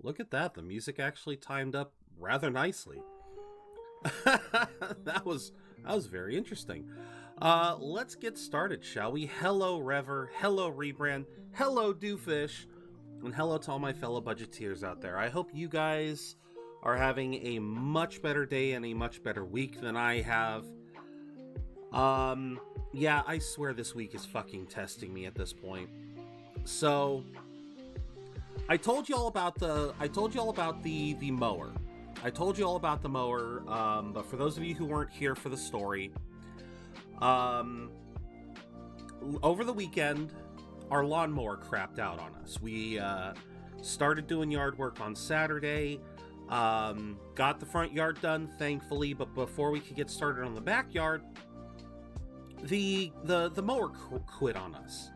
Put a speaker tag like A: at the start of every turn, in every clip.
A: look at that. The music actually timed up rather nicely. That was very interesting. Let's get started, shall we? Hello, Rever. Hello, Rebrand. Hello, Doofish. And hello to all my fellow budgeteers out there. I hope you guys are having a much better day and a much better week than I have. Yeah, I swear this week is fucking testing me at this point. So, I told you all about the mower. I told you all about the mower, but for those of you who weren't here for the story, over the weekend, our lawnmower crapped out on us. We started doing yard work on Saturday, got the front yard done, thankfully, but before we could get started on the backyard, the mower quit on us.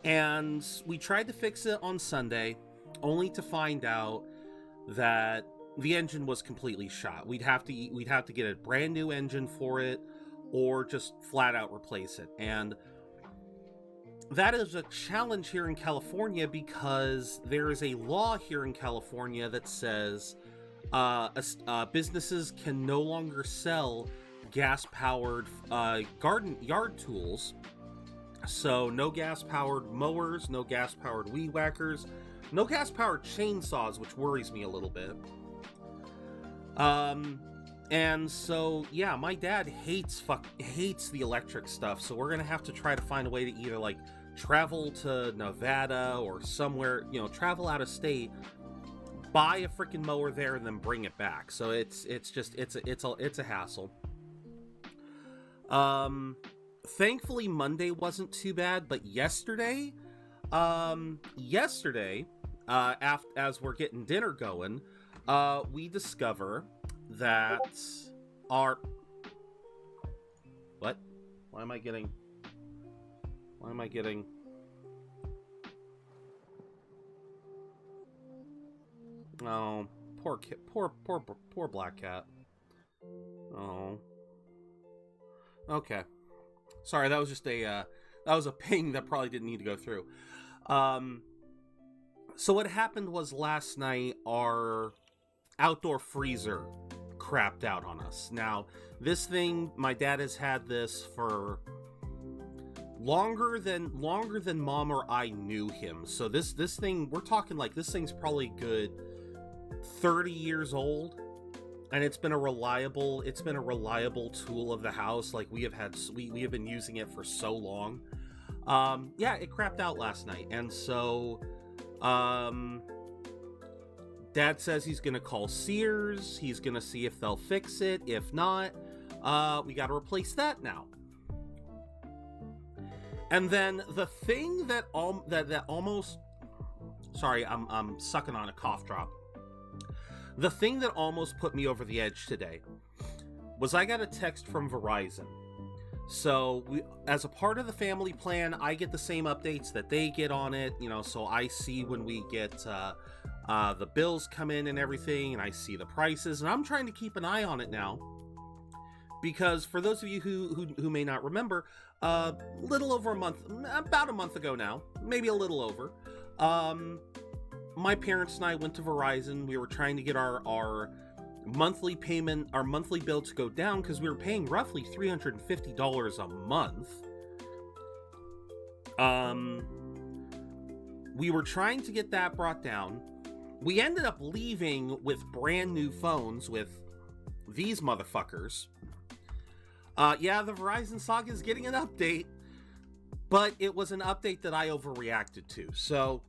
A: And we tried to fix it on Sunday, only to find out that the engine was completely shot. We'd have to get a brand new engine for it, or just flat out replace it. And that is a challenge here in California because there is a law here in California that says businesses can no longer sell gas-powered garden yard tools. So no gas-powered mowers, no gas-powered weed whackers, no gas-powered chainsaws, which worries me a little bit. And so, yeah, my dad hates the electric stuff, so we're gonna have to try to find a way to either, like, travel to Nevada or somewhere, travel out of state, buy a freaking mower there, and then bring it back. So it's a hassle. Thankfully Monday wasn't too bad, but yesterday, as we're getting dinner going, we discover that our... What? Why am I getting... Oh, poor black cat. Oh. Okay. Sorry, that was just that was a ping that probably didn't need to go through. So what happened was last night, our outdoor freezer crapped out on us. Now, this thing, my dad has had this for longer than Mom or I knew him. So this thing, we're talking like this thing's probably good 30 years old, and it's been a reliable tool of the house. Like we have been using it for so long. Yeah, it crapped out last night, and so Dad says he's gonna call Sears. He's gonna see if they'll fix it. If not, we gotta replace that now. And then the thing that almost, sorry, I'm sucking on a cough drop. The thing that almost put me over the edge today was I got a text from Verizon. So as a part of the family plan, I get the same updates that they get on it, so I see when we get the bills come in and everything, and I see the prices, and I'm trying to keep an eye on it now. Because for those of you who may not remember, about a month ago now, maybe a little over, my parents and I went to Verizon. We were trying to get our monthly payment, our monthly bill to go down, because we were paying roughly $350 a month. We were trying to get that brought down. We ended up leaving with brand new phones with these motherfuckers. Yeah, the Verizon saga is getting an update, but it was an update that I overreacted to. So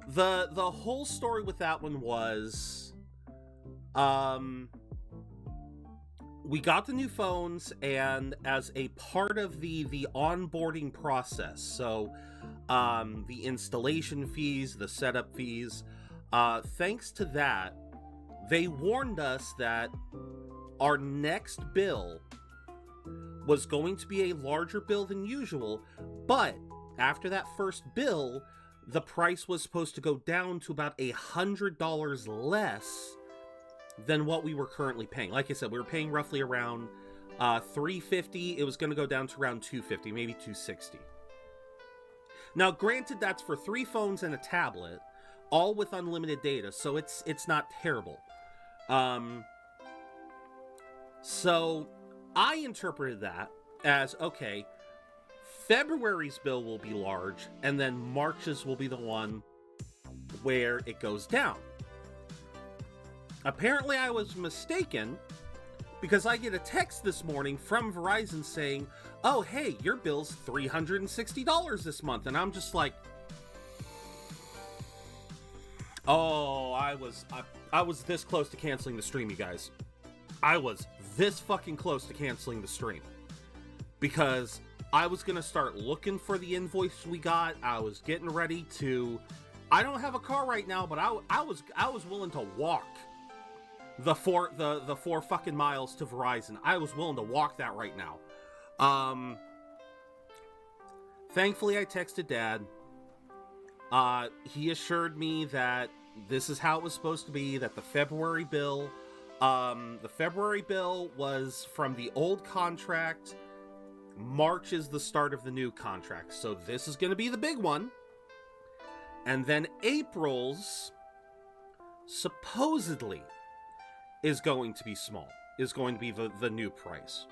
A: the whole story with that one was, we got the new phones, and as a part of the onboarding process, so the installation fees, the setup fees, thanks to that, they warned us that our next bill was going to be a larger bill than usual, but after that first bill, the price was supposed to go down to about $100 less than what we were currently paying. Like I said, we were paying roughly around $350. It was going to go down to around $250, maybe $260. Now, granted, that's for 3 phones and a tablet. all with unlimited data, so it's not terrible. So I interpreted that as, okay, February's bill will be large, and then March's will be the one where it goes down. Apparently I was mistaken, because I get a text this morning from Verizon saying, oh, hey, your bill's $360 this month. And I'm just like, oh, I was this close to canceling the stream, you guys. I was this fucking close to canceling the stream. Because I was going to start looking for the invoice we got. I was getting ready to... I don't have a car right now, but I was willing to walk the four fucking miles to Verizon. I was willing to walk that right now. Thankfully, I texted Dad. He assured me that this is how it was supposed to be, that the February bill was from the old contract. March is the start of the new contract. So this is going to be the big one. And then April's supposedly is going to be small, is going to be the new price.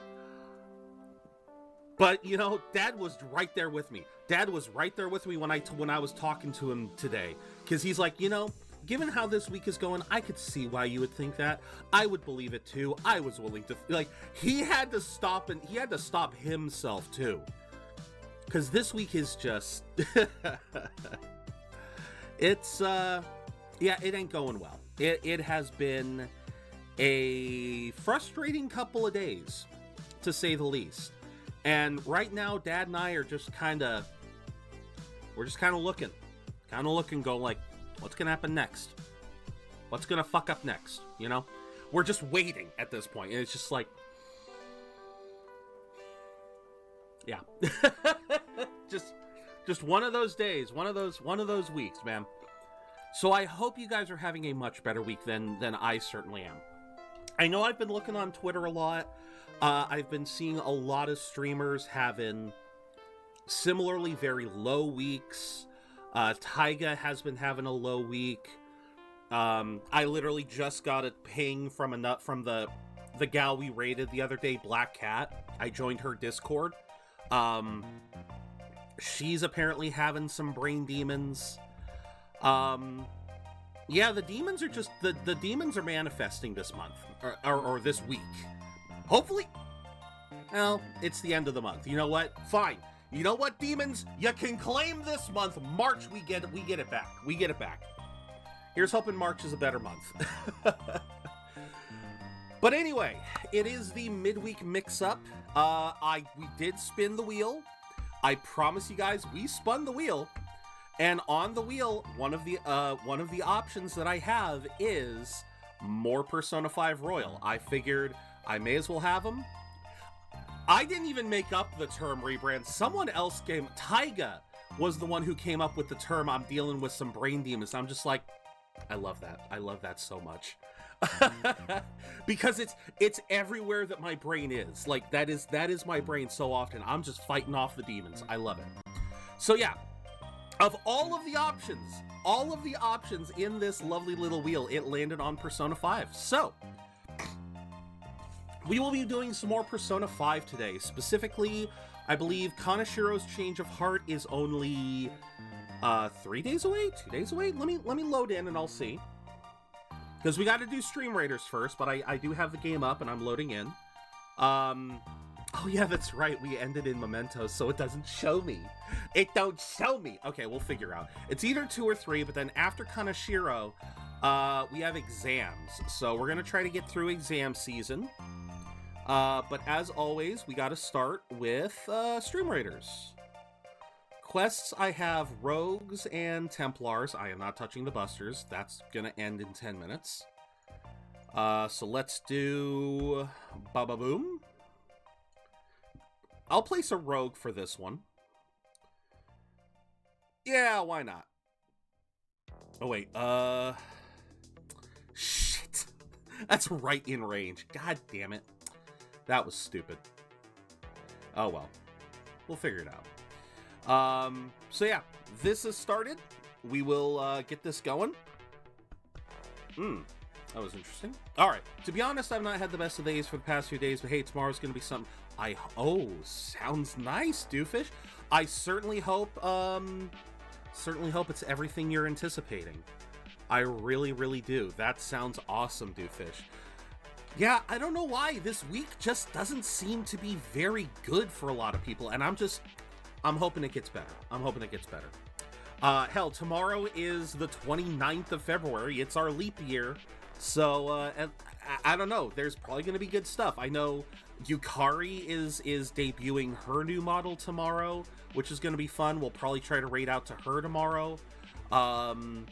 A: But, you know, Dad was right there with me. Dad was right there with me when I was talking to him today. Because he's like, you know, given how this week is going, I could see why you would think that. I would believe it too. I was willing to, like, he had to stop himself too. Because this week is just, it's, yeah, it ain't going well. It has been a frustrating couple of days, to say the least. And right now, Dad and I are just we're just kind of looking, going like, what's going to happen next? What's going to fuck up next? You know, we're just waiting at this point. And it's just like, yeah, just one of those days, one of those weeks, man. So I hope you guys are having a much better week than I certainly am. I know I've been looking on Twitter a lot. I've been seeing a lot of streamers having similarly very low weeks. Taiga has been having a low week. I literally just got a ping from the gal we raided the other day, Black Cat. I joined her Discord. She's apparently having some brain demons. Yeah, the demons are just the demons are manifesting this month or this week. Hopefully, well, it's the end of the month. You know what? Fine. You know what, demons? You can claim this month. March, we get it back. We get it back. Here's hoping March is a better month. But anyway, it is the midweek mix-up. We did spin the wheel. I promise you guys, we spun the wheel. And on the wheel, one of the options that I have is more Persona 5 Royal. I figured I may as well have them. I didn't even make up the term rebrand. Someone else Taiga was the one who came up with the term, I'm dealing with some brain demons. I'm just like, I love that. I love that so much. Because it's everywhere that my brain is. Like, that is my brain so often. I'm just fighting off the demons. I love it. So yeah, of all of the options in this lovely little wheel, it landed on Persona 5. So we will be doing some more Persona 5 today. Specifically, I believe Kanashiro's Change of Heart is only 3 days away, 2 days away. Let me load in and I'll see. Because we got to do Stream Raiders first, but I do have the game up and I'm loading in. Oh yeah, that's right. We ended in Mementos, so it doesn't show me. It don't show me. Okay, we'll figure out. It's either 2 or 3, but then after Kanashiro, we have exams. So we're going to try to get through exam season. But as always, we got to start with Stream Raiders. Quests, I have Rogues and Templars. I am not touching the Busters. That's going to end in 10 minutes. So let's do Baba Boom. I'll place a Rogue for this one. Yeah, why not? Oh, wait. Shit. That's right in range. God damn it. That was stupid. Oh, well. We'll figure it out. So yeah, this has started. we will get this going. That was interesting. All right. To be honest, I've not had the best of days for the past few days, but hey, tomorrow's going to be something. Oh, sounds nice, Doofus. I certainly hope it's everything you're anticipating. I really, really do. That sounds awesome, Doofus. Yeah, I don't know why this week just doesn't seem to be very good for a lot of people, and I'm hoping it gets better. Hell, tomorrow is the 29th of February. It's our leap year. So, I don't know. There's probably going to be good stuff. I know Yukari is debuting her new model tomorrow, which is going to be fun. We'll probably try to raid out to her tomorrow. And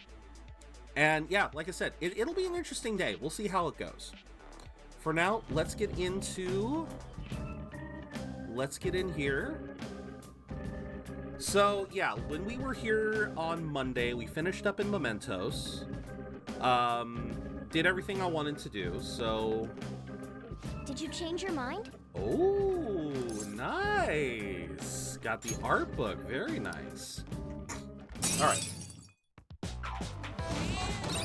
A: yeah, like I said, it'll be an interesting day. We'll see how it goes. For now, let's get in here. So, yeah, when we were here on Monday, we finished up in Mementos. Did everything I wanted to do, so...
B: Did you change your mind?
A: Oh, nice! Got the art book, very nice. Alright.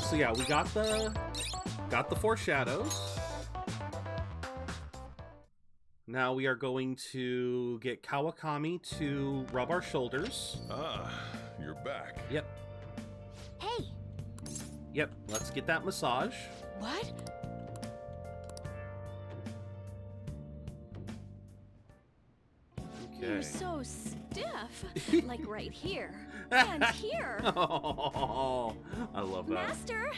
A: So yeah, we got the 4 shadows. Now we are going to get Kawakami to rub our shoulders.
C: Ah, you're back.
A: Yep.
B: Hey!
A: Yep, let's get that massage.
B: What?
A: Okay.
D: You're so stiff. Like right here. And here.
A: Oh, I love that.
D: Master!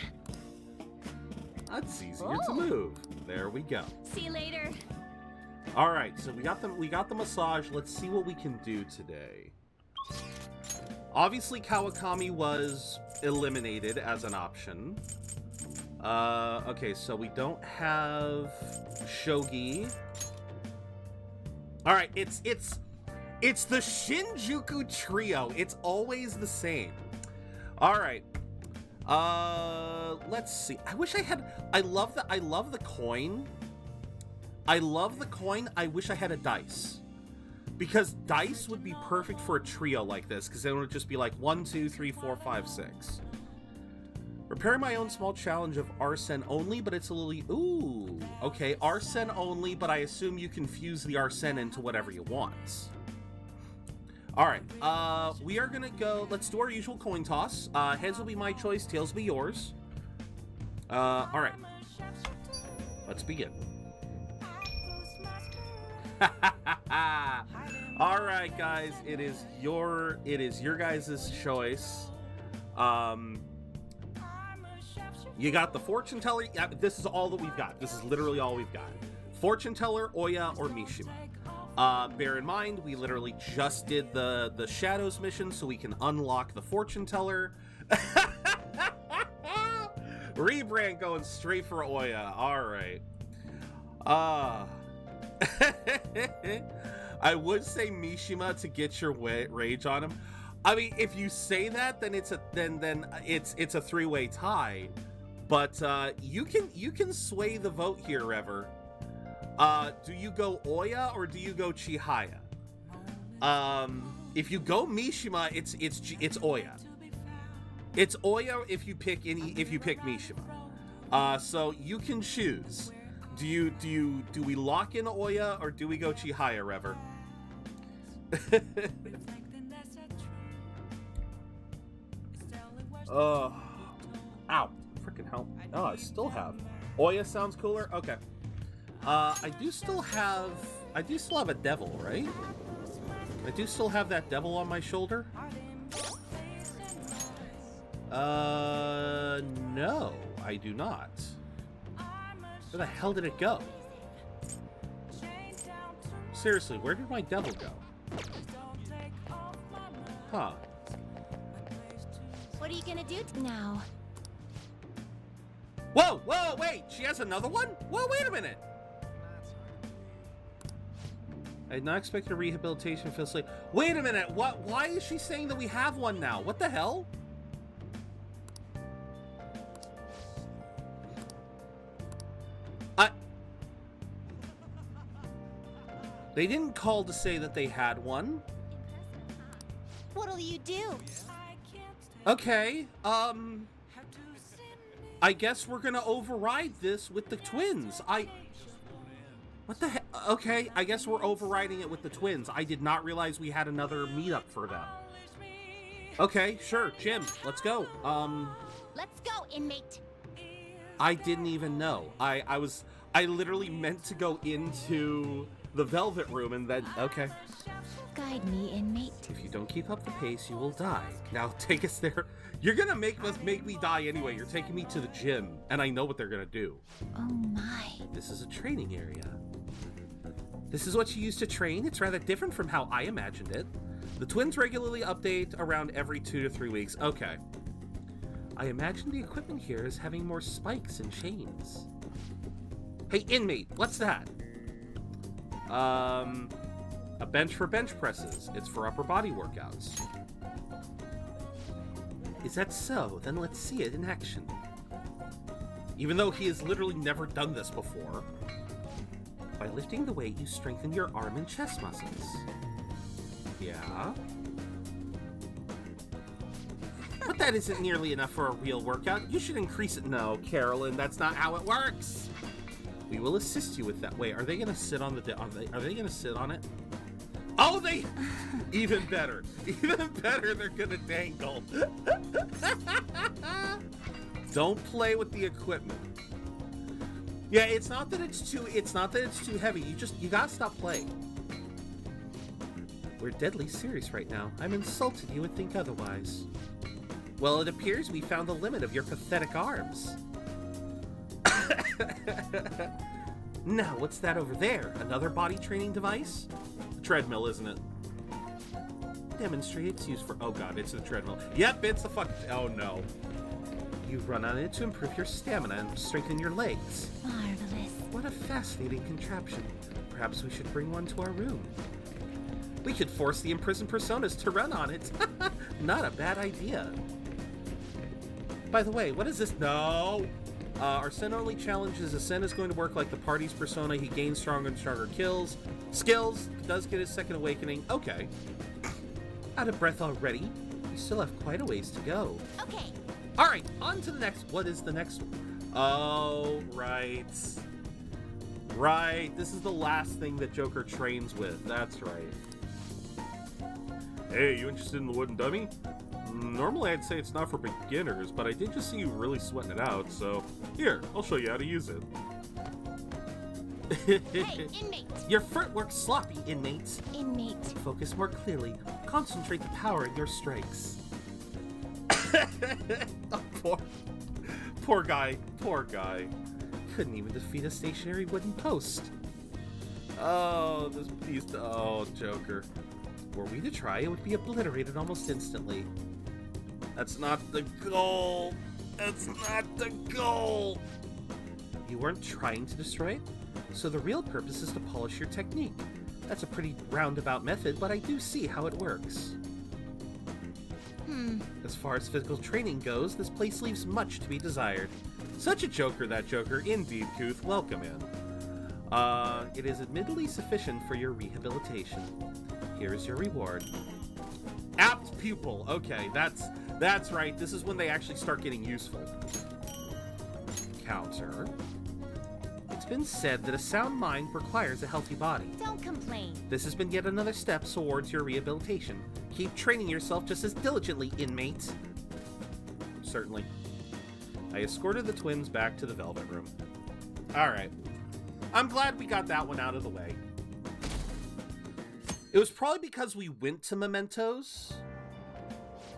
A: That's easier to move. There we go.
D: See you later.
A: All right, so we got the massage. Let's see what we can do today. Obviously, Kawakami was eliminated as an option. Okay, so we don't have Shogi. All right, it's the Shinjuku trio. It's always the same. All right. Let's see. I wish I had. I love the coin. I love the coin. I wish I had a dice. Because dice would be perfect for a trio like this, because then it would just be like 1, 2, 3, 4, 5, 6. Repairing my own small challenge of Arsene only, but it's a little... Ooh, okay, Arsene only, but I assume you can fuse the Arsene into whatever you want. Alright, we are gonna go... Let's do our usual coin toss. Heads will be my choice, tails will be yours. Alright. Let's begin. All right, guys, it is your guys' choice. You got the fortune teller. Yeah, this is all that we've got. This is literally all we've got. Fortune teller, Oya, or Mishima. Bear in mind, we literally just did the shadows mission, so we can unlock the fortune teller. Rebrand going straight for Oya. All right. I would say Mishima to get your rage on him. I mean, if you say that, then it's a three-way tie. But you can sway the vote here, Rever. Do you go Oya or do you go Chihaya? If you go Mishima, it's Oya. It's Oya if you pick Mishima. So you can choose. Do we lock in Oya or do we go Chihaya, Rever? Ow. Freaking hell. Oh, I still have. Oya sounds cooler? Okay. I do still have a devil, right? I do still have that devil on my shoulder. No, I do not. Where the hell did it go? Seriously, where did my devil go? Huh.
B: What are you gonna do now?
A: Whoa, wait! She has another one? Whoa, wait a minute! I had not expected a rehabilitation facility. Wait a minute, what? Why is she saying that we have one now? What the hell? They didn't call to say that they had one.
B: What'll you do?
A: Okay, I guess we're gonna override this with the twins. What the heck? Okay, I guess we're overriding it with the twins. I did not realize we had another meetup for them. Okay, sure, Jim, let's go.
B: Let's go, inmate.
A: I didn't even know. I literally meant to go into the Velvet Room and then, okay.
B: Guide me, inmate.
A: If you don't keep up the pace, you will die. Now take us there. You're gonna make me die anyway. You're taking me to the gym, and I know what they're gonna do.
B: Oh my.
A: This is a training area. This is what you use to train? It's rather different from how I imagined it. The twins regularly update around every 2 to 3 weeks. Okay. I imagine the equipment here is having more spikes and chains. Hey, inmate, what's that? A bench for bench presses. It's for upper body workouts. Is that so? Then let's see it in action. Even though he has literally never done this before. By lifting the weight, you strengthen your arm and chest muscles. Yeah? But that isn't nearly enough for a real workout. You should increase it. No, Carolyn, that's not how it works. We will assist you with that. Wait, are they gonna sit on the? Are they gonna sit on it? Oh, they! Even better. Even better. They're gonna dangle. Don't play with the equipment. Yeah, it's not that it's too. It's not that it's too heavy. You gotta stop playing. We're deadly serious right now. I'm insulted you would think otherwise. Well, it appears we found the limit of your pathetic arms. Now, what's that over there? Another body training device? Treadmill, isn't it? Demonstrate its use for... Oh god, it's the treadmill. Yep, it's the fuck... Oh no. You run on it to improve your stamina and strengthen your legs.
B: Marvelous.
A: What a fascinating contraption. Perhaps we should bring one to our room. We could force the imprisoned personas to run on it. Not a bad idea. By the way, what is this? No! Arsene only challenges. Arsene is going to work like the party's persona. He gains stronger and stronger skills. Does get his second awakening. Okay. Out of breath already? You still have quite a ways to go.
B: Okay.
A: Alright, on to the next. What is the next one? Oh, right. Right. This is the last thing that Joker trains with. That's right. Hey, you interested in the wooden dummy? Normally I'd say it's not for beginners, but I did just see you really sweating it out, so here, I'll show you how to use it.
B: Hey, inmate!
A: Your footwork's sloppy, inmates.
B: Inmate.
A: Focus more clearly. Concentrate the power in your strikes. Oh, poor guy. Poor guy. Couldn't even defeat a stationary wooden post. Oh, this piece. Oh, Joker. Were we to try, it would be obliterated almost instantly. That's not the goal. That's not the goal. You weren't trying to destroy it? So the real purpose is to polish your technique. That's a pretty roundabout method, but I do see how it works. As far as physical training goes, this place leaves much to be desired. Such a joker, that Joker. Indeed, Kuth. Welcome in. It is admittedly sufficient for your rehabilitation. Here is your reward. Apt pupil. Okay, that's right. This is when they actually start getting useful. Counter. It's been said that a sound mind requires a healthy body.
B: Don't complain.
A: This has been yet another step towards your rehabilitation. Keep training yourself just as diligently, inmate. Certainly. I escorted the twins back to the Velvet Room. Alright. I'm glad we got that one out of the way. It was probably because we went to Mementos.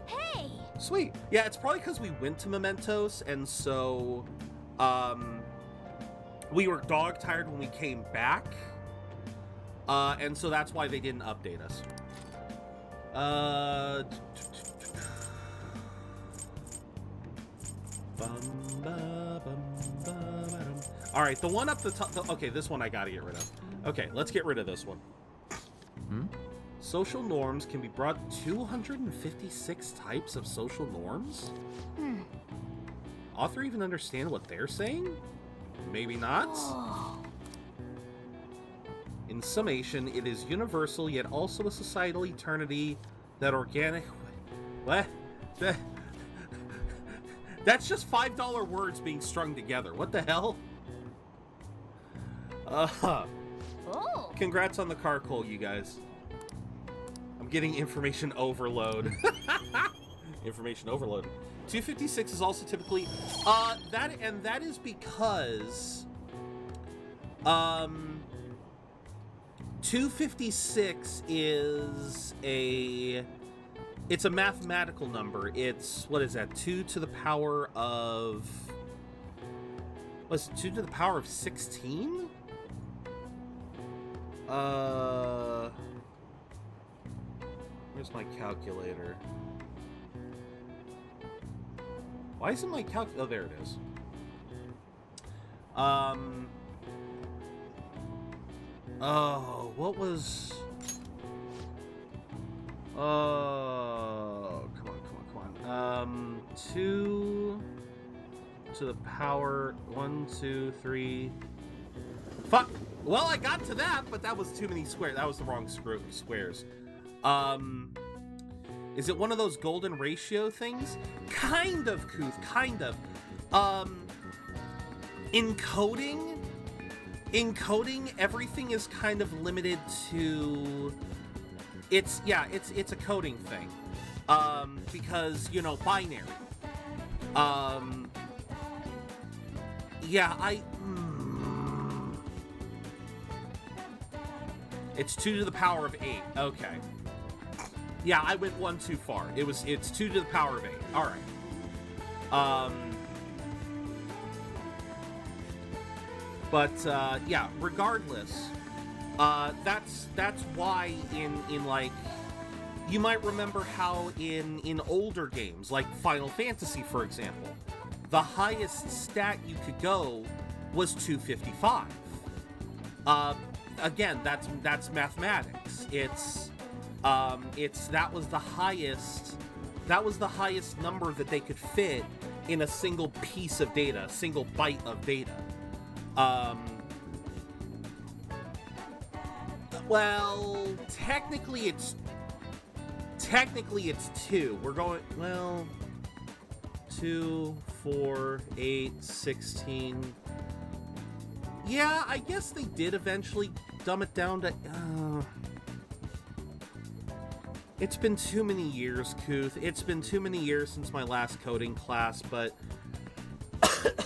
B: Hey!
A: Sweet. Yeah, it's probably because we went to Mementos, and so, we were dog tired when we came back. And so that's why they didn't update us. Alright, the one up the top. Okay, this one I gotta get rid of. Okay, let's get rid of this one. Social norms can be brought 256 types of social norms? Author even understand what they're saying? Maybe not.
B: Oh.
A: In summation, it is universal yet also a societal eternity that organic... What? That's just $5 words being strung together. What the hell?
B: Oh.
A: Congrats on the car, Cole, you guys. I'm getting information overload. Information overload. 256 is also typically that is because 256 is it's a mathematical number. It's, what is that? 2 to the power of, what's it, 2 to the power of 16? Where's my calculator? Why isn't my oh, there it is. Oh, what was... Oh, come on. 2 to the power, 1, 2, 3... Fuck! Well, I got to that, but that was too many squares. That was the wrong squares. Is it one of those golden ratio things? Kind of, Kuth, kind of. Encoding, everything is kind of limited to... It's a coding thing. Because, you know, binary. It's 2 to the power of 8. Okay. Yeah, I went one too far. It's 2 to the power of 8. All right. But yeah, regardless, that's why in like, you might remember how in older games like Final Fantasy, for example, the highest stat you could go was 255. Again, that's mathematics. That was the highest number that they could fit in a single piece of data, a single byte of data. Well, technically it's 2. We're going, well, 2, 4, 8, 16. Yeah, I guess they did eventually dumb it down to... It's been too many years, Kuth. It's been too many years since my last coding class, but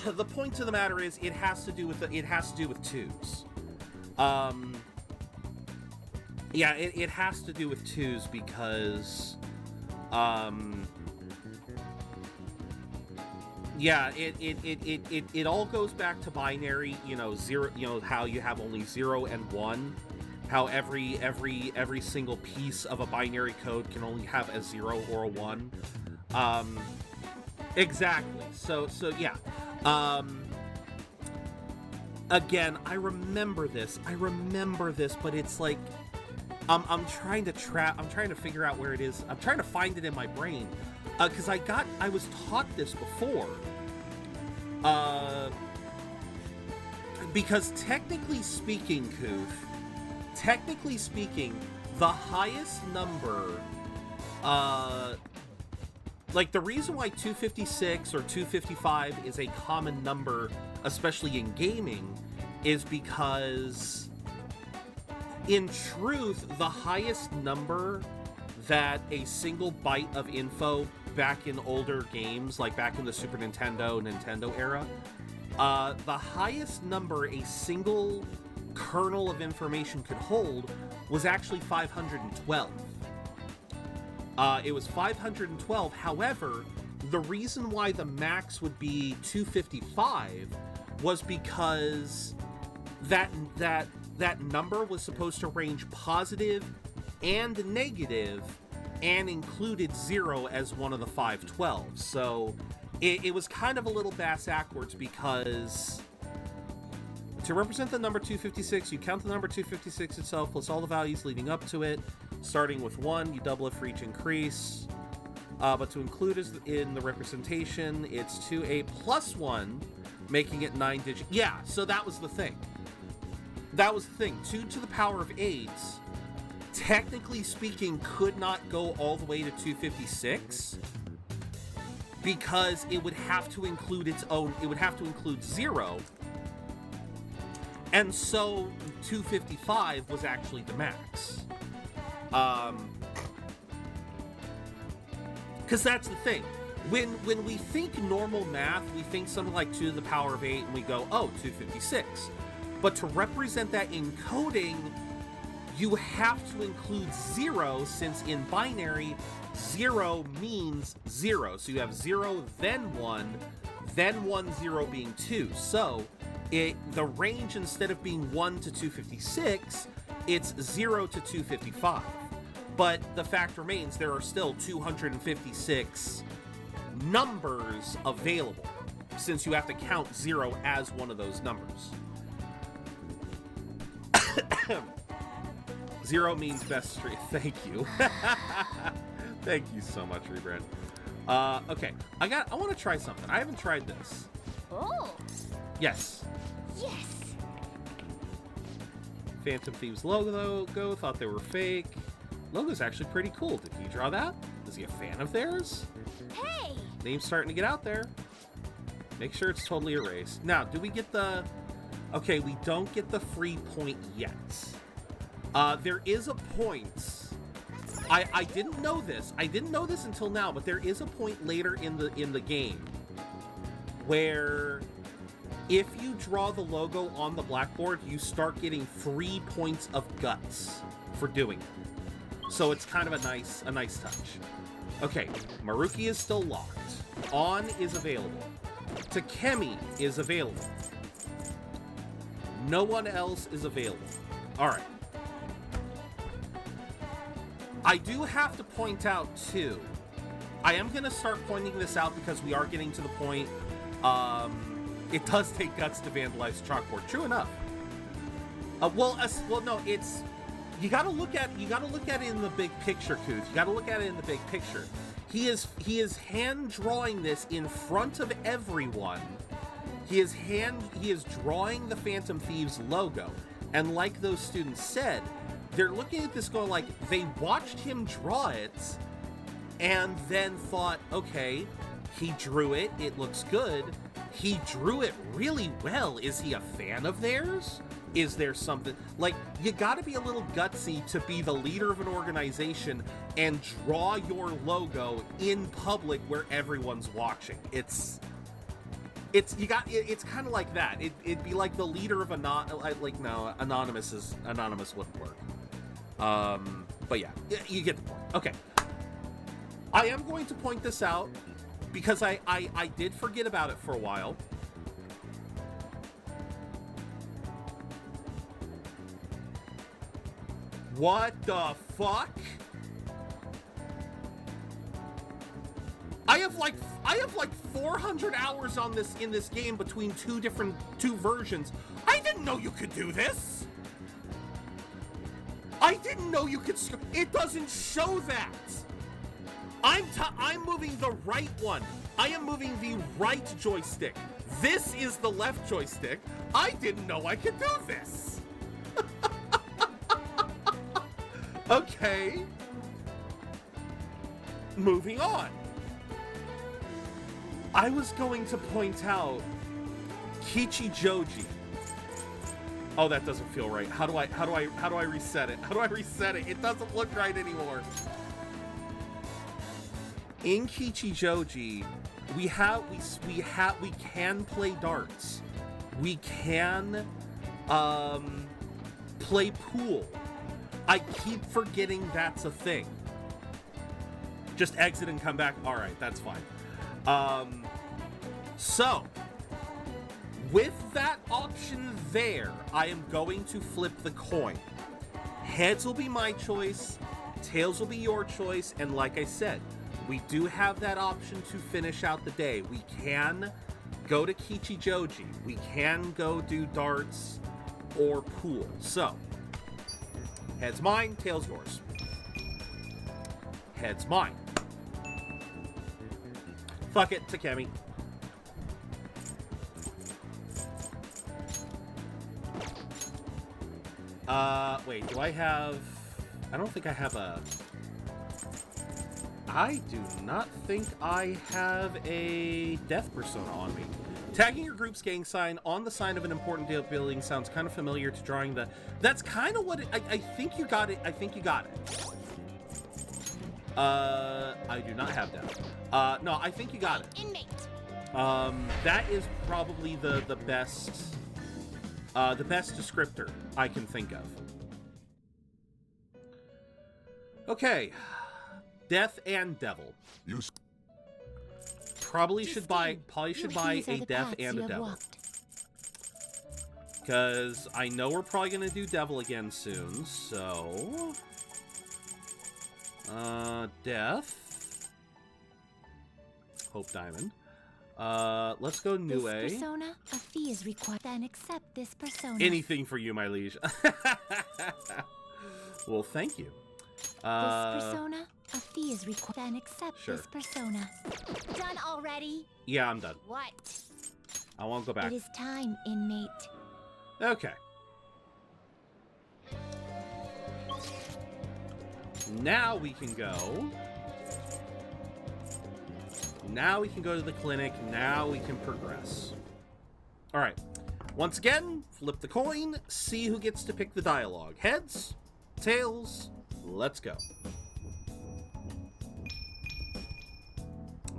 A: the point of the matter is it has to do with 2s. Yeah, it has to do with 2s because yeah, it all goes back to binary, you know, 0, you know, how you have only 0 and 1, how every single piece of a binary code can only have a 0 or a 1. Exactly. So yeah. Again, I remember this, but it's like I'm trying to figure out where it is. I'm trying to find it in my brain. Because I was taught this before. Because technically speaking, Kuth, the highest number, like the reason why 256 or 255 is a common number, especially in gaming, is because in truth, the highest number that a single byte of info back in older games, like back in the Super Nintendo era, the highest number a single kernel of information could hold was actually 512. It was 512. However, the reason why the max would be 255 was because that number was supposed to range positive and negative, and included 0 as one of the 512s. So it was kind of a little bass-ackwards, because to represent the number 256, you count the number 256 itself plus all the values leading up to it. Starting with 1, you double it for each increase. But to include in the representation, it's 2a plus 1, making it 9 digits. Yeah, so that was the thing. 2 to the power of 8, technically speaking, could not go all the way to 256 because it would have to include its own, it would have to include 0. And so 255 was actually the max. Because that's the thing. When we think normal math, we think something like 2 to the power of 8, and we go, oh, 256. But to represent that in coding, you have to include 0, since in binary, 0 means 0. So you have 0, then 1, then 1, 0 being 2. So the range, instead of being 1 to 256, it's 0 to 255. But the fact remains, there are still 256 numbers available, since you have to count 0 as one of those numbers. 0 means best street. Thank you. Thank you so much, Rebrand. Okay, I want to try something. I haven't tried this.
B: Oh.
A: Yes.
B: Yes.
A: Phantom Thieves logo. Thought they were fake. Logo's actually pretty cool. Did he draw that? Is he a fan of theirs?
B: Hey.
A: Name's starting to get out there. Make sure it's totally erased. Now, do we get the... Okay, we don't get the free point yet. There is a point. I didn't know this. I didn't know this until now, but there is a point later in the game where if you draw the logo on the blackboard, you start getting 3 points of guts for doing it. So it's kind of a nice touch. Okay, Maruki is still locked. On is available. Takemi is available. No one else is available. All right. I do have to point out, too, I am going to start pointing this out because we are getting to the point, it does take guts to vandalize chalkboard. True enough. Well, no, it's, you gotta look at it in the big picture, Kuth. You gotta look at it in the big picture. He is hand drawing this in front of everyone. He is drawing the Phantom Thieves logo. And like those students said, they're looking at this going like, they watched him draw it and then thought, okay, he drew it, it looks good. He drew it really well. Is he a fan of theirs? Is there something, like, you gotta be a little gutsy to be the leader of an organization and draw your logo in public where everyone's watching. It's kind of like that. It'd be like the leader of Anonymous wouldn't work. But yeah, you get the point. Okay. I am going to point this out because I did forget about it for a while. What the fuck? I have like 400 hours on this in this game between two versions. I didn't know you could do this. I didn't know you could. It doesn't show that. I'm moving the right one. I am moving the right joystick. This is the left joystick. I didn't know I could do this. Okay. Moving on. I was going to point out Kichijoji. Oh, that doesn't feel right. How do I reset it? How do I reset it? It doesn't look right anymore. In Kichijoji, we can play darts. We can play pool. I keep forgetting that's a thing. Just exit and come back. All right, that's fine. So, with that option there, I am going to flip the coin. Heads will be my choice, tails will be your choice, and like I said, we do have that option to finish out the day. We can go to Kichijoji, we can go do darts or pool. So, heads mine, tails yours. Heads mine. Fuck it, Takemi. Wait, do I have... I don't think I have a... I do not think I have a death persona on me. Tagging your group's gang sign on the sign of an important building sounds kind of familiar to drawing the... That's kind of what I think you got it. I think you got it. I do not have that. No, I think you got it.
B: Inmate.
A: That is probably the best descriptor I can think of. Okay. Death and Devil. Probably should buy a Death and a Devil. Because I know we're probably going to do Devil again soon, so... Death. Hope Diamond. Let's go New
B: This persona, a fee is required, then accept this persona.
A: Anything for you, my liege. Well, thank you.
B: This persona, a fee is required, then accept
A: Sure.
B: this persona. Done already?
A: Yeah, I'm done.
B: What?
A: I won't go back.
B: It is time, inmate.
A: Okay. Now we can go. Now we can go to the clinic. Now we can progress. All right. Once again, flip the coin. See who gets to pick the dialogue. Heads, tails, let's go.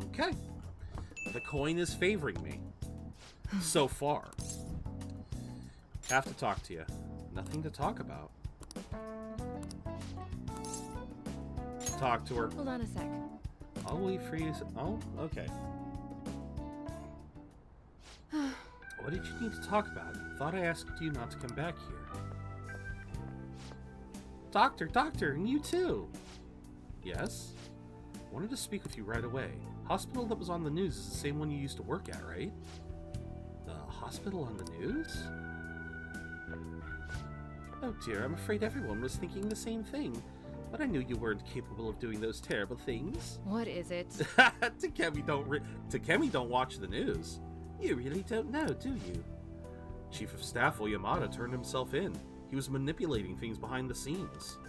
A: Okay. The coin is favoring me. So far. Have to talk to you. Nothing to talk about. Talk to her.
D: Hold on a sec.
A: I'll wait for you. Oh, okay. What did you need to talk about? Thought I asked you not to come back here. Doctor, and you too. Yes? Wanted to speak with you right away. Hospital that was on the news is the same one you used to work at, right? The hospital on the news? Oh dear, I'm afraid everyone was thinking the same thing. But I knew you weren't capable of doing those terrible things.
D: What is it?
A: Takemi don't watch the news. You really don't know, do you? Chief of Staff Oyamada turned himself in. He was manipulating things behind the scenes.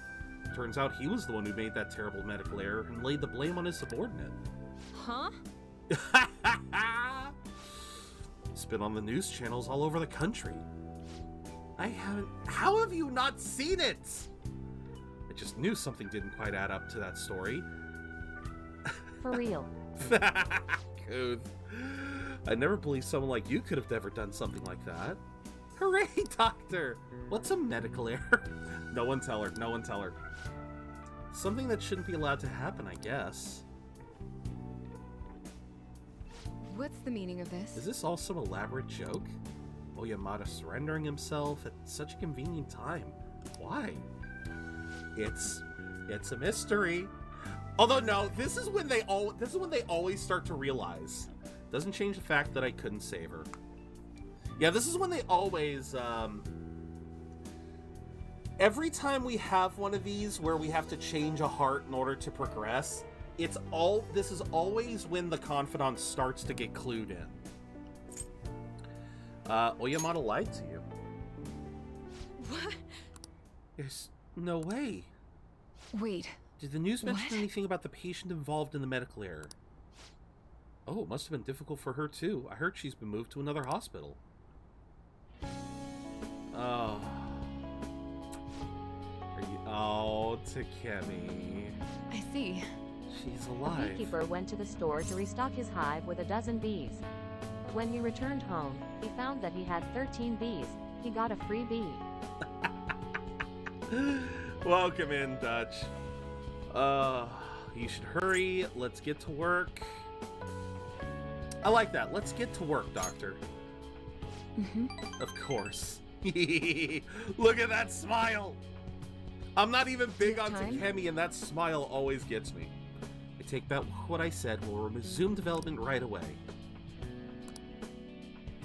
A: Turns out he was the one who made that terrible medical error and laid the blame on his subordinate.
D: Huh?
A: It's been on the news channels all over the country. I haven't... How have you not seen it? I just knew something didn't quite add up to that story.
E: For real.
A: Good. I never believed someone like you could have ever done something like that. Hooray, Doctor! What's a medical error? No one tell her. No one tell her. Something that shouldn't be allowed to happen, I guess.
D: What's the meaning of this?
A: Is this all some elaborate joke? Oyamada surrendering himself at such a convenient time. Why? It's a mystery. Although no, this is when they always start to realize. Doesn't change the fact that I couldn't save her. Yeah, this is when they always every time we have one of these where we have to change a heart in order to progress, this is always when the confidant starts to get clued in. Oyamada lied to you.
D: What?
A: There's no way.
D: Wait.
A: Did the news mention
D: What?
A: anything about the patient involved in the medical error? Oh, it must have been difficult for her too. I heard she's been moved to another hospital. Oh. Oh, Takemi.
D: I see.
A: She's
E: The
A: alive.
E: beekeeper went to the store to restock his hive with 12 bees. When he returned home, he found that he had 13 bees. He got a free bee.
A: Welcome in, Dutch. You should hurry. Let's get to work. I like that. Let's get to work, Doctor.
D: Mm-hmm.
A: Of course. Look at that smile. I'm not even big on
D: Time?
A: Takemi, and that smile always gets me. I take back what I said. We'll resume development right away.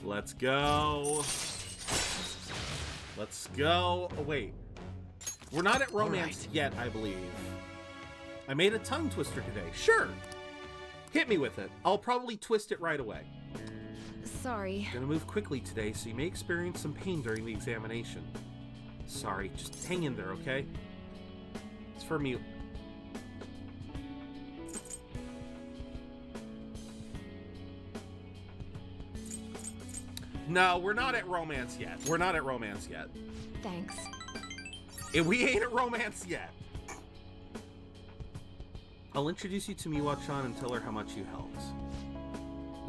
A: Let's go. Let's go. Oh, wait. We're not at romance yet, I believe. I made a tongue twister today. Sure. Hit me with it. I'll probably twist it right away.
D: Sorry.
A: Gonna move quickly today, so you may experience some pain during the examination. Sorry, just hang in there, okay? It's for me. No, we're not at romance yet. We're not at romance yet.
B: Thanks.
A: We ain't at romance yet. I'll introduce you to Miwa-chan and tell her how much you helped.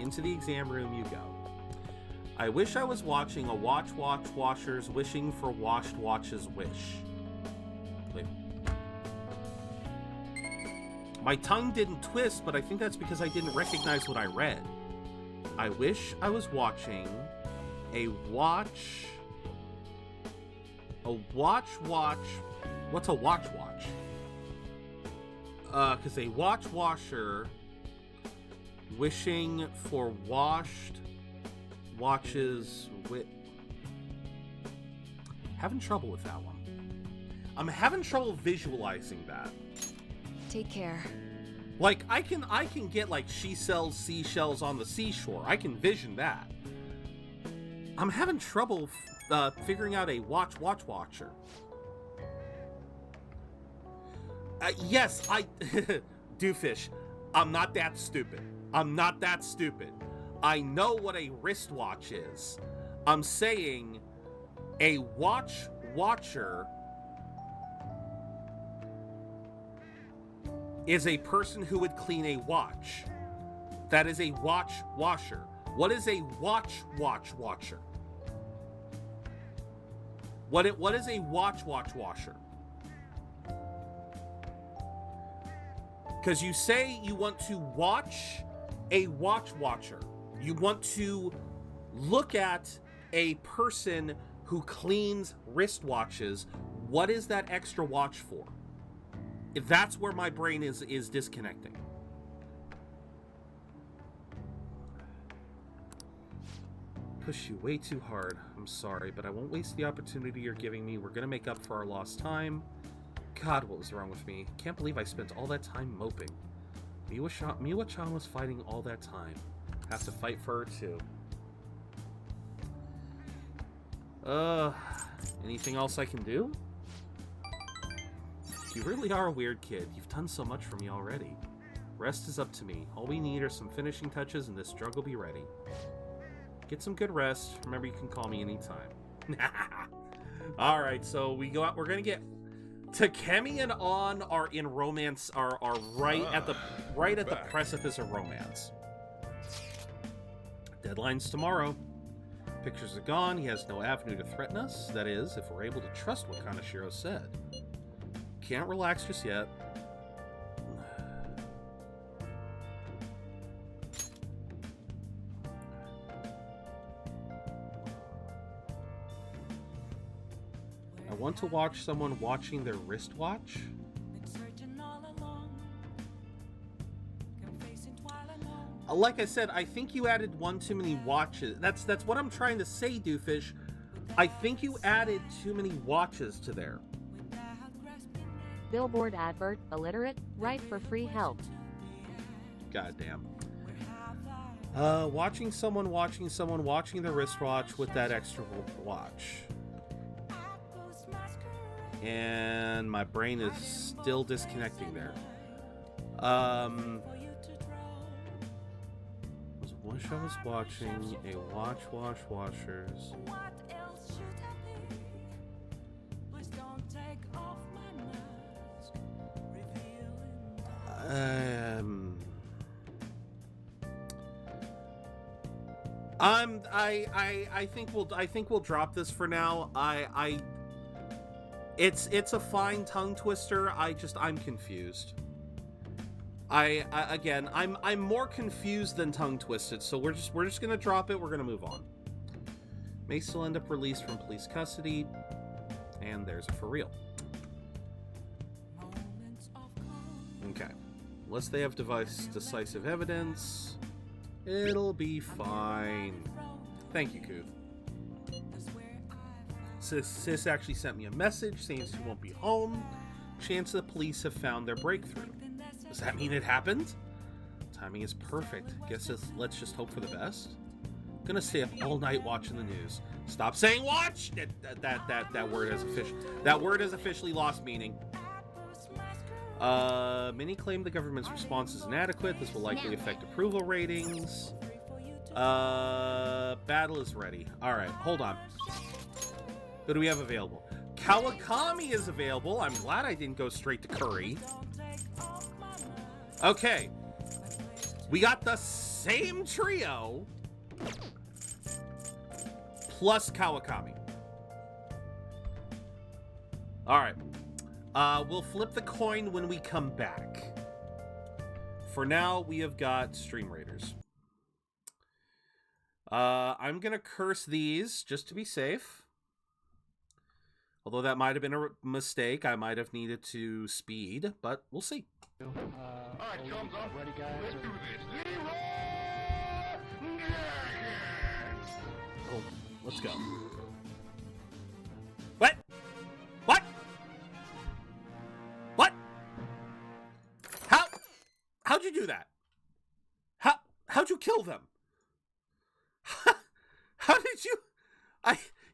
A: Into the exam room you go. I wish I was watching a watcher's wishing for washed watch's wish. Wait. My tongue didn't twist, but I think that's because I didn't recognize what I read. I wish I was watching a watch. What's a watch? Because a washer wishing for washed watches with. Having trouble with that one. I'm having trouble visualizing that.
B: Take care.
A: Like I can get like she sells seashells on the seashore. I can vision that. I'm having trouble figuring out a watcher. Yes, Doofus, I'm not that stupid. I know what a wristwatch is. I'm saying a watcher is a person who would clean a watch. That is a washer. What is a watcher? What is a washer? Because you say you want to watch a watcher. You want to look at a person who cleans wristwatches. What is that extra watch for? If that's where my brain is disconnecting. Push you way too hard. I'm sorry, but I won't waste the opportunity you're giving me. We're gonna make up for our lost time. God, what was wrong with me? Can't believe I spent all that time moping. Miwa-chan was fighting all that time. Have to fight for her too. Anything else I can do? You really are a weird kid. You've done so much for me already. Rest is up to me. All we need are some finishing touches and this drug will be ready. Get some good rest. Remember, you can call me anytime. Alright, so we go out. We're gonna get... Takemi and An are in romance, are right at the precipice of romance. Deadline's tomorrow. Pictures are gone. He has no avenue to threaten us. That is, if we're able to trust what Kaneshiro said. Can't relax just yet. I want to watch someone watching their wristwatch. Like I said, I think you added one too many watches. That's what I'm trying to say, Doofus. I think you added too many watches to there.
E: Billboard advert, illiterate, write for free help.
A: Goddamn. Watching someone watching the wristwatch with that extra watch. And my brain is still disconnecting there. Wish I was watching a washers. I think we'll drop this for now. It's a fine tongue twister. I'm confused. I'm more confused than tongue twisted, so we're just gonna drop it. We're gonna move on. May still end up released from police custody, and there's a for real. Okay, unless they have decisive evidence, it'll be fine. Thank you, Kuth. Sis actually sent me a message saying she won't be home. Chance the police have found their breakthrough. Does that mean it happened? Timing is perfect. Guess let's just hope for the best. Gonna stay up all night watching the news. Stop saying watch! That word has officially lost meaning. Many claim the government's response is inadequate. This will likely affect approval ratings. Battle is ready. All right, hold on. Who do we have available? Kawakami is available. I'm glad I didn't go straight to Curry. Okay. We got the same trio plus Kawakami. All right. We'll flip the coin when we come back. For now, we have got Stream Raiders. I'm going to curse these just to be safe. Although that might have been a mistake. I might have needed to speed, but we'll see.
C: All right, thumbs up.
F: Ready, guys?
C: Let's do this.
A: Oh, let's go. What? What? What? How'd you do that? How'd you kill them? How did you?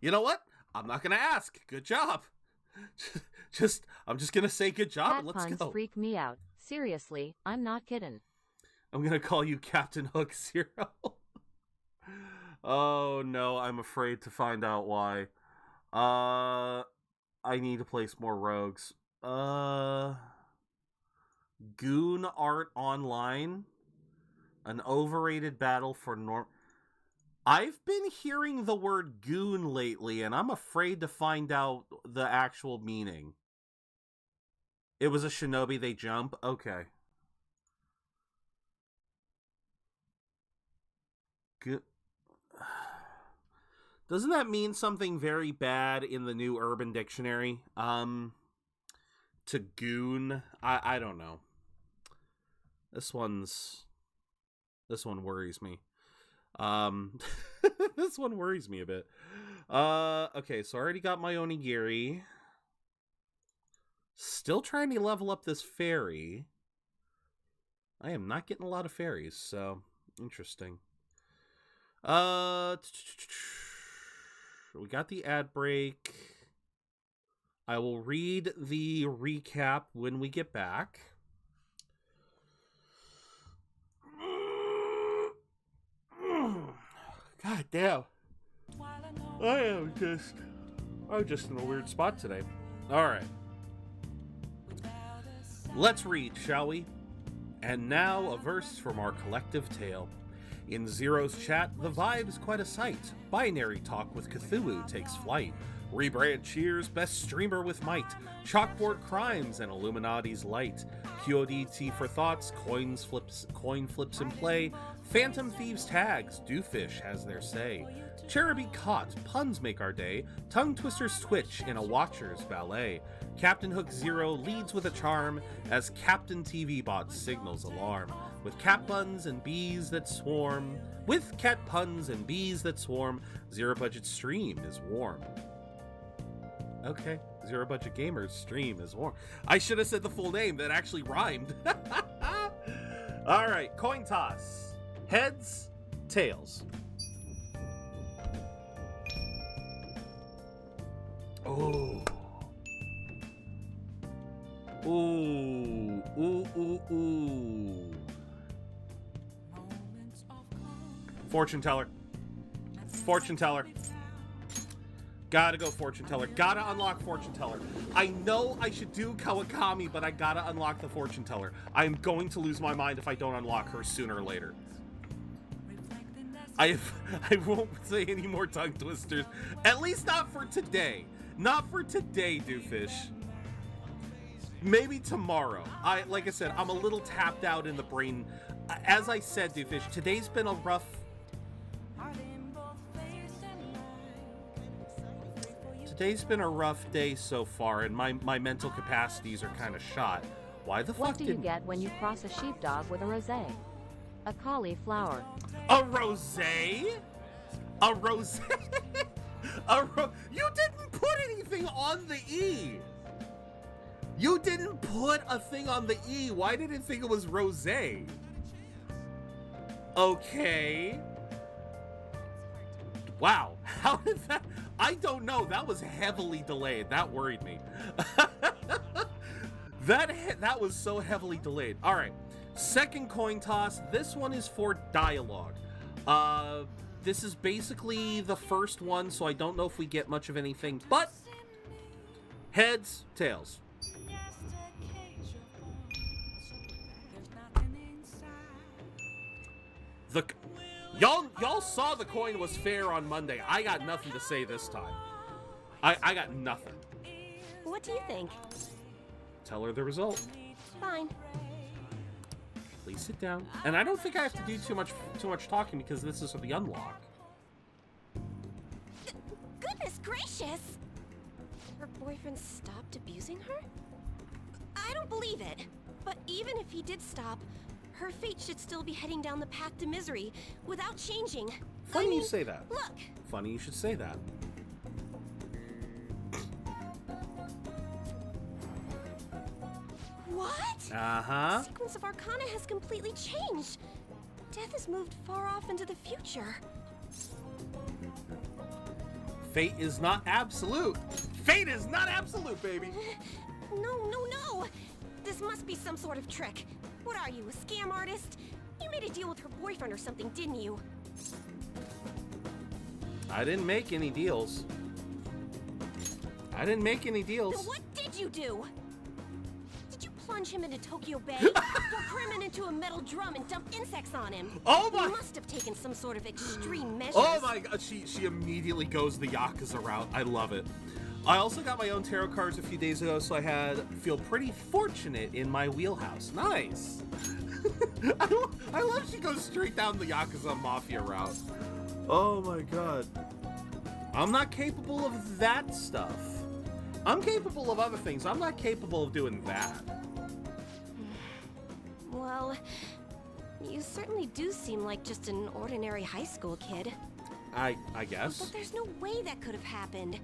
A: You know what? I'm not gonna ask. Good job. I'm just gonna say good job and let's
E: puns
A: go.
E: Freak me out. Seriously, I'm not kidding.
A: I'm gonna call you Captain Hook Zero. Oh no, I'm afraid to find out why. I need to place more rogues. Goon Art Online. An overrated battle for I've been hearing the word goon lately, and I'm afraid to find out the actual meaning. It was a shinobi, they jump? Okay. Doesn't that mean something very bad in the new Urban Dictionary? To goon? I don't know. This one worries me. This one worries me a bit. Okay, so I already got my onigiri. Still trying to level up this fairy. I am not getting a lot of fairies, so interesting. We got the ad break. I will read the recap when we get back. God damn. I'm just in a weird spot today. All right. Let's read, shall we? And now a verse from our collective tale. In Zero's chat, the vibe's quite a sight. Binary talk with Cthulhu takes flight. Rebrand cheers, best streamer with might. Chalkboard crimes and Illuminati's light. QODT for thoughts, coin flips in play. Phantom thieves tags, Doofish has their say. Cherubi caught, puns make our day. Tongue twisters twitch in a watcher's ballet. Captain Hook Zero leads with a charm as Captain TV Bot signals alarm. With cat puns and bees that swarm, Zero Budget stream is warm. Okay, ZeroBudgetGamer's stream is warm. I should have said the full name, that actually rhymed. All right, coin toss. Heads, tails. Oh. Ooh, ooh, ooh, ooh. Fortune teller. Fortune teller. Gotta go fortune teller. Gotta unlock fortune teller. I know I should do Kawakami, but I gotta unlock the fortune teller. I'm going to lose my mind if I don't unlock her sooner or later. I won't say any more tongue twisters. At least not for today. Not for today, Doofish. Maybe tomorrow. Like I said, I'm a little tapped out in the brain. As I said, Doofish, today's been a rough... Today's been a rough day so far, and my mental capacities are kind of shot. Why the fuck
E: What do you get when you cross a sheepdog with a rosé? A cauliflower.
A: A rosé? A rosé? You didn't put anything on the E! You didn't put a thing on the E. Why did it think it was rosé? Okay. Wow. How did that... I don't know. That was heavily delayed. That worried me. That was so heavily delayed. All right. Second coin toss. This one is for dialogue. This is basically the first one, so I don't know if we get much of anything, but heads, tails. Y'all saw the coin was fair on Monday. I got nothing to say this time. I got nothing.
D: What do you think?
A: Tell her the result.
D: Fine.
A: Please sit down. And I don't think I have to do too much talking because this is the unlock.
D: Goodness gracious! Her boyfriend stopped abusing her? I don't believe it. But even if he did stop, her fate should still be heading down the path to misery without changing.
A: Funny you say that.
D: Look!
A: Funny you should say that.
D: What?
A: Uh-huh.
D: The sequence of Arcana has completely changed. Death has moved far off into the future.
A: Fate is not absolute. Fate is not absolute, baby.
D: No. This must be some sort of trick. What are you, a scam artist? You made a deal with her boyfriend or something, didn't you?
A: I didn't make any deals.
D: Then what did you do? Did you plunge him into Tokyo Bay? Throw Kremen into a metal drum and dump insects on him?
A: Oh my!
D: You must have taken some sort of extreme measures.
A: Oh my god, she immediately goes the Yakuza route. I love it. I also got my own tarot cards a few days ago, so I feel pretty fortunate in my wheelhouse. Nice. I love she goes straight down the Yakuza Mafia route. Oh my god. I'm not capable of that stuff. I'm capable of other things. I'm not capable of doing that.
D: Well, you certainly do seem like just an ordinary high school kid.
A: I guess.
D: But there's no way that could have happened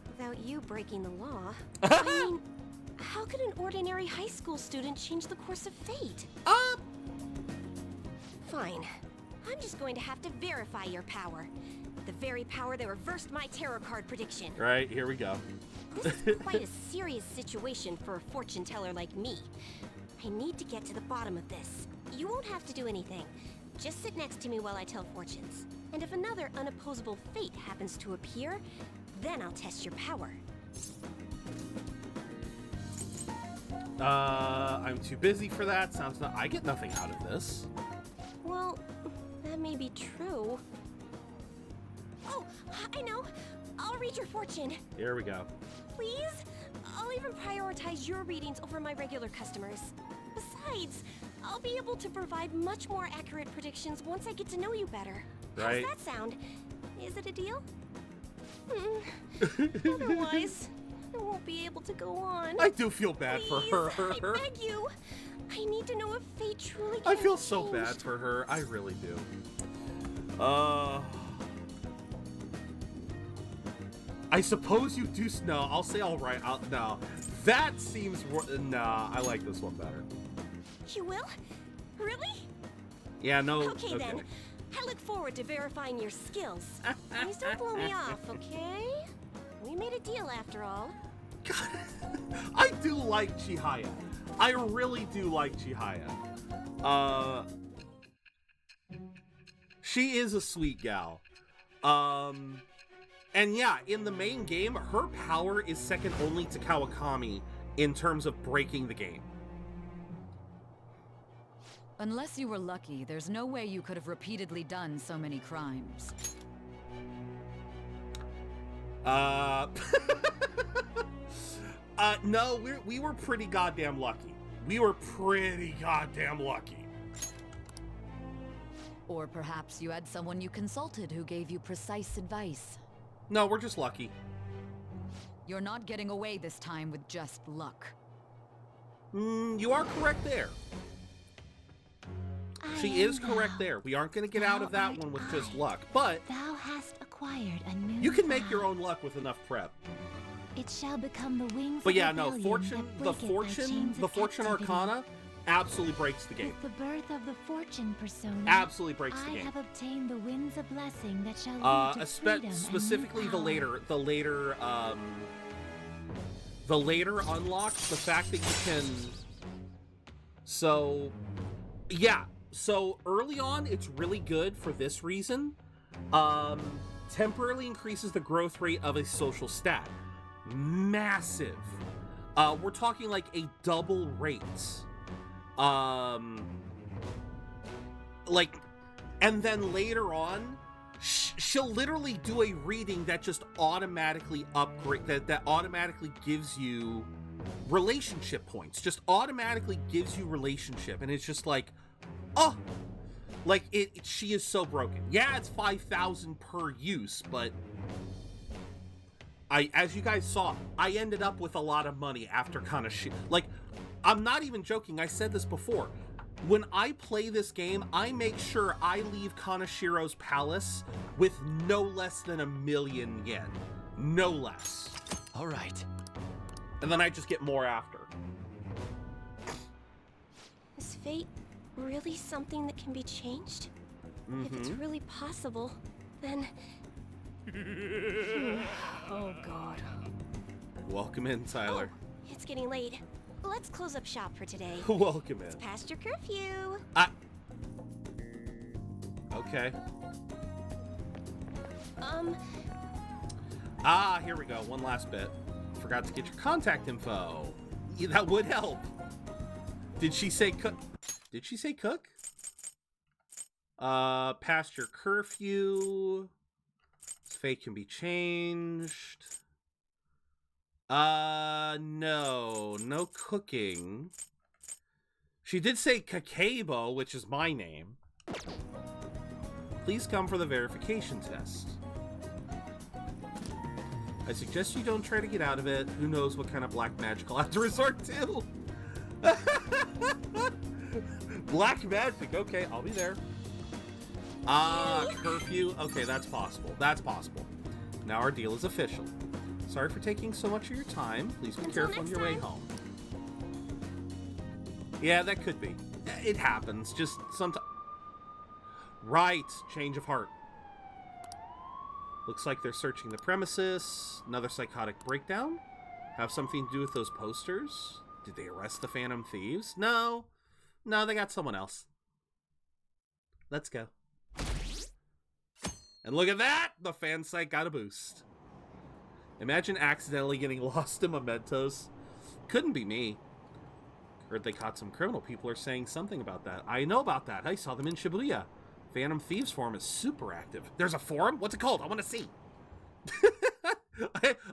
D: without you breaking the law. I mean, how could an ordinary high school student change the course of fate? Fine. I'm just going to have to verify your power. The very power that reversed my tarot card prediction.
A: Right, here we go.
D: This is quite a serious situation for a fortune teller like me. I need to get to the bottom of this. You won't have to do anything. Just sit next to me while I tell fortunes. And if another unopposable fate happens to appear, then I'll test your power.
A: I'm too busy for that. I get nothing out of this.
D: Well, that may be true. Oh, I know. I'll read your fortune.
A: Here we go.
D: Please? I'll even prioritize your readings over my regular customers. Besides, I'll be able to provide much more accurate predictions once I get to know you better.
A: Right.
D: How's that sound? Is it a deal? Otherwise, I won't be able to go on.
A: I do feel bad for her.
D: I beg you. I need to know if fate truly
A: I
D: can
A: feel
D: be
A: so bad
D: changed.
A: for her. I really do. I suppose you do. No, I'll say all right. No, that seems. Nah, I like this one better.
D: You will? Really?
A: Yeah, no.
D: Okay then. I look forward to verifying your skills. Please don't blow me off, okay? We made a deal after all.
A: God, I do like Chihaya. I really do like Chihaya. She is a sweet gal. And yeah, in the main game, her power is second only to Kawakami in terms of breaking the game.
F: Unless you were lucky, there's no way you could have repeatedly done so many crimes.
A: No, we were pretty goddamn lucky. We were pretty goddamn lucky.
F: Or perhaps you had someone you consulted who gave you precise advice.
A: No, we're just lucky.
F: You're not getting away this time with just luck.
A: You are correct there. She is correct there. We aren't going to get out of that one with just luck, but
B: Thou hast acquired a new
A: you can make
B: vow.
A: your own luck with enough prep.
B: It shall become the wings
A: But
B: of
A: yeah, no,
B: rebellion
A: the
B: that breaketh thy chains
A: fortune
B: of captivity.
A: arcana absolutely breaks the game.
B: With the birth of the fortune persona,
A: Absolutely breaks the
B: I
A: game.
B: have obtained the winds of blessing that shall lead to freedom
A: Specifically
B: and
A: the
B: new power.
A: later unlocks, the fact that you can. So, yeah, So early on, it's really good for this reason. Temporarily increases the growth rate of a social stat. Massive. We're talking like a double rate. Like, and then later on, she'll literally do a reading that just automatically that automatically gives you relationship points. Just automatically gives you relationship, and it's just like, oh, like she is so broken. Yeah, it's 5,000 per use, but as you guys saw, I ended up with a lot of money after Kanashiro. Like, I'm not even joking. I said this before. When I play this game, I make sure I leave Kanashiro's palace with no less than 1,000,000 yen. No less.
G: All right.
A: And then I just get more after.
D: Is fate really something that can be changed? If it's really possible, then...
F: Oh, God.
A: Welcome in, Tyler.
D: Oh, it's getting late. Let's close up shop for today.
A: Welcome in.
D: It's past your curfew.
A: Okay. Here we go. One last bit. Forgot to get your contact info. Yeah, that would help. Did she say cook? Did she say cook? Past your curfew. Fate can be changed. No cooking. She did say Kakebo, which is my name. Please come for the verification test. I suggest you don't try to get out of it. Who knows what kind of black magic I'll have to resort to? Black magic. Okay, I'll be there. Curfew. Okay, that's possible. That's possible. Now our deal is official. Sorry for taking so much of your time. Please be careful on your way home. Yeah, that could be. It happens. Just sometimes. Right. Change of heart. Looks like they're searching the premises. Another psychotic breakdown? Have something to do with those posters? Did they arrest the Phantom Thieves? No. No, they got someone else. Let's go. And look at that! The fan site got a boost. Imagine accidentally getting lost in mementos. Couldn't be me. Heard they caught some criminal. People are saying something about that. I know about that. I saw them in Shibuya. Phantom Thieves forum is super active. There's a forum? What's it called? I want to see.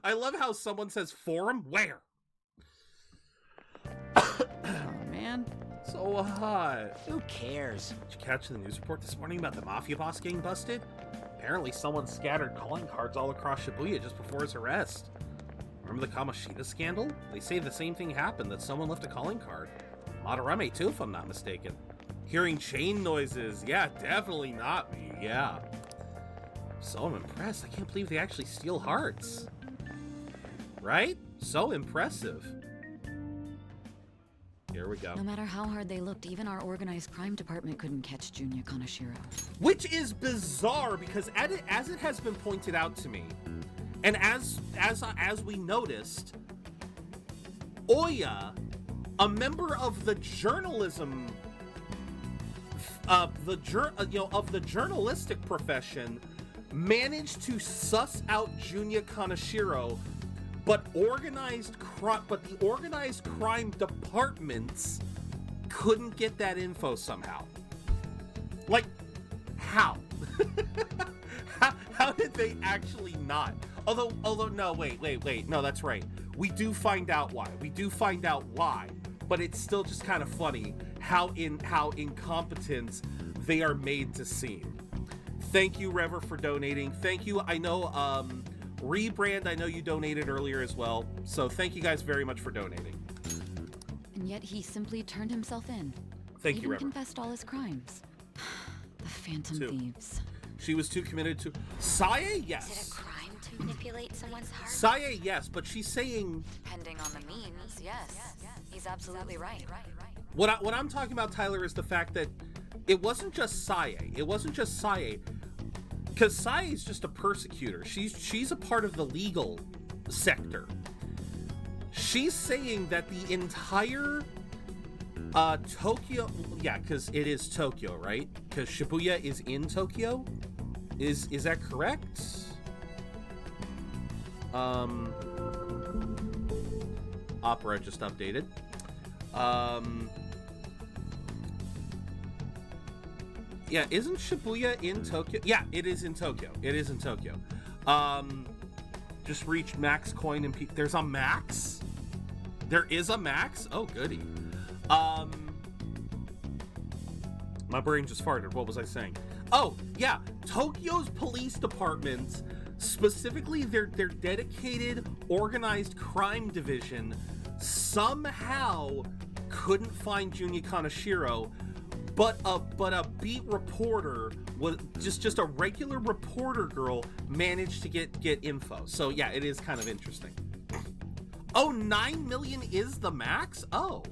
A: I love how someone says forum. Where?
F: Oh, man.
A: So hot.
G: Who cares?
A: Did you catch the news report this morning about the mafia boss getting busted? Apparently someone scattered calling cards all across Shibuya just before his arrest. Remember the Kamoshida scandal? They say the same thing happened, that someone left a calling card. Madarame too, if I'm not mistaken. Hearing chain noises. Yeah, definitely not me. Yeah. So I'm impressed. I can't believe they actually steal hearts. Right? So impressive. Here we go.
F: No matter how hard they looked, even our organized crime department couldn't catch Junya Kanashiro.
A: Which is bizarre because as it has been pointed out to me, and as we noticed, Oya, a member of the journalism of the journalistic profession, managed to suss out Junya Kanashiro, but the organized crime departments couldn't get that info somehow. Like, how? how did they actually not? Although no, wait, no, that's right. We do find out why. But it's still just kind of funny how incompetent they are made to seem. Thank you, Rever, for donating. Thank you. I know, Rebrand, I know you donated earlier as well. So thank you guys very much for donating.
F: And yet he simply turned himself in.
A: Thank you, Rever.
F: Even confessed all his crimes. The Phantom Thieves.
A: She was too committed to... Sae, yes.
D: Is it a crime to manipulate someone's heart?
A: Sae, yes, but she's saying...
F: Depending on the means, yes. He's absolutely right.
A: What I'm talking about, Tyler, is the fact that it wasn't just Sae. Because Sae is just a persecutor. She's a part of the legal sector. She's saying that the entire Tokyo, yeah, because it is Tokyo, right? Because Shibuya is in Tokyo? Is that correct? Opera just updated. Yeah, isn't Shibuya in Tokyo? Yeah, it is in Tokyo. It is in Tokyo. Just reached max coin and there's a max? There is a max? Oh, goody. My brain just farted. What was I saying? Oh, yeah. Tokyo's police department, specifically their dedicated organized crime division, somehow couldn't find Junya Kaneshiro, but a beat reporter was just a regular reporter girl managed to get info. So yeah, it is kind of interesting. Oh, 9 million is the max? Oh.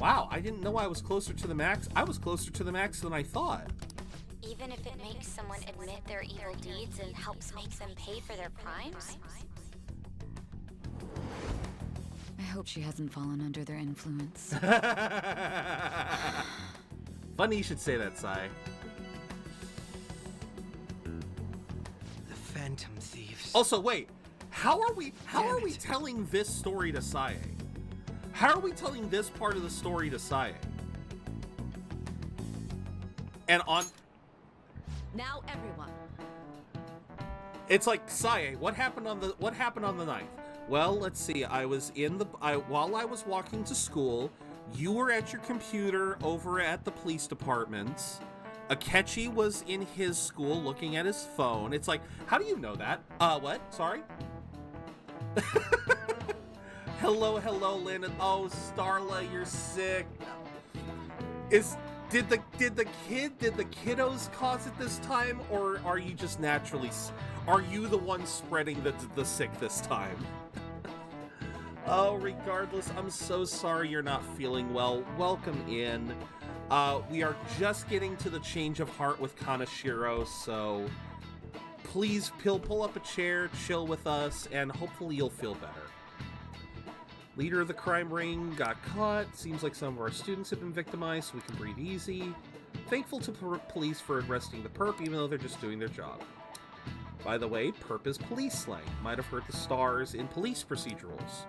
A: Wow, I didn't know I was closer to the max. I was closer to the max than I thought.
G: Even if it makes someone admit their evil deeds and helps make them pay for their crimes?
F: I hope she hasn't fallen under their influence.
A: Funny you should say that, Sai.
H: The Phantom Thieves.
A: Also, wait. How are we telling this story to Sae? How are we telling this part of the story to Sae? And on
F: Now everyone.
A: It's like, Sae, what happened on the 9th? Well, let's see. While I was walking to school, you were at your computer over at the police department. Akechi was in his school looking at his phone. It's like, how do you know that? What? Sorry? Hello, Landon. Oh, Starla, you're sick. Did the kiddos cause it this time, or are you just naturally? Are you the one spreading the sick this time? Oh, regardless, I'm so sorry you're not feeling well. Welcome in. We are just getting to the change of heart with Kaneshiro, so please pull up a chair, chill with us, and hopefully you'll feel better. Leader of the crime ring got caught. Seems like some of our students have been victimized, so we can breathe easy. Thankful to police for arresting the perp, even though they're just doing their job. By the way, perp is police slang. Might have heard the stars in police procedurals.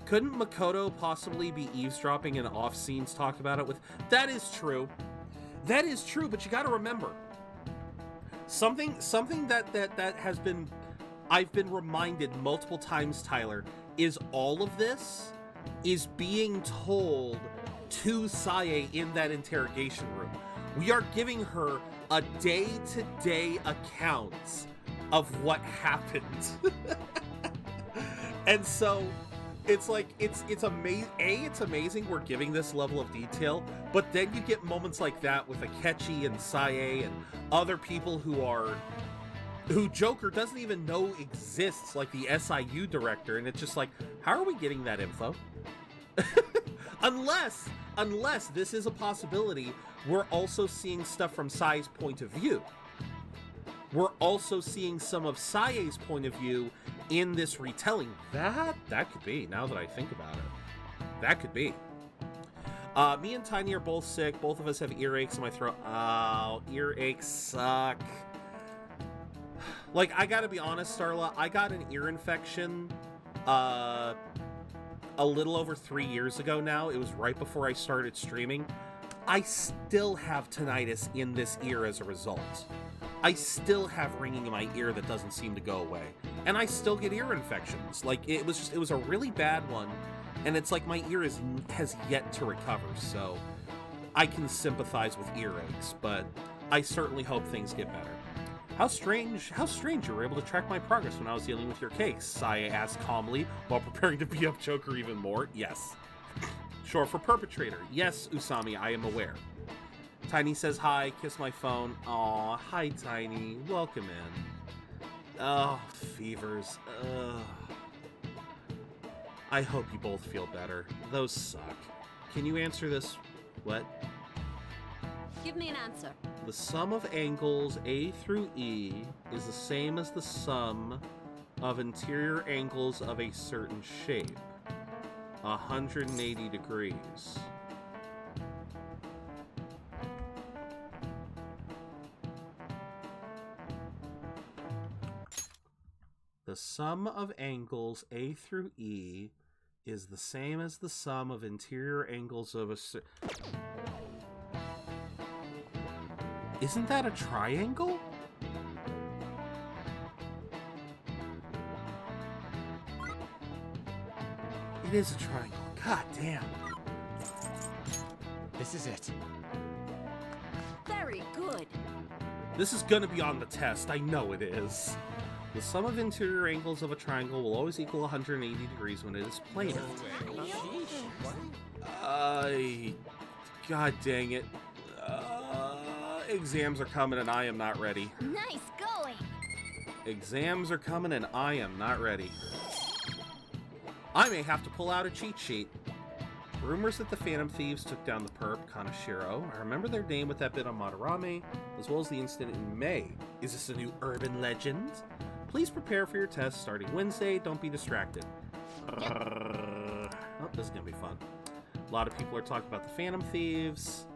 A: Couldn't Makoto possibly be eavesdropping and off scenes talk about it with... That is true. That is true, but you gotta remember. Something that has been... I've been reminded multiple times, Tyler, is all of this is being told to Sae in that interrogation room. We are giving her a day-to-day account of what happened. And so it's like, it's amazing. It's amazing we're giving this level of detail, but then you get moments like that with Akechi and Sae and other people who Joker doesn't even know exists, like the SIU director, and it's just like, how are we getting that info? unless this is a possibility, we're also seeing stuff from Sai's point of view. We're also seeing some of Sae's point of view in this retelling. That could be, now that I think about it. That could be. Me and Tiny are both sick. Both of us have earaches in my throat. Oh, earaches suck. Like, I gotta be honest, Starla, I got an ear infection a little over 3 years ago now. It was right before I started streaming. I still have tinnitus in this ear as a result. I still have ringing in my ear that doesn't seem to go away. And I still get ear infections. Like, it was a really bad one, and it's like my ear has yet to recover, so I can sympathize with earaches, but I certainly hope things get better. How strange you were able to track my progress when I was dealing with your case, Saya asked calmly while preparing to beat up Joker even more. Yes. Short for perpetrator. Yes, Usami, I am aware. Tiny says hi, kiss my phone. Aw, hi Tiny, welcome in. Oh, fevers. I hope you both feel better. Those suck. Can you answer this? What?
F: Give me an answer.
A: The sum of angles A through E is the same as the sum of interior angles of a certain shape. 180 degrees. The sum of angles A through E is the same as the sum of interior angles of a... Isn't that a triangle? It is a triangle. God damn.
H: This is it.
F: Very good.
A: This is gonna be on the test. I know it is. The sum of interior angles of a triangle will always equal 180 degrees when it is planar. God dang it. Exams are coming and I am not ready.
B: Nice going.
A: Exams are coming and I am not ready. I may have to pull out a cheat sheet. Rumors that the Phantom Thieves took down the perp, Kanashiro. I remember their name with that bit on Madarame, as well as the incident in May. Is this a new urban legend? Please prepare for your test starting Wednesday. Don't be distracted. Oh, this is going to be fun. A lot of people are talking about the Phantom Thieves.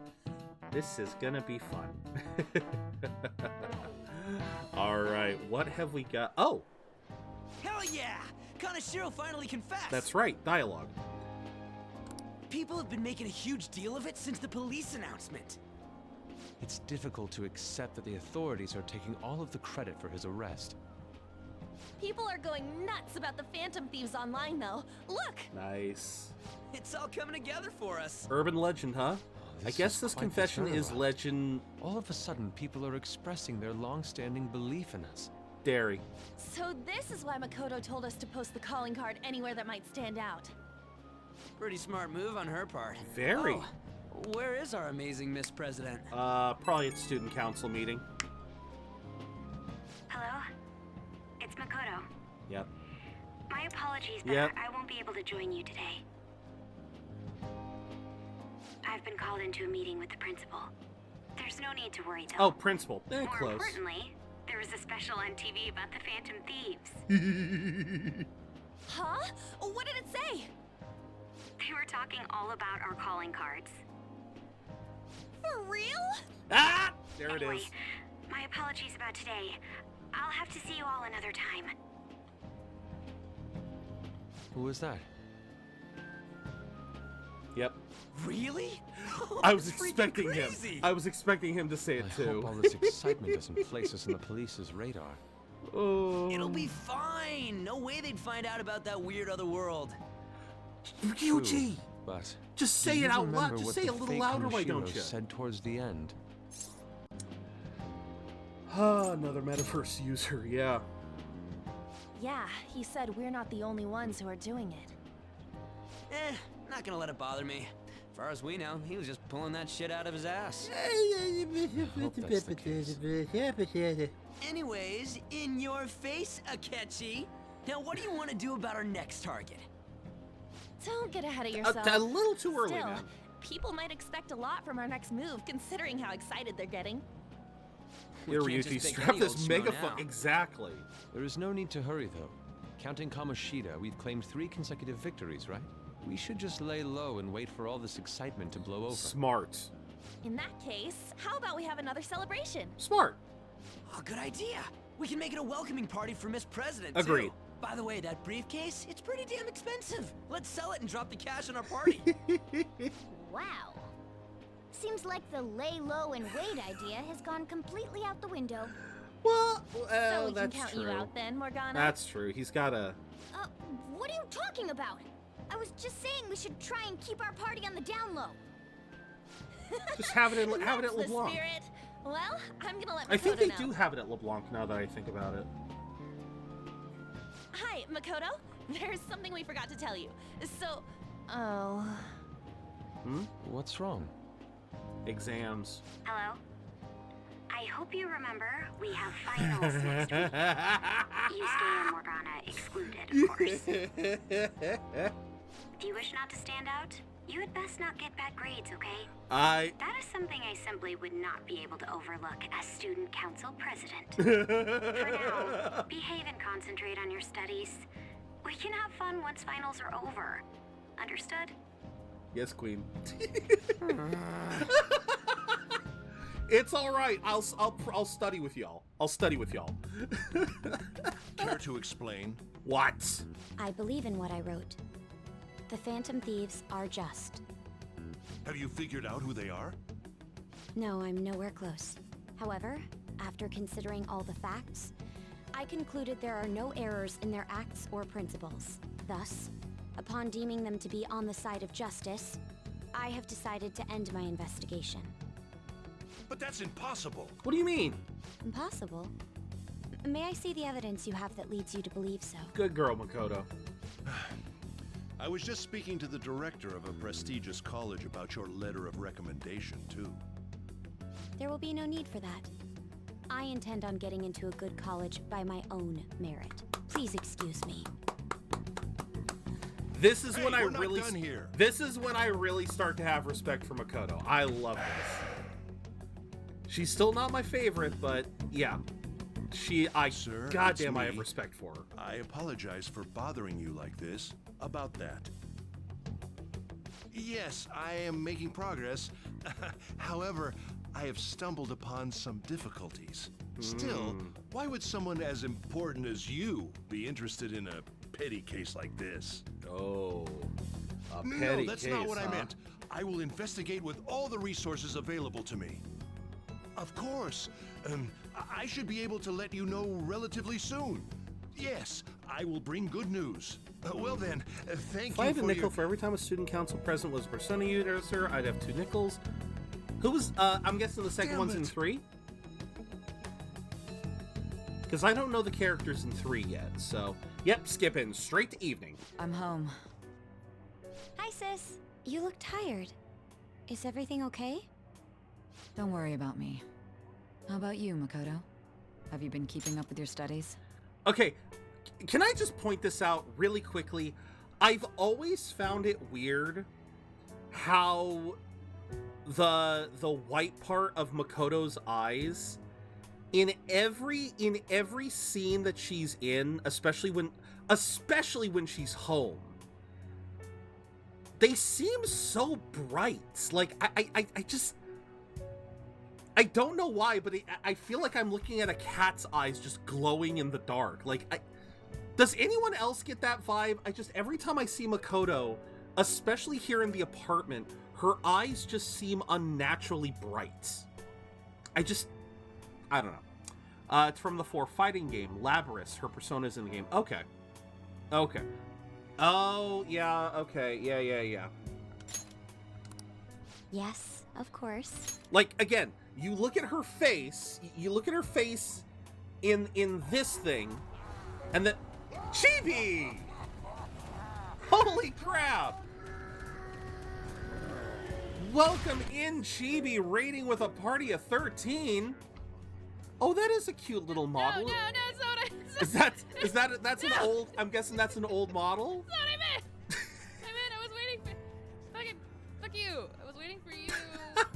A: This is going to be fun. Alright, what have we got? Oh!
I: Hell yeah! Kanashiro finally confessed!
A: That's right, dialogue.
I: People have been making a huge deal of it since the police announcement.
J: It's difficult to accept that the authorities are taking all of the credit for his arrest.
D: People are going nuts about the Phantom Thieves online, though. Look!
A: Nice.
I: It's all coming together for us.
A: Urban legend, huh? I guess this
J: quite the
A: confession is
J: turnaround.
A: legend...
J: All of a sudden, people are expressing their long-standing belief in us.
A: dairy.
D: So this is why Makoto told us to post the calling card anywhere that might stand out.
I: Pretty smart move on her part.
A: Very.
I: Oh, where is our amazing Miss President?
A: Probably at student council meeting.
K: Hello? It's Makoto.
A: Yep.
K: My apologies, but
A: Yep.
K: I won't be able to join you today. I've been called into a meeting with the principal. There's no need to worry, though.
A: Oh, principal. They're
K: More
A: close.
K: importantly, there was a special on TV about the Phantom Thieves.
D: Huh? What did it say?
K: They were talking all about our calling cards.
D: For real?
A: Ah! There it
K: Anyway,
A: is.
K: my apologies about today. I'll have to see you all another time.
J: Who was that?
A: Yep.
I: Really?
A: I was
I: That's freaking
A: expecting him.
I: crazy.
A: I was expecting him to say it
J: I
A: too.
J: hope all this excitement doesn't place us on the police's radar.
A: Oh.
I: It'll be fine. No way they'd find out about that weird other world.
A: Ryuji,
J: True, but
A: just
J: do
A: say
J: you
A: it out loud.
J: remember
A: Just
J: what
A: say
J: the
A: it a little
J: fake
A: louder, why don't
J: Kanashiro
A: you?
J: said towards the end.
A: Ah, another metaverse user. Yeah.
D: Yeah, he said we're not the only ones who are doing it.
I: Not gonna let it bother me. As far as we know, he was just pulling that shit out of his ass.
J: hope that's the case.
I: Anyways, in your face, Akechi. Now, what do you want to do about our next target?
D: Don't get ahead of yourself.
A: A little too early,
D: Still,
A: man.
D: people might expect a lot from our next move, considering how excited they're getting.
A: Here,
I: can't
A: Ryuji,
I: just pick
A: strap
I: any old
A: this
I: schmo
A: megaphone.
I: now.
A: Exactly.
J: There is no need to hurry, though. Counting Kamoshida, we've claimed 3 consecutive victories, right? We should just lay low and wait for all this excitement to blow over.
A: Smart.
D: In that case, how about we have another celebration?
A: Smart.
I: Oh, good idea. We can make it a welcoming party for Miss President,
A: Agreed.
I: too. By the way, that briefcase, it's pretty damn expensive. Let's sell it and drop the cash on our party.
B: Wow. Seems like the lay low and wait idea has gone completely out the window.
A: Well,
D: So we can
A: that's
D: count
A: true.
D: you out then, Morgana?
A: That's true. He's got a.
B: What are you talking about? I was just saying we should try and keep our party on the down low.
A: Just have it at
D: That's the
A: LeBlanc.
D: spirit. Well, I'm gonna let Makoto
A: I think they
D: know.
A: do have it at LeBlanc now that I think about it.
D: Hi, Makoto. There's something we forgot to tell you. So, oh.
J: What's wrong?
A: Exams.
K: Hello? I hope you remember we have finals next week. Yusuke and Morgana excluded, of course. If you wish not to stand out, you had best not get bad grades, okay? That is something I simply would not be able to overlook as student council president. For now, behave and concentrate on your studies. We can have fun once finals are over. Understood?
A: Yes, Queen. It's all right. I'll study with y'all. I'll study with y'all.
L: Care to explain?
A: What?
B: I believe in what I wrote. The Phantom Thieves are just.
L: Have you figured out who they are?
B: No, I'm nowhere close. However, after considering all the facts, I concluded there are no errors in their acts or principles. Thus, upon deeming them to be on the side of justice, I have decided to end my investigation.
L: But that's impossible.
A: What do you mean?
B: Impossible? May I see the evidence you have that leads you to believe so?
A: Good girl, Makoto.
L: I was just speaking to the director of a prestigious college about your letter of recommendation, too.
B: There will be no need for that. I intend on getting into a good college by my own merit. Please excuse me.
A: This is when
L: we're not done here.
A: This is when I really start to have respect for Makoto. I love this. She's still not my favorite, but yeah.
L: Sir,
A: goddamn,
L: it's
A: I have
L: me.
A: respect for her.
L: I apologize for bothering you like this about that. Yes, I am making progress. However, I have stumbled upon some difficulties. Still, why would someone as important as you be interested in a petty case like this?
A: Oh, a petty
L: No, that's
A: case,
L: not what I
A: huh?
L: meant. I will investigate with all the resources available to me. Of course. I should be able to let you know relatively soon. Yes, I will bring good news. Well then, thank
A: If
L: you
A: I had a
L: for
A: nickel
L: your...
A: for every time a student council president was a Persona user, I'd have 2 nickels. Who was, I'm guessing the second
L: Damn
A: one's in
L: it.
A: 3? Because I don't know the characters in 3 yet, so... Yep, skipping straight to evening.
F: I'm home.
B: Hi, sis. You look tired. Is everything okay?
F: Don't worry about me. How about you, Makoto? Have you been keeping up with your studies?
A: Okay, can I just point this out really quickly? I've always found it weird how the white part of Makoto's eyes in every scene that she's in, especially when she's home, they seem so bright. Like I don't know why, but I feel like I'm looking at a cat's eyes just glowing in the dark. Like, does anyone else get that vibe? Every time I see Makoto, especially here in the apartment, her eyes just seem unnaturally bright. I don't know. It's from the 4 fighting game, Labyrinth. Her persona's in the game. Okay. Oh, yeah, okay, yeah.
B: Yes, of course.
A: Like, again, you look at her face in this thing, and then... Chibi! Holy crap! Welcome in, Chibi, raiding with a party of 13. Oh, that is a cute little model.
M: No, that's not what I said.
A: That's an old... I'm guessing that's an old model?
M: That's not what I meant. I was waiting for... Fuck you. I was waiting for you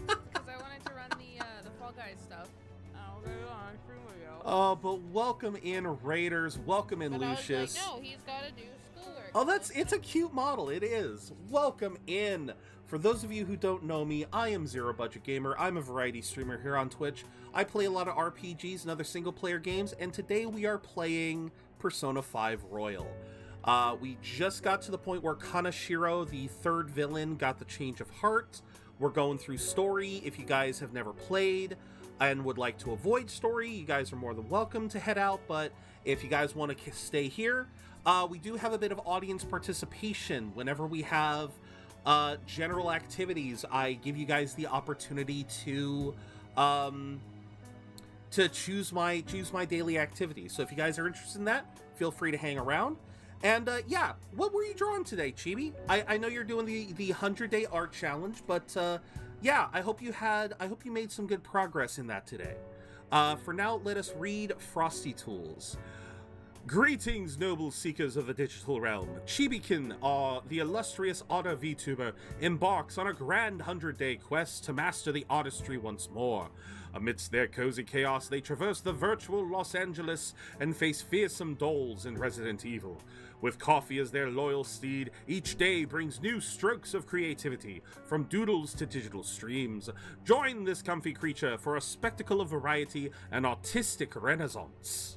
M: because I wanted to run the Fall Guys stuff. Oh, go on, stream with you.
A: Oh, but welcome in, Raiders. Welcome in,
M: But
A: Lucius.
M: I was like, no, he's got to do schoolwork.
A: Oh, it's a cute model. It is. Welcome in. For those of you who don't know me, I am ZeroBudgetGamer. I'm a variety streamer here on Twitch. I play a lot of RPGs and other single-player games, and today we are playing Persona 5 Royal. We just got to the point where Kanashiro, the third villain, got the change of heart. We're going through story. If you guys have never played and would like to avoid story, you guys are more than welcome to head out, but if you guys want to stay here, we do have a bit of audience participation. Whenever we have general activities, I give you guys the opportunity to choose my daily activities. So if you guys are interested in that, feel free to hang around. And yeah, what were you drawing today, Chibi? I know you're doing the 100-day art challenge, but yeah, I hope you made some good progress in that today. For now, let us read Frosty Tools. Greetings, noble seekers of the digital realm. Chibikin, the illustrious otter VTuber, embarks on a grand 100-day quest to master the artistry once more. Amidst their cozy chaos, they traverse the virtual Los Angeles and face fearsome dolls in Resident Evil. With coffee as their loyal steed, each day brings new strokes of creativity, from doodles to digital streams. Join this comfy creature for a spectacle of variety and artistic renaissance.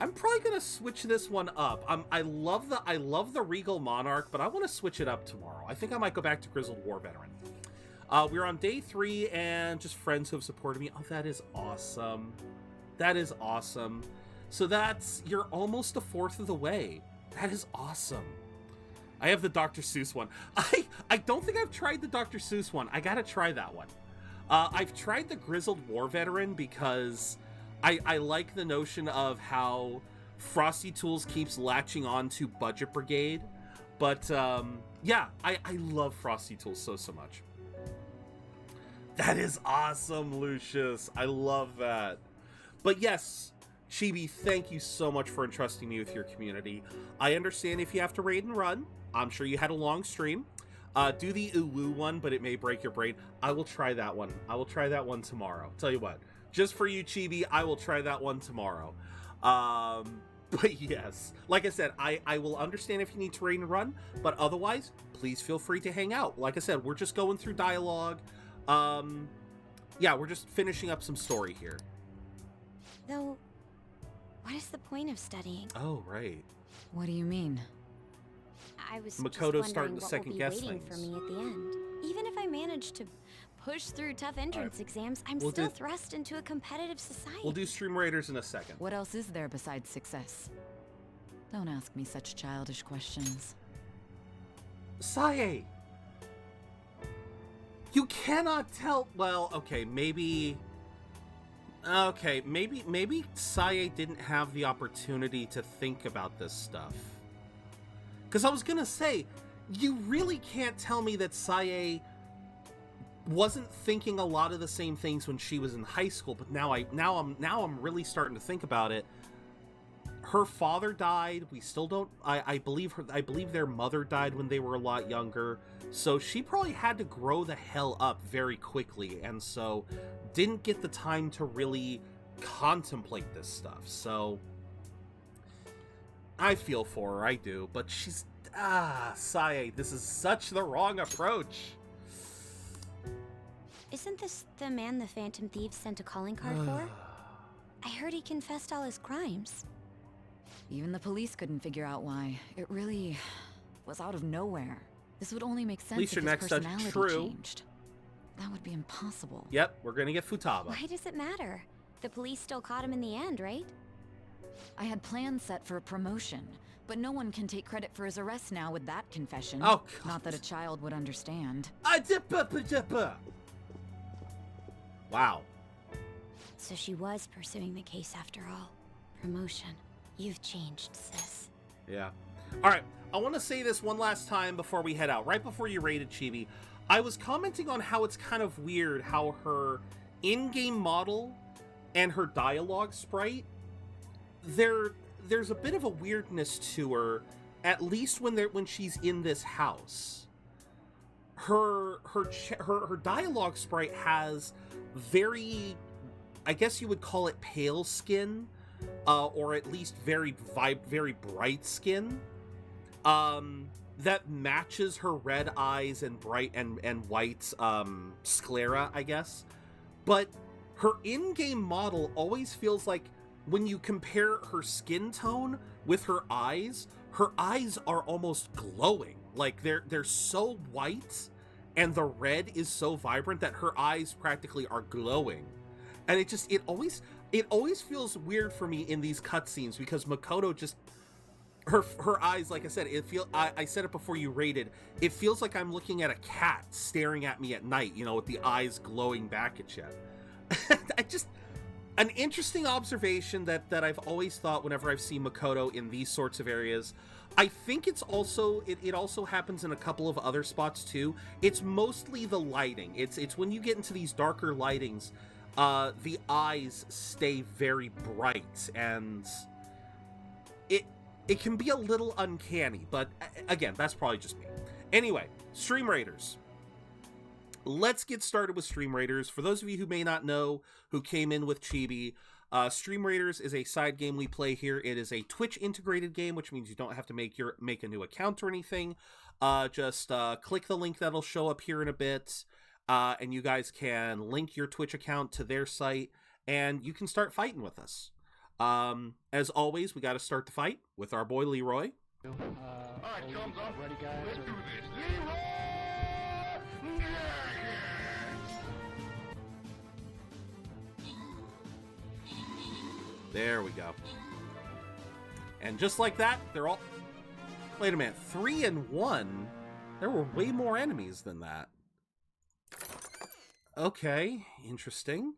A: I'm probably gonna switch this one up. I love the Regal Monarch, but I want to switch it up tomorrow. I think I might go back to Grizzled War Veteran. We're on day 3 and just friends who have supported me. Oh, that is awesome. That is awesome. So you're almost a fourth of the way. That is awesome. I have the Dr. Seuss one. I don't think I've tried the Dr. Seuss one. I gotta try that one. I've tried the Grizzled War Veteran because I like the notion of how Frosty Tools keeps latching on to Budget Brigade. But yeah, I love Frosty Tools so much. That is awesome, Lucius. I love that. But yes, Chibi, thank you so much for entrusting me with your community. I understand if you have to raid and run. I'm sure you had a long stream. Do the Uwu one, but it may break your brain. I will try that one. I will try that one tomorrow. Tell you what, just for you, Chibi, I will try that one tomorrow. But yes, like I said, I will understand if you need to raid and run, but otherwise, please feel free to hang out. Like I said, we're just going through dialogue. Yeah, we're just finishing up some story here.
B: Though, what is the point of studying?
A: Oh, right.
F: What do you mean?
B: I was
A: Makoto
B: just
A: starting
B: wondering
A: to
B: what
A: second
B: will be
A: guess
B: waiting
A: things.
B: for me at the end. Even if I manage to push through tough entrance exams, I'm still thrust into a competitive society.
A: We'll do Stream Raiders in a second.
F: What else is there besides success? Don't ask me such childish questions.
A: Sae! You cannot tell. Well, okay, maybe. Okay, maybe Sae didn't have the opportunity to think about this stuff. Because I was gonna say, you really can't tell me that Sae wasn't thinking a lot of the same things when she was in high school. But now I'm really starting to think about it. Her father died. We still don't. I believe their mother died when they were a lot younger. So she probably had to grow the hell up very quickly, and so didn't get the time to really contemplate this stuff. So I feel for her, I do, but she's Sae, this is such the wrong approach.
B: Isn't this the man the Phantom Thieves sent a calling card for? I heard he confessed all his crimes.
F: Even the police couldn't figure out why. It really was out of nowhere. This would only make sense if his personality changed. That would be impossible.
A: Yep, we're gonna get Futaba.
B: Why does it matter? The police still caught him in the end, right?
F: I had plans set for a promotion, but no one can take credit for his arrest now with that confession.
A: Oh, God.
F: Not that a child would understand.
A: Wow.
B: So she was pursuing the case after all. Promotion. You've changed, sis.
A: Yeah. All right. I want to say this one last time before we head out. Right before you rated Chibi, I was commenting on how it's kind of weird how her in-game model and her dialogue sprite, there's a bit of a weirdness to her, at least when she's in this house. Her dialogue sprite has very, I guess you would call it pale skin, or at least very bright skin. That matches her red eyes and bright and white sclera, I guess. But her in-game model always feels like when you compare her skin tone with her eyes are almost glowing. Like they're so white and the red is so vibrant that her eyes practically are glowing. And it always feels weird for me in these cutscenes because Makoto just her eyes, like I said, I said it before you rated, it feels like I'm looking at a cat staring at me at night, with the eyes glowing back at you. An interesting observation that I've always thought whenever I've seen Makoto in these sorts of areas. I think it also happens in a couple of other spots too. It's mostly the lighting. It's when you get into these darker lightings, the eyes stay very bright, and it can be a little uncanny, but again, that's probably just me. Anyway, Stream Raiders. Let's get started with Stream Raiders. For those of you who may not know, who came in with Chibi, Stream Raiders is a side game we play here. It is a Twitch integrated game, which means you don't have to make a new account or anything. Just click the link that'll show up here in a bit, and you guys can link your Twitch account to their site, and you can start fighting with us. As always, we got to start the fight with our boy Leroy.
C: Alright, chums up.
N: Ready, guys?
C: Let's do this. Leroy!
A: There we go. And just like that, they're all... Wait a minute, 3 and 1? There were way more enemies than that. Okay, interesting.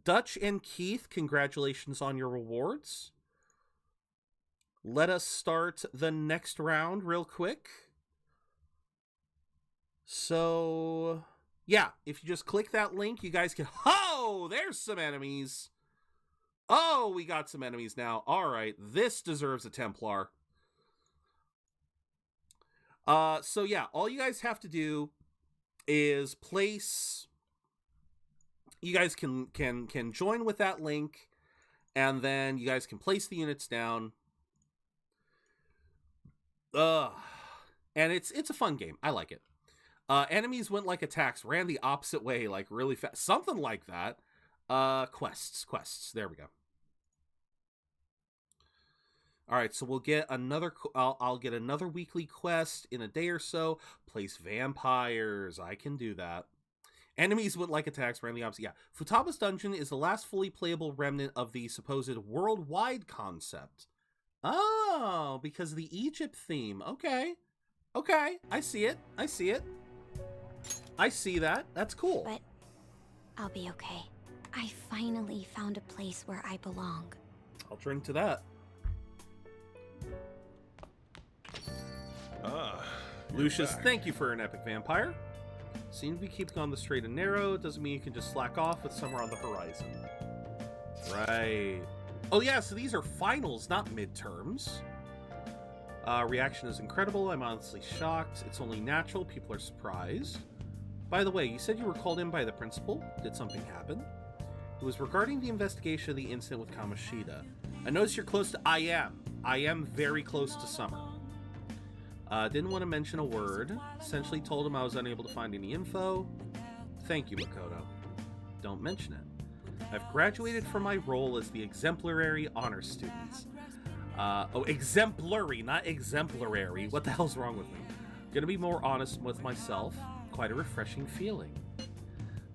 A: Dutch and Keith, congratulations on your rewards. Let us start the next round real quick. So, yeah, if you just click that link, you guys can... Oh, there's some enemies. Oh, we got some enemies now. All right, this deserves a Templar. So yeah, all you guys have to do is place... You guys can join with that link, and then you guys can place the units down. And it's a fun game. I like it. Enemies went like attacks, ran the opposite way, like really fast. Something like that. Quests. There we go. All right, so we'll get another... I'll get another weekly quest in a day or so. Place vampires. I can do that. Enemies went like attacks, ran the opposite. Yeah. Futaba's Dungeon is the last fully playable remnant of the supposed worldwide concept. Oh, because of the Egypt theme. Okay. I see it. I see that. That's cool.
B: But I'll be okay. I finally found a place where I belong.
A: I'll drink to that. Lucius, thank you for an epic vampire. Seem to be keeping on the straight and narrow. Doesn't mean you can just slack off with summer on the horizon. Right. Oh yeah, so these are finals, not midterms. Reaction is incredible. I'm honestly shocked. It's only natural. People are surprised. By the way, you said you were called in by the principal. Did something happen? It was regarding the investigation of the incident with Kamoshida. I noticed you're close to... I am very close to Summer. Didn't want to mention a word. Essentially told him I was unable to find any info. Thank you, Makoto. Don't mention it. I've graduated from my role as the exemplary honor student. Exemplary, not exemplary. What the hell's wrong with me? Gonna be more honest with myself. Quite a refreshing feeling.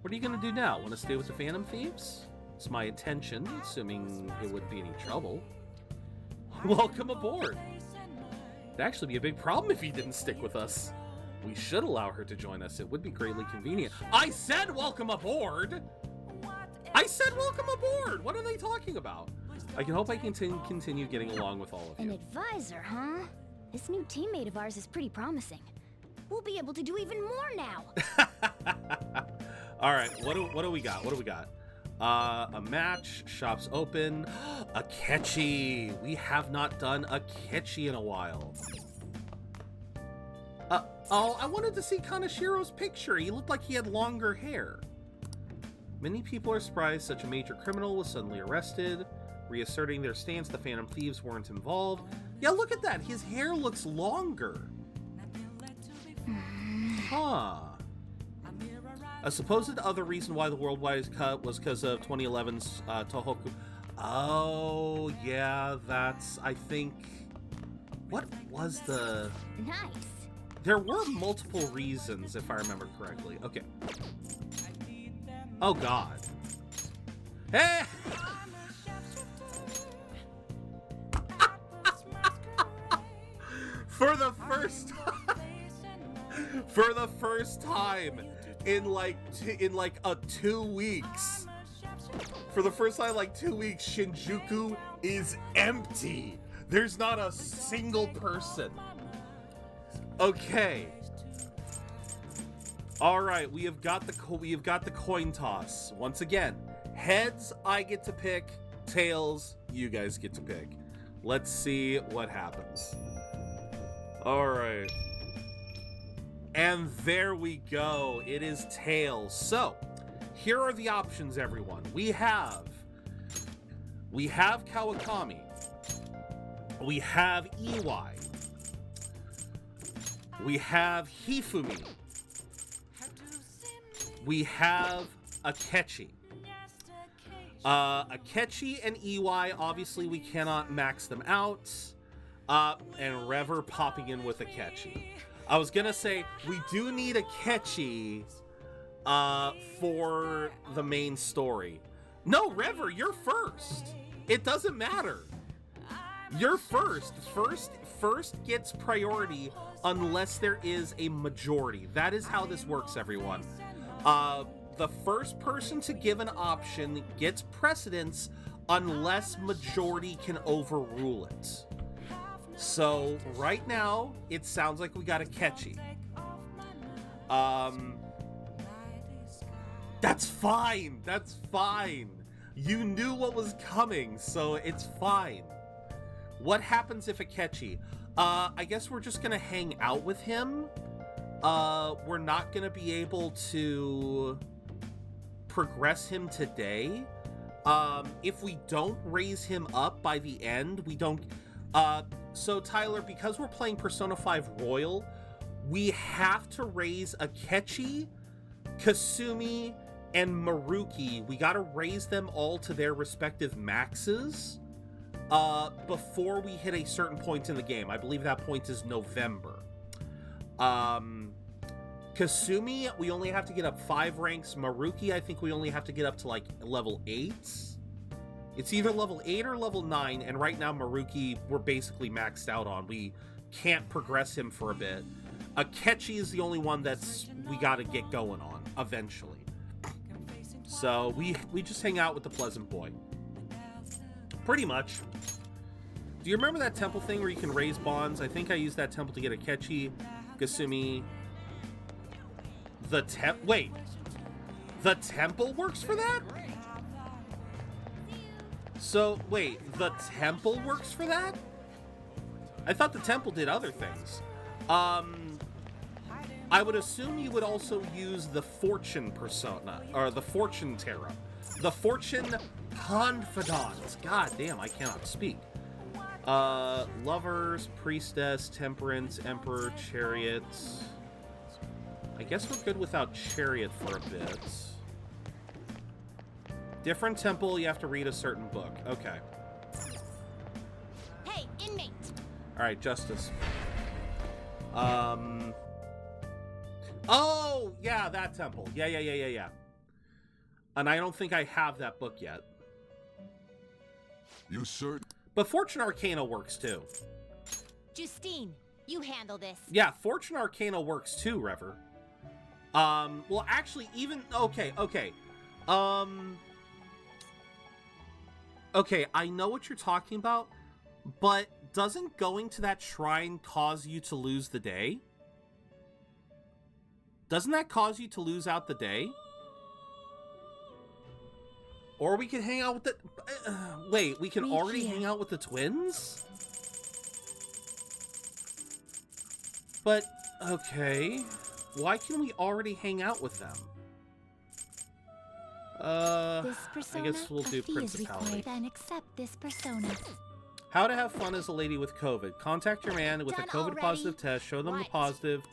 A: What are you gonna do now? Want to stay with the Phantom Thieves? It's my intention, assuming it wouldn't be any trouble. Welcome aboard. It'd actually be a big problem if he didn't stick with us. We should allow her to join us. It would be greatly convenient. I said welcome aboard! What are they talking about? I can hope I can continue getting along with all of you.
B: An advisor, huh? This new teammate of ours is pretty promising. We'll be able to do even more now.
A: All right, what do we got? A match, shops open, a catchy. We have not done a catchy in a while. I wanted to see Kanashiro's picture. He looked like he had longer hair. Many people are surprised such a major criminal was suddenly arrested, reasserting their stance the Phantom Thieves weren't involved. Yeah, look at that. His hair looks longer. Huh. A supposed other reason why the worldwide cut was because of 2011's Tohoku. Oh, yeah, that's, I think... What was the...
B: Nice.
A: There were multiple reasons, if I remember correctly. Okay. Oh, God. Hey! For the first time in like 2 weeks. For the first time in like 2 weeks, Shinjuku is empty. There's not a single person. Okay. All right, we have got the coin toss. Once again, heads I get to pick, tails you guys get to pick. Let's see what happens. All right. And there we go. It is Tails. So, here are the options, everyone. We have Kawakami. We have Iwai. We have Hifumi. We have Akechi. Akechi and Iwai, obviously we cannot max them out. And Rever popping in with Akechi. I was gonna say, we do need Akechi for the main story. No, Rever, you're first. It doesn't matter. You're first. First gets priority unless there is a majority. That is how this works, everyone. The first person to give an option gets precedence unless majority can overrule it. So right now, it sounds like we got Akechi. That's fine. That's fine. You knew what was coming, so it's fine. What happens if Akechi? I guess we're just gonna hang out with him. We're not gonna be able to progress him today. If we don't raise him up by the end, we don't... So Tyler, because we're playing Persona 5 Royal, we have to raise Akechi, Kasumi, and Maruki. We gotta raise them all to their respective maxes before we hit a certain point in the game. I believe that point is November. Kasumi, we only have to get up 5 ranks. Maruki, I think we only have to get up to like level 8. It's either level 8 or level 9, and right now Maruki we're basically maxed out on. We can't progress him for a bit. Akechi is the only one we gotta get going on eventually. So we just hang out with the Pleasant Boy. Pretty much. Do you remember that temple thing where you can raise bonds? I think I used that temple to get Akechi, Kasumi. Wait. The temple works for that? So, wait, the temple works for that? I thought the temple did other things. I would assume you would also use the Fortune Persona, or the Fortune Terra. The Fortune Confidant. God damn, I cannot speak. Lovers, Priestess, Temperance, Emperor, Chariot. I guess we're good without Chariot for a bit. Different temple, you have to read a certain book. Okay.
D: Hey, inmate!
A: Alright, Justice. Oh, yeah, that temple. Yeah. And I don't think I have that book yet.
L: You certain?
A: But Fortune Arcana works too.
D: Justine, you handle this.
A: Yeah, Fortune Arcana works too, Rever. Well, actually, even... Okay. Okay, I know what you're talking about, but doesn't going to that shrine cause you to lose the day? Doesn't that cause you to lose out the day? Or we can hang out with the... wait, we can already hang out with the twins? But, okay. Why can we already hang out with them? I guess we'll do Principality.
B: Then accept this persona.
A: How to have fun as a lady with COVID. Contact your man with a COVID positive test, show them the positive,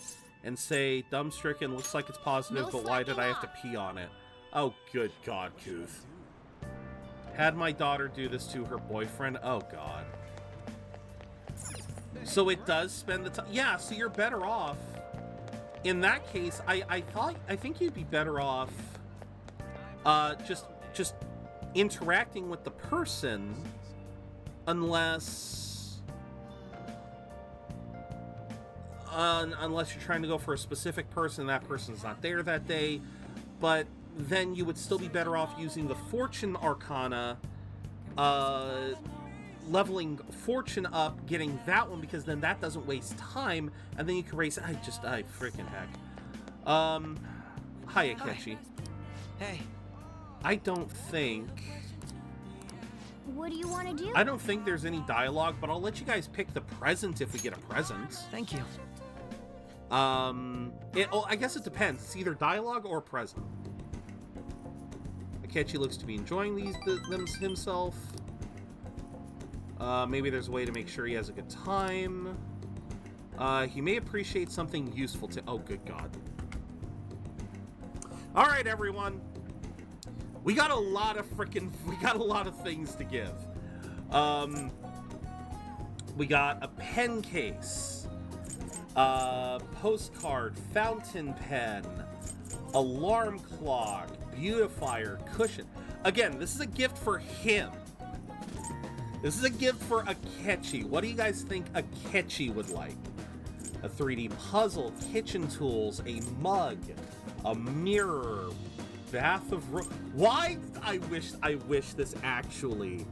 A: and say, dumb stricken, looks like it's positive, but why did I have to pee on it? Oh, good God, Kuth. Had my daughter do this to her boyfriend? Oh, God. So it does spend the time. Yeah, so you're better off. In that case, I think you'd be better off just interacting with the person unless you're trying to go for a specific person and that person's not there that day. But then you would still be better off using the Fortune Arcana, leveling Fortune up, getting that one, because then that doesn't waste time, and then you can raise... I freaking heck. Hi, Akechi.
I: Hey.
A: I don't think...
B: What do you want to do?
A: I don't think there's any dialogue, but I'll let you guys pick the present if we get a present.
I: Thank you.
A: I guess it depends. It's either dialogue or present. Akechi looks to be enjoying himself. Maybe there's a way to make sure he has a good time. He may appreciate something useful to... Oh, good God. All right, everyone. We got a lot of things to give. We got a pen case, postcard, fountain pen, alarm clock, beautifier, cushion. Again, this is a gift for him. This is a gift for Akechi. What do you guys think Akechi would like? A 3D puzzle, kitchen tools, a mug, a mirror, bath of why? I wish this actually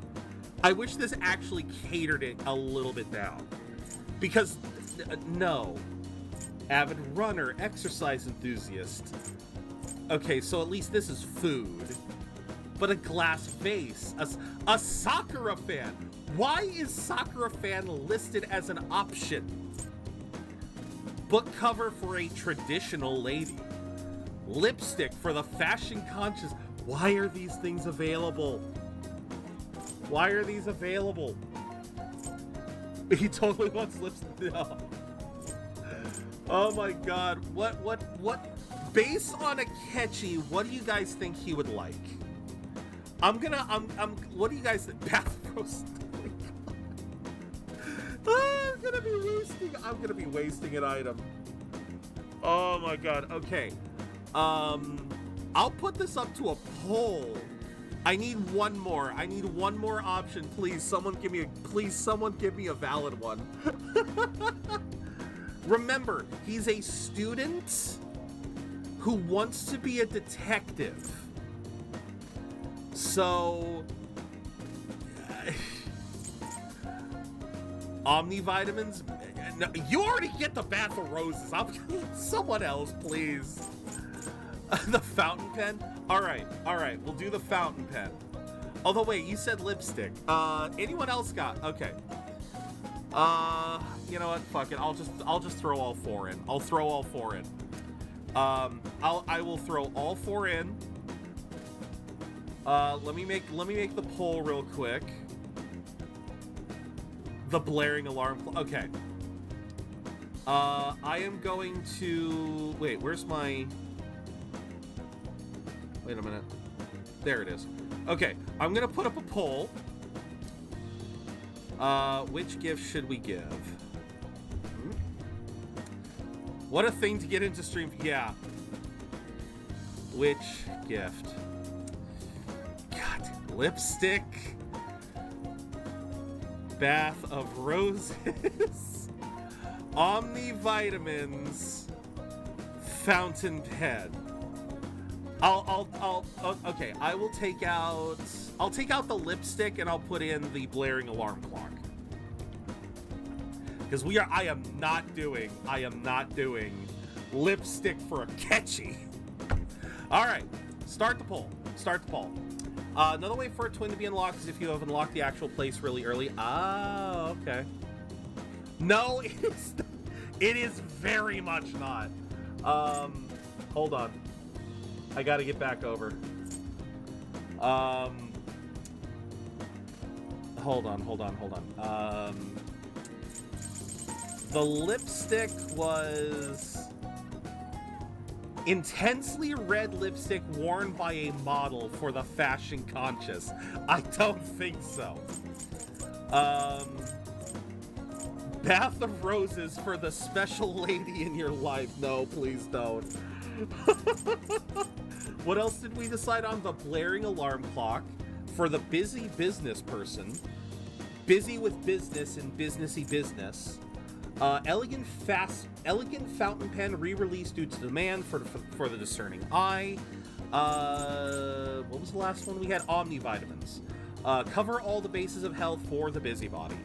A: catered it a little bit down. Because no. Avid runner, exercise enthusiast. Okay, so at least this is food. But a glass vase, a Sakura fan. Why is Sakura fan listed as an option? Book cover for a traditional lady. Lipstick for the fashion conscious. Why are these things available? Why are these available? He totally wants lipstick. No. Oh my God. What? Based on Akechi, what do you guys think he would like? What do you guys think? Bath roast. I'm gonna be wasting an item. Oh my God. Okay. I'll put this up to a poll. I need one more. I need one more option, please. Someone give me a valid one. Remember, he's a student who wants to be a detective. So Omnivitamins? No, you already get the bath of roses. Someone else, please. The fountain pen? All right, we'll do the fountain pen. Although, wait, you said lipstick. Anyone else got? Okay. You know what? Fuck it. I'll just throw all four in. I'll throw all four in. I will throw all four in. Let me make the poll real quick. The blaring alarm clock. Okay. I am going to... Wait, where's my... Wait a minute. There it is. Okay, I'm gonna put up a poll. Which gift should we give? What a thing to get into stream. Yeah. Which gift? God, lipstick. Bath of roses. Omnivitamins. Fountain pen. Okay, I'll take out the lipstick and I'll put in the blaring alarm clock. Because I am not doing lipstick for Akechi. All right, start the poll. Another way for a twin to be unlocked is if you have unlocked the actual place really early. Ah, okay. No, it is very much not. Hold on. I gotta get back over. Hold on. The lipstick was intensely red lipstick worn by a model for the fashion conscious. I don't think so. Bath of roses for the special lady in your life. No, please don't. What else did we decide on? The blaring alarm clock for the busy business person. Busy with business and businessy business. Elegant fountain pen re-released due to demand for the discerning eye. What was the last one we had? Omnivitamins. Cover all the bases of health for the busybody.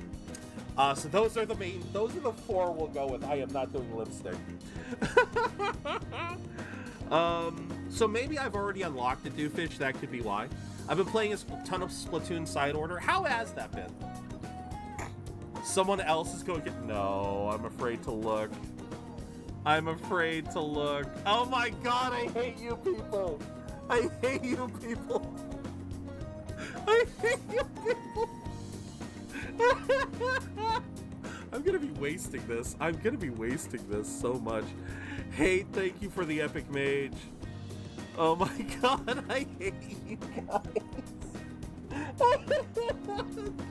A: So those are the four we'll go with. I am not doing lipstick. So maybe I've already unlocked the Doofus, that could be why. I've been playing a ton of Splatoon side order. How has that been? Someone else is going to get... No, I'm afraid to look. I'm afraid to look. Oh my god, I hate you people. I hate you people. I hate you people. I'm gonna be wasting this. I'm gonna be wasting this so much. Hate, thank you for the epic mage. Oh my god, I hate you guys.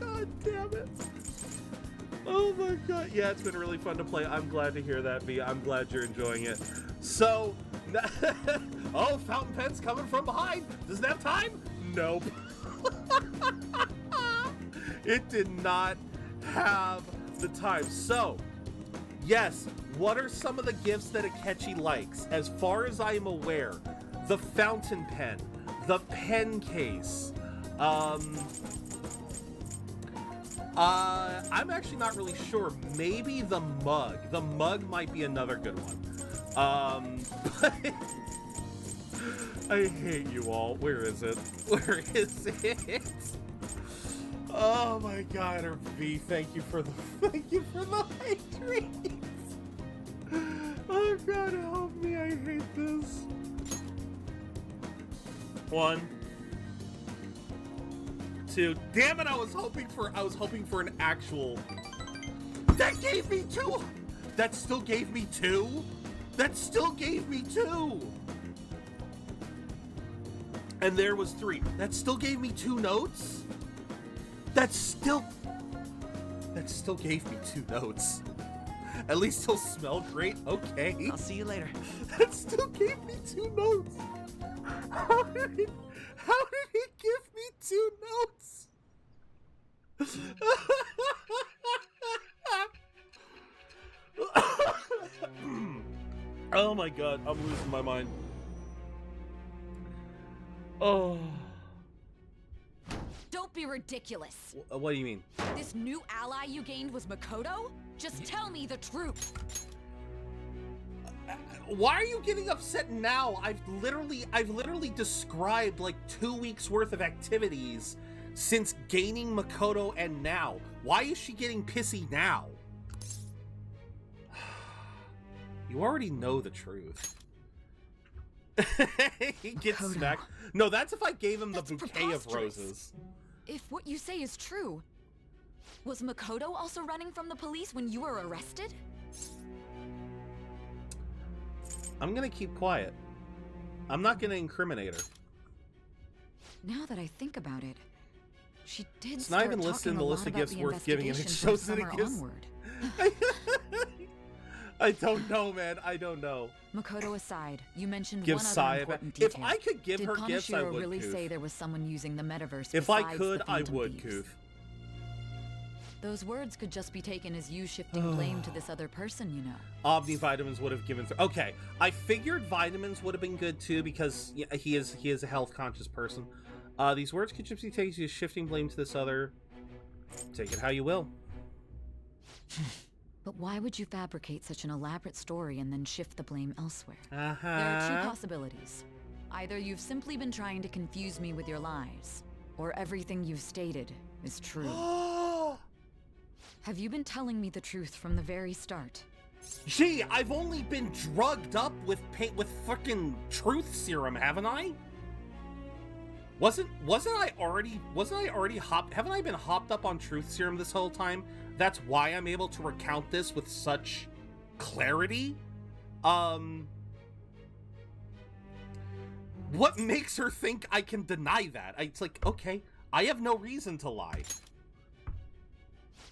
A: God damn it. Oh my god. Yeah, it's been really fun to play. I'm glad to hear that, V. I'm glad you're enjoying it. So, oh, fountain pen's coming from behind. Does it have time? Nope. It did not have the time. So, yes, what are some of the gifts that Akechi likes? As far as I am aware, the fountain pen, the pen case, I'm actually not really sure. Maybe the mug. The mug might be another good one. But I hate you all. Where is it? Where is it? Oh my god, or V, thank you for the hydrates. Oh god, help me, I hate this. 1, 2. Damn it, I was hoping for an actual. That gave me 2. That still gave me 2. That still gave me 2. And there was 3. That still gave me 2 notes. That still gave me 2 notes. At least he'll smell great. Okay.
I: I'll see you later.
A: That still gave me 2 notes. How did he give me 2 notes? Oh my god, I'm losing my mind. Oh.
F: Don't be ridiculous.
A: What do you mean?
F: This new ally you gained was Makoto? Just tell me the truth.
A: Why are you getting upset now? I've literally described like 2 weeks worth of activities since gaining Makoto and now. Why is she getting pissy now? You already know the truth. He gets
F: Makoto.
A: smacked. No, that's if I gave him
F: That's
A: the bouquet of
F: preposterous.
A: roses.
F: If what you say is true, was Makoto also running from the police when you were arrested?
A: I'm gonna keep quiet. I'm not gonna incriminate her.
F: Now that I think about it, she did
A: It's
F: start
A: not even listed in
F: talking
A: the
F: a
A: list
F: lot
A: of
F: about
A: gifts
F: the
A: worth giving, and it
F: investigation
A: shows
F: from
A: that it
F: summer
A: gives.
F: onward.
A: I don't know, man. I don't know.
F: Makoto aside, you mentioned
A: Give
F: one
A: Sai
F: other
A: a
F: important
A: bit. If
F: detail.
A: I could give
F: Did
A: her gifts, I
F: Kaneshiro
A: would,
F: really
A: Koof.
F: say there was someone using the metaverse
A: If I
F: besides
A: could,
F: the
A: I
F: Phantom
A: would,
F: Thieves?
A: Koof.
F: Those words could just be taken as you shifting blame to this other person, you know.
A: Omni vitamins would have given. Okay, I figured vitamins would have been good too because yeah, he is a health conscious person. These words could just be taken as shifting blame to this other. Take it how you will.
F: But why would you fabricate such an elaborate story and then shift the blame elsewhere?
A: Uh-huh.
F: There are 2 possibilities. Either you've simply been trying to confuse me with your lies, or everything you've stated is true. Have you been telling me the truth from the very start?
A: Gee, I've only been drugged up with fucking truth serum, haven't I? Wasn't I already hopped? Haven't I been hopped up on truth serum this whole time? That's why I'm able to recount this with such clarity. What makes her think I can deny that? It's like, okay, I have no reason to lie.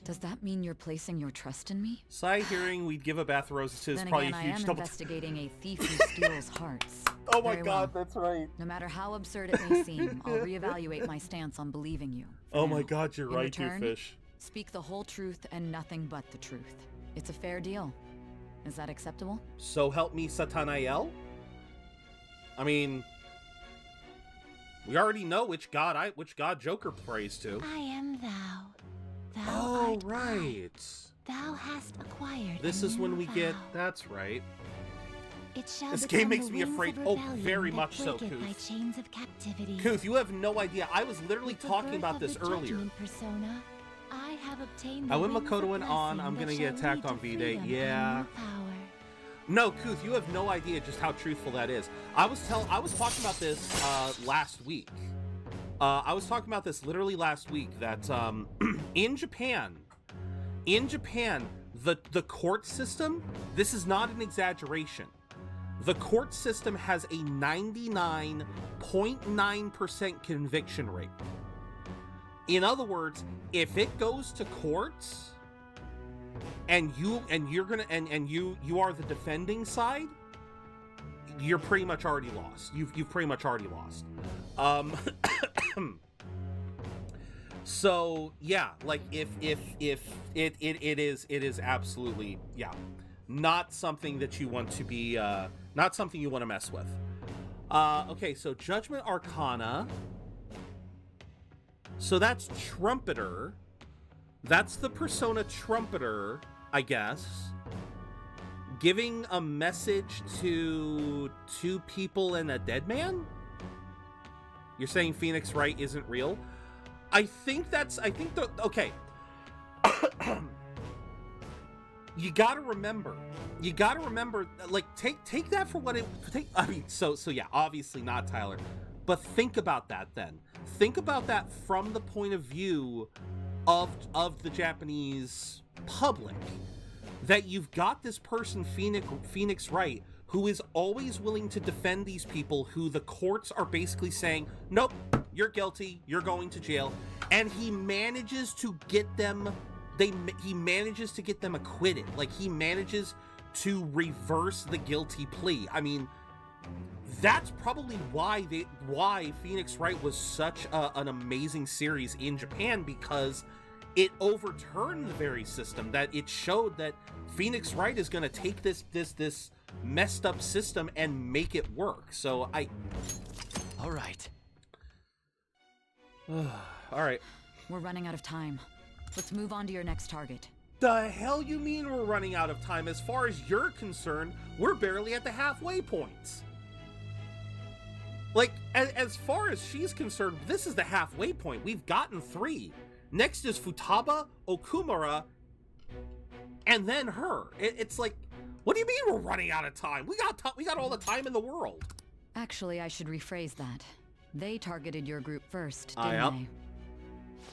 F: Does that mean you're placing your trust in me?
A: Sai hearing we'd give a bath roses to is
F: Then
A: probably
F: again,
A: a
F: I
A: huge
F: am
A: double.
F: investigating a thief who steals hearts.
A: Oh my
F: Very
A: god,
F: well.
A: that's right.
F: No matter how absurd it may seem, I'll reevaluate my stance on believing you. For
A: Oh
F: now.
A: my god, you're
F: In
A: right,
F: return,
A: you fish.
F: Speak the whole truth and nothing but the truth. It's a fair deal. Is that acceptable?
A: So help me, Satanael? I mean, we already know which god Joker prays to.
D: I am thou. Thou
A: Oh,
D: art
A: right.
D: Thou hast acquired.
A: This
D: a
A: is when
D: new
A: we
D: vow.
A: get. That's right. This game makes me afraid. Oh, very much so, Kuth. Kuth, you have no idea. I was literally talking about this earlier.
N: Persona, I have obtained
A: when Makoto went on, I'm gonna get attacked on V-Day. Yeah. No, Kuth, you have no idea just how truthful that is. I was talking about this last week. I was talking about this literally last week that in Japan, the court system, this is not an exaggeration. The court system has a 99.9% conviction rate. In other words, if it goes to courts and you are the defending side, you're pretty much already lost. You've pretty much already lost. So yeah, like if it is absolutely, yeah, not something that you want to be not something you want to mess with. Okay, so Judgment Arcana. So that's Trumpeter. That's the Persona Trumpeter, I guess. Giving a message to two people and a dead man? You're saying Phoenix Wright isn't real? Okay. You gotta remember, like, take that for what so yeah, obviously not Tyler, but think about that then. Think about that from the point of view of the Japanese public, that you've got this person, Phoenix Wright, who is always willing to defend these people who the courts are basically saying, nope, you're guilty, you're going to jail, and he manages to get them acquitted. Like, he manages to reverse the guilty plea. I mean, that's probably why Phoenix Wright was such an amazing series in Japan, because it overturned the very system that it showed that Phoenix Wright is going to take this messed up system and make it work. So
I: all right.
A: All right.
F: We're running out of time. Let's move on to your next target.
A: The hell you mean we're running out of time? As far as you're concerned, we're barely at the halfway point. Like, as far as she's concerned, this is the halfway point. We've gotten 3. Next is Futaba, Okumura, and then her. It's like, what do you mean we're running out of time? We got all the time in the world.
F: Actually, I should rephrase that. They targeted your group first, didn't they?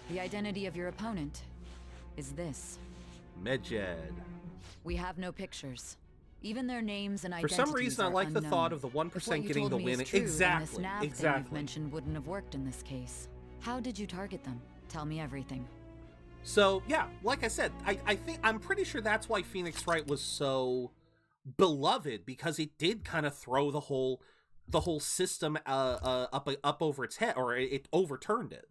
F: The identity of your opponent is this.
A: Medjed.
F: We have no pictures. Even their names and identities.
A: For some reason, I like
F: unknown.
A: the thought of the 1% getting the win.
F: Exactly. This nav you've mentioned wouldn't have worked in this case. How did you target them? Tell me everything.
A: So yeah, like I said, I'm pretty sure that's why Phoenix Wright was so beloved, because it did kind of throw the whole system up over its head, or it overturned it.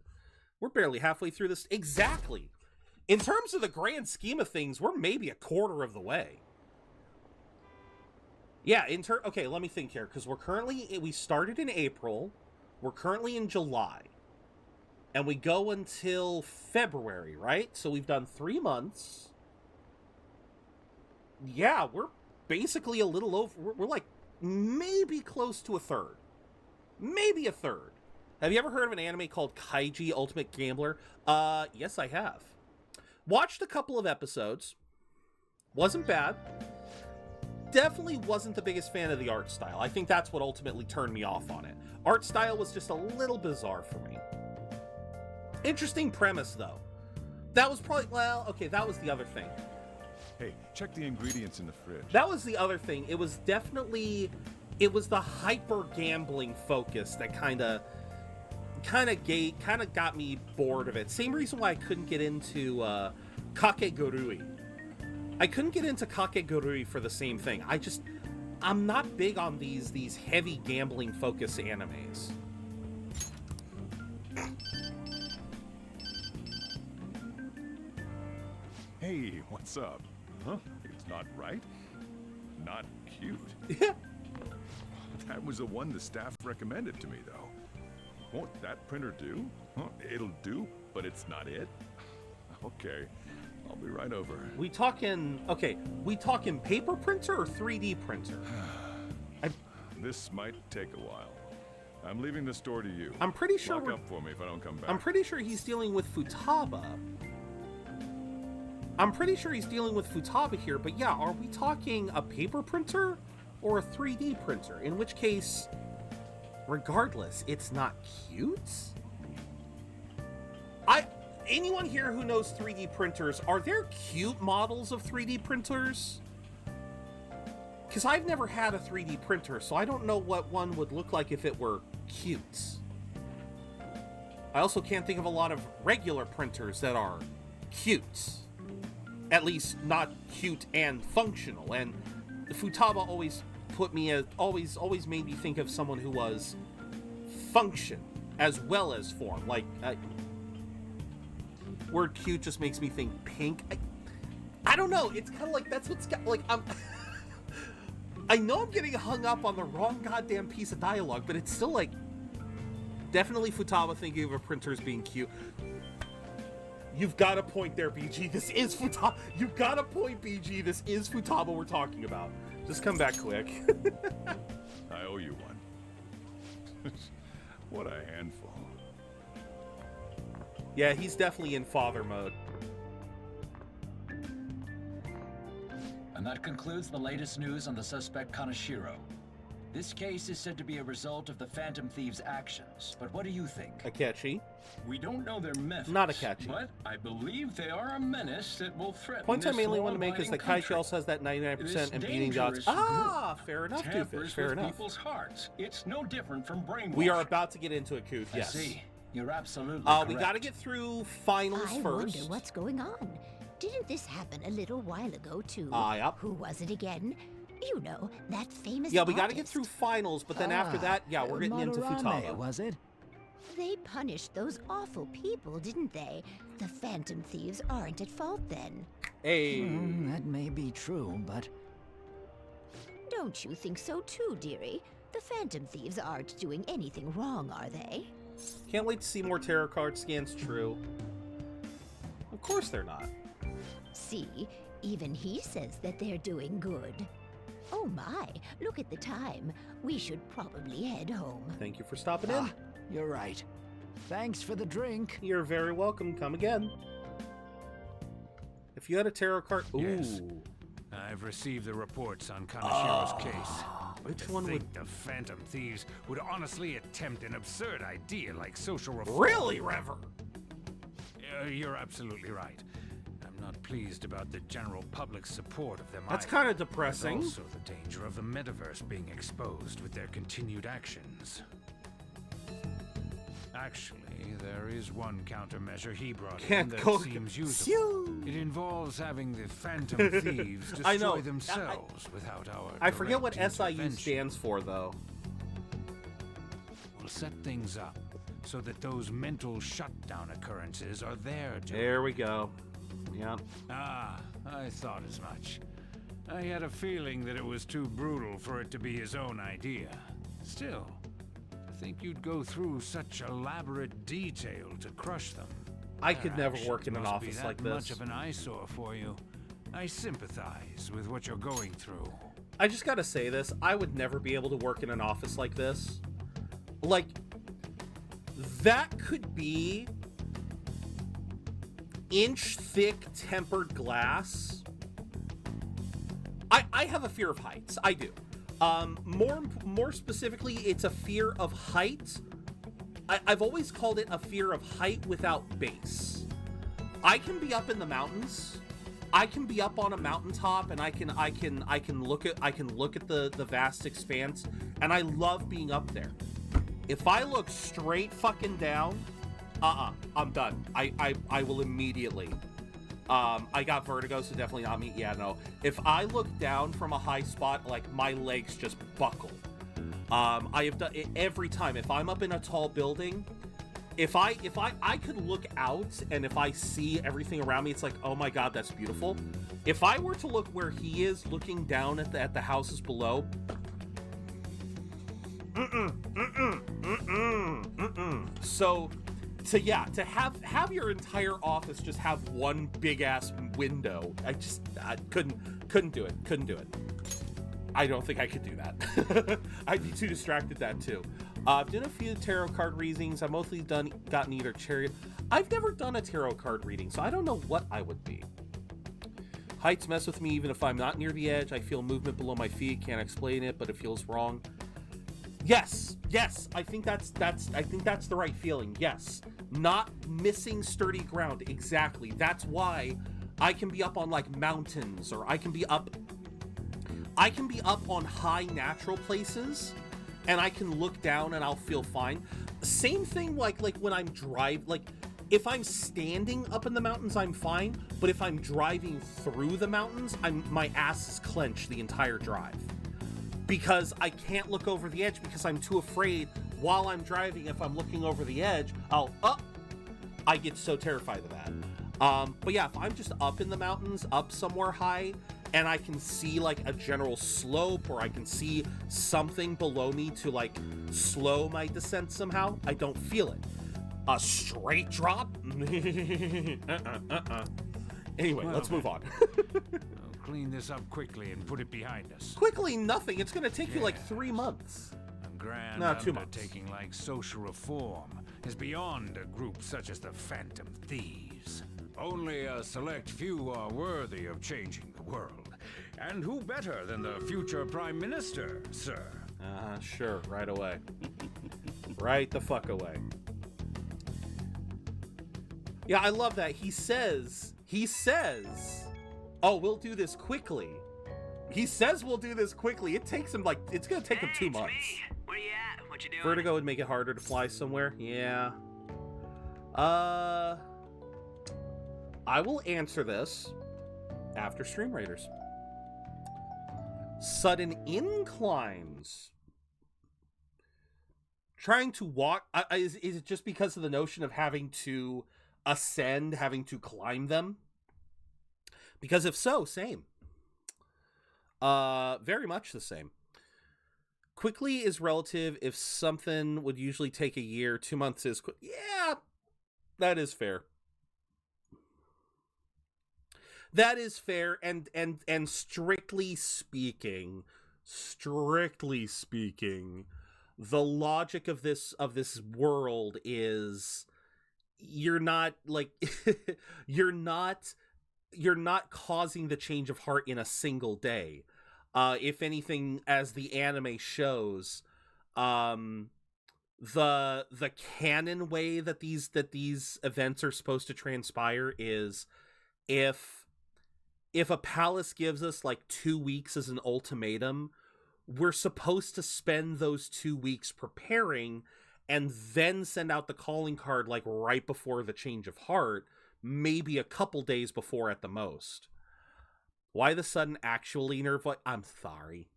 A: We're barely halfway through this. Exactly. In terms of the grand scheme of things, we're maybe a quarter of the way. Yeah, okay, let me think here, because we started in April, we're currently in July, and we go until February, right? So we've done 3 months. Yeah, we're basically a little over, we're like maybe close to a third. Maybe a third. Have you ever heard of an anime called Kaiji Ultimate Gambler? Yes, I have. Watched a couple of episodes. Wasn't bad. Definitely wasn't the biggest fan of the art style. I think that's what ultimately turned me off on it. Art style was just a little bizarre for me. Interesting premise, though. That was probably, well, okay, that was the other thing.
O: Hey, check the ingredients in the fridge.
A: That was the other thing. It was definitely, it was the hyper gambling focus that kind of got me bored of it. Same reason why I couldn't get into Kakegurui. I couldn't get into Kakegurui for the same thing. I'm not big on these heavy gambling focus animes.
O: Hey, what's up? Huh? It's not right? Not cute.
A: Yeah.
O: That was the one the staff recommended to me, though. Won't that printer do? Huh? It'll do, but it's not it? Okay, I'll be right over.
A: We talking paper printer or 3D printer?
O: This might take a while. I'm leaving the store to you.
A: I'm pretty sure
O: Lock up for me if I don't come back.
A: I'm pretty sure he's dealing with Futaba. I'm pretty sure he's dealing with Futaba here, but yeah, are we talking a paper printer or a 3D printer? In which case, regardless, it's not cute? Anyone here who knows 3D printers, are there cute models of 3D printers? Because I've never had a 3D printer, so I don't know what one would look like if it were cute. I also can't think of a lot of regular printers that are cute. At least not cute and functional. And Futaba always always made me think of someone who was function as well as form. Like, word cute just makes me think pink. I don't know. It's kind of like that's what's got, like, I know I'm getting hung up on the wrong goddamn piece of dialogue, but it's still like definitely Futaba thinking of a printer as being cute. You've got a point there, BG. This is Futaba. You've got a point, BG. This is Futaba we're talking about. Just come back quick.
O: I owe you one. What a handful.
A: Yeah, he's definitely in father mode.
P: And that concludes the latest news on the suspect Kaneshiro. This case is said to be a result of the Phantom Thieves' actions, but what do you think?
A: Akechi?
Q: We don't know their methods,
A: Not Akechi.
Q: but I believe they are a menace that will threaten
A: Point I
Q: this
A: mainly want to make is that Kaichi also has that 99% and beating odds. Ah, fair enough, Doofus, fair enough.
Q: People's hearts. It's no different from brainwashing.
A: We are about to get into it, Cooth, yes.
P: I see. You're absolutely correct.
A: We got to get through finals
R: I
A: first.
R: wonder what's going on. Didn't this happen a little while ago, too?
A: Yep.
R: Who was it again? You know, that famous
A: Yeah, we got to
R: artist.
A: get through finals, but then after that, yeah, we're getting into Futaba.
H: Was it?
R: They punished those awful people, didn't they? The Phantom Thieves aren't at fault then.
A: Hey.
H: That may be true, but...
R: Don't you think so too, dearie? The Phantom Thieves aren't doing anything wrong, are they?
A: Can't wait to see more tarot card scans, true. Of course they're not.
R: See, even he says that they're doing good. Oh my, look at the time. We should probably head home.
A: Thank you for stopping in.
H: You're right. Thanks for the drink.
A: You're very welcome. Come again. If you had a tarot card... Ooh.
S: Yes. I've received the reports on Kaneshiro's case. But
A: Which
S: to
A: one
S: think
A: would...
S: the Phantom Thieves would honestly attempt an absurd idea like social reform.
A: Really, Rever?
S: You're absolutely right. I'm not pleased about the general public's support of them.
A: That's kind of depressing.
S: There's also the danger of the metaverse being exposed with their continued actions. Actually, there is one countermeasure he brought in that seems useful. It involves having the Phantom Thieves destroy themselves without our
A: I forget what
S: direct
A: SIU
S: intervention.
A: stands for, though.
S: We'll set things up so that those mental shutdown occurrences are there to...
A: There we go. Yeah.
S: Ah, I thought as much. I had a feeling that it was too brutal for it to be his own idea. Still, I think you'd go through such elaborate detail to crush them.
A: I could never work in an
S: Must
A: office
S: be
A: like
S: that
A: this.
S: much of an eyesore for you. I sympathize with what you're going through.
A: I just gotta say this. I would never be able to work in an office like this. Like, that could be inch-thick tempered glass. I have a fear of heights. I do. More specifically, it's a fear of height. I've always called it a fear of height without base. I can be up in the mountains. I can be up on a mountaintop, and I can look at the vast expanse, and I love being up there. If I look straight fucking down, I'm done. I will immediately. I got vertigo, so definitely not me. Yeah, no. If I look down from a high spot, like, my legs just buckle. I have done it every time. If I'm up in a tall building, if I could look out, and if I see everything around me, it's like, oh my god, that's beautiful. If I were to look where he is, looking down at the houses below, So yeah, to have your entire office just have one big ass window, I couldn't do it. I don't think I could do that. I'd be too distracted that too. I've done a few tarot card readings. I've mostly gotten either chariot. I've never done a tarot card reading, so I don't know what I would be. Heights mess with me even if I'm not near the edge. I feel movement below my feet. Can't explain it, but it feels wrong. Yes, I think that's the right feeling. Yes, not missing sturdy ground. Exactly. That's why I can be up on like mountains, or I can be up on high natural places, and I can look down and I'll feel fine. Same thing like when I'm if I'm standing up in the mountains, I'm fine. But if I'm driving through the mountains, my ass is clenched the entire drive. Because I can't look over the edge because I'm too afraid while I'm driving. If I'm looking over the edge, I get so terrified of that. But yeah, if I'm just up in the mountains, up somewhere high, and I can see like a general slope, or I can see something below me to like slow my descent somehow, I don't feel it. A straight drop? Anyway,
S: well,
A: let's move on.
S: I'll clean this up quickly and put it behind us.
A: Quickly, nothing. It's going to take you like 3 months.
S: A grand
A: 2 months.
S: undertaking like social reform is beyond a group such as the Phantom Thieves. Only a select few are worthy of changing the world. And who better than the future Prime Minister, sir?
A: Sure, right away. Right the fuck away. Yeah, I love that. He says, oh, we'll do this quickly. He says we'll do this quickly. It takes him it's gonna take him 2 months.
I: Me. Where you at? What you doing?
A: Vertigo would make it harder to fly somewhere. Yeah. I will answer this after Stream Raiders. Sudden inclines. Trying to walk, is it just because of the notion of having to ascend, having to climb them? Because if so, same. Very much the same. Quickly is relative. If something would usually take a year, 2 months is quick. Yeah, that is fair. That is fair, and strictly speaking, the logic of this world is you're not you're not causing the change of heart in a single day. If anything, as the anime shows, the canon way that these events are supposed to transpire is if a palace gives us like 2 weeks as an ultimatum, we're supposed to spend those 2 weeks preparing and then send out the calling card like right before the change of heart, maybe a couple days before at the most. Why the sudden actually nerve? I'm sorry.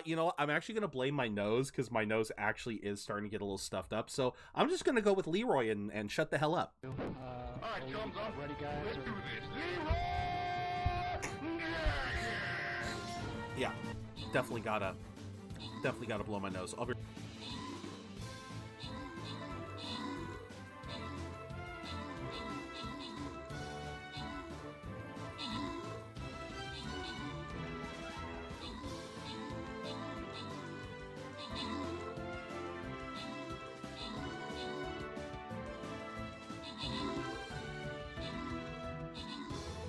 A: You know, I'm actually going to blame my nose because my nose actually is starting to get a little stuffed up. So I'm just going to go with Leroy and shut the hell up.
C: All right, thumbs up. Ready, guys? Let's do this.
A: Yeah, definitely gotta blow my nose. I'll be...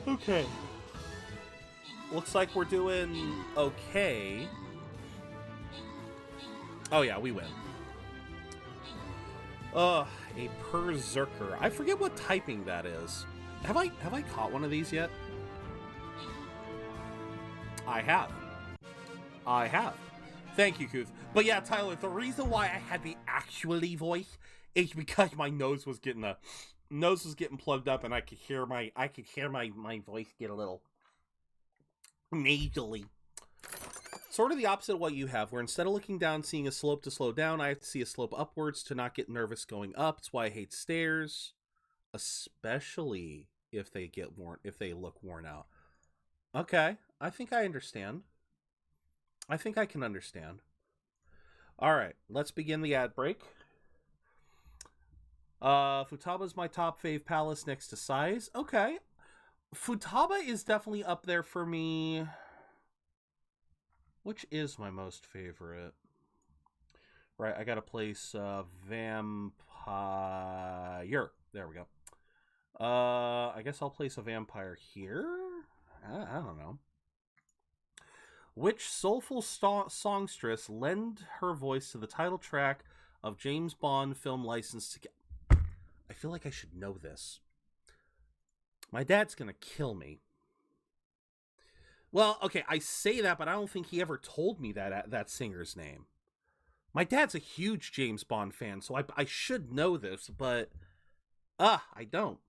A: Okay. Looks like we're doing okay. Oh yeah, we win. A berserker. I forget what typing that is. Have I caught one of these yet? I have. Thank you, Kuth. But yeah, Tyler, the reason why I had the actually voice is because my nose was getting plugged up, and I could hear my voice get a little nasally. Sort of the opposite of what you have, where instead of looking down, seeing a slope to slow down, I have to see a slope upwards to not get nervous going up. It's why I hate stairs, especially if they look worn out. Okay, I think I understand. I think I can understand. All right, let's begin the ad break. Futaba's my top fave palace next to Sais. Okay. Futaba is definitely up there for me. Which is my most favorite? Right, I gotta place vampire. There we go. I guess I'll place a vampire here? I don't know. Which soulful songstress lend her voice to the title track of James Bond film License to Kill? I feel like I should know this. My dad's gonna kill me. Well, okay, I say that, but I don't think he ever told me that singer's name. My dad's a huge James Bond fan, so I should know this, but I don't.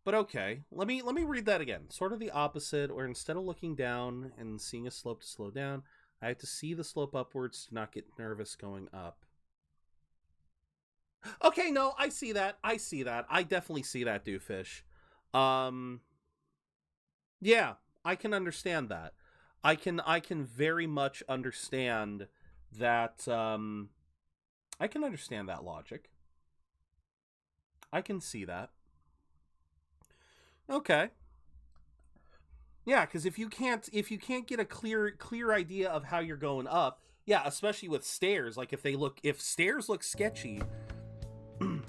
A: But okay, let me read that again. Sort of the opposite, where instead of looking down and seeing a slope to slow down, I have to see the slope upwards to not get nervous going up. Okay, no, I see that. I definitely see that, Dooffish. Yeah, I can understand that. I can very much understand that. I can understand that logic. I can see that. Okay. Yeah, because if you can't get a clear idea of how you're going up, yeah, especially with stairs, like if stairs look sketchy.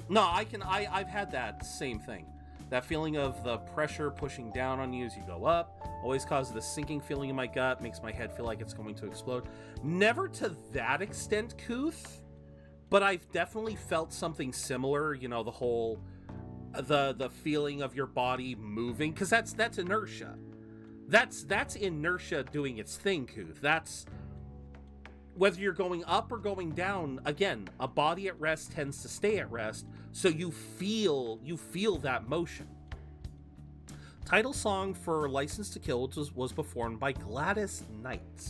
A: No, I've had that same thing. That feeling of the pressure pushing down on you as you go up always causes this sinking feeling in my gut, makes my head feel like it's going to explode. Never to that extent, Kuth, but I've definitely felt something similar, you know, the whole the feeling of your body moving, because that's inertia. That's inertia doing its thing, Kuth. That's whether you're going up or going down. Again, a body at rest tends to stay at rest, so you feel that motion. Title song for License to Kill was performed by Gladys Knight.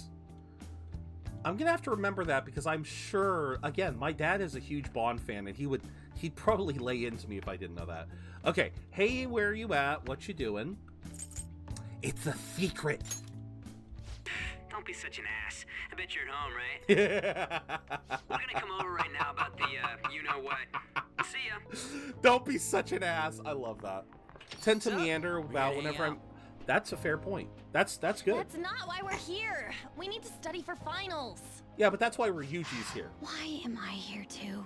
A: I'm gonna have to remember that, because I'm sure, again, my dad is a huge Bond fan, and he'd probably lay into me if I didn't know that. Okay, hey, where are you at? What you doing? It's a secret.
I: Don't be such an ass. I bet you're at home, right? We're gonna come over right now about the, you-know-what. See ya.
A: Don't be such an ass. I love that. Tend to meander about whenever I'm... That's a fair point. That's good.
B: That's not why we're here. We need to study for finals.
A: Yeah, but that's why Ryuji's here.
B: Why am I here too?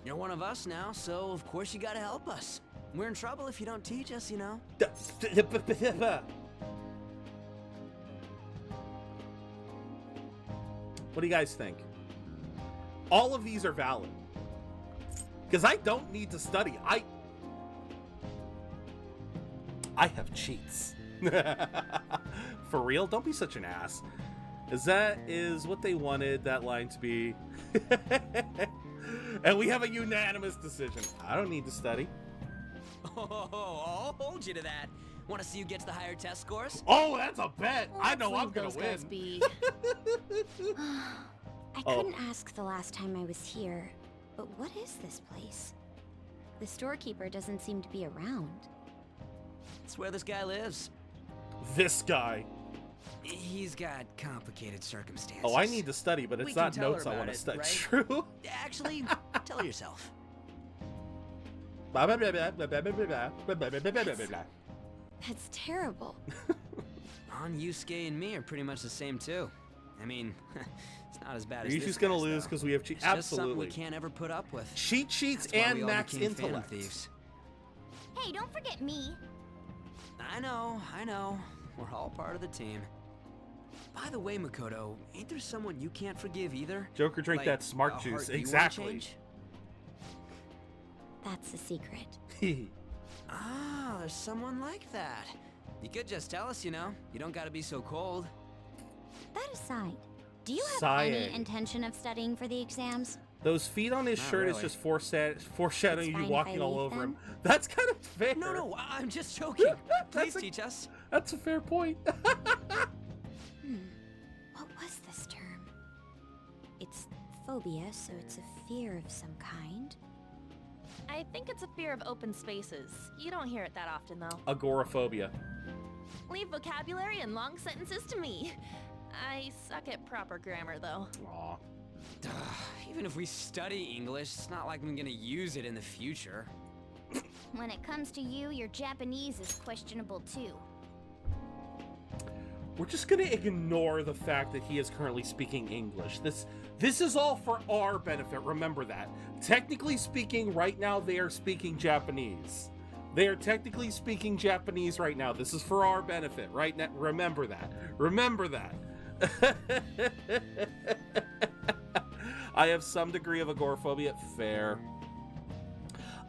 I: You're one of us now, so of course you gotta help us. We're in trouble if you don't teach us, you know.
A: What do you guys think? All of these are valid. Because I don't need to study. I have cheats. For real? Don't be such an ass. That is what they wanted that line to be. And we have a unanimous decision. I don't need to study.
I: Oh, I'll hold you to that. Want to see who gets the higher test scores?
A: Oh, that's a bet. I know I'm gonna win.
B: I couldn't ask the last time I was here, but what is this place? The storekeeper doesn't seem to be around.
I: It's where this guy lives.
A: This guy.
I: He's got complicated circumstances.
A: Oh, I need to study, but it's not notes I want to study.
I: Right?
A: True.
I: Actually, tell her yourself.
B: That's terrible.
I: On Yusuke and me are pretty much the same too. I mean, it's not as bad as
A: Ryuji's gonna lose because we have cheat.
I: Absolutely. Just something
A: Absolutely.
I: we can't ever put up with.
A: Cheat sheets and max intellect.
I: Thieves.
B: Hey, don't forget me.
I: I know. We're all part of the team. By the way, Makoto, ain't there someone you can't forgive either?
A: Joker, drink
I: like
A: that smart juice. Exactly.
B: That's a secret.
I: Ah, there's someone like that. You could just tell us, you know. You don't gotta be so cold.
B: That aside, do you have any intention of studying for the exams?
A: Those feet on his shirt
I: really.
A: is just foreshadowing you walking all over him. That's kind of fair.
I: No, I'm just joking. Please teach us.
A: That's a fair point.
B: What was this term? It's phobia, so it's a fear of some kind.
T: I think it's a fear of open spaces. You don't hear it that often, though.
A: Agoraphobia.
T: Leave vocabulary and long sentences to me. I suck at proper grammar, though.
A: Aw.
I: Even if we study English, it's not like I'm gonna use it in the future.
B: When it comes to you, your Japanese is questionable too.
A: we're just gonna ignore the fact that he is currently speaking English. This is all for our benefit, remember that. Technically speaking, right now they are speaking Japanese. They are technically speaking Japanese right now. This is for our benefit, right now. Remember that. Remember that. I have some degree of agoraphobia. Fair.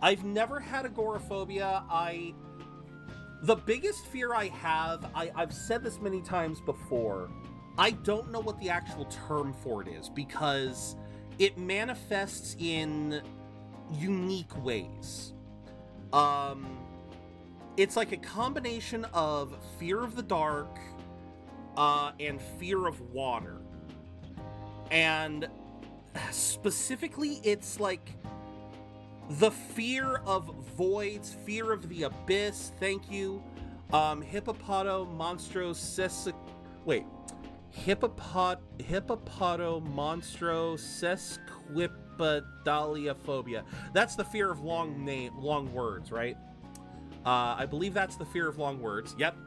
A: I've never had agoraphobia. The biggest fear I have, I've said this many times before, I don't know what the actual term for it is because it manifests in unique ways. It's like a combination of fear of the dark and fear of water. And specifically, it's like the fear of voids, fear of the abyss, thank you. Hippopotomonstrosesquipedaliophobia. That's the fear of long words, right? I believe that's the fear of long words. Yep.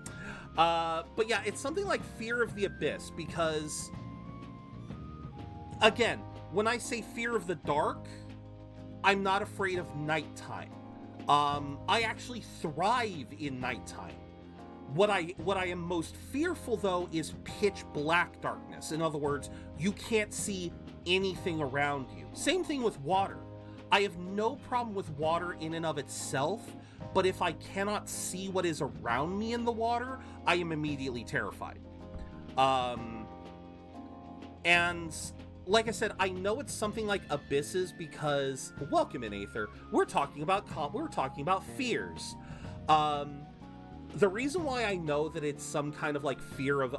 A: But yeah, it's something like fear of the abyss because, again, when I say fear of the dark, I'm not afraid of nighttime. I actually thrive in nighttime. What I am most fearful, though, is pitch black darkness. In other words, you can't see anything around you. Same thing with water. I have no problem with water in and of itself, but if I cannot see what is around me in the water, I am immediately terrified. And like I said, I know it's something like abysses because, welcome in Aether, we're talking about fears. The reason why I know that it's some kind of like fear of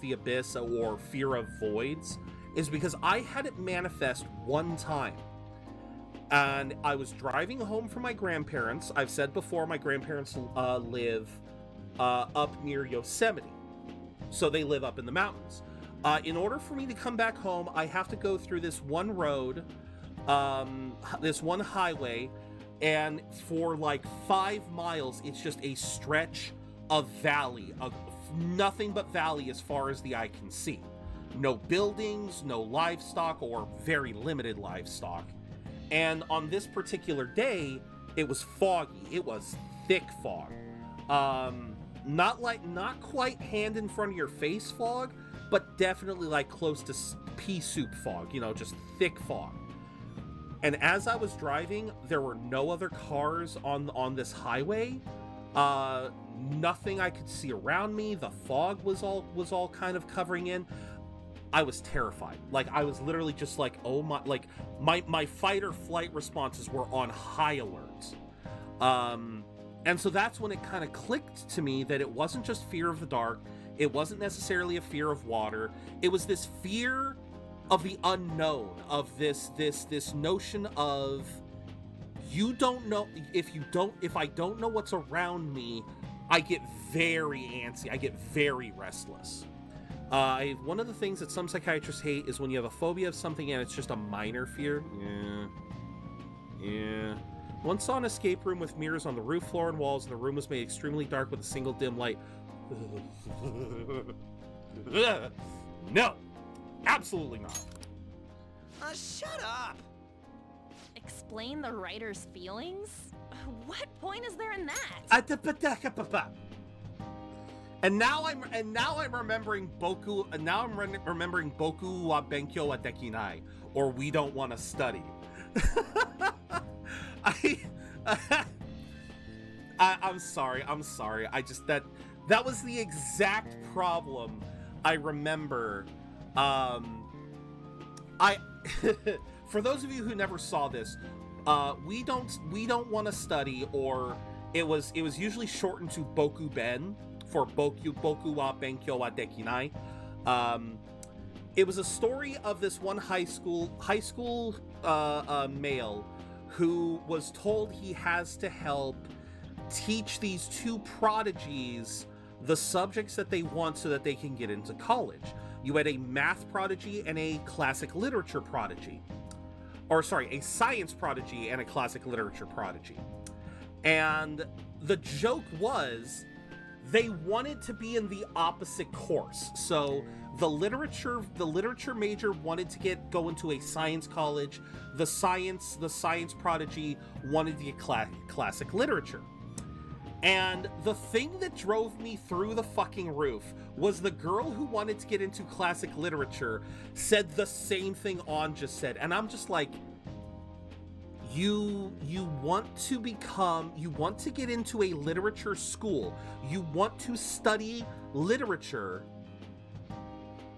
A: the abyss or fear of voids is because I had it manifest one time. And I was driving home from my grandparents. I've said before, my grandparents live up near Yosemite. So they live up in the mountains. In order for me to come back home, I have to go through this one road, this one highway, and for like 5 miles, it's just a stretch of valley, of nothing but valley as far as the eye can see. No buildings, no livestock, or very limited livestock. And on this particular day, it was foggy. It was thick fog. Not quite hand in front of your face fog, but definitely like close to pea soup fog, you know, just thick fog. And as I was driving, there were no other cars on this highway. Nothing I could see around me. The fog was all kind of covering in. I was terrified. Like, I was literally just like, oh my, like my fight or flight responses were on high alert. And so that's when it kind of clicked to me that it wasn't just fear of the dark. It wasn't necessarily a fear of water. It was this fear of the unknown, of this notion of, you don't know, if I don't know what's around me, I get very antsy. I get very restless. One of the things that some psychiatrists hate is when you have a phobia of something and it's just a minor fear. Yeah. Once saw an escape room with mirrors on the roof, floor, and walls, and the room was made extremely dark with a single dim light. No, absolutely not.
D: Shut up! Explain the writer's feelings? What point is there in that?
A: And now I'm remembering Boku. And now I'm remembering Boku wa Benkyo wa Dekinai, or we don't want to study. I'm sorry. I just that was the exact problem I remember. For those of you who never saw this, we don't want to study, or it was usually shortened to Boku Ben for Boku wa Benkyo wa Dekinai. It was a story of this one high school male who was told he has to help teach these two prodigies the subjects that they want so that they can get into college. You had a math prodigy and a classic literature prodigy. Or sorry, a science prodigy and a classic literature prodigy. And the joke was they wanted to be in the opposite course. So the literature major wanted to go into a science college. The science prodigy wanted to get classic literature. And the thing that drove me through the fucking roof was the girl who wanted to get into classic literature said the same thing On just said. And I'm just like, you want to get into a literature school. You want to study literature,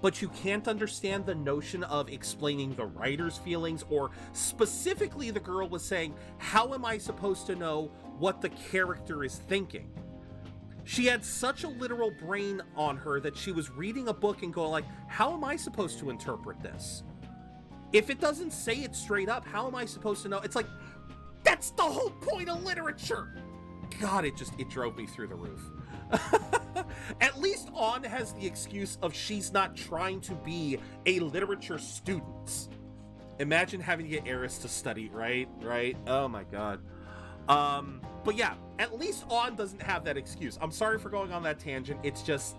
A: but you can't understand the notion of explaining the writer's feelings, or specifically the girl was saying, how am I supposed to know what the character is thinking? She had such a literal brain on her that she was reading a book and going like, how am I supposed to interpret this? If it doesn't say it straight up, how am I supposed to know? It's like, that's the whole point of literature. God, it drove me through the roof. At least On has the excuse of she's not trying to be a literature student. Imagine having to get Eris to study, right? Oh my god. But yeah, at least On doesn't have that excuse. I'm sorry for going on that tangent. It's just,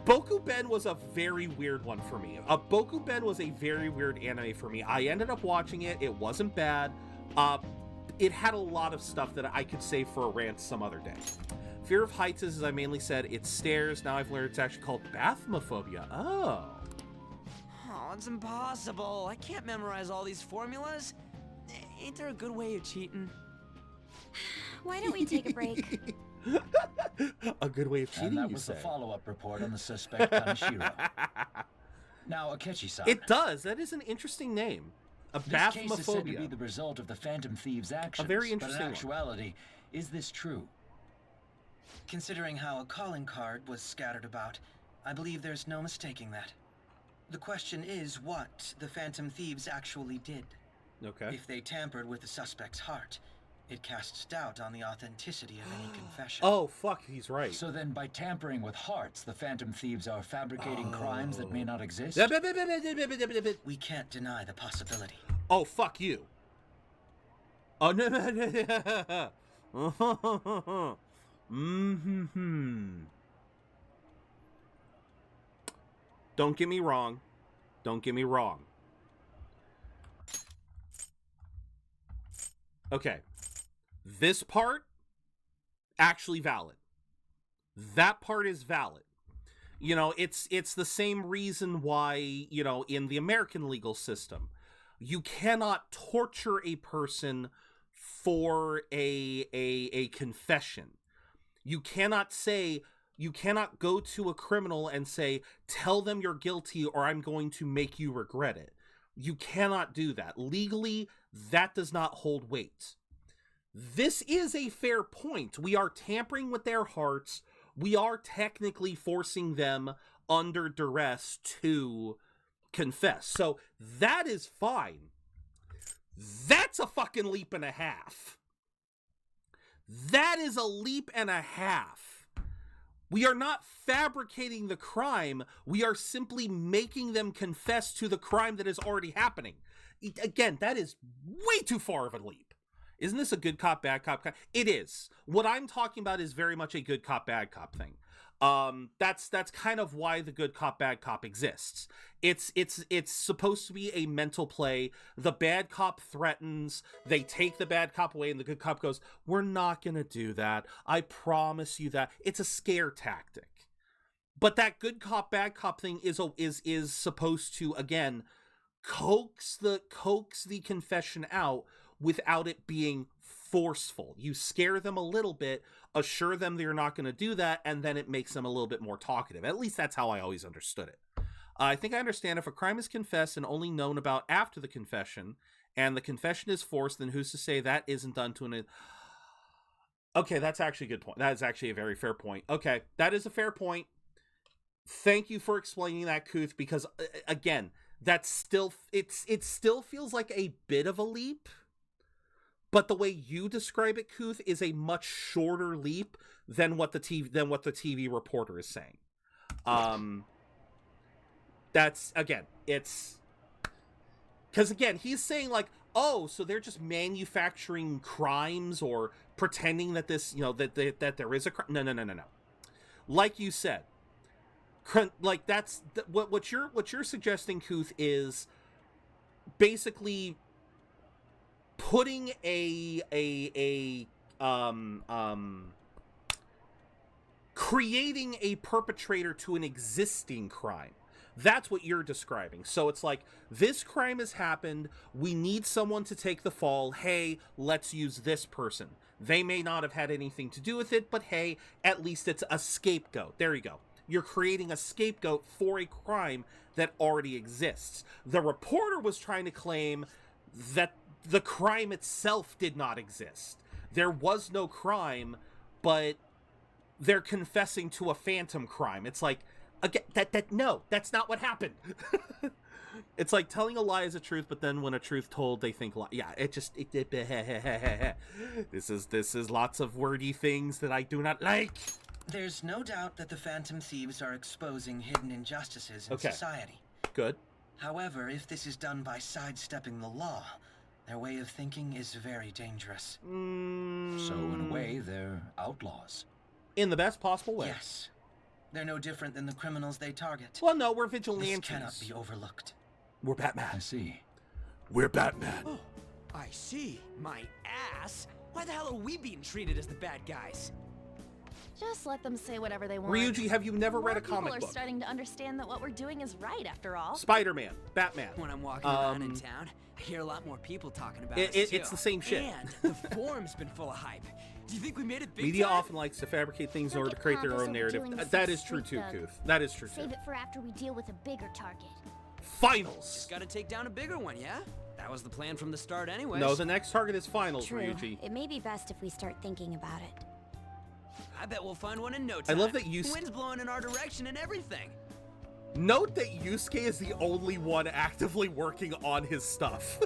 A: Bokuben was a very weird one for me. Bokuben was a very weird anime for me. I ended up watching it. It wasn't bad. It had a lot of stuff that I could save for a rant some other day. Fear of heights is, as I mainly said, it's stairs. Now I've learned it's actually called bathmophobia. Oh,
U: it's impossible. I can't memorize all these formulas. Ain't there a good way of cheating?
B: Why don't we take a break?
A: A good way of cheating,
P: and that was the follow-up report on the suspect, Kaneshiro. Now, Akechi-san.
A: It does. That is an interesting name.
P: This case is said to be the result of the Phantom Thieves' actions.
A: A very interesting
P: but in actuality, is this true?
V: Considering how a calling card was scattered about, I believe there's no mistaking that. The question is what the Phantom Thieves actually did.
A: Okay.
V: If they tampered with the suspect's heart, it casts doubt on the authenticity of any confession.
A: Oh, fuck, he's right.
P: So then by tampering with hearts, the Phantom Thieves are fabricating crimes that may not exist?
V: We can't deny the possibility.
A: Oh, fuck you. Oh, no. Don't get me wrong. Okay. This part, actually valid. That part is valid. You know, it's the same reason why, you know, in the American legal system, you cannot torture a person for a confession. You cannot go to a criminal and say, tell them you're guilty or I'm going to make you regret it. You cannot do that. Legally, that does not hold weight. This is a fair point. We are tampering with their hearts. We are technically forcing them under duress to confess. So that is fine. That's a fucking leap and a half. That is a leap and a half. We are not fabricating the crime. We are simply making them confess to the crime that is already happening. Again, that is way too far of a leap. Isn't this a good cop, bad cop? It is. What I'm talking about is very much a good cop, bad cop thing. That's kind of why the good cop, bad cop exists. It's supposed to be a mental play. The bad cop threatens, they take the bad cop away, and the good cop goes, we're not gonna do that. I promise you that. It's a scare tactic. But that good cop, bad cop thing is supposed to, again, coax the confession out without it being forceful. You scare them a little bit, assure them they're not going to do that, and then it makes them a little bit more talkative. At least that's how I always understood it. I think I understand if a crime is confessed and only known about after the confession, and the confession is forced, then who's to say that isn't done to an... Okay, that's actually a good point. That is actually a very fair point. Okay, that is a fair point. Thank you for explaining that, Kuth, because, again, that's still... It still feels like a bit of a leap. But the way you describe it, Kuth, is a much shorter leap than what the TV reporter is saying. That's, again, it's... Because, again, he's saying, like, oh, so they're just manufacturing crimes or pretending that this, you know, that there is a crime. No. like you said, like that's what you're suggesting, Kuth, is basically putting creating a perpetrator to an existing crime. That's what you're describing. So it's like, this crime has happened, we need someone to take the fall, hey, let's use this person. They may not have had anything to do with it, but hey, at least it's a scapegoat. There you go. You're creating a scapegoat for a crime that already exists. The reporter was trying to claim that the crime itself did not exist. There was no crime, but they're confessing to a phantom crime. It's like, again, no, that's not what happened. It's like telling a lie is a truth, but then when a truth told, they think lie. Yeah, this is lots of wordy things that I do not like.
V: There's no doubt that the Phantom Thieves are exposing hidden injustices in society.
A: Good.
V: However, if this is done by sidestepping the law, their way of thinking is very dangerous.
P: So in a way, they're outlaws.
A: In the best possible way.
V: Yes. They're no different than the criminals they target.
A: Well, no, we're vigilantes.
V: This cannot be overlooked.
A: We're Batman.
P: I see.
A: We're Batman.
U: Oh, I see. My ass. Why the hell are we being treated as the bad guys?
T: Just let them say whatever they want.
A: Ryuji, have you never read a comic
T: book? People are
A: book?
T: starting to understand that what we're doing is right, after all.
A: Spider-Man, Batman.
U: When I'm walking around in town, I hear a lot more people talking about us, too.
A: It's the same shit.
U: And the forum's been full of hype. Do you think we made it big
A: Media
U: time?
A: often likes to fabricate things in order to create their own narrative. That is true too, Kuth. That is true too.
K: Save it for after we deal with a bigger target.
A: Finals!
U: Just gotta take down a bigger one, yeah? That was the plan from the start anyways.
A: No, the next target is finals,
B: True.
A: Ryuji.
B: It may be best if we start thinking about it.
U: I bet we'll find one in no time.
A: I love that
U: Wind's blowing in our direction and everything.
A: Note that Yusuke is the only one actively working on his stuff.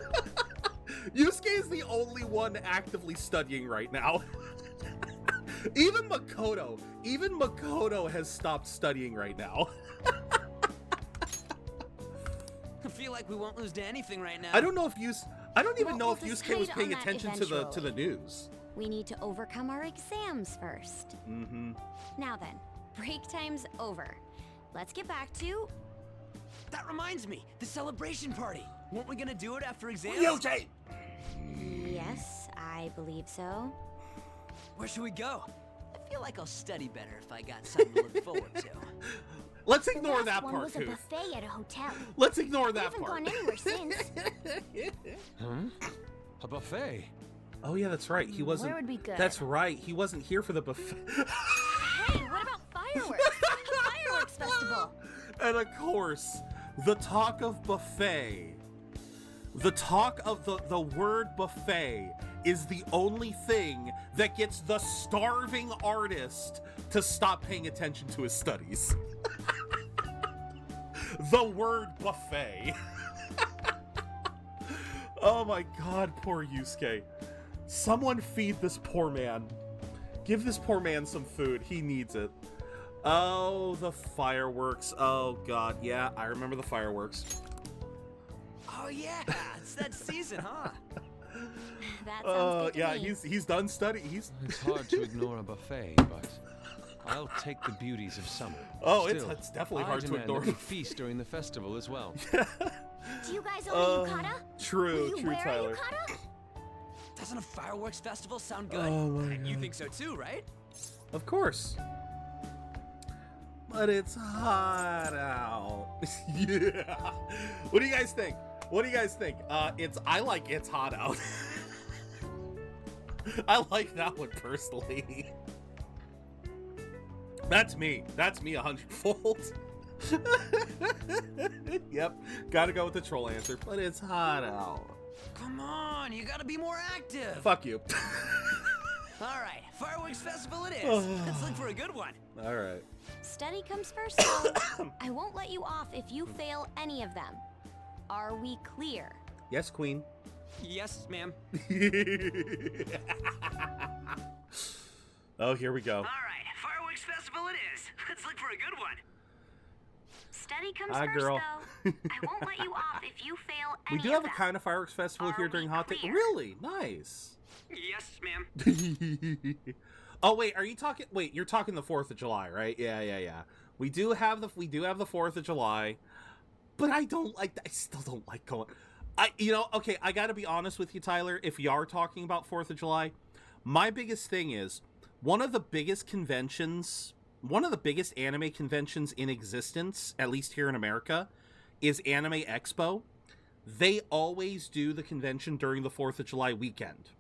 A: Yusuke is the only one actively studying right now. Even Makoto has stopped studying right now.
U: I feel like we won't lose to anything right now.
A: I don't know if I don't even know if Yusuke was paying attention to the news.
B: We need to overcome our exams first.
A: Mm-hmm.
B: Now then, break time's over. Let's get back to...
U: That reminds me, the celebration party. Weren't we gonna do it after exams?
A: Ryuji!
B: Yes, I believe so.
U: Where should we go? I feel like I'll study better if I got something to look forward to.
A: Let's ignore that
K: One
A: part,
K: was a
A: Kuth.
K: buffet at a hotel.
A: Let's ignore that
K: We
A: part.
K: haven't gone anywhere since.
J: A buffet?
A: Oh yeah, that's right. He wasn't.
T: Where would be good?
A: That's right. He wasn't here for the buffet.
T: Hey, what about fireworks? A fireworks festival.
A: And of course, the talk of buffet. The talk of the word buffet is the only thing that gets the starving artist to stop paying attention to his studies. The word buffet. Oh my god, poor Yusuke. Someone feed this poor man. Give this poor man some food. He needs it. Oh, the fireworks. Oh god, yeah, I remember the fireworks.
U: Oh yeah, it's that season, huh?
B: That sounds good to
A: yeah,
B: me.
A: he's done studying.
J: It's hard to ignore a buffet, but I'll take the beauties of summer.
A: Oh,
J: Still,
A: it's definitely
J: I
A: hard to
J: demand
A: ignore.
J: that we feast during the festival as well.
K: Do you guys own a yukata?
A: True,
K: Will you
A: true,
K: wear
A: Tyler.
K: a yukata?
U: Doesn't a fireworks festival sound good?
A: Oh my
U: You
A: God.
U: think so too, right?
A: Of course. But it's hot out. Yeah. What do you guys think? What do you guys think? I like it's hot out. I like that one personally. That's me. That's me 100-fold. Yep. Gotta go with the troll answer. But it's hot out.
U: Come on, you gotta be more active.
A: Fuck you.
U: All right, fireworks festival it is. Let's look for a good one.
A: All right.
B: Study comes first, though. I won't let you off if you fail any of them. Are we clear?
A: Yes, Queen.
U: Yes, ma'am.
A: Oh, here we go.
I: All right, fireworks festival it is. Let's look for a good one.
K: Study comes
A: Hi,
K: first,
A: girl.
K: though. I won't let you off if you fail
A: We
K: any
A: do
K: of
A: have a
K: them.
A: kind of fireworks festival here during Hot Take. Really? Nice.
I: Yes, ma'am.
A: Oh wait, are you talking? Wait, you're talking the 4th of July, right? Yeah. We do have the 4th of July, but I don't like. I still don't like going. Okay, I got to be honest with you, Tyler. If you are talking about 4th of July, my biggest thing is one of the biggest anime conventions in existence, at least here in America, is Anime Expo. They always do the convention during the 4th of July weekend.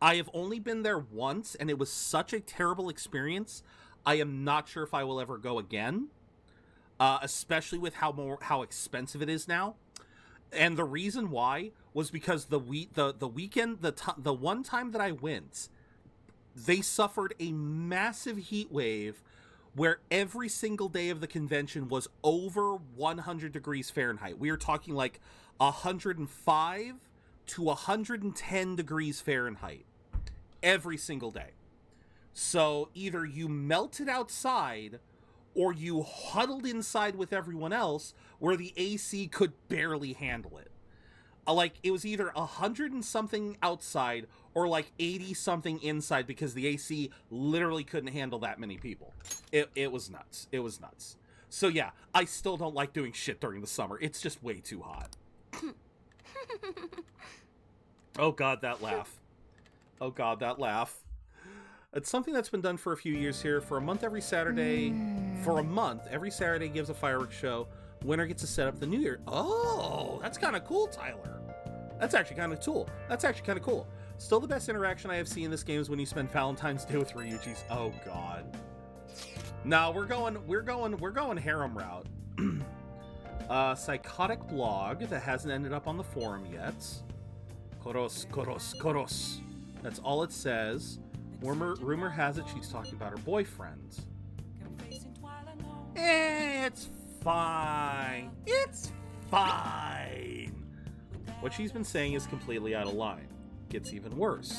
A: I have only been there once, and it was such a terrible experience. I am not sure if I will ever go again, especially with how expensive it is now. And the reason why was because the weekend, the one time that I went, they suffered a massive heat wave where every single day of the convention was over 100 degrees Fahrenheit. We are talking like 105 to 110 degrees Fahrenheit every single day. So either you melted outside or you huddled inside with everyone else where the AC could barely handle it. Like, it was either 100 and something outside or like 80 something inside because the AC literally couldn't handle that many people. It was nuts. It was nuts. So yeah, I still don't like doing shit during the summer. It's just way too hot. Oh god, that laugh. Oh god, that laugh. It's something that's been done for a few years here. For a month every Saturday, every Saturday gives a fireworks show. Winner gets to set up the New Year. Oh, that's kind of cool, Tyler. That's actually kind of cool. Still the best interaction I have seen in this game is when you spend Valentine's Day with Ryuji's. Oh god. No, we're going harem route. Psychotic blog that hasn't ended up on the forum yet. Koros. That's all it says. Rumor has it she's talking about her boyfriend. It's fine. It's fine. What she's been saying is completely out of line. Gets even worse.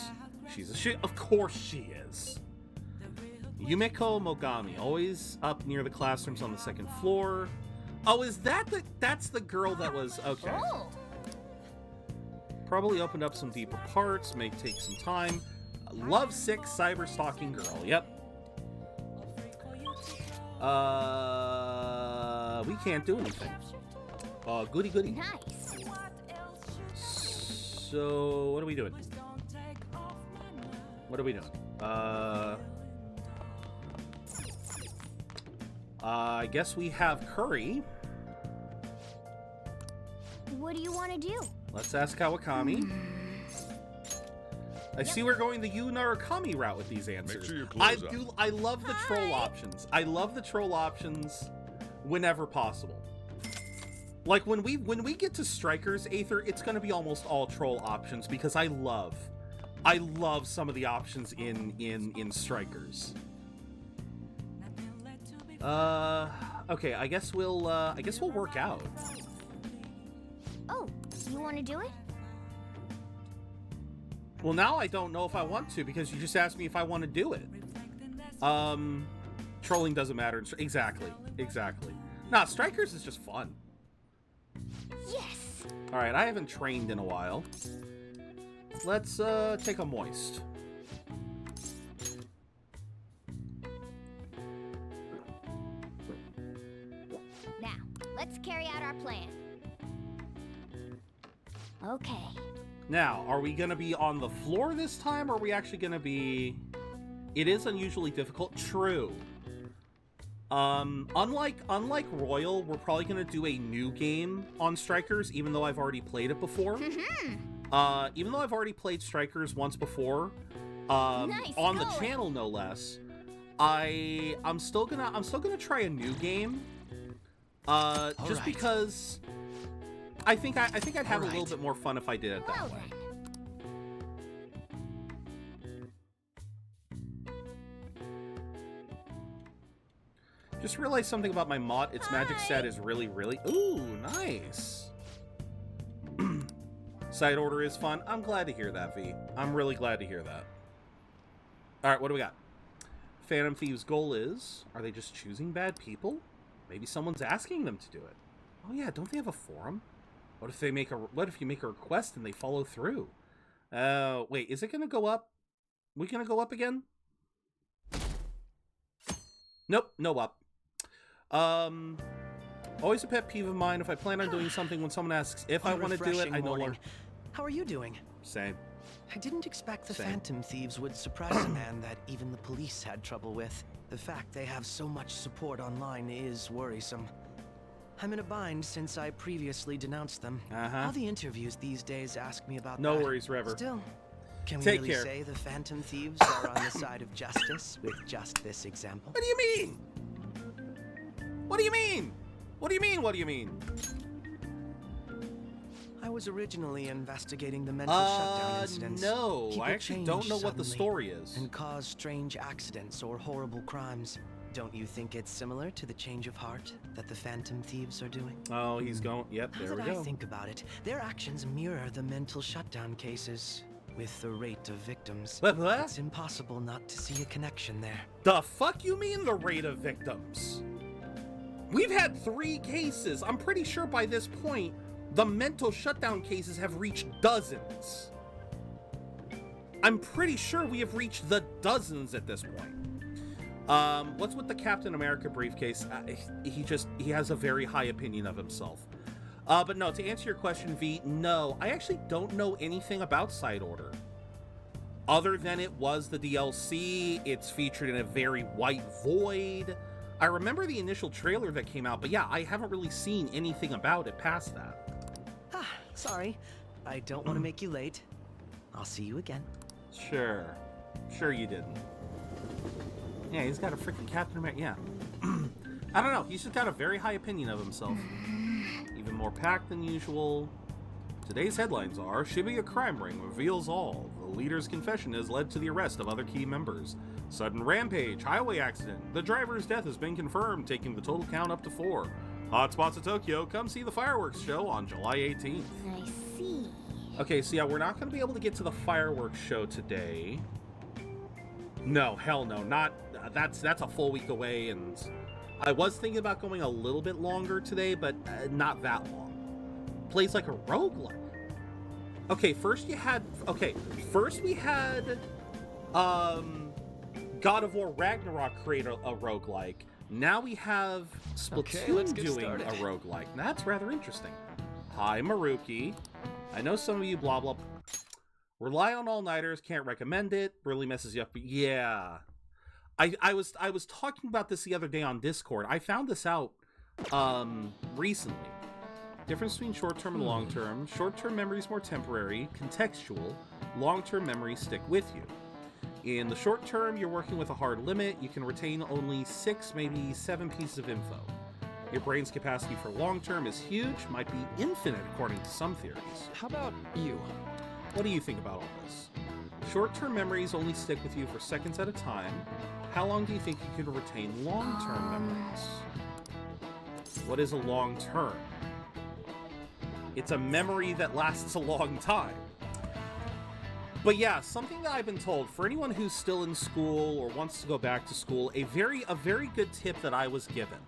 A: She's a shit. Of course she is. Yumeko Mogami, always up near the classrooms on the 2nd floor. Oh, is that that's the girl that was... Okay.
B: Oh.
A: Probably opened up some deeper parts, may take some time. Lovesick cyber-stalking girl, yep. We can't do anything. Goody.
B: Nice.
A: So, what are we doing? I guess we have Curry.
B: What do you want to do?
A: Let's ask Kawakami. I see we're going the Yu Narukami route with these answers.
O: Make sure your clothes up.
A: I love the troll options. I love the troll options whenever possible. Like when we get to Strikers, Aether, it's going to be almost all troll options because I love some of the options in Strikers. Okay, I guess we'll work out.
B: Oh, you want to do it?
A: Well, now I don't know if I want to because you just asked me if I want to do it. Trolling doesn't matter. Exactly. Nah, Strikers is just fun.
B: Yes.
A: All right, I haven't trained in a while. Let's take a moist.
B: Now, let's carry out our plan. Okay.
A: Now, are we going to be on the floor this time, or are we actually going to be... It is unusually difficult. True. Unlike Royal, we're probably going to do a new game on Strikers, even though I've already played it before. Even though I've already played Strikers once before,
B: nice
A: on the channel, no less. I'm still gonna try a new game. Just because I think I'd have a little bit more fun if I did it that way. Just realized something about my mod. Its magic set is really... Ooh, nice. Side order is fun. I'm glad to hear that, V. I'm really glad to hear that. All right, what do we got? Phantom Thieves' goal is... Are they just choosing bad people? Maybe someone's asking them to do it. Oh yeah, don't they have a forum? What if you make a request and they follow through? Wait, is it going to go up? We gonna go up again? Nope, no up. Always a pet peeve of mine. If I plan on doing something, when someone asks if I want to do it, I no longer.
E: How are you doing?
A: Same.
E: I didn't expect the
A: Same.
E: Phantom Thieves would surprise a man that even the police had trouble with. The fact they have so much support online is worrisome. I'm in a bind since I previously denounced them. All the interviews these days ask me about
A: No
E: that.
A: worries, Rever.
E: Still, can we
A: Take
E: really
A: care.
E: say the Phantom Thieves are on the side of justice with just this example?
A: What do you mean? What do you mean? What do you mean? What do you mean?
E: I was originally investigating the mental shutdown incidents.
A: No,
E: People
A: I actually
E: change
A: don't know what the
E: suddenly
A: story is.
E: And cause strange accidents or horrible crimes. Don't you think it's similar to the change of heart that the Phantom Thieves are doing?
A: Oh, he's going. Yep, there we
E: Now that
A: go.
E: I think about it, their actions mirror the mental shutdown cases. With the rate of victims,
A: what?
E: It's impossible not to see a connection there.
A: The fuck you mean the rate of victims? We've had 3 cases. I'm pretty sure by this point, the mental shutdown cases have reached dozens. I'm pretty sure we have reached the dozens at this point. What's with the Captain America briefcase? He has a very high opinion of himself. But no, to answer your question, V, no, I actually don't know anything about Side Order. Other than it was the DLC, it's featured in a very white void. I remember the initial trailer that came out, but yeah, I haven't really seen anything about it past that.
E: Sorry, I don't want to make you late. I'll see you again.
A: Sure. Sure you didn't. Yeah, he's got a freaking Captain America. Yeah. I don't know. He's just got a very high opinion of himself. Even more packed than usual. Today's headlines are: Shibuya crime ring reveals all. The leader's confession has led to the arrest of other key members. Sudden rampage, highway accident. The driver's death has been confirmed, taking the total count up to 4. Hotspots of Tokyo, come see the fireworks show on July 18th.
B: I see.
A: Okay, so yeah, we're not going to be able to get to the fireworks show today. No, hell no, not. That's a full week away, and I was thinking about going a little bit longer today, but not that long. Plays like a roguelike. Okay, first we had God of War Ragnarok create a roguelike. Now we have Splatoon doing a roguelike. That's rather interesting. Hi, Maruki. I know some of you blah blah. Rely on all-nighters, can't recommend it. Really messes you up. But yeah. I was talking about this the other day on Discord. I found this out recently. Difference between short-term and long-term. Short-term memories more temporary, contextual. Long-term memories stick with you. In the short term, you're working with a hard limit. You can retain only 6, maybe 7 pieces of info. Your brain's capacity for long term is huge, might be infinite according to some theories.
E: How about you?
A: What do you think about all this? Short-term memories only stick with you for seconds at a time. How long do you think you can retain long-term memories? What is a long-term? It's a memory that lasts a long time. But yeah, something that I've been told, for anyone who's still in school or wants to go back to school, a very good tip that I was given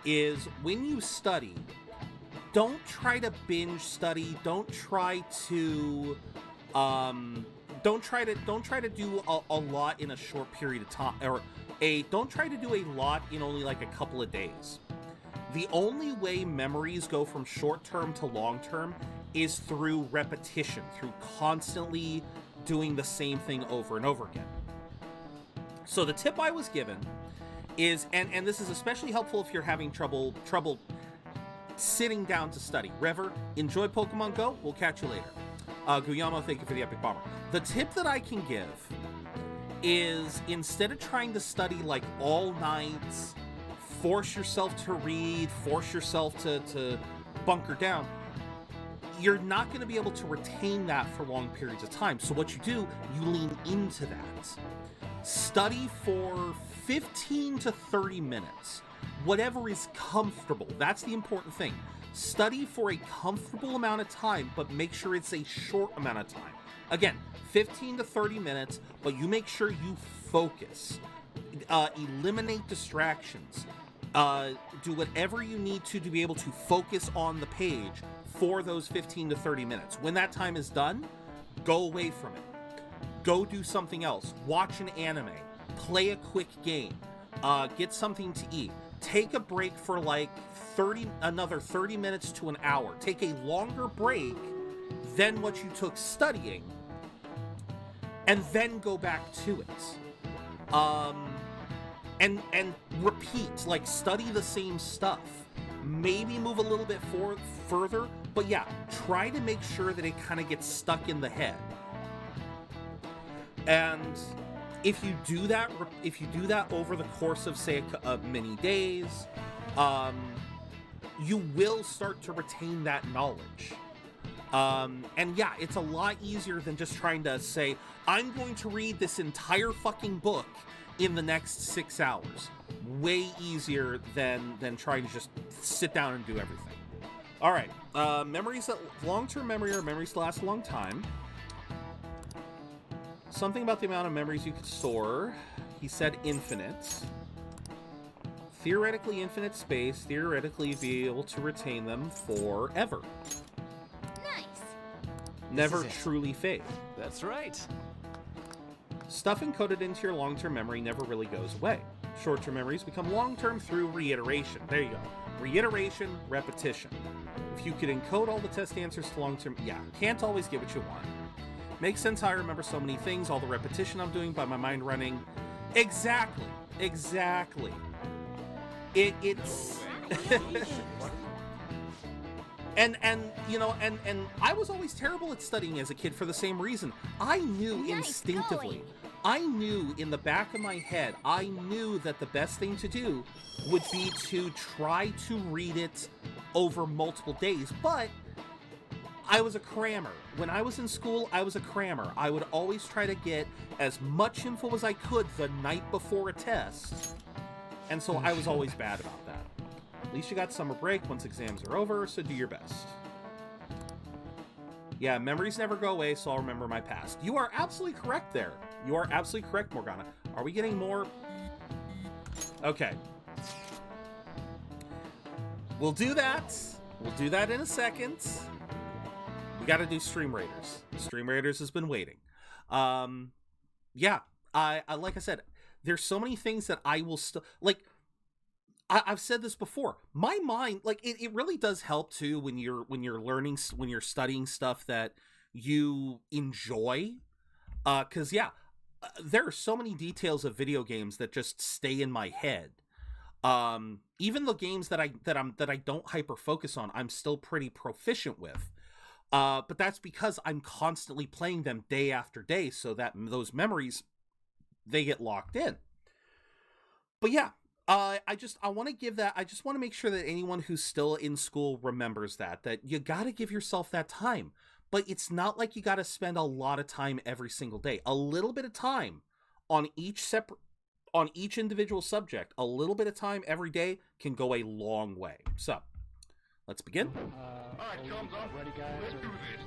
A: is when you study, don't try to binge study, don't try to do a lot in a short period of time, don't try to do a lot in only like a couple of days. The only way memories go from short-term to long-term is through repetition, through constantly doing the same thing over and over again. So the tip I was given is, and this is especially helpful if you're having trouble sitting down to study. Rever, enjoy Pokemon Go. We'll catch you later. Guyamo, thank you for the epic bomber. The tip that I can give is, instead of trying to study like all nights, force yourself to read, force yourself to bunker down, you're not going to be able to retain that for long periods of time. So what you do, you lean into that. Study for 15 to 30 minutes. Whatever is comfortable. That's the important thing. Study for a comfortable amount of time, but make sure it's a short amount of time. Again, 15 to 30 minutes, but you make sure you focus. Eliminate distractions. Do whatever you need to be able to focus on the page for those 15 to 30 minutes. When that time is done, go away from it. go do something else. Watch an anime. Play a quick game. Get something to eat. Take a break for like another 30 minutes to an hour. Take a longer break than what you took studying, and then go back to it. And repeat, like, study the same stuff. Maybe move a little bit further, but yeah, try to make sure that it kind of gets stuck in the head. And if you do that over the course of, say, many days, you will start to retain that knowledge. And yeah, it's a lot easier than just trying to say, I'm going to read this entire fucking book in the next 6 hours. Way easier than trying to just sit down and do everything. All right, memories that long-term memory or memories that last a long time. Something about the amount of memories you could store. He said infinite. Theoretically infinite space. Theoretically be able to retain them forever.
T: Nice.
A: Never truly fade.
J: That's right.
A: Stuff encoded into your long-term memory never really goes away. Short-term memories become long-term through reiteration. There you go. Reiteration, repetition. If you could encode all the test answers to long-term... Yeah, can't always get what you want. Makes sense how I remember so many things, all the repetition I'm doing by my mind running. Exactly. It's... And you know, and I was always terrible at studying as a kid for the same reason. I knew instinctively. I knew in the back of my head, I knew that the best thing to do would be to try to read it over multiple days, but I was a crammer. When I was in school, I was a crammer. I would always try to get as much info as I could the night before a test, and so I was always bad about that. At least you got summer break once exams are over, so do your best. Yeah, memories never go away, so I'll remember my past. You are absolutely correct there. You are absolutely correct, Morgana. Are we getting more? Okay. We'll do that. We'll do that in a second. We got to do Stream Raiders. Stream Raiders has been waiting. Yeah, I like I said, there's so many things that I will still... Like, I've said this before. My mind, like, it really does help too when you're learning, when you're studying stuff that you enjoy. Because yeah, there are so many details of video games that just stay in my head. Even the games that I don't hyper focus on, I'm still pretty proficient with. But that's because I'm constantly playing them day after day, so that those memories, they get locked in. But yeah. I want to give that, I just want to make sure that anyone who's still in school remembers that you got to give yourself that time. But it's not like you got to spend a lot of time every single day. A little bit of time on each individual subject, a little bit of time every day can go a long way. So, let's begin.
C: All right, thumbs up. Ready, guys? Let's do this.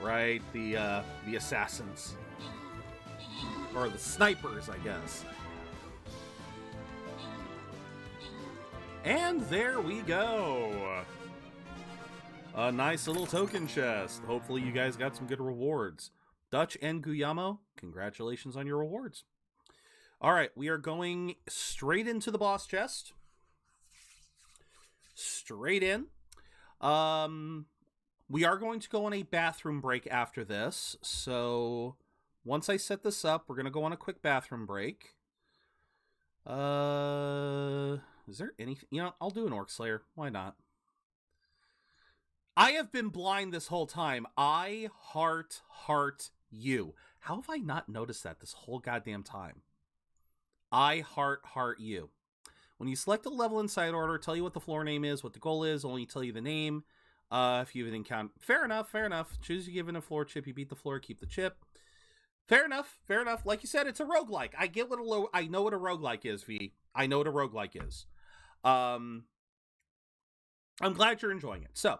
A: Right, the assassins. Or the snipers, I guess. And there we go. A nice little token chest. Hopefully you guys got some good rewards. Dutch and Guillermo, congratulations on your rewards. Alright, we are going straight into the boss chest. Straight in. We are going to go on a bathroom break after this, so once I set this up, we're going to go on a quick bathroom break. Is there anything? You know, I'll do an Orc Slayer. Why not? I have been blind this whole time. I heart you. How have I not noticed that this whole goddamn time? I heart you. When you select a level in side order, tell you what the floor name is, what the goal is, only tell you the name. If you didn't count, fair enough. Choose you given a floor chip, you beat the floor, keep the chip. Fair enough. Like you said, it's a roguelike. I get what I know what a roguelike is, V. I know what a roguelike is. I'm glad you're enjoying it. So,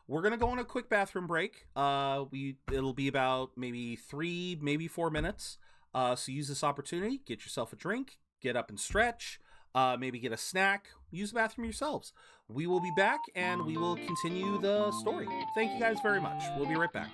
A: we're gonna go on a quick bathroom break. It'll be about maybe 3, maybe 4 minutes. So use this opportunity, get yourself a drink, get up and stretch, maybe get a snack, use the bathroom yourselves. We will be back, and we will continue the story. Thank you guys very much. We'll be right back.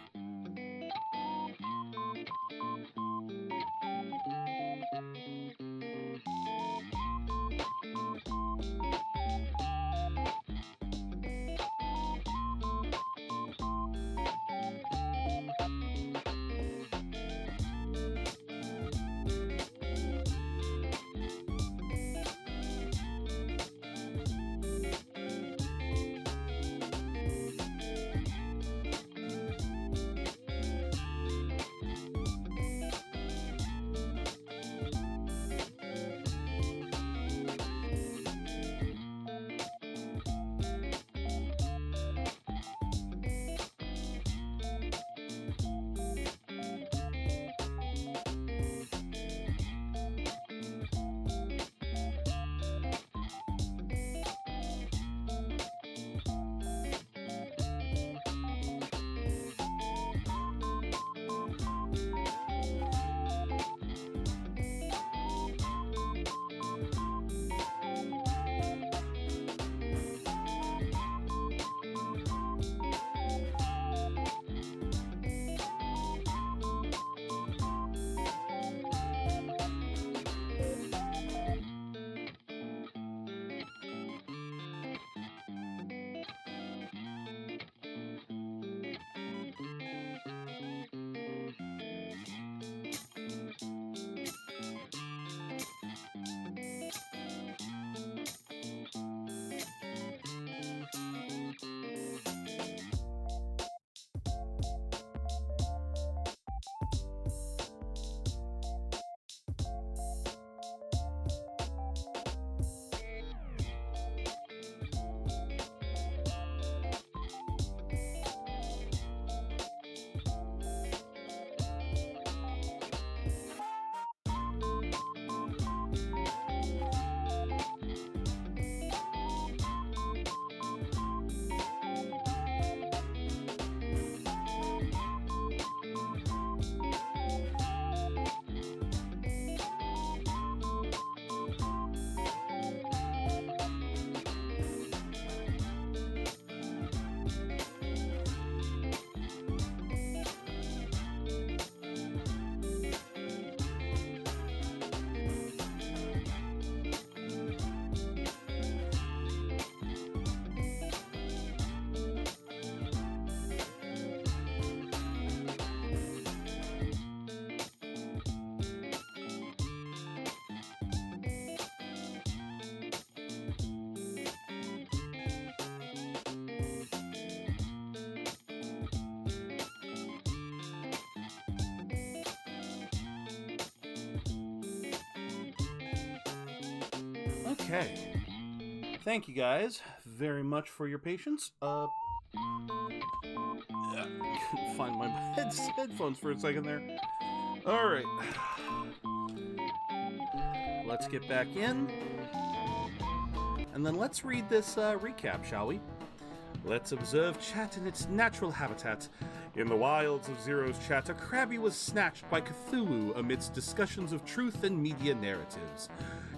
A: Okay. Thank you guys very much for your patience. I couldn't find my headphones for a second there. Alright. Let's get back in. And then let's read this recap, shall we? Let's observe chat in its natural habitat. In the wilds of Zero's chat, a Krabby was snatched by Cthulhu amidst discussions of truth and media narratives.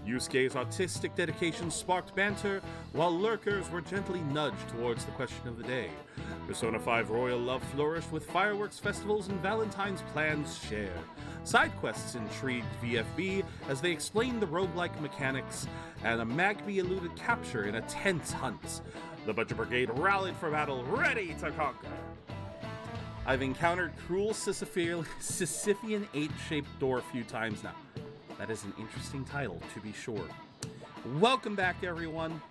A: Yusuke's artistic dedication sparked banter, while lurkers were gently nudged towards the question of the day. Persona 5 royal love flourished with fireworks festivals and Valentine's plans shared. Side quests intrigued VFB as they explained the roguelike mechanics, and a Magby eluded capture in a tense hunt. The Budget Brigade rallied for battle, ready to conquer. I've encountered cruel Sisyphean 8-shaped door a few times now. That is an interesting title, to be sure. Welcome back, everyone.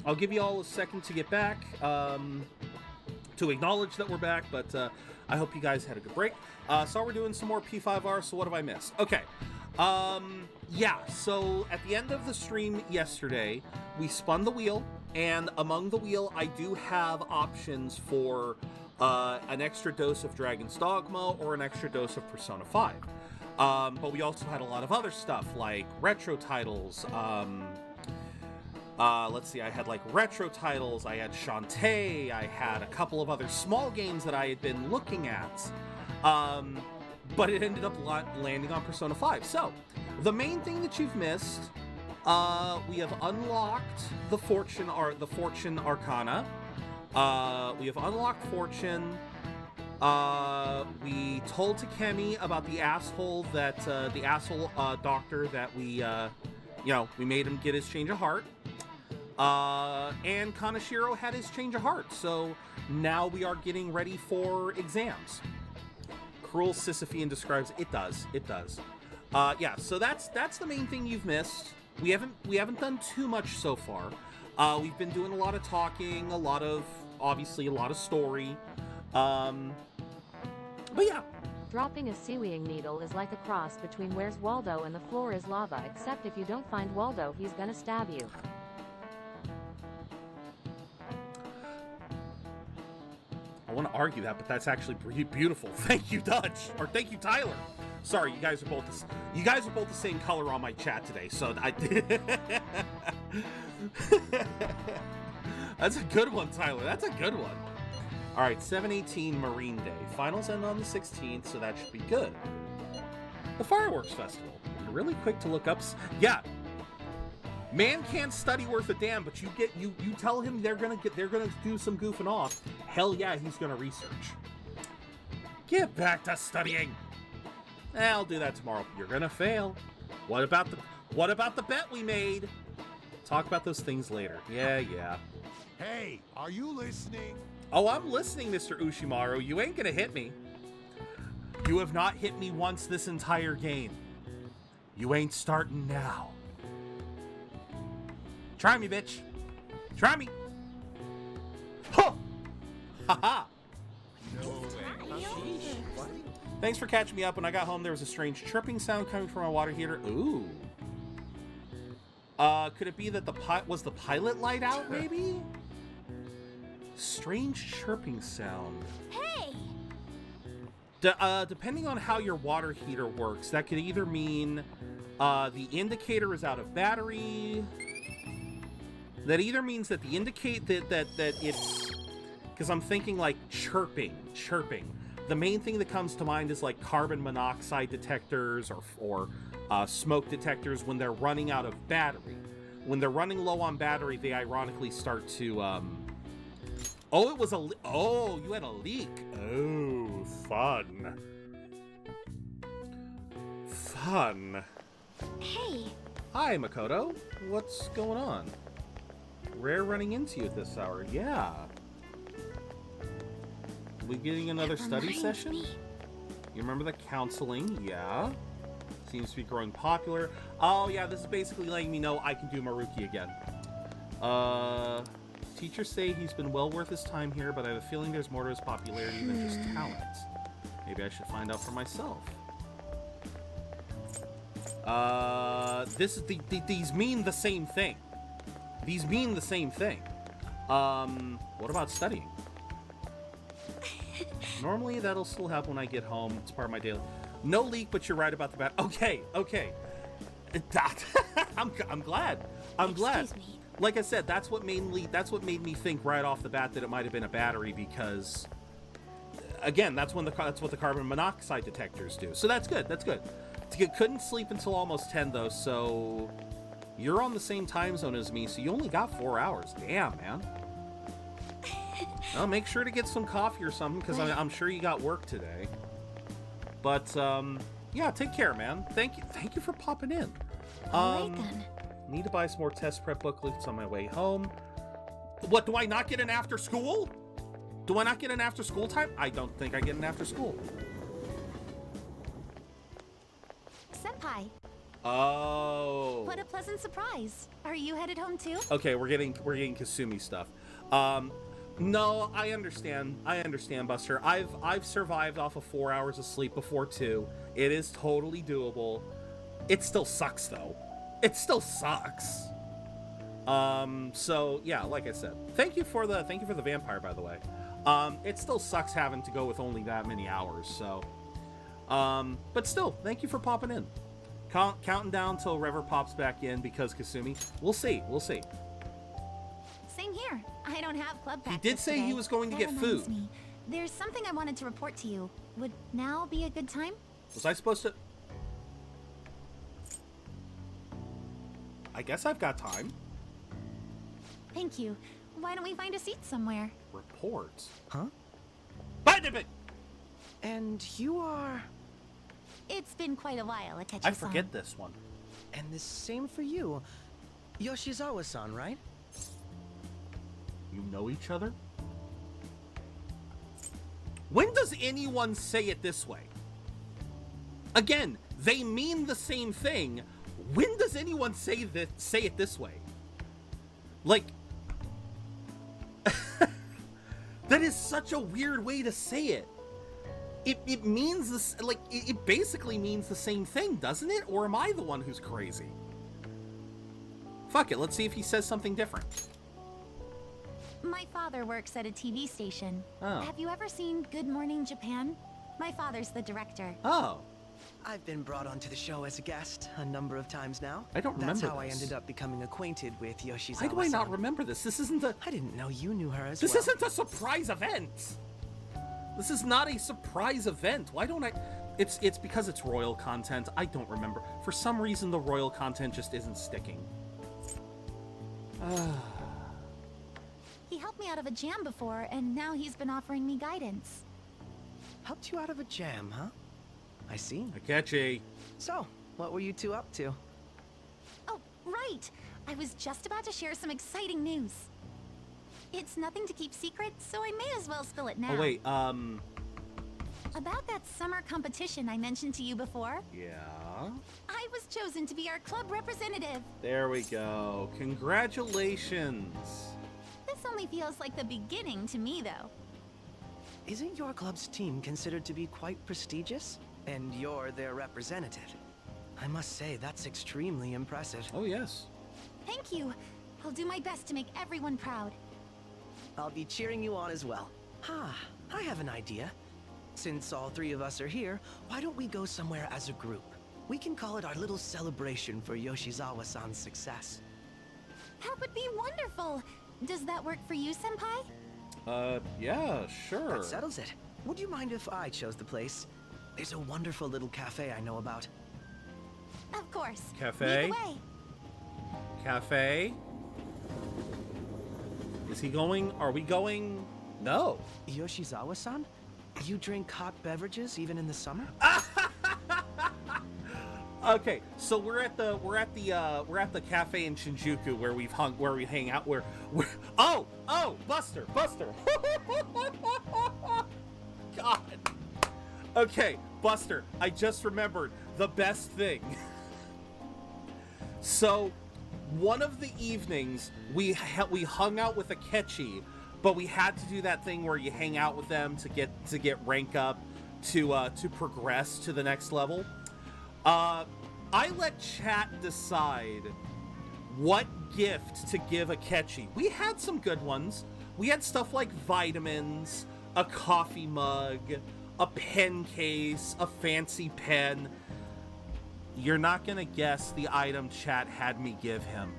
A: I'll give you all a second to get back, to acknowledge that we're back, but I hope you guys had a good break. So we're doing some more P5R, so what have I missed? Okay. Yeah, so at the end of the stream yesterday, we spun the wheel, and among the wheel, I do have options for an extra dose of Dragon's Dogma or an extra dose of Persona 5. But we also had a lot of other stuff, like retro titles. Let's see, I had like retro titles, I had Shantae, I had a couple of other small games that I had been looking at. but it ended up landing on Persona 5. So, the main thing that you've missed, we have unlocked the Fortune Arcana. We have unlocked Fortune. We told Takemi about the asshole that, doctor that we made him get his change of heart. And Kanashiro had his change of heart, so now we are getting ready for exams. Cruel Sisyphean describes it does. Yeah, so that's the main thing you've missed. We haven't done too much so far. We've been doing a lot of talking, obviously a lot of story. But yeah.
G: Dropping a seaweeing needle is like a cross between Where's Waldo and the floor is lava, except if you don't find Waldo, he's gonna stab you.
A: I want to argue that, but that's actually pretty beautiful. Thank you, Dutch, or thank you, Tyler. Sorry, you guys are both the same color on my chat today, so I did. That's a good one, Tyler. That's a good one. All right, 7/18 Marine Day. Finals end on the 16th, so that should be good. The Fireworks Festival. You're really quick to look up. Yeah. Man can't study worth a damn, but you tell him they're gonna do some goofing off. Hell yeah, he's gonna research. Get back to studying. I'll do that tomorrow. You're gonna fail. What about the bet we made? Talk about those things later. Yeah.
L: Hey, are you listening?
A: Oh, I'm listening, Mr. Ushimaru. You ain't gonna hit me. You have not hit me once this entire game. You ain't starting now. Try me, bitch. Try me. Huh! Haha!
L: No way.
A: Thanks for catching me up. When I got home, there was a strange chirping sound coming from my water heater. Ooh. Could it be that the pilot light out, maybe? Strange chirping sound.
D: Hey!
A: Depending on how your water heater works, that could either mean the indicator is out of battery. That either means that the that it's, because I'm thinking like chirping. The main thing that comes to mind is like carbon monoxide detectors or smoke detectors when they're running out of battery. When they're running low on battery, they ironically start to Oh, it was oh, you had a leak. Oh, fun.
D: Hey.
A: Hi, Makoto. What's going on? Rare running into you at this hour. Yeah. We getting another study session? You remember the counseling? Yeah. Seems to be growing popular. Oh, yeah, this is basically letting me know I can do Maruki again. Teachers say he's been well worth his time here, but I have a feeling there's more to his popularity than just talent. Maybe I should find out for myself. These mean the same thing. What about studying? Normally that'll still happen when I get home. It's part of my daily. No leak, but you're right about the bat. Okay. I'm glad.
D: Excuse me.
A: Like I said, that's what made me think right off the bat that it might have been a battery, because again, that's what the carbon monoxide detectors do. So that's good. Couldn't sleep until almost 10 though, so you're on the same time zone as me, so you only got 4 hours. Damn, man. Well, make sure to get some coffee or something, because I'm sure you got work today. But yeah, take care, man. Thank you for popping in.
B: All right then.
A: Need to buy some more test prep booklets on my way home. What, do I not get an after school? Do I not get an after school time? I don't think I get an after school.
B: Senpai.
A: Oh.
B: What a pleasant surprise. Are you headed home too?
A: Okay, we're getting Kasumi stuff. No, I understand, Buster. I've survived off of 4 hours of sleep before too. It is totally doable. It still sucks though. It still sucks. So yeah, like I said, thank you for the vampire, by the way. It still sucks having to go with only that many hours, so but still, thank you for popping in. Counting down till Rever pops back in, because Kasumi, we'll see.
B: Same here. I don't have club practice.
A: He did say
B: today.
A: he was going to
B: That
A: get
B: reminds
A: food.
B: me. There's something I wanted to report to you. Would now be a good time?
A: Was I supposed to... I guess I've got time.
M: Thank you. Why don't we find a seat somewhere?
A: Reports?
E: Huh? And you are...
M: It's been quite a while, Akechi-san.
A: I forget this one.
E: And the same for you. Yoshizawa-san, right?
A: You know each other? When does anyone say it this way? Again, they mean the same thing. When does anyone say it this way? Like, that is such a weird way to say it. It means this, like, it basically means the same thing, doesn't it? Or am I the one who's crazy? Fuck it, let's see if he says something different.
M: My father works at a TV station.
A: Oh.
M: Have you ever seen Good Morning Japan? My father's the director.
A: Oh.
E: I've been brought onto the show as a guest a number of times now.
A: I don't remember
E: That's how I
A: this.
E: ended up becoming acquainted with Yoshizawa-san.
A: Why do I not remember this? This isn't a...
E: I didn't know you knew her as
A: This
E: well.
A: isn't a surprise event! This is not a surprise event. Why don't I... It's because it's royal content. I don't remember. For some reason, the royal content just isn't sticking.
M: He helped me out of a jam before, and now he's been offering me guidance.
E: Helped you out of a jam, huh? I see.
A: Akechi.
E: So, what were you two up to?
M: Oh, right! I was just about to share some exciting news. It's nothing to keep secret, so I may as well spill it now.
A: Oh, wait,
M: About that summer competition I mentioned to you before,
A: Yeah?
M: I was chosen to be our club representative.
A: There we go. Congratulations.
M: This only feels like the beginning to me, though.
E: Isn't your club's team considered to be quite prestigious? And you're their representative. I must say, that's extremely impressive.
A: Oh, yes.
M: Thank you. I'll do my best to make everyone proud.
E: I'll be cheering you on as well. I have an idea. Since all three of us are here, why don't we go somewhere as a group? We can call it our little celebration for Yoshizawa-san's success.
M: That would be wonderful. Does that work for you, Senpai?
A: Yeah, sure.
E: That settles it. Would you mind if I chose the place? There's a wonderful little cafe I know about.
M: Of course.
A: Cafe?
M: Lead the way.
A: Cafe? Is he going? Are we going? No.
E: Yoshizawa-san? You drink hot beverages even in the summer?
A: Okay, so we're at the cafe in Shinjuku where we hang out. Oh, Buster. God. Okay, Buster, I just remembered the best thing. So, one of the evenings we hung out with Akechi, but we had to do that thing where you hang out with them to get rank up to progress to the next level. I let chat decide what gift to give Akechi. We had some good ones. We had stuff like vitamins, a coffee mug, a pen case, a fancy pen. You're not gonna guess the item chat had me give him.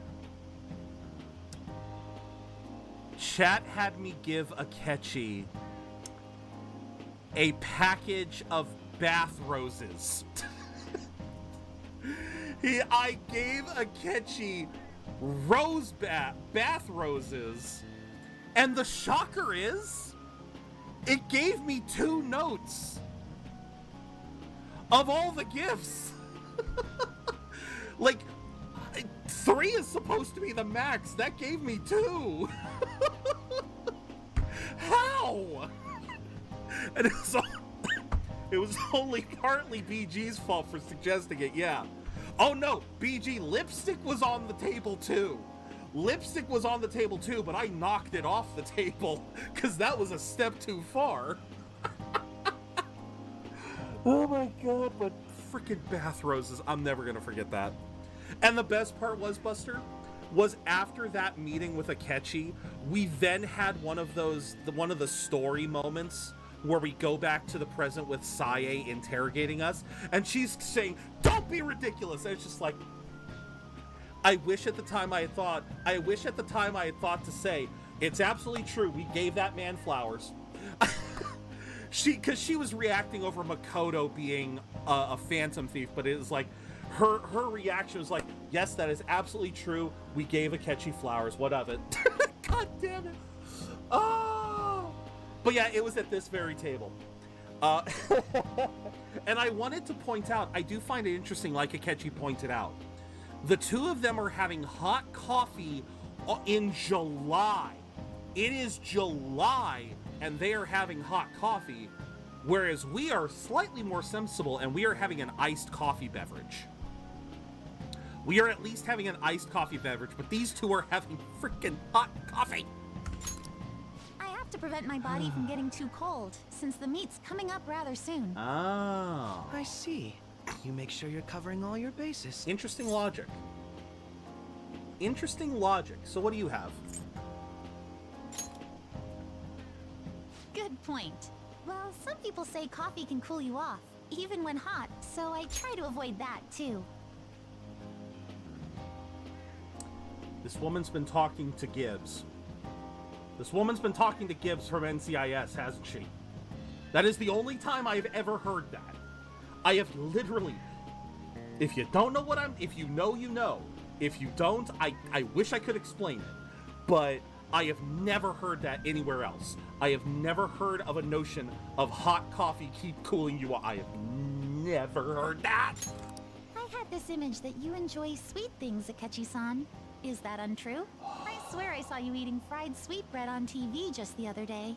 A: Chat had me give Akechi a package of bath roses. I gave Akechi bath roses, and the shocker is, it gave me 2 notes of all the gifts. Like, 3 is supposed to be the max. That gave me 2. How? And it was only partly BG's fault for suggesting it, yeah. Oh no, BG, lipstick was on the table too. Lipstick was on the table too, but I knocked it off the table because that was a step too far. Oh my god, but freaking bath roses. I'm never gonna forget that. And the best part was, Buster, was after that meeting with Akechi, we then had one of the story moments where we go back to the present with Sae interrogating us, and she's saying, "Don't be ridiculous." And it's just like, I wish at the time I had thought to say, it's absolutely true, we gave that man flowers. because she was reacting over Makoto being a phantom thief, but it was like her reaction was like, yes, that is absolutely true. We gave Akechi flowers. What of it? God damn it. Oh. But yeah, it was at this very table. And I wanted to point out, I do find it interesting, like Akechi pointed out, the two of them are having hot coffee in July. It is July, and they are having hot coffee, whereas we are slightly more sensible, and we are having an iced coffee beverage. We are at least having an iced coffee beverage, but these two are having freaking hot coffee.
M: I have to prevent my body from getting too cold, since the meet's coming up rather soon.
A: Oh.
E: I see. You make sure you're covering all your bases.
A: Interesting logic. Interesting logic. So what do you have?
M: Good point. Well, some people say coffee can cool you off, even when hot, so I try to avoid that too.
A: This woman's been talking to Gibbs. This woman's been talking to Gibbs from NCIS, hasn't she? That is the only time I've ever heard that. I have literally... If you don't know what I'm... If you know, you know. If you don't, I wish I could explain it. But I have never heard that anywhere else. I have never heard of a notion of hot coffee keep cooling you off. I have never heard that.
M: I had this image that you enjoy sweet things, Akechi-san. Is that untrue? I swear I saw you eating fried sweetbread on TV just the other day.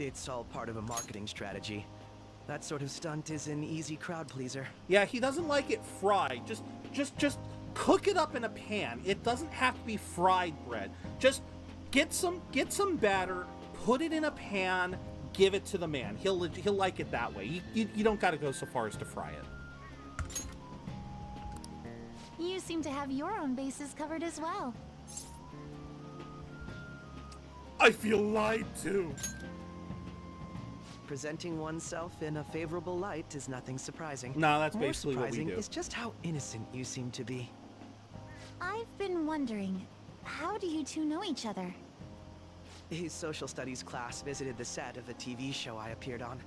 E: It's all part of a marketing strategy. That sort of stunt is an easy crowd pleaser.
A: Yeah, he doesn't like it fried. Just cook it up in a pan. It doesn't have to be fried bread. Just get some batter, put it in a pan, give it to the man. He'll like it that way. You don't got to go so far as to fry it.
M: You seem to have your own bases covered as well.
A: I feel lied to.
E: Presenting oneself in a favorable light is nothing surprising.
A: No, that's basically
E: More
A: what we
E: surprising
A: do.
E: is just how innocent you seem to be.
M: I've been wondering, how do you two know each other?
E: His social studies class visited the set of a TV show I appeared on.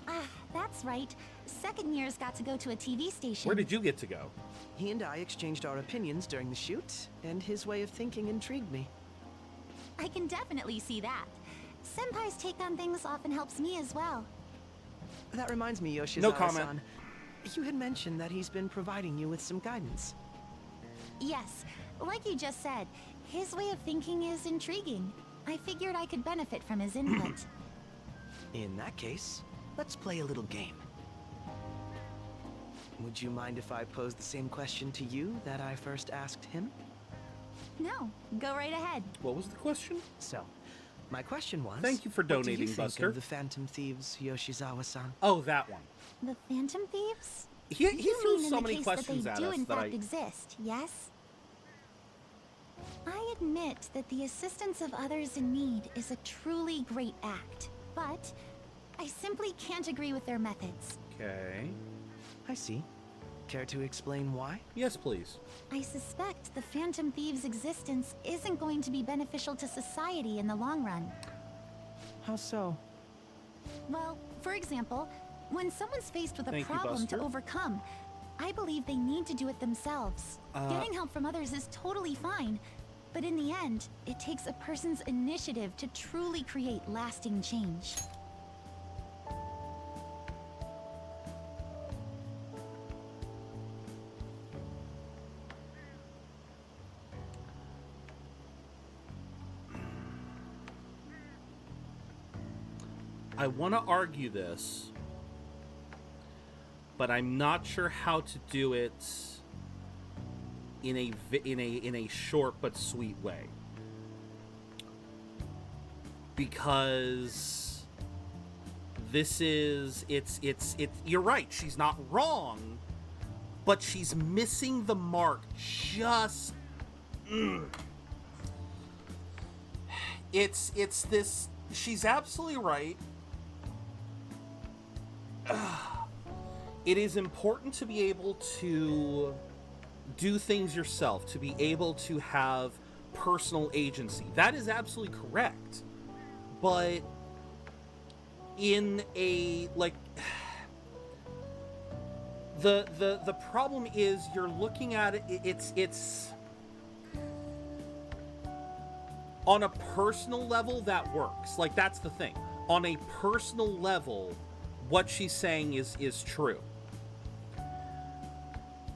M: Ah, that's right. Second years got to go to a TV station.
A: Where did you get to go?
E: He and I exchanged our opinions during the shoot, and his way of thinking intrigued me.
M: I can definitely see that. Senpai's take on things often helps me as well.
E: That reminds me, Yoshizawa-san.
A: No comment.
E: You had mentioned that he's been providing you with some guidance.
M: Yes, like you just said, his way of thinking is intriguing. I figured I could benefit from his input.
E: In that case, let's play a little game. Would you mind if I posed the same question to you that I first asked him?
M: No, go right ahead.
A: What was the question?
E: So, my question was...
A: Thank you for
E: what do
A: donating,
E: you think
A: Buster.
E: of the Phantom Thieves, Yoshizawa-san?
A: Oh, that one.
M: The Phantom Thieves?
A: He
M: You
A: threw
M: mean
A: so
M: in the
A: many
M: case
A: questions
M: that
A: at
M: they do
A: us
M: in
A: that
M: fact exist, yes? I admit that the assistance of others in need is a truly great act, but I simply can't agree with their methods.
A: Okay.
E: I see. Care to explain why?
A: Yes, please.
M: I suspect the Phantom Thieves' existence isn't going to be beneficial to society in the long run.
E: How so?
M: Well, for example, when someone's faced with a
A: Thank you,
M: problem to
A: Buster.
M: overcome, I believe they need to do it themselves. Getting help from others is totally fine, but in the end, it takes a person's initiative to truly create lasting change.
A: I want to argue this, but I'm not sure how to do it in a short but sweet way. Because this is it's you're right, she's not wrong, but she's missing the mark just it's this, she's absolutely right. It is important to be able to do things yourself, to be able to have personal agency. That is absolutely correct. But in a, like, the problem is you're looking at it, it's on a personal level that works. Like, that's the thing. On a personal level, what she's saying is true.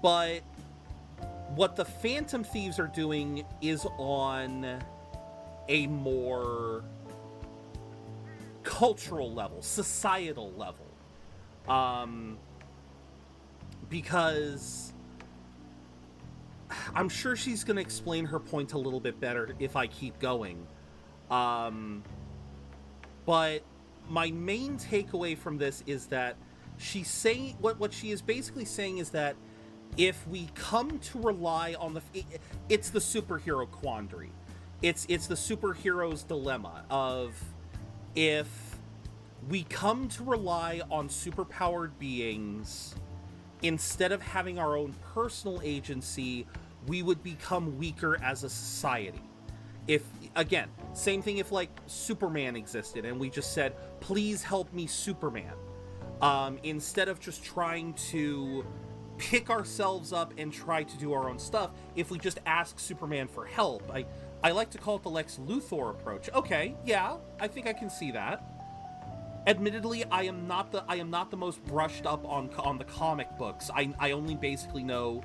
A: But what the Phantom Thieves are doing is on a more cultural level, societal level. Because I'm sure she's going to explain her point a little bit better if I keep going. But my main takeaway from this is that she's saying, what she is basically saying is that if we come to rely on it's the superhero quandary. It's the superhero's dilemma of, if we come to rely on superpowered beings instead of having our own personal agency, we would become weaker as a society. If, again, same thing if, like, Superman existed and we just said, please help me, Superman. Instead of just trying to pick ourselves up and try to do our own stuff, if we just ask Superman for help. I like to call it the Lex Luthor approach. Okay, yeah, I think I can see that. Admittedly, I am not the most brushed up on the comic books. I only basically know